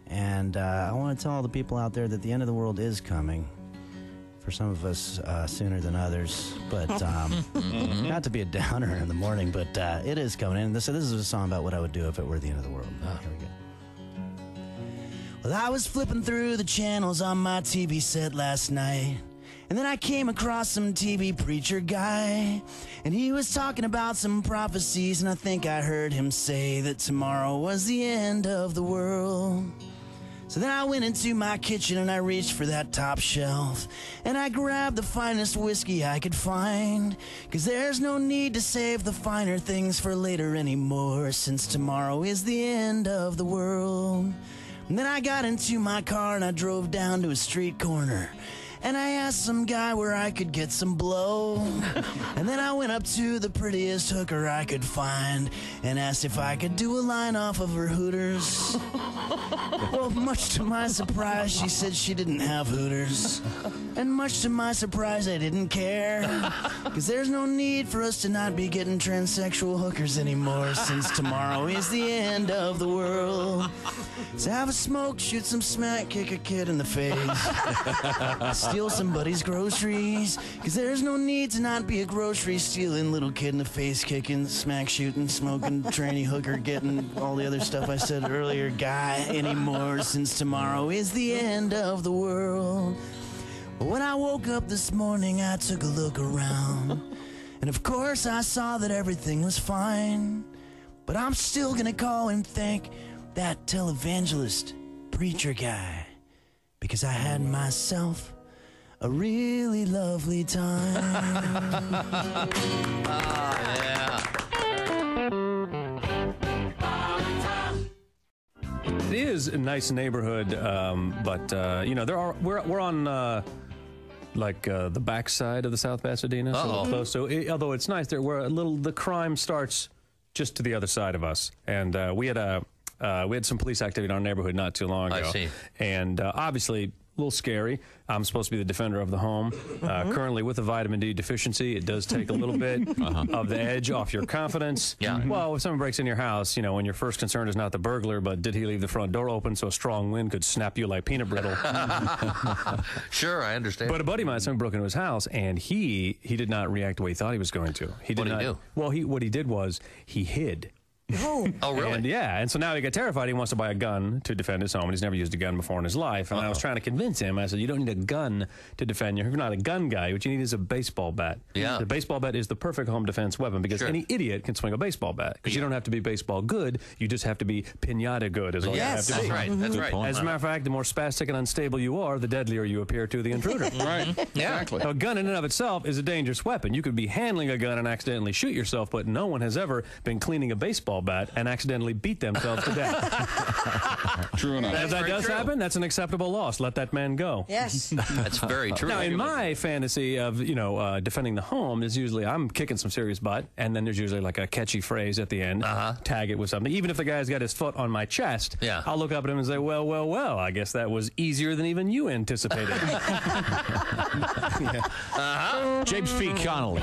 [SPEAKER 7] And I want to tell all the people out there that the end of the world is coming. For some of us, sooner than others. But not to be a downer in the morning, but it is coming. And this is a song about what I would do if it were the end of the world. Here we go. Well, I was flipping through the channels on my TV set last night. And then I came across some TV preacher guy. And he was talking about some prophecies. And I think I heard him say that tomorrow was the end of the world. So then I went into my kitchen and I reached for that top shelf. And I grabbed the finest whiskey I could find. 'Cause there's no need to save the finer things for later anymore, since tomorrow is the end of the world. And then I got into my car and I drove down to a street corner. And I asked some guy where I could get some blow. And then I went up to the prettiest hooker I could find and asked if I could do a line off of her hooters. Well, much to my surprise, she said she didn't have hooters. And much to my surprise, I didn't care. 'Cause there's no need for us to not be getting transsexual hookers anymore, since tomorrow is the end of the world. So have a smoke, shoot some smack, kick a kid in the face. Steal somebody's groceries, 'cause there's no need to not be a grocery stealing little kid in the face, kicking, smack shooting, smoking, tranny hooker, getting all the other stuff I said earlier guy anymore, since tomorrow is the end of the world. But when I woke up this morning, I took a look around, and of course I saw that everything was fine. But I'm still gonna call and thank that televangelist preacher guy, because I had myself a really lovely time.
[SPEAKER 18] Yeah.
[SPEAKER 15] It is a nice neighborhood, but we're on the backside of the South Pasadena, so we're close. So although it's nice, the crime starts just to the other side of us, and we had some police activity in our neighborhood not too long ago.
[SPEAKER 18] I see.
[SPEAKER 15] And obviously,
[SPEAKER 13] little scary. I'm supposed to be the defender of the home. Currently, with a vitamin D deficiency, it does take a little bit of the edge off your confidence.
[SPEAKER 18] Yeah.
[SPEAKER 13] Well, if someone breaks in your house, when your first concern is not the burglar, but did he leave the front door open so a strong wind could snap you like peanut brittle?
[SPEAKER 18] Sure, I understand.
[SPEAKER 13] But a buddy of mine, someone broke into his house, and he did not react the way he thought he was going to. He did
[SPEAKER 18] What did
[SPEAKER 13] not.
[SPEAKER 18] he do?
[SPEAKER 13] Well, what he did was he hid.
[SPEAKER 3] Oh,
[SPEAKER 18] really?
[SPEAKER 13] And so now he got terrified. He wants to buy a gun to defend his home, and he's never used a gun before in his life. And I was trying to convince him. I said, you don't need a gun to defend you. You're not a gun guy. What you need is a baseball bat.
[SPEAKER 18] Yeah.
[SPEAKER 13] The baseball bat is the perfect home defense weapon because any idiot can swing a baseball bat. Because you don't have to be baseball good. You just have to be pinata good is all you have to be.
[SPEAKER 18] That's right. That's right.
[SPEAKER 13] As a matter of fact, the more spastic and unstable you are, the deadlier you appear to the intruder.
[SPEAKER 9] Right.
[SPEAKER 18] Exactly.
[SPEAKER 13] A gun in and of itself is a dangerous weapon. You could be handling a gun and accidentally shoot yourself, but no one has ever been cleaning a baseball bat and accidentally beat themselves to death.
[SPEAKER 9] True enough.
[SPEAKER 13] If that does happen, that's an acceptable loss. Let that man go.
[SPEAKER 3] Yes.
[SPEAKER 18] That's very true.
[SPEAKER 13] Now, in my fantasy of, defending the home, is usually I'm kicking some serious butt, and then there's usually like a catchy phrase at the end. Tag it with something. Even if the guy's got his foot on my chest, I'll look up at him and say, well, I guess that was easier than even you anticipated.
[SPEAKER 16] James P. Connolly.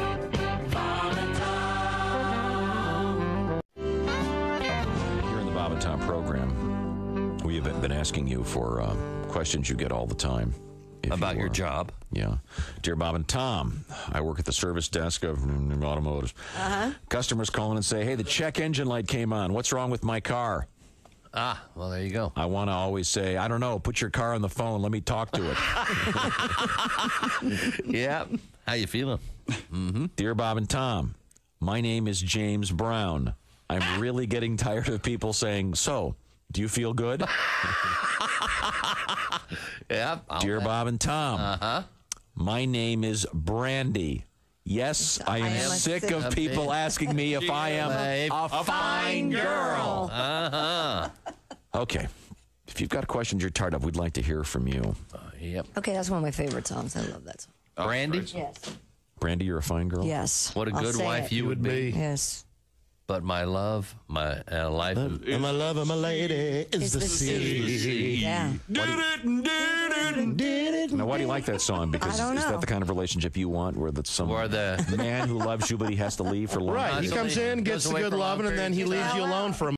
[SPEAKER 16] Bob and Tom program, we have been asking you for questions you get all the time.
[SPEAKER 18] About your job.
[SPEAKER 16] Yeah. Dear Bob and Tom, I work at the service desk of automotives. Customers call in and say, hey, the check engine light came on. What's wrong with my car?
[SPEAKER 18] Well, there you go.
[SPEAKER 16] I want to always say, I don't know, put your car on the phone. Let me talk to it.
[SPEAKER 18] Yeah. How you feeling?
[SPEAKER 16] Dear Bob and Tom, my name is James Brown. I'm really getting tired of people saying, so, do you feel good?
[SPEAKER 18] Yeah.
[SPEAKER 16] Dear Bob and Tom, my name is Brandy. Yes, I am sick of people asking me if I am a fine girl.
[SPEAKER 3] Okay.
[SPEAKER 16] If you've got questions you're tired of, we'd like to hear from you.
[SPEAKER 18] Yep.
[SPEAKER 3] Okay, that's one of my favorite songs. I love that song.
[SPEAKER 18] Brandy?
[SPEAKER 3] Yes.
[SPEAKER 16] Brandy, you're a fine girl?
[SPEAKER 3] Yes.
[SPEAKER 18] What a
[SPEAKER 3] I'll
[SPEAKER 18] good
[SPEAKER 3] say
[SPEAKER 18] wife
[SPEAKER 3] it.
[SPEAKER 18] you would be.
[SPEAKER 3] Yes.
[SPEAKER 18] But my love, my life.
[SPEAKER 14] And my love and my lady is the sea.
[SPEAKER 3] Yeah.
[SPEAKER 16] Now, why do you like that song? Because
[SPEAKER 3] I don't
[SPEAKER 16] is
[SPEAKER 3] know.
[SPEAKER 16] that the kind of relationship you want, where that's some man who loves you, but he has to leave for long?
[SPEAKER 14] Right. He comes in, gets the good loving, and then he leaves you alone for a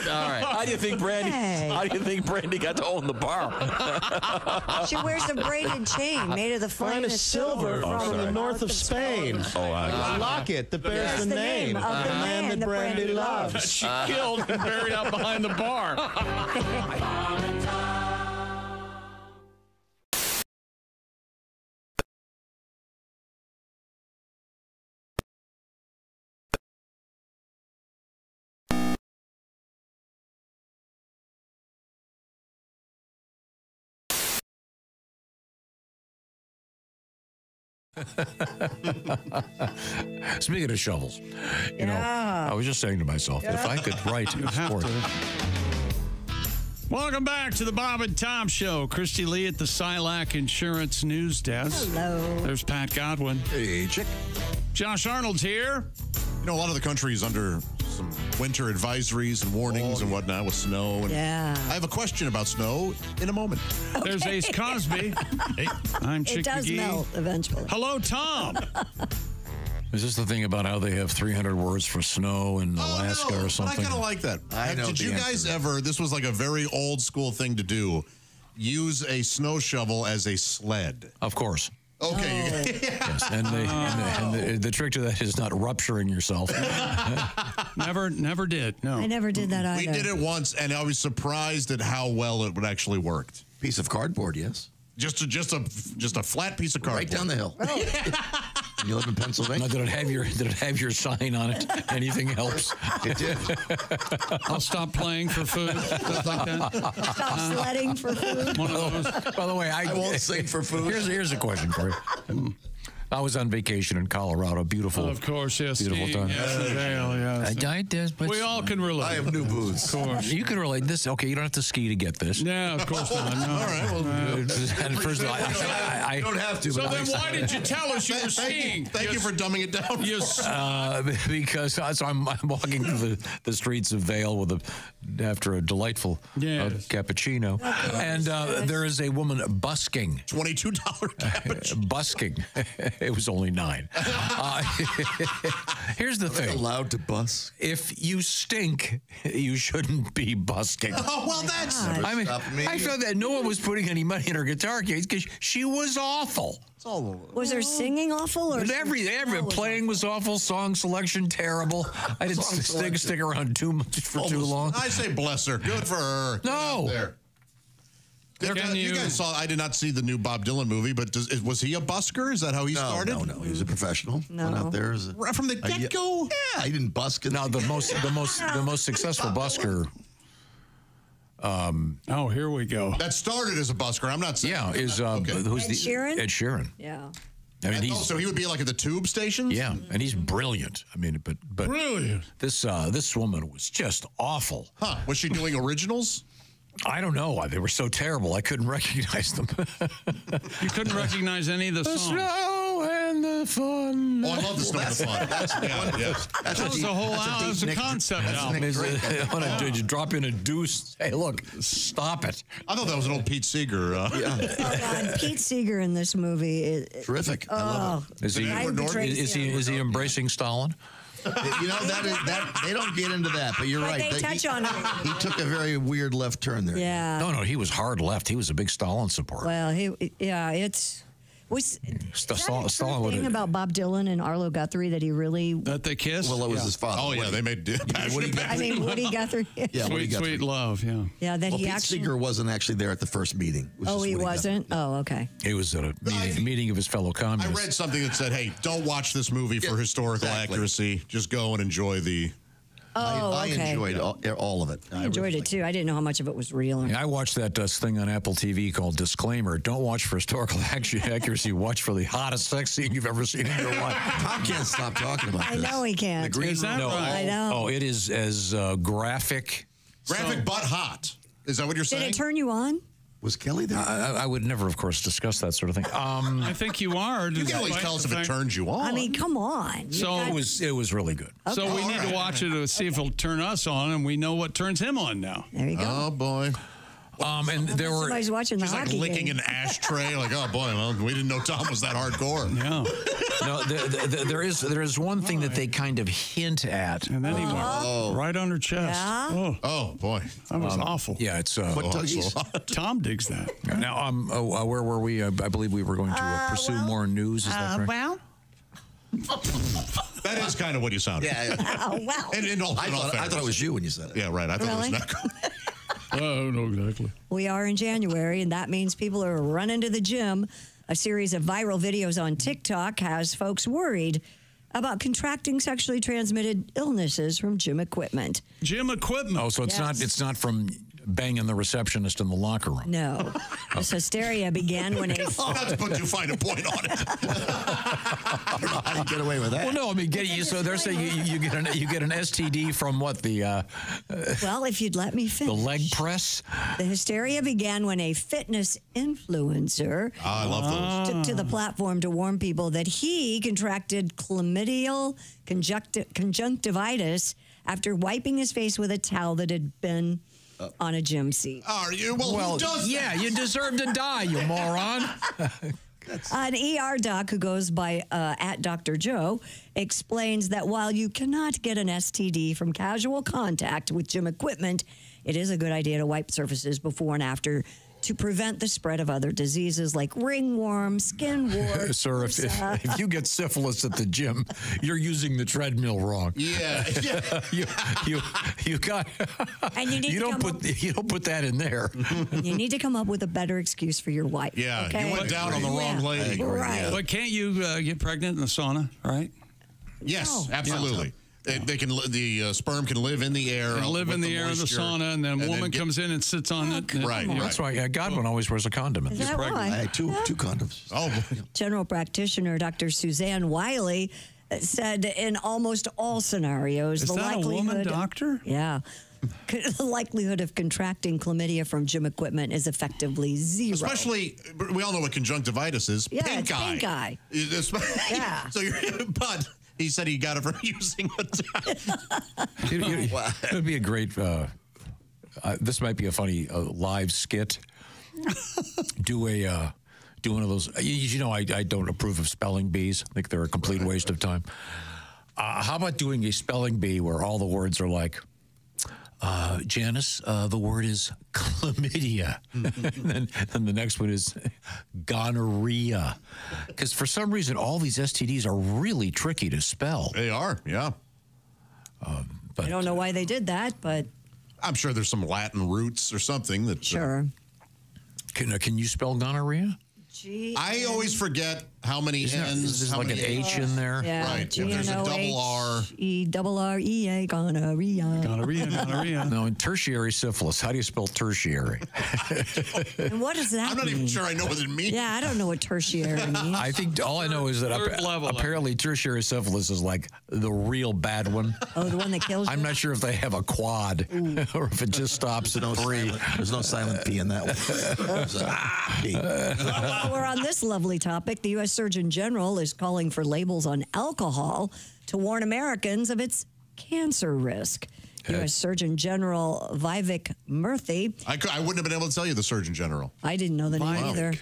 [SPEAKER 18] All right.
[SPEAKER 16] How do you think Brandy?
[SPEAKER 3] Hey.
[SPEAKER 16] How do you think Brandy got to own the bar?
[SPEAKER 3] She wears a braided chain made of the finest silver
[SPEAKER 14] from the north of Spain. A locket that bears the name of the man that Brandy loves.
[SPEAKER 9] She killed and buried out behind the bar.
[SPEAKER 2] Speaking of shovels, you know, I was just saying to myself, if I could write a sport.
[SPEAKER 1] Welcome back to the Bob and Tom Show. Christy Lee at the Silac Insurance News Desk.
[SPEAKER 3] Hello.
[SPEAKER 1] There's Pat Godwin.
[SPEAKER 5] Hey, chick.
[SPEAKER 1] Josh Arnold's here.
[SPEAKER 4] You know, a lot of the country is under some winter advisories and warnings and whatnot with snow. And
[SPEAKER 3] Yeah.
[SPEAKER 4] I have a question about snow in a moment.
[SPEAKER 1] There's Ace Cosby. Hey, I'm Chick
[SPEAKER 3] It does
[SPEAKER 1] McGee.
[SPEAKER 3] melt eventually.
[SPEAKER 1] Hello, Tom.
[SPEAKER 2] Is this the thing about how they have 300 words for snow in Alaska or
[SPEAKER 4] But I
[SPEAKER 2] something?
[SPEAKER 4] kind of like that.
[SPEAKER 5] I know
[SPEAKER 4] Did
[SPEAKER 5] the
[SPEAKER 4] you
[SPEAKER 5] answer
[SPEAKER 4] guys
[SPEAKER 5] to that.
[SPEAKER 4] ever, this was like a very old school thing to do. use a snow shovel as a sled.
[SPEAKER 2] Of course.
[SPEAKER 4] Okay.
[SPEAKER 2] Yes, and the trick to that is not rupturing yourself.
[SPEAKER 1] Never did. No,
[SPEAKER 3] I never did that either.
[SPEAKER 4] We did it once, and I was surprised at how well it would actually worked.
[SPEAKER 5] Piece of cardboard, yes.
[SPEAKER 4] Just a flat piece of cardboard.
[SPEAKER 5] Right down the hill. You live in Pennsylvania?
[SPEAKER 2] Now, did it have your sign on it? Anything helps.
[SPEAKER 5] It did.
[SPEAKER 1] I'll stop playing for food. Stuff like that.
[SPEAKER 3] Stop sledding for food.
[SPEAKER 1] One of those.
[SPEAKER 2] By the way, I
[SPEAKER 5] won't sing for food.
[SPEAKER 2] Here's a question for you. I was on vacation in Colorado. Beautiful.
[SPEAKER 1] Of course, yes.
[SPEAKER 2] Beautiful
[SPEAKER 1] skiing,
[SPEAKER 2] time.
[SPEAKER 1] yes, the Vale, yes.
[SPEAKER 2] I did, but
[SPEAKER 1] We all can relate.
[SPEAKER 5] I have new boots.
[SPEAKER 1] Of course.
[SPEAKER 2] You can relate this. Okay, you don't have to ski to get this.
[SPEAKER 1] Yeah, of course not. No.
[SPEAKER 4] All right. Well,
[SPEAKER 2] And first of all,
[SPEAKER 5] You don't have to.
[SPEAKER 1] So
[SPEAKER 5] but
[SPEAKER 1] then why did you tell us you were skiing?
[SPEAKER 4] Thank you for dumbing it down.
[SPEAKER 1] Yes.
[SPEAKER 2] because so I'm walking through the streets of Vale after a delightful cappuccino, and there is a woman busking.
[SPEAKER 4] $22 cappuccino.
[SPEAKER 2] Busking. It was only $9. Here's the thing.
[SPEAKER 5] Allowed to bus?
[SPEAKER 2] If you stink, you shouldn't be busking.
[SPEAKER 4] Oh, well, that's...
[SPEAKER 2] I mean, I felt that no one was putting any money in her guitar case because she was awful.
[SPEAKER 3] Was her singing awful? Or
[SPEAKER 2] Every playing was awful. Song selection terrible. I didn't stick around too much for too long.
[SPEAKER 4] I say bless her. Good for her.
[SPEAKER 2] No.
[SPEAKER 4] There. You guys saw, I did not see the new Bob Dylan movie, but was he a busker? Is that how he started?
[SPEAKER 5] No. He was a professional. Went out there as
[SPEAKER 4] from the get-go?
[SPEAKER 5] Yeah, he didn't busk.
[SPEAKER 2] Now, the most successful busker.
[SPEAKER 1] Oh, here we go.
[SPEAKER 4] That started as a busker. I'm not saying.
[SPEAKER 2] Yeah, is who's
[SPEAKER 3] Ed Sheeran?
[SPEAKER 2] Ed Sheeran.
[SPEAKER 3] Yeah.
[SPEAKER 2] I mean,
[SPEAKER 4] so he would be like at the tube stations.
[SPEAKER 2] Yeah, and he's brilliant. I mean, but
[SPEAKER 1] brilliant.
[SPEAKER 2] This woman was just awful.
[SPEAKER 4] Huh? Was she doing originals?
[SPEAKER 2] I don't know. They were so terrible. I couldn't recognize them.
[SPEAKER 1] You couldn't recognize any of the songs.
[SPEAKER 2] Snow and the fun.
[SPEAKER 4] Oh, I love the snow and the fun.
[SPEAKER 1] That was the whole album. It's a concept album.
[SPEAKER 2] I want to drop in a deuce. Hey, look, stop it.
[SPEAKER 4] I thought that was an old Pete Seeger.
[SPEAKER 3] Oh, God, Pete Seeger in this movie is
[SPEAKER 5] terrific.
[SPEAKER 3] Oh,
[SPEAKER 5] I love
[SPEAKER 2] it. Is he embracing Stalin?
[SPEAKER 5] You know, that they don't get into that, but you're right.
[SPEAKER 3] They touch on it.
[SPEAKER 5] He took a very weird left turn there.
[SPEAKER 3] Yeah.
[SPEAKER 2] No, he was hard left. He was a big Stalin supporter.
[SPEAKER 3] Well, it's. Was
[SPEAKER 2] Stalin
[SPEAKER 3] thing about Bob Dylan and Arlo Guthrie that he really
[SPEAKER 1] that they kissed?
[SPEAKER 5] Well, it was his father.
[SPEAKER 4] Oh yeah, they made
[SPEAKER 5] Woody
[SPEAKER 3] I mean, Woody Guthrie.
[SPEAKER 5] Yeah,
[SPEAKER 1] sweet love. Yeah.
[SPEAKER 3] Yeah, that
[SPEAKER 5] well,
[SPEAKER 3] he
[SPEAKER 5] Pete
[SPEAKER 3] actually.
[SPEAKER 5] Seeger wasn't actually there at the first meeting.
[SPEAKER 3] Oh, he wasn't. Oh, okay.
[SPEAKER 2] He was at a meeting of his fellow communists.
[SPEAKER 4] I read something that said, "Hey, don't watch this movie for historical accuracy. Just go and enjoy the."
[SPEAKER 3] Oh,
[SPEAKER 5] I
[SPEAKER 3] okay.
[SPEAKER 5] enjoyed all of it.
[SPEAKER 3] I enjoyed it too. I didn't know how much of it was real.
[SPEAKER 2] I watched that thing on Apple TV called Disclaimer. Don't watch for historical accuracy. Watch for the hottest sex scene you've ever seen in your life.
[SPEAKER 5] Tom can't stop talking about this.
[SPEAKER 3] I know he can't.
[SPEAKER 1] Is that right?
[SPEAKER 3] I know.
[SPEAKER 2] Oh, it is as graphic.
[SPEAKER 4] Graphic but hot. Is that what you're saying?
[SPEAKER 3] Did it turn you on?
[SPEAKER 5] Was Kelly there?
[SPEAKER 2] I would never, of course, discuss that sort of thing.
[SPEAKER 1] I think you are.
[SPEAKER 4] You can always tell us if it turns you on.
[SPEAKER 3] I mean, come on.
[SPEAKER 1] So
[SPEAKER 2] it was really good.
[SPEAKER 3] Okay.
[SPEAKER 1] So we need to watch it to see if it'll turn us on, and we know what turns him on now.
[SPEAKER 3] There you go.
[SPEAKER 4] Oh boy.
[SPEAKER 2] And there were.
[SPEAKER 3] Somebody's watching the
[SPEAKER 4] She's like
[SPEAKER 3] hockey
[SPEAKER 4] licking
[SPEAKER 3] game.
[SPEAKER 4] an ashtray. Like, oh boy, well, we didn't know Tom was that hardcore.
[SPEAKER 1] Yeah.
[SPEAKER 2] No, there is one thing that they kind of hint at.
[SPEAKER 1] And then he went right on her chest.
[SPEAKER 3] Yeah?
[SPEAKER 4] Oh boy,
[SPEAKER 1] that was awful.
[SPEAKER 2] Yeah, it's.
[SPEAKER 1] Tom digs that.
[SPEAKER 2] Now, where were we? I believe we were going to pursue more news. Is that correct?
[SPEAKER 3] Well.
[SPEAKER 4] That is kind of what you sounded.
[SPEAKER 5] Yeah.
[SPEAKER 3] Oh, wow.
[SPEAKER 4] In all
[SPEAKER 5] I thought
[SPEAKER 4] fairness.
[SPEAKER 5] it was you when you said it.
[SPEAKER 4] Yeah, right. I thought
[SPEAKER 3] Really?
[SPEAKER 4] it was not.
[SPEAKER 1] Oh, no, exactly.
[SPEAKER 3] We are in January, and that means people are running to the gym. A series of viral videos on TikTok has folks worried about contracting sexually transmitted illnesses from gym equipment.
[SPEAKER 1] Gym equipment.
[SPEAKER 2] Oh, so it's not from banging the receptionist in the locker room.
[SPEAKER 3] No. This hysteria began when a...
[SPEAKER 4] Not to put too fine a point on it.
[SPEAKER 5] I don't know how you get away with that.
[SPEAKER 2] Well, no, I mean, so they're saying you get an STD from what the
[SPEAKER 3] Well, if you'd let me finish.
[SPEAKER 2] the leg press.
[SPEAKER 3] The hysteria began when a fitness influencer
[SPEAKER 4] I love those.
[SPEAKER 3] took to the platform to warn people that he contracted chlamydial conjunctivitis after wiping his face with a towel that had been on a gym seat.
[SPEAKER 4] Are you? Well, who does
[SPEAKER 2] yeah, you deserve to die, you moron.
[SPEAKER 3] An ER doc who goes by at Dr. Joe explains that while you cannot get an STD from casual contact with gym equipment, it is a good idea to wipe surfaces before and after to prevent the spread of other diseases like ringworm, skin wart.
[SPEAKER 2] Sir, if you get syphilis at the gym, you're using the treadmill wrong.
[SPEAKER 4] Yeah.
[SPEAKER 2] you got.
[SPEAKER 3] And you don't
[SPEAKER 2] put that in there.
[SPEAKER 3] You need to come up with a better excuse for your wife.
[SPEAKER 4] Yeah,
[SPEAKER 3] okay?
[SPEAKER 4] you went down on the wrong lady.
[SPEAKER 3] Right.
[SPEAKER 1] But can't you get pregnant in the sauna, right?
[SPEAKER 4] Yes,
[SPEAKER 3] No.
[SPEAKER 4] absolutely. They can. The sperm can live in the air.
[SPEAKER 1] And live in the air of the sauna, and then a woman comes in and sits on it.
[SPEAKER 4] Right.
[SPEAKER 2] That's why Godwin always wears a condom.
[SPEAKER 3] Is that why?
[SPEAKER 5] I had two condoms.
[SPEAKER 4] Oh,
[SPEAKER 3] General practitioner Dr. Suzanne Wiley said in almost all scenarios,
[SPEAKER 1] Is
[SPEAKER 3] the
[SPEAKER 1] that a
[SPEAKER 3] likelihood.
[SPEAKER 1] woman doctor?
[SPEAKER 3] Yeah. The likelihood of contracting chlamydia from gym equipment is effectively zero.
[SPEAKER 4] especially we all know what conjunctivitis is.
[SPEAKER 3] Yeah,
[SPEAKER 4] pink
[SPEAKER 3] it's
[SPEAKER 4] eye.
[SPEAKER 3] pink eye.
[SPEAKER 4] Yeah. So but he said he got it from using it.
[SPEAKER 2] It would be a great. This might be a funny live skit. Do one of those. You know, I don't approve of spelling bees. I think they're a complete waste of time. How about doing a spelling bee where all the words are like, Janice, the word is chlamydia. and then the next one is gonorrhea. Because for some reason, all these STDs are really tricky to spell.
[SPEAKER 4] They are, yeah.
[SPEAKER 3] I don't know why they did that, but
[SPEAKER 4] I'm sure there's some Latin roots or something that.
[SPEAKER 3] sure.
[SPEAKER 2] Can you spell gonorrhea?
[SPEAKER 4] I always forget how many N's.
[SPEAKER 2] There's
[SPEAKER 4] how
[SPEAKER 2] like
[SPEAKER 4] many
[SPEAKER 2] an H in there.
[SPEAKER 3] Yeah,
[SPEAKER 4] Right. If there's a double R.
[SPEAKER 3] G-N-O-H-E-R-R-E-A, gonorrhea.
[SPEAKER 1] Gonorrhea.
[SPEAKER 2] No, in tertiary syphilis, how do you spell tertiary?
[SPEAKER 3] And what does that
[SPEAKER 4] I'm not
[SPEAKER 3] mean?
[SPEAKER 4] even sure I know what it means.
[SPEAKER 3] Yeah, I don't know what tertiary means.
[SPEAKER 2] I think all I know is that
[SPEAKER 1] Third level.
[SPEAKER 2] apparently tertiary syphilis is like the real bad one.
[SPEAKER 3] Oh, the one that kills you?
[SPEAKER 2] I'm not sure if they have a quad or if it just stops at 3.
[SPEAKER 5] There's no silent P in that one.
[SPEAKER 3] While we're on this lovely topic, the U.S. Surgeon General is calling for labels on alcohol to warn Americans of its cancer risk. U.S. Surgeon General Vivek Murthy.
[SPEAKER 4] I wouldn't have been able to tell you the Surgeon General.
[SPEAKER 3] I didn't know the name either.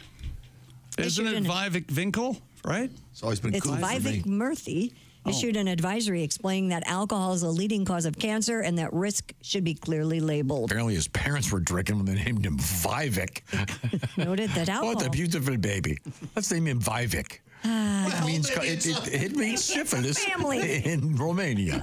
[SPEAKER 1] Isn't it Vivek Vinkel, right?
[SPEAKER 5] It's always been
[SPEAKER 3] It's
[SPEAKER 5] cool for me.
[SPEAKER 3] Vivek Murthy issued an advisory explaining that alcohol is a leading cause of cancer and that risk should be clearly labeled.
[SPEAKER 2] Apparently his parents were drinking when they named him Vivek.
[SPEAKER 3] Noted that alcohol.
[SPEAKER 2] What a beautiful baby. Let's name him Vivek. It means syphilis in Romania.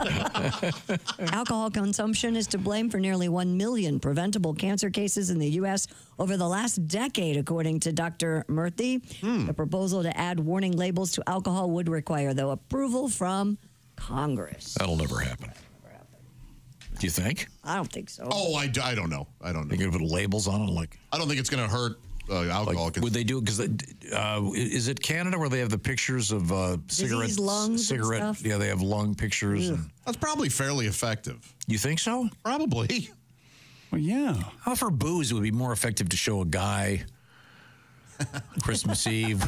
[SPEAKER 3] Alcohol consumption is to blame for nearly 1 million preventable cancer cases in the U.S. over the last decade, according to Dr. Murthy. The proposal to add warning labels to alcohol would require, though, approval from Congress.
[SPEAKER 2] That'll never happen. Do you think?
[SPEAKER 3] I don't think so.
[SPEAKER 4] Oh, I don't know. I don't know.
[SPEAKER 2] You gonna put labels on it? Like,
[SPEAKER 4] I don't think it's going to hurt alcohol.
[SPEAKER 2] would they do it? Because is it Canada where they have the pictures of cigarette
[SPEAKER 3] lungs and
[SPEAKER 2] cigarette?
[SPEAKER 3] stuff?
[SPEAKER 2] Yeah, they have lung pictures. And,
[SPEAKER 4] That's probably fairly effective.
[SPEAKER 2] you think so?
[SPEAKER 4] Probably.
[SPEAKER 1] Well, yeah.
[SPEAKER 2] How for booze it would be more effective to show a guy Christmas Eve,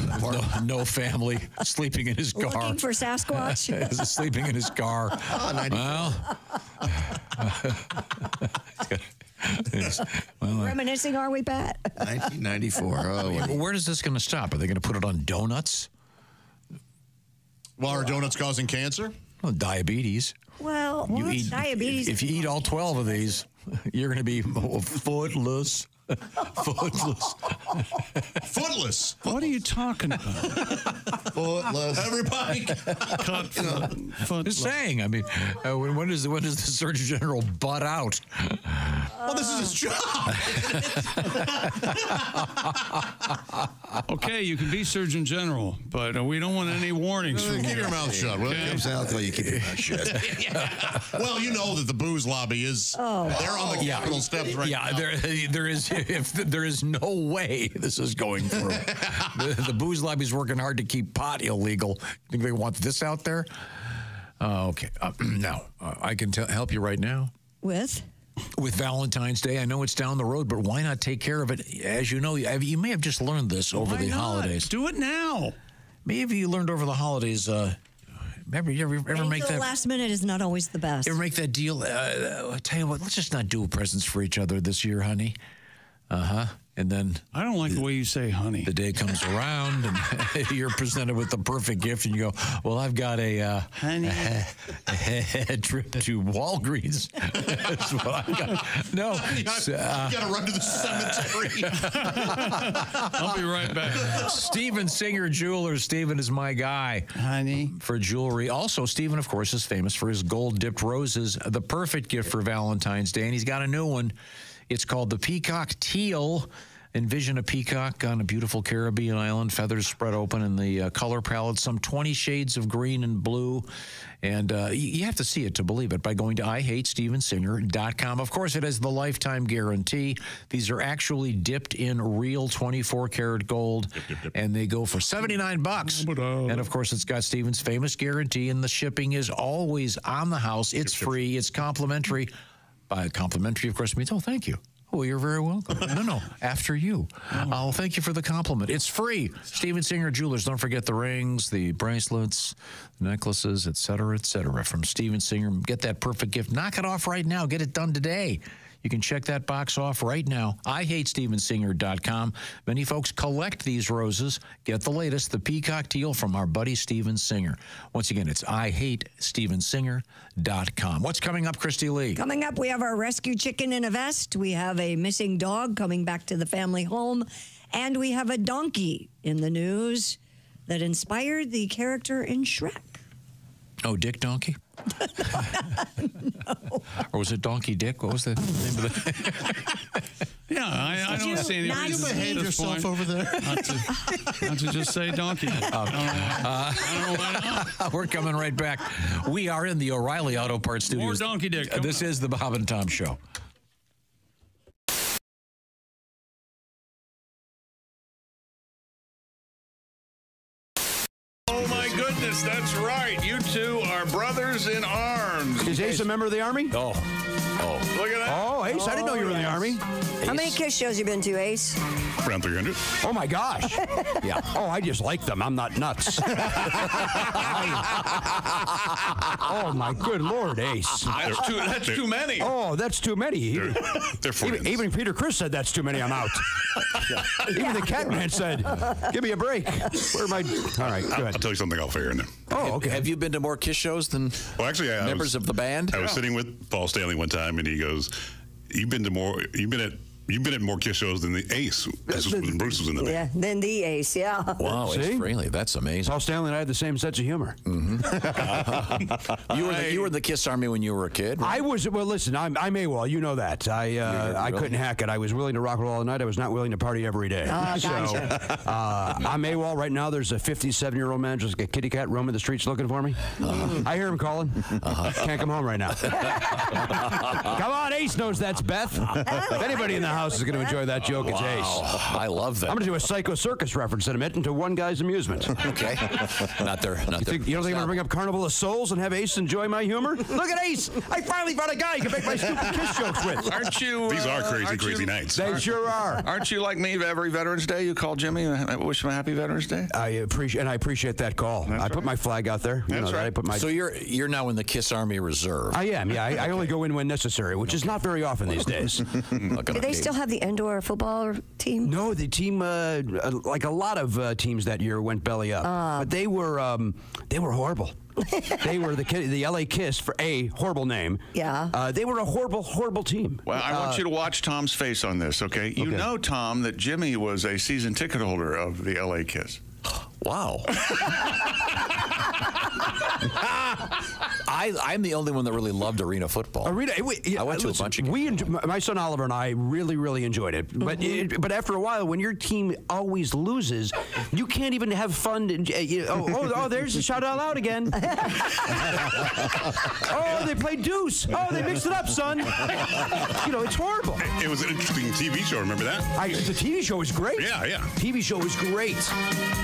[SPEAKER 2] no family, sleeping in his car.
[SPEAKER 3] Looking for Sasquatch?
[SPEAKER 2] Sleeping in his car.
[SPEAKER 3] Reminiscing, are we, Pat?
[SPEAKER 5] 1994. Oh,
[SPEAKER 2] Well, where is this going to stop? Are they going to put it on donuts?
[SPEAKER 4] Well, are donuts causing cancer?
[SPEAKER 2] Well, diabetes.
[SPEAKER 3] Well, diabetes.
[SPEAKER 2] If you eat all 12 of these, you're going to be footless. Footless.
[SPEAKER 4] Footless.
[SPEAKER 1] What are you talking about?
[SPEAKER 5] Footless.
[SPEAKER 4] Everybody.
[SPEAKER 2] Just saying. I mean, when does the Surgeon General butt out?
[SPEAKER 4] Well, this is his job.
[SPEAKER 1] Okay, you can be Surgeon General, but we don't want any warnings from
[SPEAKER 4] Keep
[SPEAKER 1] you.
[SPEAKER 4] your mouth shut, will you?
[SPEAKER 5] You keep your mouth shut.
[SPEAKER 4] Well, you know that the booze lobby is they're on the Capitol steps right now.
[SPEAKER 2] There is no way this is going through. The booze lobby's working hard to keep pot illegal. Think they want this out there? Okay. Now, I can help you right now.
[SPEAKER 3] With
[SPEAKER 2] Valentine's Day. I know it's down the road, but why not take care of it? As you know, you may have just learned this over the holidays.
[SPEAKER 1] Do it now.
[SPEAKER 2] Maybe you learned over the holidays. Ever make that?
[SPEAKER 3] Last minute is not always the best.
[SPEAKER 2] Ever make that deal? I tell you what, let's just not do presents for each other this year, honey. And then
[SPEAKER 1] I don't like the way you say honey.
[SPEAKER 2] The day comes around and you're presented with the perfect gift and you go, well, I've got a trip to Walgreens. That's what I've got. No.
[SPEAKER 4] You got to run to the cemetery.
[SPEAKER 1] I'll be right back.
[SPEAKER 2] Steven Singer Jewelers. Steven is my guy.
[SPEAKER 1] Honey.
[SPEAKER 2] For jewelry. Also, Steven, of course, is famous for his gold-dipped roses, the perfect gift for Valentine's Day. And he's got a new one. It's called the Peacock Teal. Envision a peacock on a beautiful Caribbean island, feathers spread open, and the color palette, some 20 shades of green and blue. And you have to see it to believe it by going to IHateStevenSinger.com. Of course, it has the lifetime guarantee. These are actually dipped in real 24-karat gold, and they go for $79. And, of course, it's got Steven's famous guarantee, and the shipping is always on the house. It's free. It's complimentary. By complimentary, of course, means, oh, thank you. Oh, you're very welcome. No, after you. Oh, thank you for the compliment. It's free. Steven Singer Jewelers. Don't forget the rings, the bracelets, the necklaces, et cetera, from Steven Singer. Get that perfect gift. Knock it off right now. Get it done today. You can check that box off right now. IHateStevenSinger.com. Many folks collect these roses. Get the latest, the Peacock Teal from our buddy Steven Singer. Once again, it's IHateStevenSinger.com. What's coming up, Christy Lee?
[SPEAKER 3] Coming up, we have our rescue chicken in a vest. We have a missing dog coming back to the family home. And we have a donkey in the news that inspired the character in Shrek.
[SPEAKER 2] Oh, Dick Donkey?
[SPEAKER 3] No.
[SPEAKER 2] Or was it Donkey Dick? What was the name of it?
[SPEAKER 1] Yeah, I don't see any reason.
[SPEAKER 4] You behave yourself over there.
[SPEAKER 1] Not to just say donkey. I don't know why not.
[SPEAKER 2] We're coming right back. We are in the O'Reilly Auto Parts Studios.
[SPEAKER 1] More Donkey Dick.
[SPEAKER 2] This is the Bob and Tom Show.
[SPEAKER 8] Oh, my goodness, that's right. You two are brothers in arms.
[SPEAKER 12] Is Ace a member of the Army?
[SPEAKER 2] Oh.
[SPEAKER 8] Look at that.
[SPEAKER 12] Oh, Ace, I didn't know you were in the Army.
[SPEAKER 3] How many Kiss shows you been to, Ace?
[SPEAKER 8] Around 300.
[SPEAKER 12] Oh, my gosh. Yeah. Oh, I just like them. I'm not nuts. Oh, my good Lord, Ace.
[SPEAKER 8] That's too many.
[SPEAKER 12] Oh, that's too many.
[SPEAKER 8] They're friends.
[SPEAKER 12] Even Peter Criss said that's too many. I'm out. Even the Catman said, give me a break. Where am I? All right, go ahead.
[SPEAKER 8] I'll tell you something off air now.
[SPEAKER 12] Oh, okay.
[SPEAKER 2] Have you been to more Kiss shows than members of the band?
[SPEAKER 8] I was sitting with Paul Stanley one time, and he goes, You've been at more Kiss shows than the Ace. When Bruce was in the band.
[SPEAKER 3] Yeah, than the Ace, yeah.
[SPEAKER 2] Wow, Ace Frehley, that's amazing.
[SPEAKER 12] Paul Stanley and I had the same sense of humor.
[SPEAKER 2] Mm-hmm. You were in the Kiss Army when you were a kid?
[SPEAKER 12] I was. Well, listen, I'm AWOL. You know that. I couldn't hack it. I was willing to rock and roll all night. I was not willing to party every day.
[SPEAKER 3] Oh,
[SPEAKER 12] so
[SPEAKER 3] gotcha.
[SPEAKER 12] I'm AWOL right now. There's a 57-year-old man, just a kitty cat, roaming the streets looking for me. I hear him calling. Can't come home right now. Come on, Ace knows that's Beth. If anybody in the house is going to enjoy that joke, it's Ace.
[SPEAKER 2] I love that.
[SPEAKER 12] I'm going to do a Psycho Circus reference in a minute into one guy's amusement.
[SPEAKER 2] Okay. Not there.
[SPEAKER 12] You don't think I'm going to bring up Carnival of Souls and have Ace enjoy my humor? Look at Ace! I finally found a guy who can make my stupid Kiss jokes with.
[SPEAKER 8] Aren't you? These are crazy nights.
[SPEAKER 12] They sure are.
[SPEAKER 8] Aren't you like me? Every Veterans Day, you call Jimmy and wish him a happy Veterans Day.
[SPEAKER 12] I appreciate that call. I put my flag out there.
[SPEAKER 8] That's right.
[SPEAKER 12] I put my.
[SPEAKER 2] So you're now in the Kiss Army Reserve.
[SPEAKER 12] I am. Yeah, I only go in when necessary, which is not very often these days.
[SPEAKER 3] Do they still have the indoor football team?
[SPEAKER 12] No, the team, like a lot of teams that year, went belly up. But they were horrible. They were the LA Kiss, for a horrible name.
[SPEAKER 3] Yeah.
[SPEAKER 12] They were a horrible team.
[SPEAKER 8] Well, I want you to watch Tom's face on this, okay? You know, Tom, that Jimmy was a season ticket holder of the LA Kiss.
[SPEAKER 2] Wow. I'm the only one that really loved arena football. I went to a bunch of games.
[SPEAKER 12] My son Oliver and I really enjoyed it. But but after a while, when your team always loses, you can't even have fun. There's a shout out loud again. Oh, they played deuce. Oh, they mixed it up, son. It's horrible.
[SPEAKER 8] It was an interesting TV show. Remember that?
[SPEAKER 12] The TV show was great.
[SPEAKER 8] Yeah.
[SPEAKER 12] TV show was great.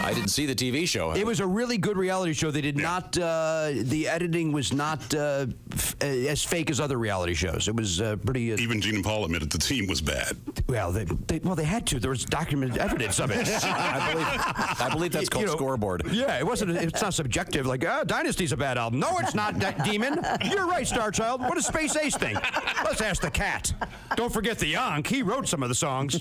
[SPEAKER 2] I didn't see the TV show.
[SPEAKER 12] It was a really good reality show. They did not. The editing was not not as fake as other reality shows. It was pretty.
[SPEAKER 8] Even Gene and Paul admitted the team was bad.
[SPEAKER 12] Well, they had to. There was documented evidence of it.
[SPEAKER 2] I believe that's called scoreboard.
[SPEAKER 12] Yeah, it wasn't. It's not subjective. Like, Dynasty's a bad album. No, it's not, Demon. You're right, Starchild. What does Space Ace think? Let's ask the cat. Don't forget the Yonk. He wrote some of the songs.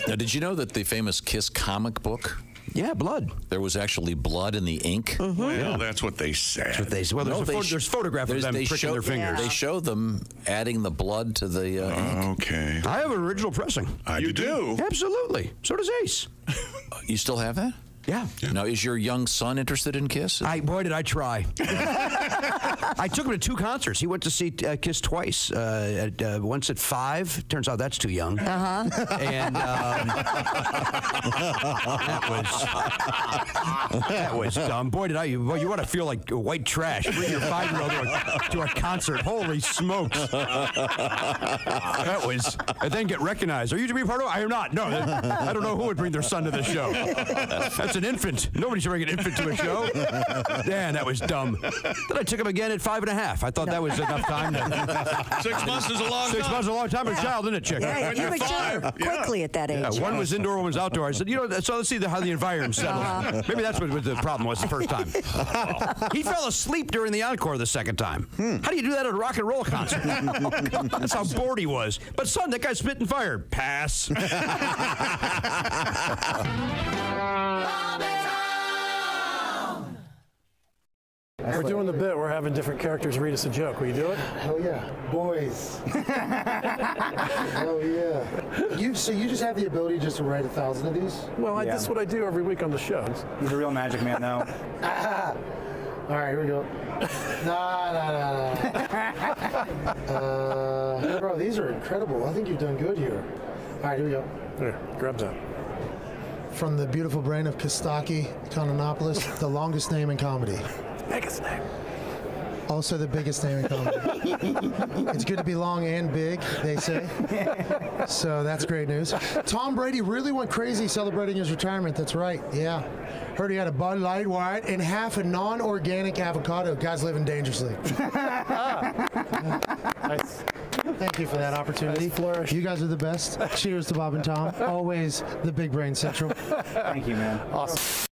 [SPEAKER 2] Now, did you know that the famous Kiss comic book?
[SPEAKER 12] Yeah, blood.
[SPEAKER 2] There was actually blood in the ink.
[SPEAKER 8] Well, that's what they said.
[SPEAKER 12] That's what they said. Well, there's photographs of them pricking their fingers.
[SPEAKER 2] They show them adding the blood to the ink.
[SPEAKER 8] Okay.
[SPEAKER 12] I have an original pressing.
[SPEAKER 8] You do?
[SPEAKER 12] Absolutely. So does Ace.
[SPEAKER 2] You still have that?
[SPEAKER 12] Yeah.
[SPEAKER 2] Now, is your young son interested in Kiss?
[SPEAKER 12] Boy, did I try. I took him to 2 concerts. He went to see Kiss twice. Once at 5. Turns out that's too young. And that was dumb. Boy, you want to feel like white trash. Bring your 5-year-old to a concert. Holy smokes. That was. And then get recognized. Are you to be part of it? I am not. No, I don't know who would bring their son to this show. That's an infant. Nobody should bring an infant to a show. Man, that was dumb. Then I took him again at 5.5. I thought that was enough time.
[SPEAKER 1] 6 months is a long time.
[SPEAKER 12] 6 months is a long time for a child, isn't it, chick?
[SPEAKER 3] Yeah, you mature quickly at that age.
[SPEAKER 12] Yeah, one was indoor, one was outdoor. I said, so let's see how the environment settles. Maybe that's what the problem was the first time. He fell asleep during the encore the second time. How do you do that at a rock and roll concert? That's how bored he was. But son, that guy spit and fired. Pass.
[SPEAKER 6] We're doing the bit. We're having different characters read us a joke. Will you do it?
[SPEAKER 17] Hell yeah. Boys. Hell yeah. So you just have the ability just to write 1,000 of these?
[SPEAKER 6] Well, that's what I do every week on the show.
[SPEAKER 17] He's a real magic man, though. All right, here we go. No. Bro, these are incredible. I think you've done good here. All right, here we go.
[SPEAKER 6] Here, grab that.
[SPEAKER 17] From the beautiful brain of Kostaki Kononopoulos, the longest name in comedy.
[SPEAKER 6] Biggest name.
[SPEAKER 17] Also the biggest name in comedy. It's good to be long and big, they say. So that's great news. Tom Brady really went crazy celebrating his retirement. That's right. Yeah. Heard he had a Bud Light White and half a non-organic avocado. Guy's living dangerously.
[SPEAKER 6] Nice.
[SPEAKER 17] Thank you for that opportunity. Nice. You guys are the best. Cheers to Bob and Tom. Always the Big Brain Central.
[SPEAKER 6] Thank you, man. Awesome.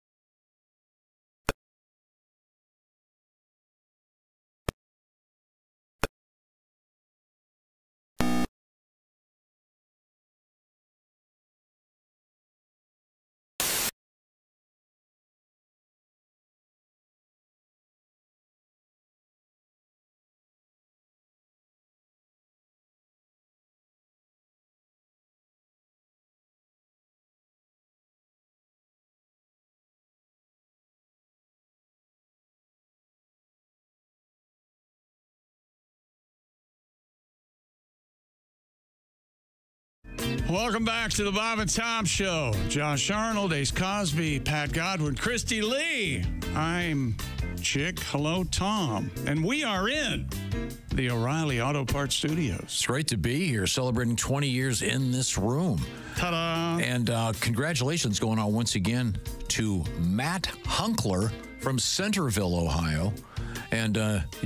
[SPEAKER 1] Welcome back to the Bob and Tom Show. Josh Arnold, Ace Cosby, Pat Godwin, Christy Lee. I'm Chick. Hello, Tom. And we are in the O'Reilly Auto Parts Studios.
[SPEAKER 2] It's great to be here, celebrating 20 years in this room.
[SPEAKER 1] Ta-da!
[SPEAKER 2] And congratulations going on once again to Matt Hunkler from Centerville, Ohio. And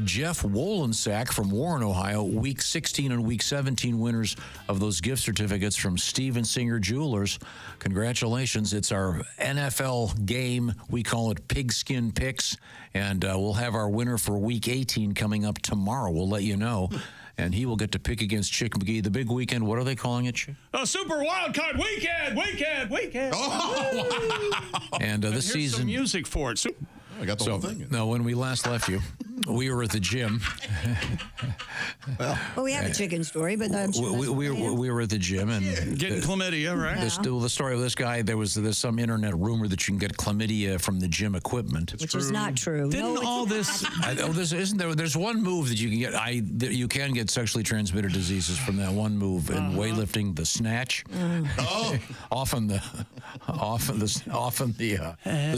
[SPEAKER 2] Jeff Wolensack from Warren, Ohio, Week 16 and Week 17 winners of those gift certificates from Steven Singer Jewelers. Congratulations. It's our NFL game. We call it Pigskin Picks. And we'll have our winner for Week 18 coming up tomorrow. We'll let you know. And he will get to pick against Chick McGee. The big weekend, what are they calling it, Chick?
[SPEAKER 1] Super Wildcard Weekend!
[SPEAKER 2] Oh, wow. And this season...
[SPEAKER 1] some music for it.
[SPEAKER 4] I got the whole thing.
[SPEAKER 2] No, when we last left you, we were at the gym.
[SPEAKER 3] Well, we have a chicken story, but I'm sure
[SPEAKER 2] we were at the gym and
[SPEAKER 1] getting chlamydia, right?
[SPEAKER 2] The story of this guy, there's some internet rumor that you can get chlamydia from the gym equipment,
[SPEAKER 3] which is not true.
[SPEAKER 1] Didn't all this?
[SPEAKER 2] Isn't there? There's one move that you can get. You can get sexually transmitted diseases from that one move in weightlifting, the snatch.
[SPEAKER 4] Oh,
[SPEAKER 2] often the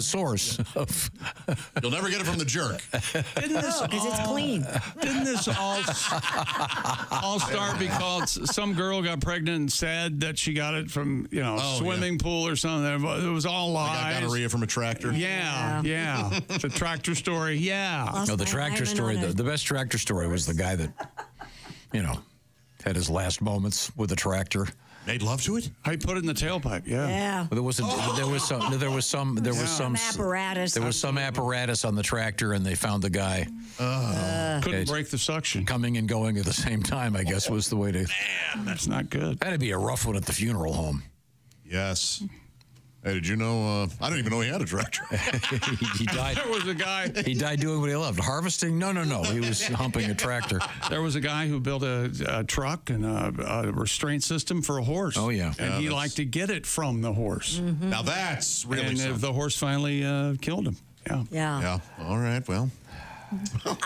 [SPEAKER 2] source of.
[SPEAKER 4] You'll never get it from the jerk.
[SPEAKER 1] Didn't this
[SPEAKER 3] because it's clean.
[SPEAKER 1] Didn't this all start because some girl got pregnant and said that she got it from swimming pool or something? It was all lies.
[SPEAKER 4] Got gonorrhea from a tractor.
[SPEAKER 1] Yeah. The tractor story. Yeah.
[SPEAKER 2] No, the tractor story. The best tractor story was the guy that, had his last moments with a tractor.
[SPEAKER 4] Made love to it?
[SPEAKER 1] I put it in the tailpipe. Yeah.
[SPEAKER 2] There was some
[SPEAKER 3] apparatus.
[SPEAKER 2] There was some apparatus on the tractor, and they found the guy.
[SPEAKER 1] Couldn't break the suction.
[SPEAKER 2] Coming and going at the same time, I guess, was the way to.
[SPEAKER 1] Man, that's not good.
[SPEAKER 2] That'd be a rough one at the funeral home.
[SPEAKER 4] Yes. Hey, did you know? I didn't even know he had a tractor.
[SPEAKER 2] he died.
[SPEAKER 1] There was a guy.
[SPEAKER 2] He died doing what he loved. Harvesting? No. He was humping a tractor.
[SPEAKER 1] There was a guy who built a truck and a restraint system for a horse.
[SPEAKER 2] Oh, yeah.
[SPEAKER 1] And he liked to get it from the horse.
[SPEAKER 3] Mm-hmm.
[SPEAKER 4] Now that's really
[SPEAKER 1] And
[SPEAKER 4] something.
[SPEAKER 1] the horse finally killed him.
[SPEAKER 3] Yeah.
[SPEAKER 4] All right. Well.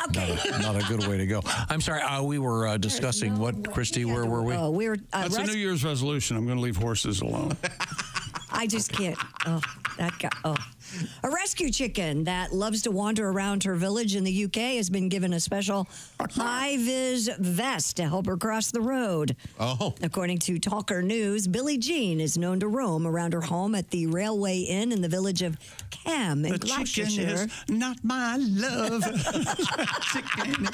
[SPEAKER 3] Okay.
[SPEAKER 2] Not a good way to go. I'm sorry. We were discussing what, Christy? Where were we?
[SPEAKER 3] Oh, we were.
[SPEAKER 1] That's a New Year's resolution. I'm going to leave horses alone.
[SPEAKER 3] I just can't. Oh, that guy. Oh. A rescue chicken that loves to wander around her village in the UK has been given a special high-vis vest to help her cross the road.
[SPEAKER 4] Oh.
[SPEAKER 3] According to Talker News, Billie Jean is known to roam around her home at the Railway Inn in the village of Cam in
[SPEAKER 1] The chicken
[SPEAKER 3] Gloucestershire.
[SPEAKER 1] is not my love. Chicken.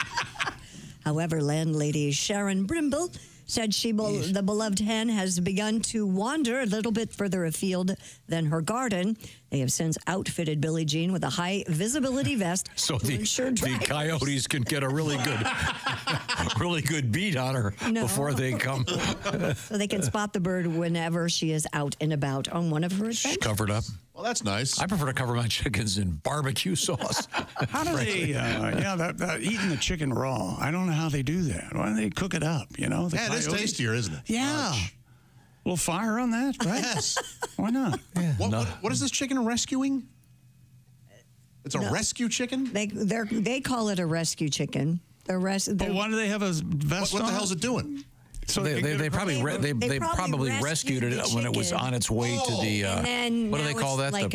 [SPEAKER 3] However, landlady Sharon Brimble said the beloved hen has begun to wander a little bit further afield than her garden. They have since outfitted Billie Jean with a high visibility vest
[SPEAKER 2] So
[SPEAKER 3] to ensure
[SPEAKER 2] the coyotes can get a really good beat on her before they come.
[SPEAKER 3] so they can spot the bird whenever she is out and about on one of her adventures.
[SPEAKER 2] Covered up.
[SPEAKER 4] Well, that's nice.
[SPEAKER 2] I prefer to cover my chickens in barbecue sauce.
[SPEAKER 1] How do they, eating the chicken raw, I don't know how they do that. Why don't they cook it up, The
[SPEAKER 4] Yeah, it is
[SPEAKER 1] coyotes?
[SPEAKER 4] tastier, isn't it?
[SPEAKER 1] Yeah. A little fire on that, right?
[SPEAKER 4] Yes.
[SPEAKER 1] Why not?
[SPEAKER 2] Yeah,
[SPEAKER 4] What is this chicken rescuing? It's a rescue chicken?
[SPEAKER 3] They call it a rescue chicken.
[SPEAKER 1] But why do they have a vest
[SPEAKER 4] What
[SPEAKER 1] on?
[SPEAKER 4] the hell's it doing?
[SPEAKER 1] So
[SPEAKER 2] they probably rescued it when it was on its way to the what do they call that?
[SPEAKER 3] Like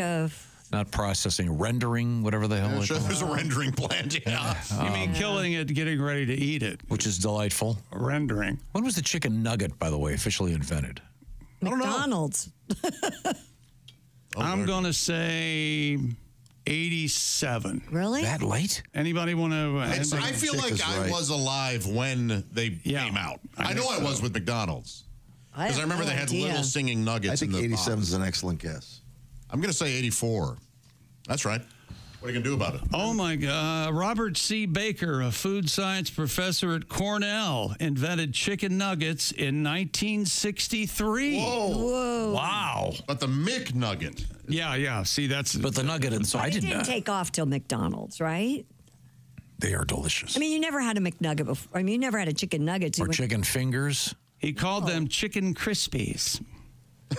[SPEAKER 2] not processing, rendering, whatever the hell.
[SPEAKER 4] Sure, there's a rendering plant. Yeah.
[SPEAKER 1] You mean killing it, getting ready to eat it,
[SPEAKER 2] which is delightful.
[SPEAKER 1] Rendering.
[SPEAKER 2] When was the chicken nugget, by the way, officially invented?
[SPEAKER 3] McDonald's.
[SPEAKER 1] I'm going to say 87.
[SPEAKER 3] Really?
[SPEAKER 2] That late?
[SPEAKER 1] Anybody want to?
[SPEAKER 4] I feel like I was alive when they came out. I know I was with McDonald's. Because I remember they had little singing nuggets.
[SPEAKER 5] I think
[SPEAKER 4] in the
[SPEAKER 5] 87
[SPEAKER 4] box.
[SPEAKER 5] is an excellent guess.
[SPEAKER 4] I'm going to say 84. That's right. What are you going to do about it?
[SPEAKER 1] Oh, my God. Robert C. Baker, a food science professor at Cornell, invented chicken nuggets in 1963.
[SPEAKER 4] Whoa.
[SPEAKER 1] Wow.
[SPEAKER 4] But the McNugget.
[SPEAKER 1] Yeah. See, that's...
[SPEAKER 2] But the nugget inside
[SPEAKER 3] It didn't take off till McDonald's, right?
[SPEAKER 2] They are delicious.
[SPEAKER 3] I mean, you never had a McNugget before. I mean, you never had a chicken nugget.
[SPEAKER 2] Or chicken fingers.
[SPEAKER 1] He called them Chicken Krispies.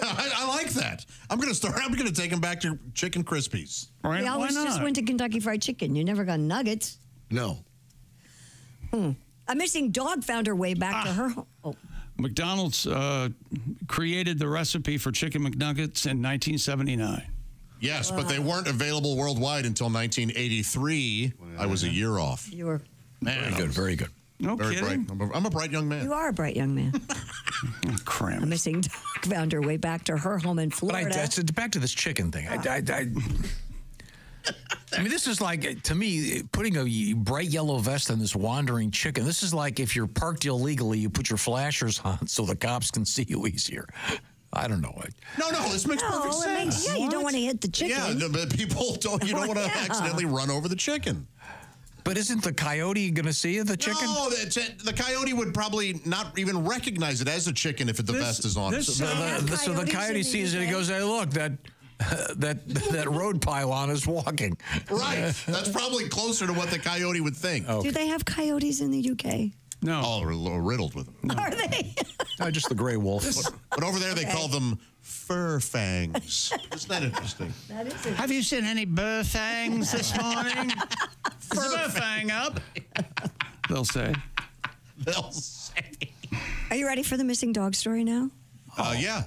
[SPEAKER 4] I like that. I'm going to take them back to Chicken Krispies.
[SPEAKER 1] Right?
[SPEAKER 3] We always
[SPEAKER 1] Why not?
[SPEAKER 3] just went to Kentucky Fried Chicken. You never got nuggets.
[SPEAKER 5] No.
[SPEAKER 3] A missing dog found her way back to her home. Oh.
[SPEAKER 1] McDonald's created the recipe for Chicken McNuggets in 1979.
[SPEAKER 4] Yes, but they weren't available worldwide until 1983. I was a year off.
[SPEAKER 3] You were.
[SPEAKER 4] Man,
[SPEAKER 2] very good.
[SPEAKER 1] No
[SPEAKER 4] very
[SPEAKER 1] kidding.
[SPEAKER 4] bright. I'm a bright young man.
[SPEAKER 3] You are a bright young man.
[SPEAKER 1] Cram.
[SPEAKER 3] A missing dog found her way back to her home in Florida.
[SPEAKER 2] But back to this chicken thing. I mean, this is like, to me, putting a bright yellow vest on this wandering chicken. This is like if you're parked illegally, you put your flashers on so the cops can see you easier. I don't know.
[SPEAKER 4] No, this makes perfect sense.
[SPEAKER 3] You don't want to hit the chicken.
[SPEAKER 4] Yeah, but people don't. You don't want to accidentally run over the chicken.
[SPEAKER 2] But isn't the coyote going to see the chicken?
[SPEAKER 4] No, the coyote would probably not even recognize it as a chicken if the vest is on.
[SPEAKER 2] So the coyote sees it and goes, "Hey, look, that road pylon is walking."
[SPEAKER 4] Right. That's probably closer to what the coyote would think.
[SPEAKER 2] Okay.
[SPEAKER 3] Do they have coyotes in the UK?
[SPEAKER 1] No.
[SPEAKER 4] Oh, they're riddled with them.
[SPEAKER 3] Are they?
[SPEAKER 2] Just the gray wolf.
[SPEAKER 4] But over there, they call them fur fangs. Isn't that interesting?
[SPEAKER 3] That is it.
[SPEAKER 1] Have you seen any burr fangs this morning? Is the burr fang up? They'll say.
[SPEAKER 3] Are you ready for the missing dog story now?
[SPEAKER 4] Yeah.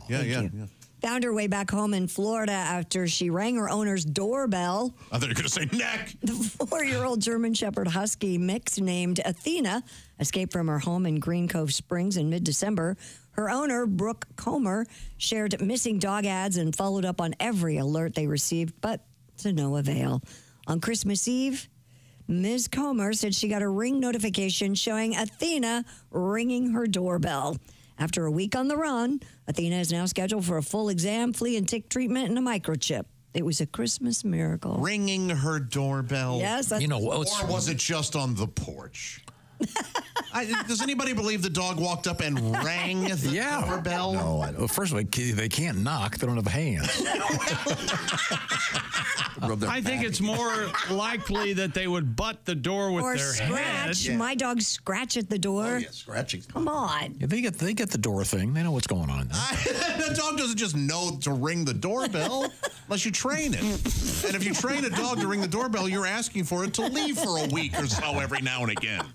[SPEAKER 3] found her way back home in Florida after she rang her owner's doorbell.
[SPEAKER 4] I thought you were going to say neck.
[SPEAKER 3] The 4-year-old German Shepherd Husky mix named Athena escaped from her home in Green Cove Springs in mid-December. Her owner, Brooke Comer, shared missing dog ads and followed up on every alert they received, but to no avail. On Christmas Eve, Ms. Comer said she got a ring notification showing Athena ringing her doorbell. After a week on the run, Athena is now scheduled for a full exam, flea and tick treatment, and a microchip. It was a Christmas miracle.
[SPEAKER 4] Ringing her doorbell.
[SPEAKER 3] Yes.
[SPEAKER 2] You know,
[SPEAKER 4] or was it just on the porch? Does anybody believe the dog walked up and rang the doorbell?
[SPEAKER 2] No, well, first of all, they can't knock. They don't have hands.
[SPEAKER 1] I think it's more likely that they would butt the door with
[SPEAKER 3] or
[SPEAKER 1] their
[SPEAKER 3] scratch.
[SPEAKER 1] head.
[SPEAKER 3] My dogs scratch at the door.
[SPEAKER 5] Oh, yeah, scratching.
[SPEAKER 3] Come on.
[SPEAKER 2] Yeah, they get the door thing. They know what's going on.
[SPEAKER 4] The dog doesn't just know to ring the doorbell unless you train it. And if you train a dog to ring the doorbell, you're asking for it to leave for a week or so every now and again.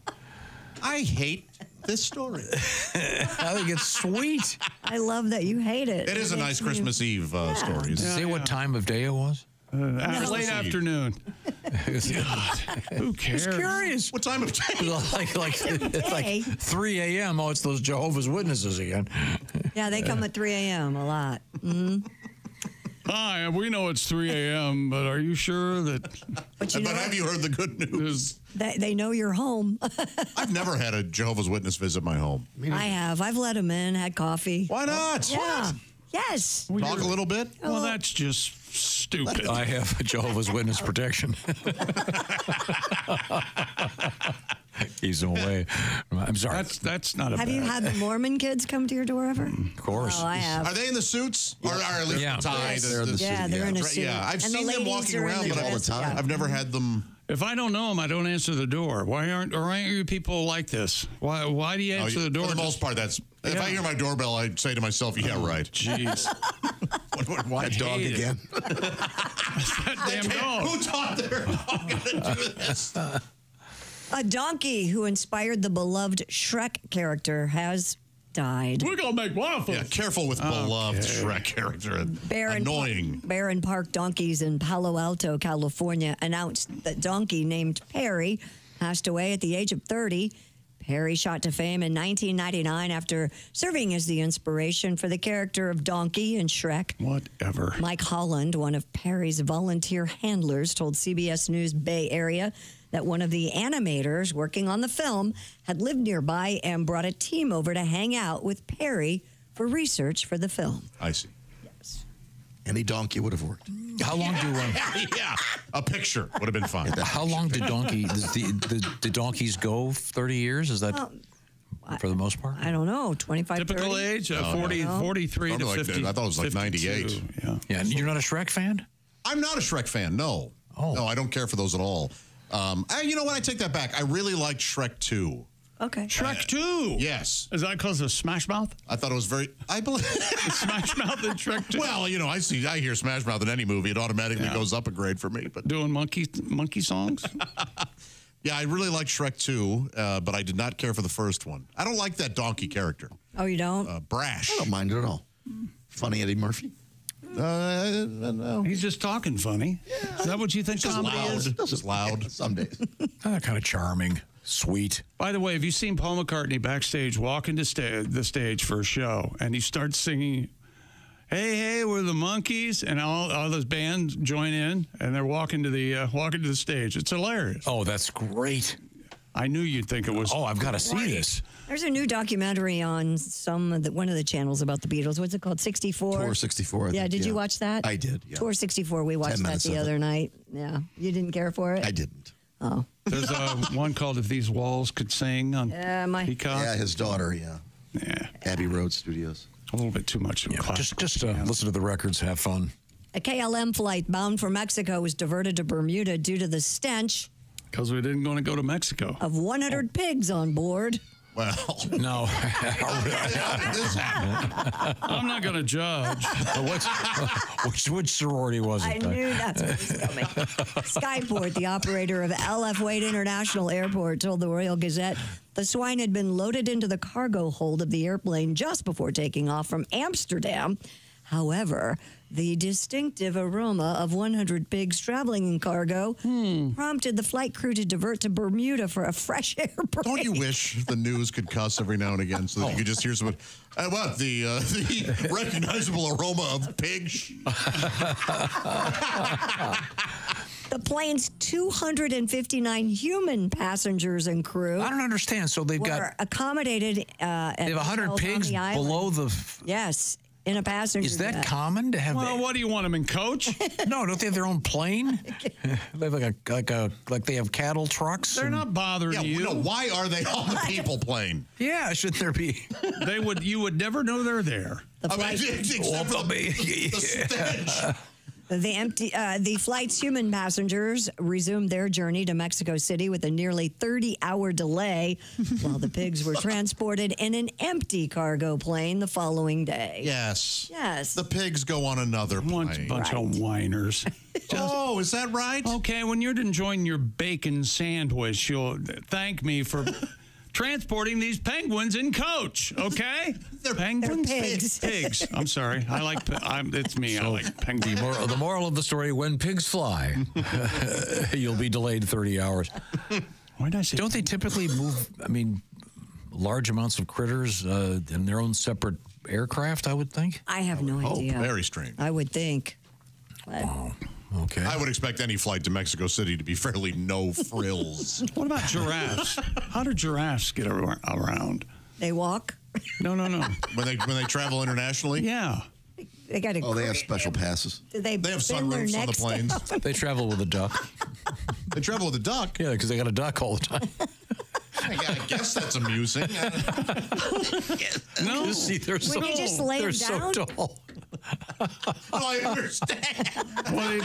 [SPEAKER 4] I hate this story.
[SPEAKER 2] I think it's sweet.
[SPEAKER 3] I love that you hate it.
[SPEAKER 4] It is a nice Christmas Eve story.
[SPEAKER 2] Say what time of day it was?
[SPEAKER 1] Late afternoon. God, who cares?
[SPEAKER 2] Just curious.
[SPEAKER 4] What time of day?
[SPEAKER 2] like 3 a.m. Oh, it's those Jehovah's Witnesses again.
[SPEAKER 3] Yeah, they come at 3 a.m. a lot. Mm-hmm.
[SPEAKER 1] Hi, we know it's 3 a.m., but are you sure that...
[SPEAKER 4] But have you heard the good news?
[SPEAKER 3] They know you're home.
[SPEAKER 4] I've never had a Jehovah's Witness visit my home.
[SPEAKER 3] I have. I've let them in, had coffee.
[SPEAKER 4] Why not?
[SPEAKER 3] Yeah.
[SPEAKER 4] What?
[SPEAKER 3] Yes.
[SPEAKER 4] Talk a little bit?
[SPEAKER 1] Well, that's just stupid.
[SPEAKER 2] I have Jehovah's Witness protection. He's away. I'm sorry.
[SPEAKER 1] That's not a
[SPEAKER 3] Have you had the Mormon kids come to your door ever?
[SPEAKER 2] Of course.
[SPEAKER 3] Oh, I have.
[SPEAKER 4] Are they in the suits? Or at least the tie?
[SPEAKER 5] They're in the suit.
[SPEAKER 3] Yeah, they're in a suit.
[SPEAKER 4] Yeah, I've
[SPEAKER 3] And the
[SPEAKER 4] seen them
[SPEAKER 3] ladies
[SPEAKER 4] walking
[SPEAKER 3] are in
[SPEAKER 4] around,
[SPEAKER 3] the
[SPEAKER 4] but
[SPEAKER 3] dress, yeah.
[SPEAKER 4] I've never had them.
[SPEAKER 1] If I don't know them, I don't answer the door. Why aren't you people like this? Why do you answer the door?
[SPEAKER 4] For the most part, that's... If I hear my doorbell, I say to myself, yeah, right.
[SPEAKER 1] Jeez.
[SPEAKER 4] Why
[SPEAKER 5] dog again?
[SPEAKER 1] That damn dog.
[SPEAKER 4] Who taught their dog to do this?
[SPEAKER 3] A donkey who inspired the beloved Shrek character has died.
[SPEAKER 1] We're going to make waffles.
[SPEAKER 4] Yeah, careful with beloved Shrek character. Annoying.
[SPEAKER 3] Barron Park Donkeys in Palo Alto, California, announced that donkey named Perry passed away at the age of 30. Perry shot to fame in 1999 after serving as the inspiration for the character of Donkey in Shrek.
[SPEAKER 1] Whatever.
[SPEAKER 3] Mike Holland, one of Perry's volunteer handlers, told CBS News Bay Area that one of the animators working on the film had lived nearby and brought a team over to hang out with Perry for research for the film.
[SPEAKER 4] I see.
[SPEAKER 3] Yes.
[SPEAKER 5] Any donkey would have worked.
[SPEAKER 2] How long do
[SPEAKER 4] yeah, a picture would have been fine.
[SPEAKER 2] How long did the donkeys go? 30 years? Is that for the most part?
[SPEAKER 3] I don't know. 25,
[SPEAKER 1] Typical
[SPEAKER 3] 30?
[SPEAKER 1] age, 43 to 50.
[SPEAKER 4] I thought it was like 98.
[SPEAKER 1] 52, Yeah.
[SPEAKER 2] Yeah. You're not a Shrek fan?
[SPEAKER 4] I'm not a Shrek fan. No.
[SPEAKER 2] Oh.
[SPEAKER 4] No, I don't care for those at all. You know what? I take that back. I really liked Shrek 2.
[SPEAKER 3] Okay.
[SPEAKER 1] Shrek 2?
[SPEAKER 4] Yes.
[SPEAKER 1] Is that because of Smash Mouth?
[SPEAKER 4] I thought it was very... I believe...
[SPEAKER 1] Smash Mouth and Shrek 2?
[SPEAKER 4] Well, you know, I hear Smash Mouth in any movie. It automatically goes up a grade for me. But
[SPEAKER 1] doing monkey songs?
[SPEAKER 4] Yeah, I really liked Shrek 2, but I did not care for the first one. I don't like that donkey character.
[SPEAKER 3] Oh, you don't?
[SPEAKER 4] Brash.
[SPEAKER 5] I don't mind it at all. Funny Eddie Murphy.
[SPEAKER 4] No.
[SPEAKER 1] He's just talking funny. Yeah. Is that what you think comedy is?
[SPEAKER 4] Just loud.
[SPEAKER 5] Some days.
[SPEAKER 2] Kind of charming, sweet.
[SPEAKER 1] By the way, have you seen Paul McCartney backstage walking to the stage for a show, and he starts singing, "Hey, hey, we're the Monkees," and all those bands join in, and they're walking to the stage. It's hilarious.
[SPEAKER 2] Oh, that's great.
[SPEAKER 1] I knew you'd think it was.
[SPEAKER 2] Oh, I've got to see this.
[SPEAKER 3] There's a new documentary on one of the channels about the Beatles. What's it called? 64?
[SPEAKER 5] Tour 64. I
[SPEAKER 3] Yeah,
[SPEAKER 5] think,
[SPEAKER 3] did you watch that?
[SPEAKER 5] I did, yeah.
[SPEAKER 3] Tour 64. We watched
[SPEAKER 5] 10
[SPEAKER 3] that
[SPEAKER 5] minutes
[SPEAKER 3] the
[SPEAKER 5] of
[SPEAKER 3] other
[SPEAKER 5] it.
[SPEAKER 3] night. Yeah. You didn't care for it?
[SPEAKER 5] I didn't.
[SPEAKER 3] Oh.
[SPEAKER 1] There's one called "If These Walls Could Sing" on Peacock.
[SPEAKER 5] Yeah, his daughter, yeah. Abbey Road Studios.
[SPEAKER 1] A little bit too much.
[SPEAKER 2] Just listen to the records, have fun.
[SPEAKER 3] A KLM flight bound for Mexico was diverted to Bermuda due to the stench.
[SPEAKER 1] Because we didn't want to go to Mexico.
[SPEAKER 3] Of 100 pigs on board.
[SPEAKER 4] Well,
[SPEAKER 2] no.
[SPEAKER 1] I'm not going to judge.
[SPEAKER 2] Which sorority was it?
[SPEAKER 3] I knew that's what was coming. Skyport, the operator of LF Wade International Airport, told the Royal Gazette the swine had been loaded into the cargo hold of the airplane just before taking off from Amsterdam. However, the distinctive aroma of 100 pigs traveling in cargo prompted the flight crew to divert to Bermuda for a fresh air break.
[SPEAKER 4] Don't you wish the news could cuss every now and again so that you could just hear someone, the recognizable aroma of pigs?
[SPEAKER 3] The plane's 259 human passengers and crew.
[SPEAKER 2] I don't understand. So they've
[SPEAKER 3] were accommodated.
[SPEAKER 2] they have 100 pigs below the.
[SPEAKER 3] Yes, in a passenger.
[SPEAKER 2] Is that
[SPEAKER 3] jet.
[SPEAKER 2] common to have?
[SPEAKER 1] Well, what do you want them in, coach?
[SPEAKER 2] No, don't they have their own plane? They have like they have cattle trucks.
[SPEAKER 1] They're not bothering you.
[SPEAKER 4] No, why are they on the people plane?
[SPEAKER 2] Yeah, should there be?
[SPEAKER 1] You would never know they're there.
[SPEAKER 4] Except for the stench.
[SPEAKER 3] The flight's human passengers resumed their journey to Mexico City with a nearly 30-hour delay, while the pigs were transported in an empty cargo plane the following day.
[SPEAKER 4] Yes.
[SPEAKER 3] Yes.
[SPEAKER 4] The pigs go on another plane.
[SPEAKER 1] Bunch of whiners.
[SPEAKER 4] Oh, is that right?
[SPEAKER 1] Okay, when you're enjoying your bacon sandwich, you'll thank me for transporting these penguins in coach, okay?
[SPEAKER 4] They're
[SPEAKER 1] penguins?
[SPEAKER 3] They're pigs.
[SPEAKER 1] Pigs. I'm sorry. It's me. I like penguins.
[SPEAKER 2] The moral of the story, when pigs fly, you'll be delayed 30 hours.
[SPEAKER 1] Why did I say?
[SPEAKER 2] Don't they typically move, large amounts of critters in their own separate aircraft, I would think?
[SPEAKER 3] I have no idea.
[SPEAKER 4] Very strange.
[SPEAKER 3] I would think. But
[SPEAKER 2] Okay.
[SPEAKER 4] I would expect any flight to Mexico City to be fairly no frills.
[SPEAKER 1] What about giraffes? How do giraffes get around?
[SPEAKER 3] They walk.
[SPEAKER 1] No.
[SPEAKER 4] When they travel internationally?
[SPEAKER 1] Yeah.
[SPEAKER 3] They got to.
[SPEAKER 5] Oh, they have special passes.
[SPEAKER 3] They
[SPEAKER 4] have sunroofs on the planes.
[SPEAKER 2] They travel with a duck.
[SPEAKER 4] They travel with a duck?
[SPEAKER 2] Yeah, because they got a duck all the time.
[SPEAKER 4] I guess that's amusing.
[SPEAKER 1] No.
[SPEAKER 2] You see, they're so,
[SPEAKER 3] Would you just lay
[SPEAKER 2] they're
[SPEAKER 3] them
[SPEAKER 2] so
[SPEAKER 3] down?
[SPEAKER 2] tall.
[SPEAKER 4] I understand.
[SPEAKER 1] Well,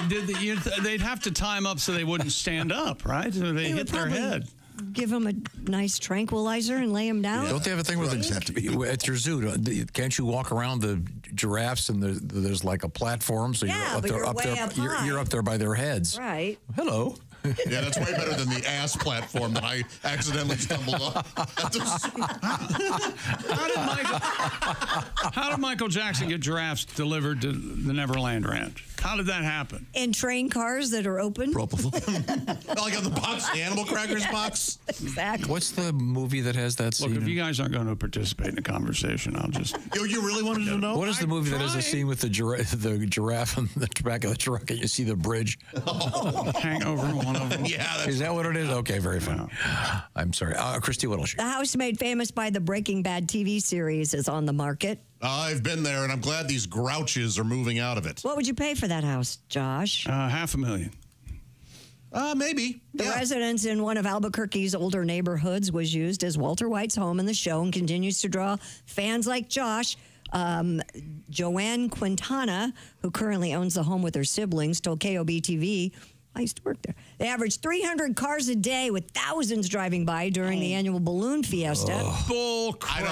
[SPEAKER 1] they'd have to tie them up so they wouldn't stand up, right? So they hit their head.
[SPEAKER 3] Give them a nice tranquilizer and lay them down.
[SPEAKER 2] Don't they have a thing where they have to be at your zoo? Can't you walk around the giraffes and there's like a platform, so
[SPEAKER 3] Yeah, but you're way up high.
[SPEAKER 2] you're up there by their heads.
[SPEAKER 3] Right.
[SPEAKER 2] Hello.
[SPEAKER 4] Yeah, that's way better than the ass platform that I accidentally stumbled on.
[SPEAKER 1] How did Michael Jackson get giraffes delivered to the Neverland Ranch? How did that happen?
[SPEAKER 3] In train cars that are open.
[SPEAKER 4] Like on the box, the Animal Crackers box.
[SPEAKER 3] Exactly.
[SPEAKER 2] What's the movie that has that scene?
[SPEAKER 1] Look, if you guys aren't going to participate in the conversation, I'll just.
[SPEAKER 4] You really wanted to know?
[SPEAKER 2] What is the movie that has a scene with the giraffe in the back of the truck and you see the bridge?
[SPEAKER 1] Hangover, one of them.
[SPEAKER 4] Yeah.
[SPEAKER 2] Is that what it is? Okay, very fun. I'm sorry. Christy, what else?
[SPEAKER 3] The house made famous by the Breaking Bad TV series is on the market.
[SPEAKER 4] I've been there, and I'm glad these grouches are moving out of it.
[SPEAKER 3] What would you pay for that house, Josh?
[SPEAKER 1] $500,000.
[SPEAKER 4] Maybe.
[SPEAKER 3] The residence in one of Albuquerque's older neighborhoods was used as Walter White's home in the show and continues to draw fans like Josh. Joanne Quintana, who currently owns the home with her siblings, told KOB-TV, I used to work there. They average 300 cars a day with thousands driving by during the annual balloon fiesta.
[SPEAKER 1] Bull crap.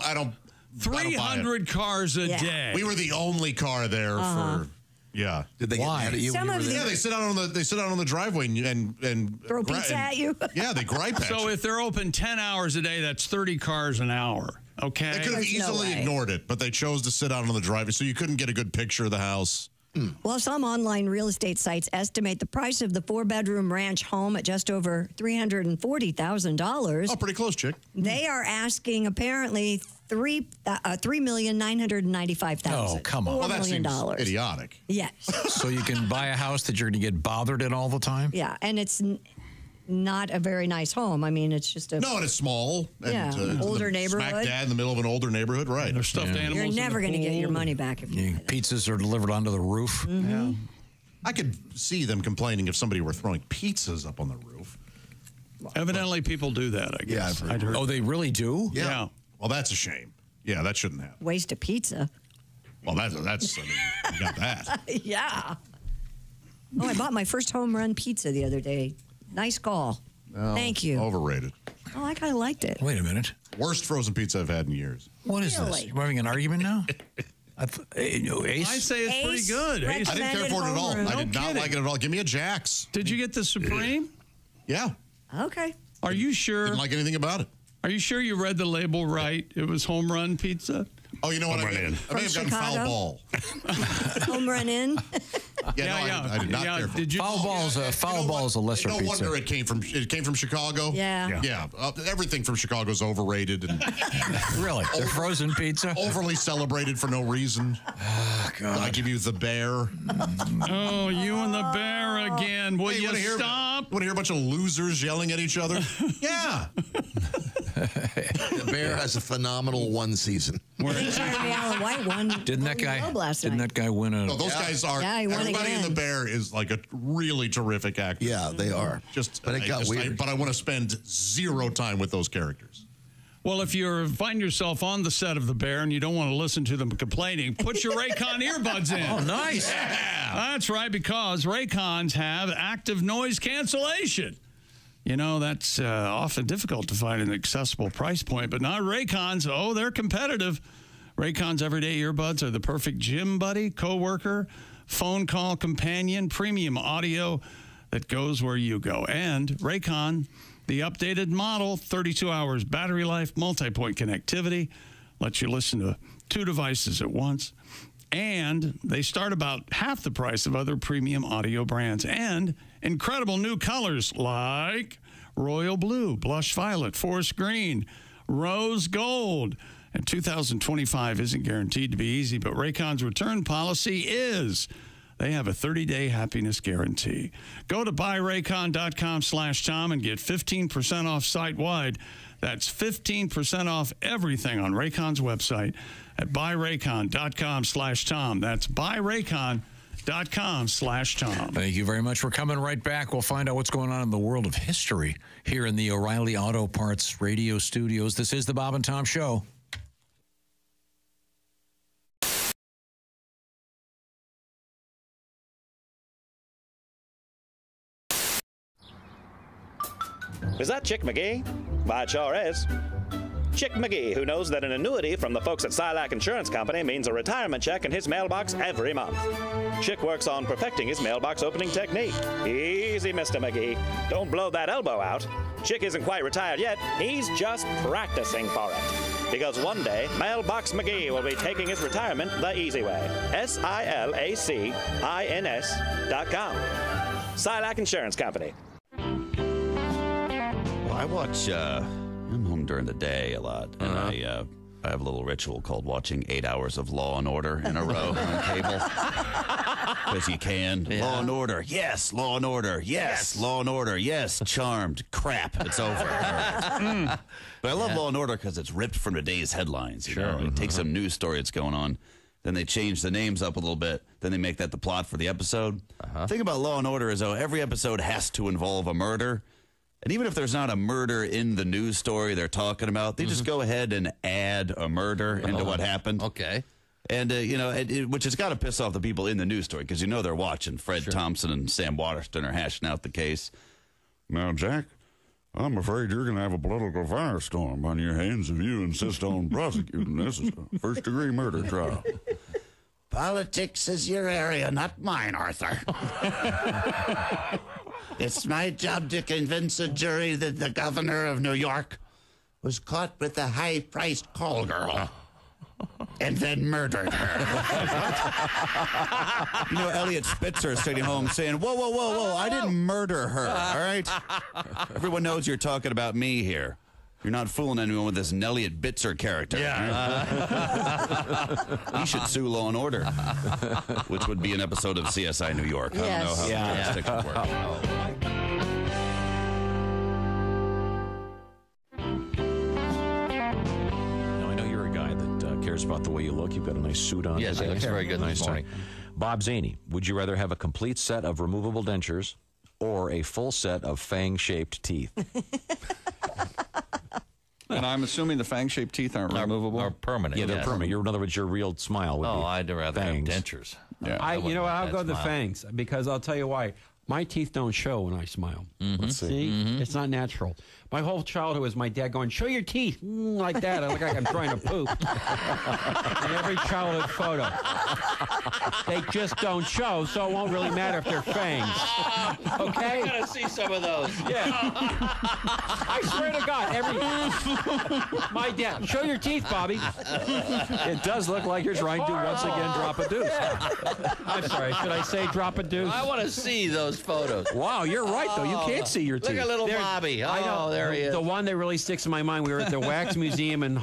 [SPEAKER 4] I don't.
[SPEAKER 1] 300 cars a day.
[SPEAKER 4] We were the only car there for. Yeah.
[SPEAKER 5] Did they
[SPEAKER 2] Why?
[SPEAKER 5] get mad at you?
[SPEAKER 4] Yeah, they sit out on the driveway and
[SPEAKER 3] throw pizza at you.
[SPEAKER 4] Yeah, they gripe at you.
[SPEAKER 1] So if they're open 10 hours a day, that's 30 cars an hour. Okay.
[SPEAKER 4] They could have easily ignored it, but they chose to sit out on the driveway, so you couldn't get a good picture of the house.
[SPEAKER 3] Well, some online real estate sites estimate the price of the 4-bedroom ranch home at just over $340,000.
[SPEAKER 4] Oh, pretty close, chick.
[SPEAKER 3] They are asking apparently $3,995,000.
[SPEAKER 2] Oh, come on.
[SPEAKER 3] $4
[SPEAKER 4] Well, that
[SPEAKER 3] million.
[SPEAKER 4] seems idiotic.
[SPEAKER 3] Yes.
[SPEAKER 2] So you can buy a house that you're going to get bothered in all the time?
[SPEAKER 3] Yeah, and it's not a very nice home. I mean, it's just a...
[SPEAKER 4] No, and it's small. And,
[SPEAKER 3] older neighborhood.
[SPEAKER 4] Smack dab in the middle of an older neighborhood, right.
[SPEAKER 1] There's stuffed animals.
[SPEAKER 3] You're never going to get your money back if you...
[SPEAKER 2] Pizzas are delivered onto the roof.
[SPEAKER 3] Mm-hmm.
[SPEAKER 1] Yeah.
[SPEAKER 4] I could see them complaining if somebody were throwing pizzas up on the roof.
[SPEAKER 1] Evidently, people do that, I guess.
[SPEAKER 5] Yeah, I've heard.
[SPEAKER 2] Oh, they really do?
[SPEAKER 1] Yeah.
[SPEAKER 4] Well, that's a shame. Yeah, that shouldn't happen.
[SPEAKER 3] Waste of pizza.
[SPEAKER 4] Well, that's I mean, you got that.
[SPEAKER 3] Yeah. Oh, I bought my first home run pizza the other day. Nice call.
[SPEAKER 4] No,
[SPEAKER 3] Thank you.
[SPEAKER 4] Overrated.
[SPEAKER 3] Oh, I kind of liked it.
[SPEAKER 2] Wait a minute.
[SPEAKER 4] Worst frozen pizza I've had in years.
[SPEAKER 2] What is this?
[SPEAKER 3] Really?
[SPEAKER 2] We're having an argument now? Ace?
[SPEAKER 1] I say it's pretty good.
[SPEAKER 4] I didn't care for it at all. I did not
[SPEAKER 1] kidding.
[SPEAKER 4] like it at all. Give me a Jack's.
[SPEAKER 1] Did you get the Supreme?
[SPEAKER 4] Yeah.
[SPEAKER 3] Okay.
[SPEAKER 1] Are you sure?
[SPEAKER 4] Didn't like anything about it.
[SPEAKER 1] Are you sure you read the label right? It was home run pizza?
[SPEAKER 4] Oh, you know what? I may have gotten foul ball.
[SPEAKER 3] Home run in.
[SPEAKER 4] I did not care.
[SPEAKER 1] Did you?
[SPEAKER 2] Foul ball is a lesser
[SPEAKER 4] no
[SPEAKER 2] pizza.
[SPEAKER 4] wonder it came from Chicago.
[SPEAKER 3] Yeah.
[SPEAKER 4] Everything from Chicago is overrated and
[SPEAKER 2] really, they're frozen pizza,
[SPEAKER 4] overly celebrated for no reason.
[SPEAKER 2] Oh God!
[SPEAKER 4] I give you the bear.
[SPEAKER 1] Oh, you and the bear again. Will you stop?
[SPEAKER 4] Want to hear a bunch of losers yelling at each other? Yeah.
[SPEAKER 5] The Bear has a phenomenal one season.
[SPEAKER 3] Jeremy Allen White won.
[SPEAKER 2] Didn't that guy win a?
[SPEAKER 4] No, those guys are.
[SPEAKER 3] Yeah, he won
[SPEAKER 4] everybody
[SPEAKER 3] again.
[SPEAKER 4] in the Bear is like a really terrific actor.
[SPEAKER 5] Yeah, they are.
[SPEAKER 4] But it got weird. But I want to spend zero time with those characters.
[SPEAKER 1] Well, if you find yourself on the set of The Bear and you don't want to listen to them complaining, put your Raycon earbuds in.
[SPEAKER 2] Oh, nice.
[SPEAKER 1] Yeah. That's right, because Raycons have active noise cancellation. You know, that's often difficult to find an accessible price point, but not Raycons. Oh, they're competitive. Raycons everyday earbuds are the perfect gym buddy, coworker, phone call companion, premium audio that goes where you go. And Raycon, the updated model, 32 hours battery life, multi-point connectivity, lets you listen to 2 devices at once. And they start about half the price of other premium audio brands. And incredible new colors like royal blue, blush violet, forest green, rose gold. And 2025 isn't guaranteed to be easy, but Raycon's return policy is. They have a 30-day happiness guarantee. Go to buyraycon.com/Tom and get 15% off site-wide. That's 15% off everything on Raycon's website at buyraycon.com/Tom. That's buyraycon.com/Tom.
[SPEAKER 2] Thank you very much. We're coming right back. We'll find out what's going on in the world of history here in the O'Reilly Auto Parts radio studios. This is the Bob and Tom Show.
[SPEAKER 19] Is that Chick McGee? Why, it sure is. Chick McGee, who knows that an annuity from the folks at Silac Insurance Company means a retirement check in his mailbox every month. Chick works on perfecting his mailbox opening technique. Easy, Mr. McGee. Don't blow that elbow out. Chick isn't quite retired yet. He's just practicing for it. Because one day, Mailbox McGee will be taking his retirement the easy way. SILACINS.com. Silac Insurance Company.
[SPEAKER 21] I watch, I'm home during the day a lot, and I have a little ritual called watching 8 hours of Law and Order in a row on cable. Because you can. Yeah. Law and Order, yes. Law and Order, yes. Law and Order, yes. Charmed, crap, it's over. But I love Law and Order because it's ripped from today's headlines. You know? It takes some news story that's going on, then they change the names up a little bit, then they make that the plot for the episode. The thing about Law and Order is, though, every episode has to involve a murder. And even if there's not a murder in the news story they're talking about, they just go ahead and add a murder into what happened.
[SPEAKER 18] Okay.
[SPEAKER 21] And, which has got to piss off the people in the news story, because they're watching. Fred Thompson and Sam Waterston are hashing out the case.
[SPEAKER 8] Now, Jack, I'm afraid you're going to have a political firestorm on your hands if you insist on prosecuting this as a first-degree murder trial.
[SPEAKER 21] Politics is your area, not mine, Arthur. It's my job to convince a jury that the governor of New York was caught with a high-priced call girl and then murdered her. Elliot Spitzer is sitting home saying, whoa, I didn't murder her, all right? Everyone knows you're talking about me here. You're not fooling anyone with this Elliot Bitzer character. Yeah. He should sue Law and Order, which would be an episode of CSI New York.
[SPEAKER 3] Yes.
[SPEAKER 21] I don't know how the sticks would work.
[SPEAKER 16] Now, I know you're a guy that cares about the way you look. You've got a nice suit on.
[SPEAKER 18] Yes, it looks very good
[SPEAKER 16] nice
[SPEAKER 18] this morning.
[SPEAKER 16] Bob Zaney, would you rather have a complete set of removable dentures or a full set of fang-shaped teeth?
[SPEAKER 9] And I'm assuming the fang-shaped teeth aren't removable?
[SPEAKER 18] Are permanent.
[SPEAKER 16] Yeah, they're permanent. In other words, your real smile would be
[SPEAKER 18] I'd rather
[SPEAKER 16] fangs.
[SPEAKER 18] have dentures.
[SPEAKER 9] Yeah.
[SPEAKER 23] I'll go the fangs, because I'll tell you why.
[SPEAKER 12] My teeth don't show when I smile.
[SPEAKER 16] Let's
[SPEAKER 12] see. It's not natural. My whole childhood was my dad going, show your teeth, like that. I look like I'm trying to poop. In every childhood photo. They just don't show, so it won't really matter if they're fangs. Okay?
[SPEAKER 18] I gotta see some of those.
[SPEAKER 12] Yeah. I swear to God, my dad, show your teeth, Bobby.
[SPEAKER 2] It does look like you're trying to once again drop a deuce.
[SPEAKER 12] I'm sorry, should I say drop a deuce?
[SPEAKER 18] I want to see those photos.
[SPEAKER 2] Wow, you're right, though. You can't see your teeth.
[SPEAKER 18] Look at little Bobby.
[SPEAKER 12] I know.
[SPEAKER 18] There he is.
[SPEAKER 12] The one that really sticks in my mind, we were at the Wax Museum in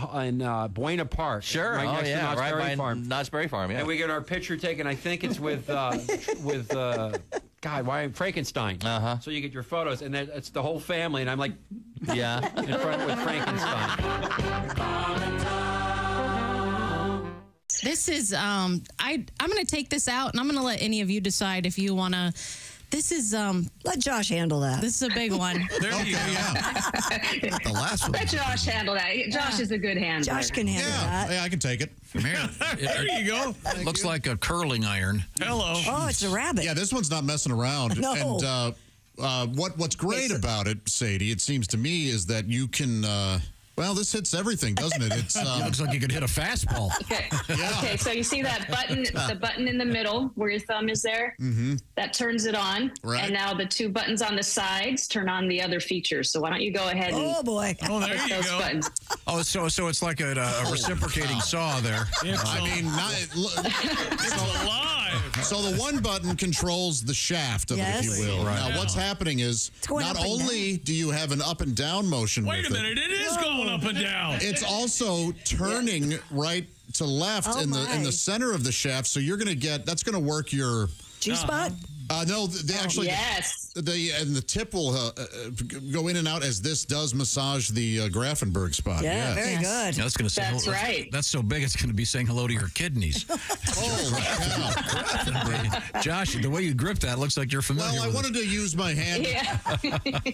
[SPEAKER 12] Buena Park.
[SPEAKER 18] Sure.
[SPEAKER 12] Right next to Knott's
[SPEAKER 18] right
[SPEAKER 12] Berry
[SPEAKER 18] by
[SPEAKER 12] Farm.
[SPEAKER 18] Knott's Berry Farm, yeah.
[SPEAKER 12] And we get our picture taken, I think it's with Frankenstein. So you get your photos, and then it's the whole family, and I'm like,
[SPEAKER 18] yeah,
[SPEAKER 12] in front with Frankenstein.
[SPEAKER 11] This is I'm going to take this out, and I'm going to let any of you decide if you want to. This is
[SPEAKER 3] let Josh handle that.
[SPEAKER 11] This is a big one.
[SPEAKER 1] There you go.
[SPEAKER 5] The last one.
[SPEAKER 22] Let Josh handle that. Josh is a good handler.
[SPEAKER 3] Josh can handle that.
[SPEAKER 4] Yeah, I can take it.
[SPEAKER 1] There you go.
[SPEAKER 2] It looks like a curling iron.
[SPEAKER 1] Hello.
[SPEAKER 3] Oh, it's a rabbit.
[SPEAKER 4] Yeah, this one's not messing around.
[SPEAKER 3] No.
[SPEAKER 4] And what's great about it, Sadie, it seems to me, is that you can. Well, this hits everything, doesn't it? It
[SPEAKER 2] looks like you could hit a fastball.
[SPEAKER 22] Okay.
[SPEAKER 4] Yeah.
[SPEAKER 22] Okay, so you see that button, the button in the middle where your thumb is there?
[SPEAKER 4] Mm-hmm.
[SPEAKER 22] That turns it on.
[SPEAKER 4] Right.
[SPEAKER 22] And now the two buttons on the sides turn on the other features. So why don't you go ahead and
[SPEAKER 3] Oh, boy.
[SPEAKER 1] Oh, there
[SPEAKER 22] hit
[SPEAKER 1] you
[SPEAKER 22] those
[SPEAKER 1] go.
[SPEAKER 22] buttons.
[SPEAKER 2] Oh, so it's like a reciprocating saw there.
[SPEAKER 4] I mean,
[SPEAKER 1] It's alive.
[SPEAKER 4] So the one button controls the shaft of it, if you will.
[SPEAKER 2] Right.
[SPEAKER 4] Now, what's happening is
[SPEAKER 3] going
[SPEAKER 4] not
[SPEAKER 3] up and
[SPEAKER 4] only do you have an up and down motion
[SPEAKER 1] Wait
[SPEAKER 4] with
[SPEAKER 1] a minute. It is going up and down.
[SPEAKER 4] it's also turning right to left
[SPEAKER 3] Oh,
[SPEAKER 4] in
[SPEAKER 3] my.
[SPEAKER 4] the center of the shaft. So you're going to get that's going to work your
[SPEAKER 3] G-spot?
[SPEAKER 4] no, they actually
[SPEAKER 22] Yes.
[SPEAKER 4] the tip will go in and out as this does massage the Grafenberg spot.
[SPEAKER 3] Yeah,
[SPEAKER 4] yes.
[SPEAKER 3] very good.
[SPEAKER 2] That's going to say
[SPEAKER 22] That's right.
[SPEAKER 2] That's so big it's going to be saying hello to your kidneys. Josh, the way you grip that looks like you're familiar.
[SPEAKER 4] Well, I
[SPEAKER 2] with
[SPEAKER 4] wanted to use my hand.
[SPEAKER 22] Yeah.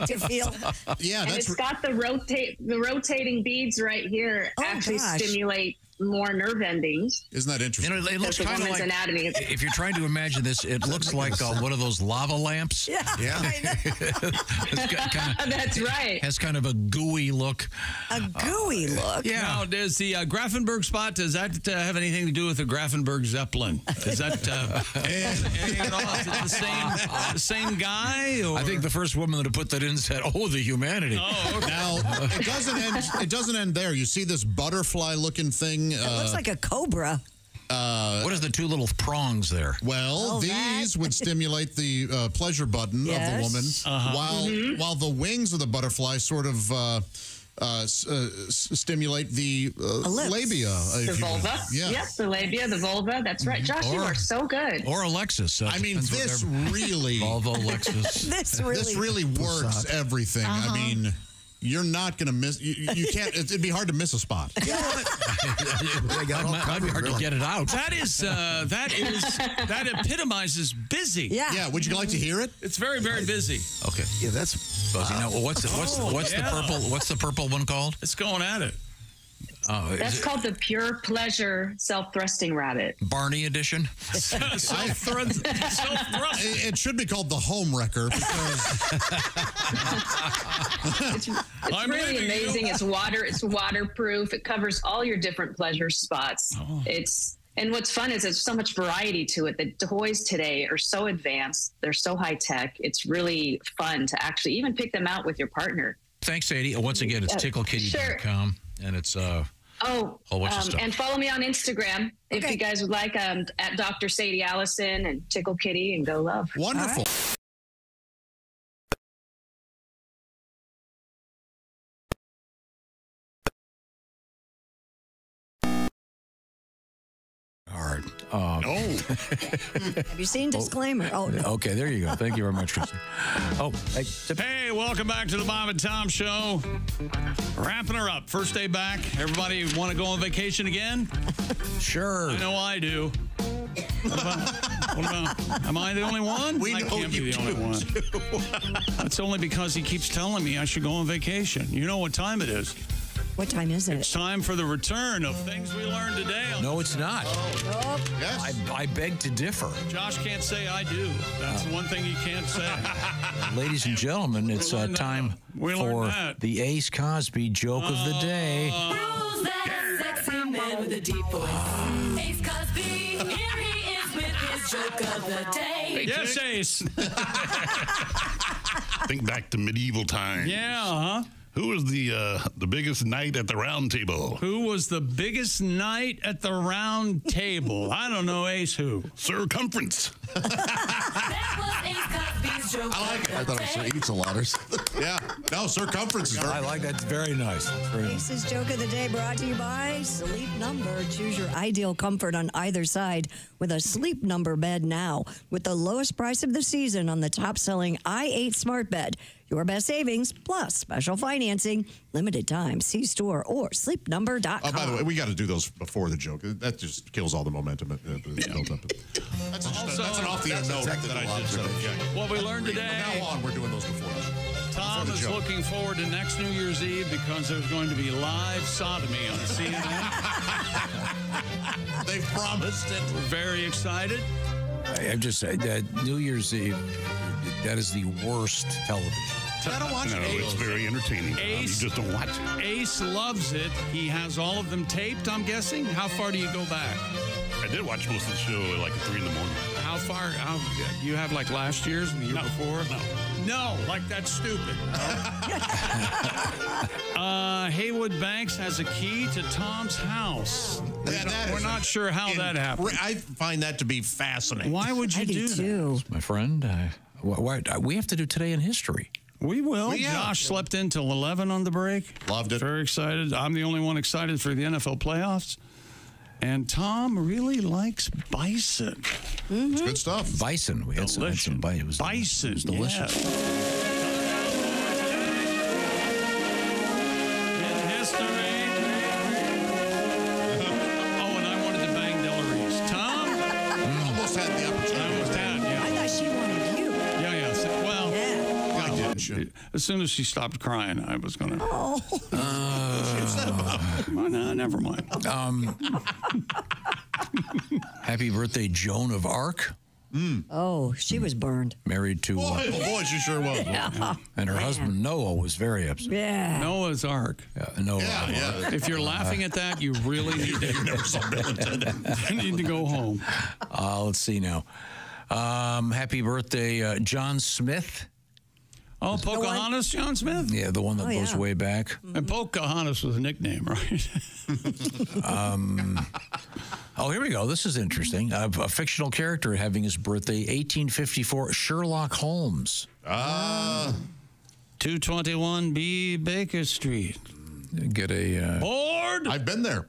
[SPEAKER 3] To feel.
[SPEAKER 4] Yeah,
[SPEAKER 22] And
[SPEAKER 4] that's
[SPEAKER 22] it's got the rotating beads right here actually
[SPEAKER 3] gosh.
[SPEAKER 22] stimulate more nerve endings.
[SPEAKER 4] isn't that interesting?
[SPEAKER 2] You know, it looks
[SPEAKER 22] That's the
[SPEAKER 2] kind of
[SPEAKER 22] woman's
[SPEAKER 2] like,
[SPEAKER 22] anatomy.
[SPEAKER 2] if you're trying to imagine this, it looks like one of those lava lamps.
[SPEAKER 3] Yeah.
[SPEAKER 2] It's got
[SPEAKER 22] That's right.
[SPEAKER 2] has kind of a gooey look.
[SPEAKER 3] A gooey look.
[SPEAKER 2] Yeah.
[SPEAKER 1] Now, does the Grafenberg spot, does that have anything to do with the Grafenberg Zeppelin? Is that anything at all? Is it the same guy? Or?
[SPEAKER 2] I think the first woman that put that in said, "Oh, the humanity."
[SPEAKER 1] Oh, okay.
[SPEAKER 4] Now it doesn't end there. You see this butterfly-looking thing.
[SPEAKER 3] It looks like a cobra.
[SPEAKER 2] What is the two little prongs there?
[SPEAKER 4] Well, these would stimulate the pleasure button of the woman, while the wings of the butterfly sort of stimulate the labia.
[SPEAKER 22] The
[SPEAKER 4] if you will.
[SPEAKER 22] vulva.
[SPEAKER 4] Yeah.
[SPEAKER 22] Yep, the labia, the vulva. That's right. Josh, you are so good.
[SPEAKER 2] Or Alexis.
[SPEAKER 4] I mean, this really,
[SPEAKER 2] Volvo, Lexus.
[SPEAKER 3] This
[SPEAKER 4] really works everything. I mean, you're not going to miss. You can't. It'd be hard to miss a spot.
[SPEAKER 2] Might be hard to get it out.
[SPEAKER 1] That epitomizes busy.
[SPEAKER 4] Yeah. Would you like to hear it?
[SPEAKER 1] It's very, very busy.
[SPEAKER 2] Okay.
[SPEAKER 5] Yeah, that's
[SPEAKER 2] Buzzy. Now, what's the purple? What's the purple one called?
[SPEAKER 1] It's going at it.
[SPEAKER 22] That's called the Pure Pleasure Self-Thrusting Rabbit.
[SPEAKER 2] Barney edition.
[SPEAKER 1] Self-thrust.
[SPEAKER 4] It should be called the Home Wrecker because
[SPEAKER 22] It's really amazing. It's waterproof. It covers all your different pleasure spots. And what's fun is there's so much variety to it. The toys today are so advanced. They're so high tech. It's really fun to actually even pick them out with your partner.
[SPEAKER 2] Thanks, Sadie. Once again, it's ticklekitty.com, and it's whole bunch of stuff.
[SPEAKER 22] And follow me on Instagram if you guys would like, at Dr. Sadie Allison and Tickle Kitty and Go Love.
[SPEAKER 4] Wonderful.
[SPEAKER 2] All right.
[SPEAKER 3] Have you seen disclaimer? Oh, no.
[SPEAKER 2] Okay, there you go. Thank you very much, Tristan.
[SPEAKER 1] Hey, welcome back to the Bob and Tom Show. Wrapping her up. First day back. Everybody want to go on vacation again?
[SPEAKER 2] Sure.
[SPEAKER 1] I know I do. What about, am I the only one?
[SPEAKER 4] We
[SPEAKER 1] I
[SPEAKER 4] know
[SPEAKER 1] can't be
[SPEAKER 4] you
[SPEAKER 1] the only one. That's only because he keeps telling me I should go on vacation. You know what time it is.
[SPEAKER 3] What time is it?
[SPEAKER 1] It's time for the return of things we learned today.
[SPEAKER 2] No, it's not.
[SPEAKER 3] Oh.
[SPEAKER 4] Yes.
[SPEAKER 2] I beg to differ.
[SPEAKER 1] Josh can't say I do. That's the one thing he can't say.
[SPEAKER 2] Ladies and gentlemen, it's time for the Ace Cosby joke of the day.
[SPEAKER 10] Who's that sexy man with a deep voice? Ace Cosby. Here he is with his joke of the day.
[SPEAKER 1] Yes, Ace.
[SPEAKER 8] Think back to medieval times.
[SPEAKER 1] Yeah, huh?
[SPEAKER 8] Who was the biggest knight at the round table?
[SPEAKER 1] Who was the biggest knight at the round table? I don't know, Ace who?
[SPEAKER 8] Circumference.
[SPEAKER 10] That was Ace Cosby's joke.
[SPEAKER 4] I like it.
[SPEAKER 5] I thought it was Sir Eats-a-Lotters.
[SPEAKER 4] Yeah. No, circumference is very
[SPEAKER 2] I like that. It's very nice. It's very nice.
[SPEAKER 3] Ace's joke of the day brought to you by Sleep Number. Choose your ideal comfort on either side with a Sleep Number bed now. With the lowest price of the season on the top-selling i8 smart bed. Your best savings plus special financing. Limited time. See store or sleepnumber.com.
[SPEAKER 4] Oh, by the way, we got to do those before the joke. That just kills all the momentum built up. That's an off-the-air note that I did.
[SPEAKER 1] What we learned today.
[SPEAKER 4] From now on, we're doing those before the show.
[SPEAKER 1] Tom is looking forward to next New Year's Eve because there's going to be live sodomy on CNN.
[SPEAKER 4] They've promised it.
[SPEAKER 1] We're very excited.
[SPEAKER 2] I'm just saying that New Year's Eve, that is the worst television.
[SPEAKER 4] I don't watch
[SPEAKER 8] No,
[SPEAKER 4] it.
[SPEAKER 8] it's very entertaining.
[SPEAKER 1] Ace,
[SPEAKER 8] you just don't watch it.
[SPEAKER 1] Ace loves it. He has all of them taped, I'm guessing. How far do you go back?
[SPEAKER 8] I did watch most of the show at like 3 in the morning.
[SPEAKER 1] How far? Do you have like last year's and the year before? No, like that's stupid. Haywood Banks has a key to Tom's house. We're not sure how that happened.
[SPEAKER 4] I find that to be fascinating.
[SPEAKER 1] Why would you do that?
[SPEAKER 2] My friend, we have to do Today in History.
[SPEAKER 1] We will.
[SPEAKER 2] Well, yeah.
[SPEAKER 1] Josh slept in till 11 on the break.
[SPEAKER 4] Loved it.
[SPEAKER 1] Very excited. I'm the only one excited for the NFL playoffs. And Tom really likes bison.
[SPEAKER 4] It's good stuff.
[SPEAKER 2] Bison. We had some bison. It was
[SPEAKER 1] bison.
[SPEAKER 2] It was delicious.
[SPEAKER 1] In history. Oh, and I wanted to bang Della Reese. Tom?
[SPEAKER 4] Almost had the opportunity.
[SPEAKER 1] I almost had, yeah.
[SPEAKER 3] I thought she wanted you.
[SPEAKER 1] Yeah. Well,
[SPEAKER 4] I didn't.
[SPEAKER 1] as soon as she stopped crying, I was going to.
[SPEAKER 3] Oh.
[SPEAKER 1] No, never mind.
[SPEAKER 2] Happy birthday, Joan of Arc.
[SPEAKER 3] Oh, she was burned.
[SPEAKER 2] Married to...
[SPEAKER 4] Boy, she sure was.
[SPEAKER 3] Yeah.
[SPEAKER 2] And her husband, Noah, was very upset.
[SPEAKER 3] Yeah.
[SPEAKER 1] Noah's Ark.
[SPEAKER 2] Noah.
[SPEAKER 4] Yeah.
[SPEAKER 1] If you're laughing at that, you really need to.
[SPEAKER 4] You never saw Bill and Ted.
[SPEAKER 1] You need to go home.
[SPEAKER 2] Let's see now. Happy birthday, John Smith.
[SPEAKER 1] Oh, Pocahontas, John Smith?
[SPEAKER 2] Yeah, the one that goes way back.
[SPEAKER 1] And Pocahontas was a nickname, right?
[SPEAKER 2] Here we go. This is interesting. A fictional character having his birthday, 1854, Sherlock Holmes.
[SPEAKER 1] 221B Baker Street.
[SPEAKER 2] Get a...
[SPEAKER 1] Board?
[SPEAKER 4] I've been there.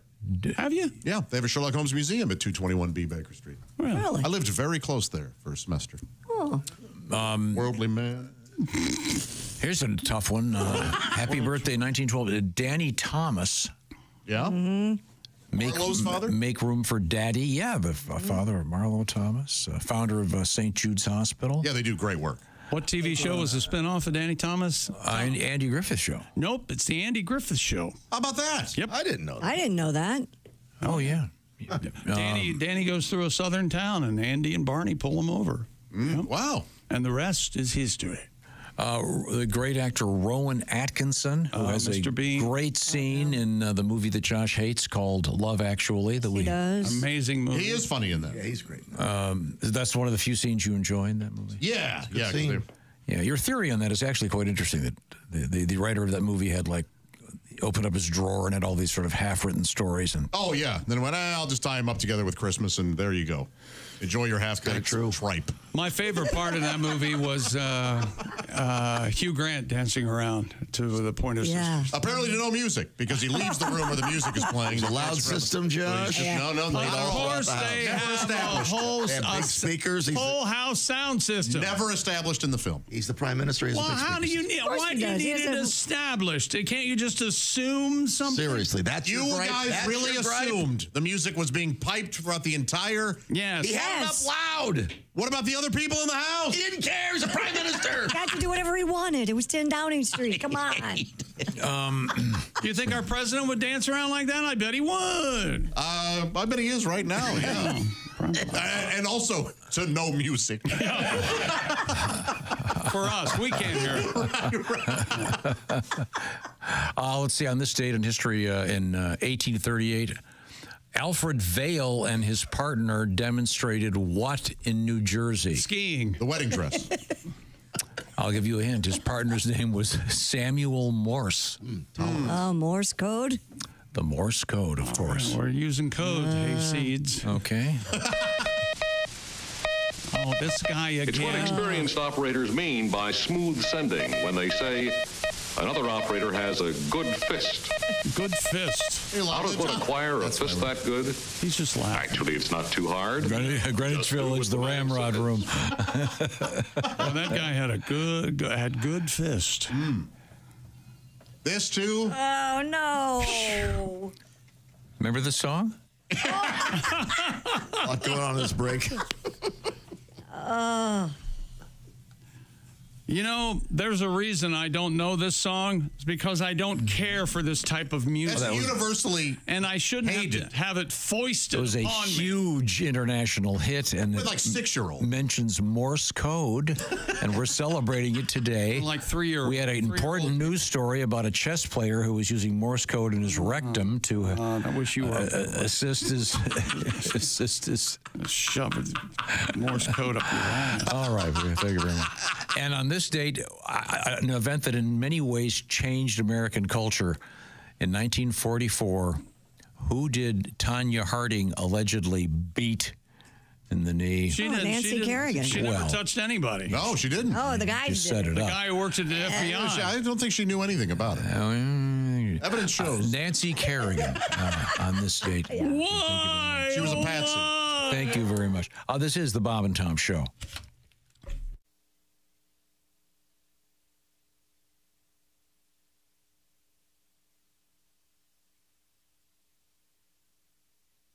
[SPEAKER 1] Have you?
[SPEAKER 4] Yeah, they have a Sherlock Holmes museum at 221B Baker Street.
[SPEAKER 3] Really?
[SPEAKER 4] I lived very close there for a semester.
[SPEAKER 3] Oh.
[SPEAKER 4] Worldly man.
[SPEAKER 2] Here's a tough one. Happy birthday, 1912. Danny Thomas.
[SPEAKER 4] Yeah?
[SPEAKER 5] Marlowe's father?
[SPEAKER 2] Make room for Daddy. Yeah, the father of Marlowe Thomas, founder of St. Jude's Hospital.
[SPEAKER 4] Yeah, they do great work.
[SPEAKER 1] What TV show was a spinoff of Danny Thomas?
[SPEAKER 2] Andy Griffith Show.
[SPEAKER 1] Nope, it's the Andy Griffith Show.
[SPEAKER 4] How about that?
[SPEAKER 1] Yep.
[SPEAKER 5] I didn't know that.
[SPEAKER 3] I didn't know that.
[SPEAKER 2] Oh, yeah.
[SPEAKER 1] Danny goes through a southern town, and Andy and Barney pull him over.
[SPEAKER 4] Yep. Wow.
[SPEAKER 1] And the rest is history.
[SPEAKER 2] The great actor Rowan Atkinson, who has
[SPEAKER 1] Mr.
[SPEAKER 2] a
[SPEAKER 1] Bean.
[SPEAKER 2] great scene in the movie that Josh hates called Love Actually.
[SPEAKER 3] He does.
[SPEAKER 1] Amazing movie.
[SPEAKER 4] He is funny in that.
[SPEAKER 5] Yeah, he's great.
[SPEAKER 2] That's one of the few scenes you enjoy in that movie.
[SPEAKER 4] Yeah. Yeah.
[SPEAKER 5] scene.
[SPEAKER 2] Yeah, your theory on that is actually quite interesting. That the writer of that movie had opened up his drawer and had all these sort of half-written stories. And
[SPEAKER 4] Oh, yeah. Then went, I'll just tie them up together with Christmas, and there you go. Enjoy your half-baked tripe.
[SPEAKER 1] My favorite part of that movie was Hugh Grant dancing around to the Pointer Sisters.
[SPEAKER 4] Apparently to no music, because he leaves the room where the music is playing.
[SPEAKER 5] The loud system, Josh.
[SPEAKER 4] No,
[SPEAKER 1] Of course, they have a whole
[SPEAKER 5] big speakers.
[SPEAKER 1] Full house sound system.
[SPEAKER 4] Never established in the film.
[SPEAKER 5] He's the prime minister. He's
[SPEAKER 1] Well,
[SPEAKER 5] a big
[SPEAKER 1] how do
[SPEAKER 5] speaker.
[SPEAKER 1] you need?
[SPEAKER 3] course
[SPEAKER 1] Why
[SPEAKER 3] he
[SPEAKER 1] do you
[SPEAKER 3] does. He
[SPEAKER 1] need
[SPEAKER 3] has
[SPEAKER 1] it
[SPEAKER 3] a-
[SPEAKER 1] established? Can't you just assume something?
[SPEAKER 5] Seriously, that's
[SPEAKER 4] You
[SPEAKER 5] your gripe?
[SPEAKER 4] guys
[SPEAKER 5] That's
[SPEAKER 4] really
[SPEAKER 5] your gripe?
[SPEAKER 4] assumed the music was being piped throughout the entire...
[SPEAKER 1] Yes.
[SPEAKER 5] He had it up loud.
[SPEAKER 4] What about the other people in the house?
[SPEAKER 5] He didn't care. He's a prime minister.
[SPEAKER 3] That's can do whatever he wanted. It was 10 Downing Street. Come on.
[SPEAKER 1] Do you think our president would dance around like that? I bet he would.
[SPEAKER 4] I bet he is right now. Yeah. And also to no music.
[SPEAKER 1] For us, we can't hear it.
[SPEAKER 2] Let's see, on this date in history, in 1838, Alfred Vail and his partner demonstrated what in New Jersey?
[SPEAKER 1] Skiing.
[SPEAKER 4] The wedding dress.
[SPEAKER 2] I'll give you a hint. His partner's name was Samuel Morse.
[SPEAKER 3] Oh, Morse code?
[SPEAKER 2] The Morse code, of course.
[SPEAKER 1] We're using code, hayseeds.
[SPEAKER 2] Okay.
[SPEAKER 1] Oh, this guy again.
[SPEAKER 7] It's what experienced operators mean by smooth sending when they say another operator has a good fist.
[SPEAKER 1] Good fist.
[SPEAKER 7] How does one acquire a fist that good?
[SPEAKER 1] He's just laughing.
[SPEAKER 7] Actually, it's not too hard.
[SPEAKER 2] Greenwich Village, the Ramrod Room.
[SPEAKER 1] Well, that guy had good fist.
[SPEAKER 4] This too?
[SPEAKER 3] Oh, no.
[SPEAKER 2] Remember the song?
[SPEAKER 5] A lot going on this break.
[SPEAKER 1] You know, there's a reason I don't know this song. It's because I don't care for this type of music.
[SPEAKER 4] That's universally
[SPEAKER 1] and I shouldn't have it foisted
[SPEAKER 2] It was a
[SPEAKER 1] upon me.
[SPEAKER 2] huge international hit, and
[SPEAKER 4] With like 6-year-old.
[SPEAKER 2] mentions Morse code, and we're celebrating it today.
[SPEAKER 1] Like 3-year-old.
[SPEAKER 2] We had an important news story about a chess player who was using Morse code in his rectum to
[SPEAKER 1] I wish you were
[SPEAKER 2] assist his
[SPEAKER 1] shove Morse code up your ass.
[SPEAKER 2] All right, thank you very much. And on this date, an event that in many ways changed American culture, in 1944, who did Tanya Harding allegedly beat in the knee?
[SPEAKER 3] Nancy Kerrigan.
[SPEAKER 1] She never touched anybody.
[SPEAKER 4] No, she didn't.
[SPEAKER 3] Oh, the guy
[SPEAKER 2] Just
[SPEAKER 3] did.
[SPEAKER 2] set it
[SPEAKER 1] The
[SPEAKER 2] up.
[SPEAKER 1] guy who worked at the FBI.
[SPEAKER 4] I don't think she knew anything about it. Evidence shows.
[SPEAKER 2] Nancy Kerrigan on this date.
[SPEAKER 1] Why?
[SPEAKER 4] She was a patsy.
[SPEAKER 2] Thank you very much. This is the Bob and Tom Show.